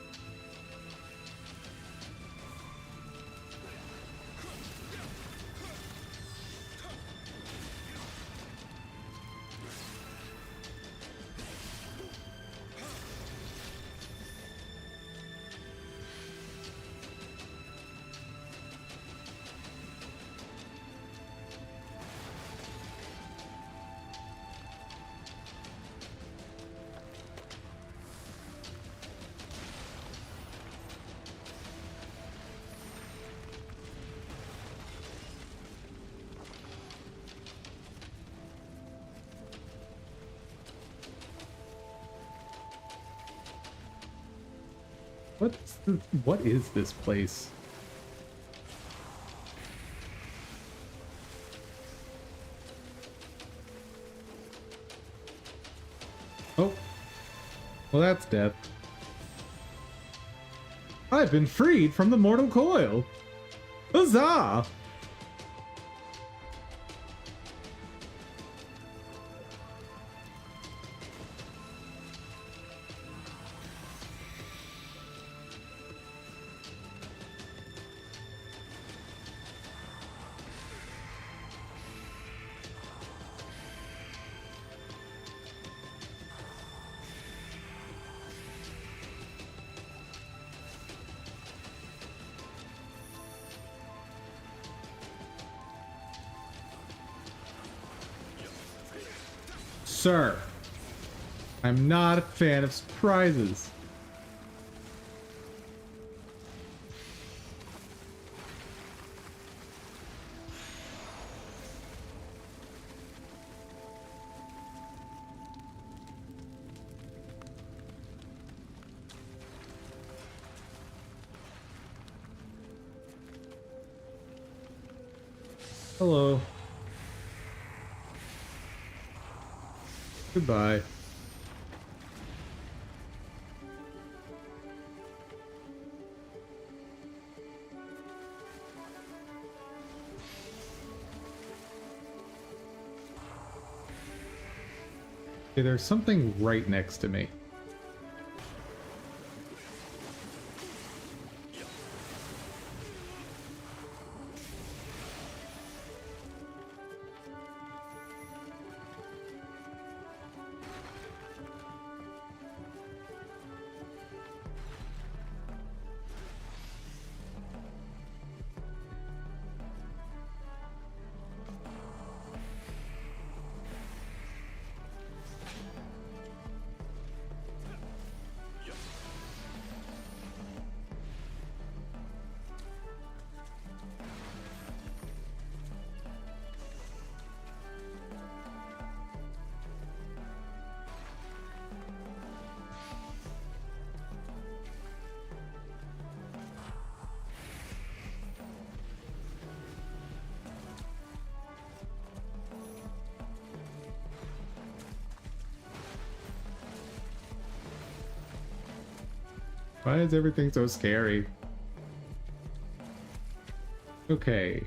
What is this place? Oh. Well, that's death. I've been freed from the mortal coil. Huzzah! sir. I'm not a fan of surprises. Hello. Goodbye. Okay, there's something right next to me. Why is everything so scary? Okay.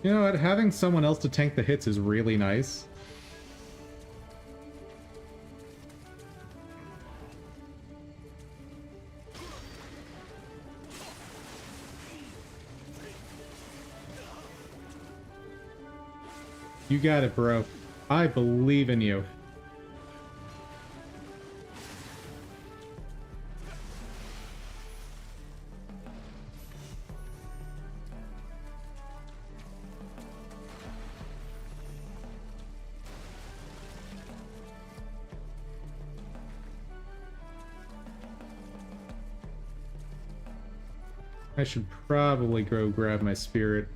You know what? Having someone else to tank the hits is really nice. You got it, bro. I believe in you. I should probably go grab my spirit.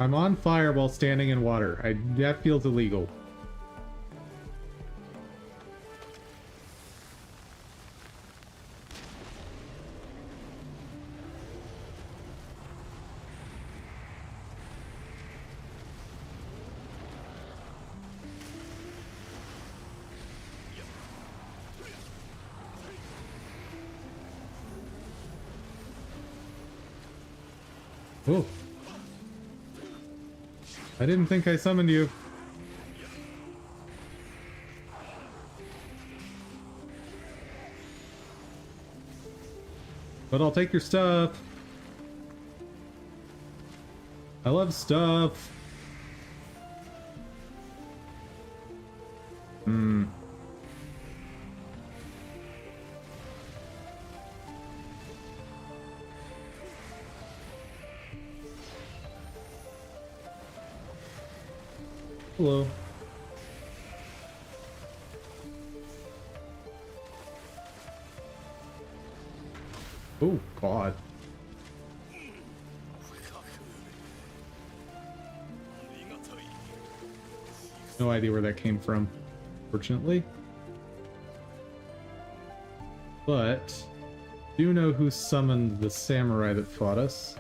I'm on fire while standing in water. That feels illegal. Oh. I didn't think I summoned you. But I'll take your stuff. I love stuff. Hello. Oh, God. No idea where that came from, fortunately. But Do know who summoned the samurai that fought us.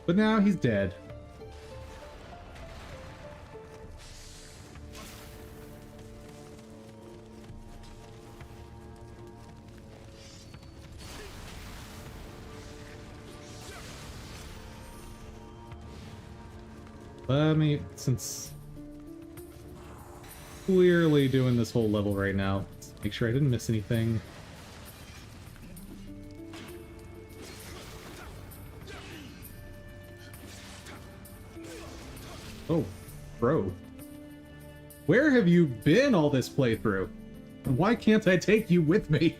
But now he's dead. Let me, since clearly doing this whole level right now, let's make sure I didn't miss anything. Oh, bro. Where have you been all this playthrough? And why can't I take you with me?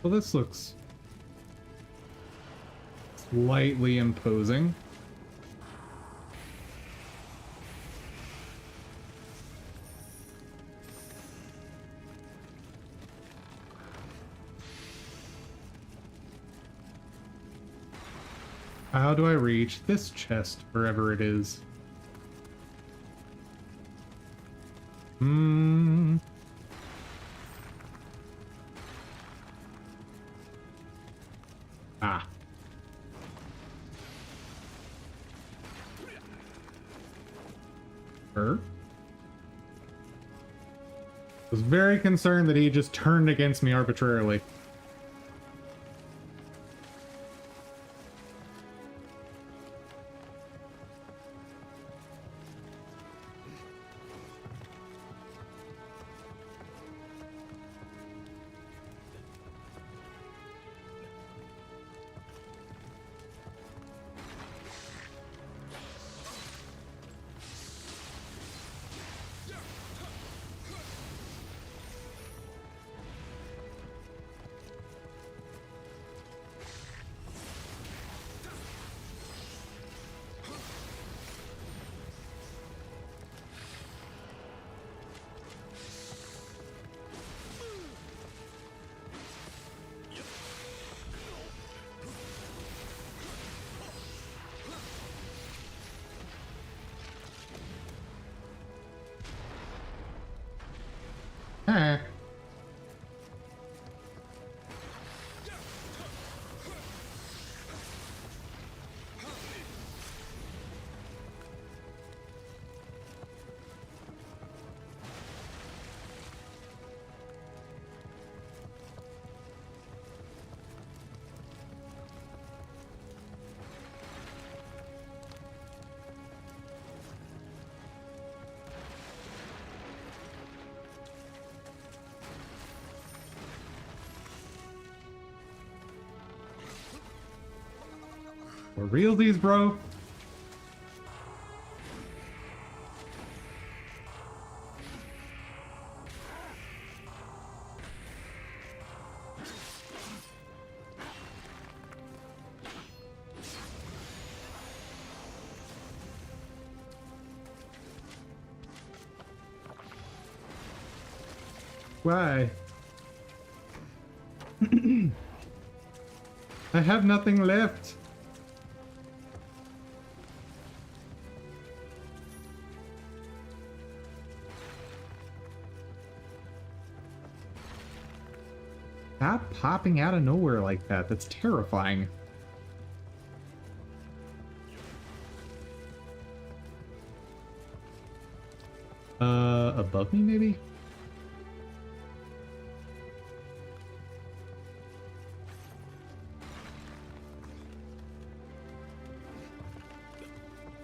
Well, this looks slightly imposing. How do I reach this chest, wherever it is? Ah. Her? Was very concerned that he just turned against me arbitrarily. Ah. For realsies, bro? Why? I have nothing left. Stop popping out of nowhere like that. That's terrifying. Above me, maybe?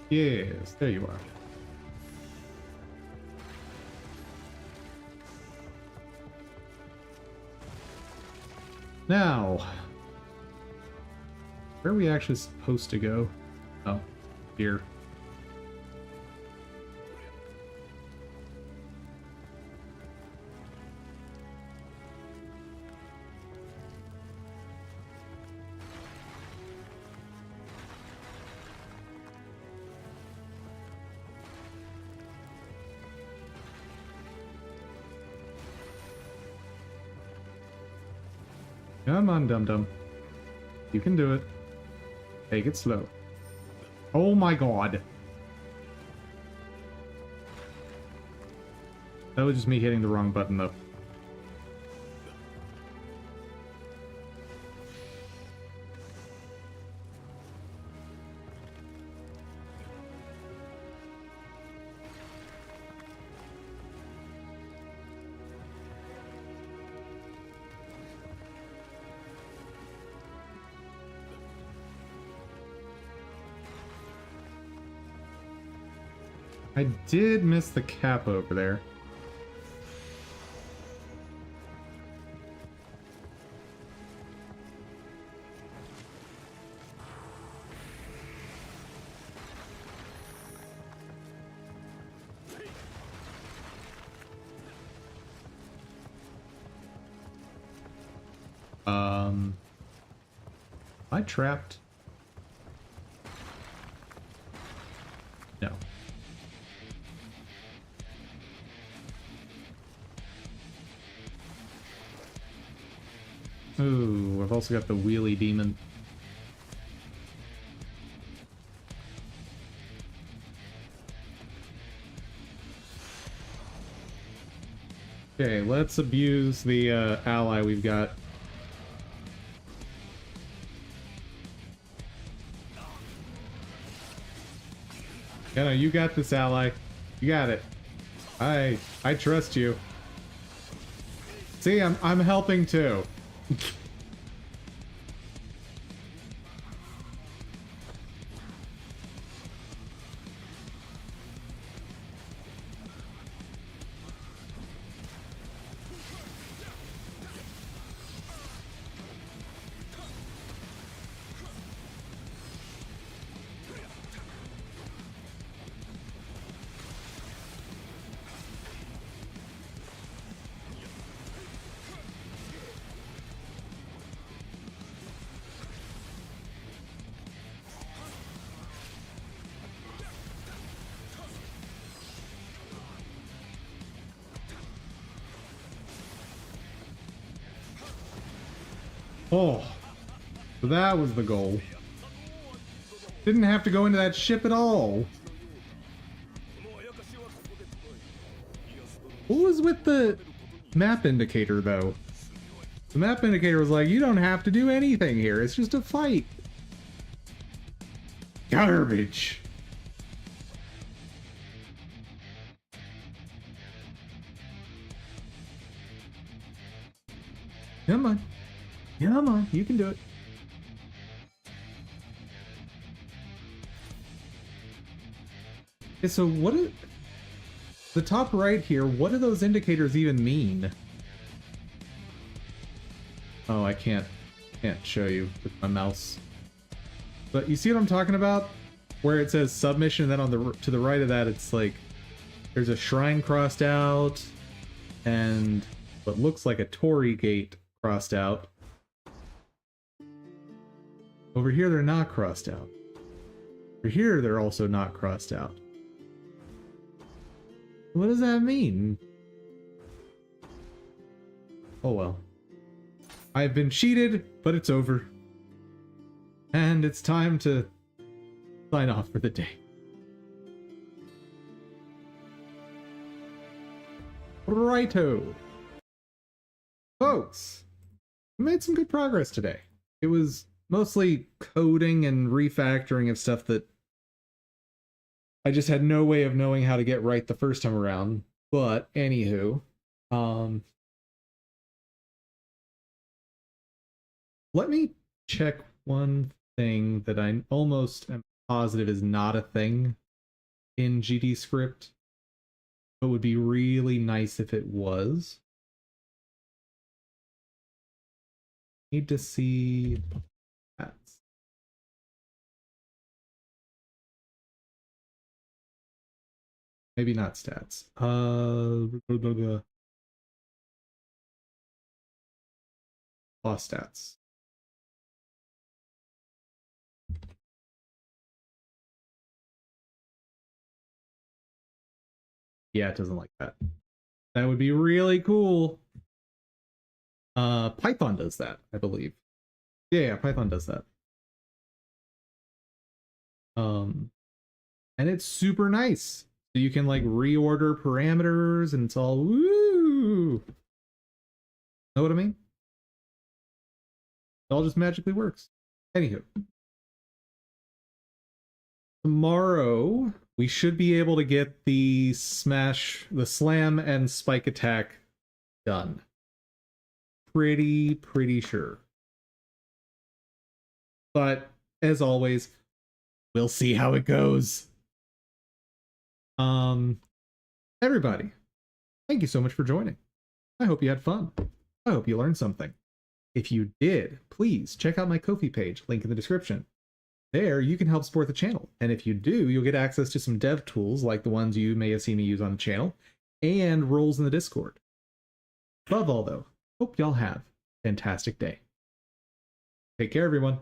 Yes, there you are. Now, where are we actually supposed to go? Oh, here. Come on, dum-dum. You can do it. Take it slow. Oh my god. That was just me hitting the wrong button, though. I did miss the cap over there. Am I trapped? No. Ooh, I've also got the wheelie demon. Okay, let's abuse the ally we've got. Yeah, no, you got this, ally. You got it. I trust you. See, I'm helping too. Oh, so that was the goal. Didn't have to go into that ship at all. What was with the map indicator, though? The map indicator was like, you don't have to do anything here. It's just a fight. Garbage. Come on. Come on, you can do it. Okay, so what is the top right here? What do those indicators even mean? Oh, I can't show you with my mouse. But you see what I'm talking about? Where it says submission, and then on the to the right of that, it's like there's a shrine crossed out, and what looks like a Torii gate crossed out. Over here, they're not crossed out. Over here, they're also not crossed out. What does that mean? Oh well. I've been cheated, but it's over. And it's time to sign off for the day. Righto. Folks, we made some good progress today. It was mostly coding and refactoring of stuff that I just had no way of knowing how to get right the first time around. But anywho, let me check one thing that I almost am positive is not a thing in GD script, but would be really nice if it was. Need to see that. Maybe not stats. Lost stats. Yeah, it doesn't like that. That would be really cool. Python does that, I believe. Yeah, Python does that. And it's super nice. So you can like reorder parameters and it's all woo. Know what I mean? It all just magically works. Anywho. Tomorrow we should be able to get the slam and spike attack done. Pretty sure. But as always, we'll see how it goes. Everybody, thank you so much for joining. I hope you had fun. I hope you learned something. If you did, please check out my Ko-fi page, link in the description. There, you can help support the channel. And if you do, you'll get access to some dev tools like the ones you may have seen me use on the channel, and roles in the Discord. Above all, though, hope y'all have a fantastic day. Take care, everyone.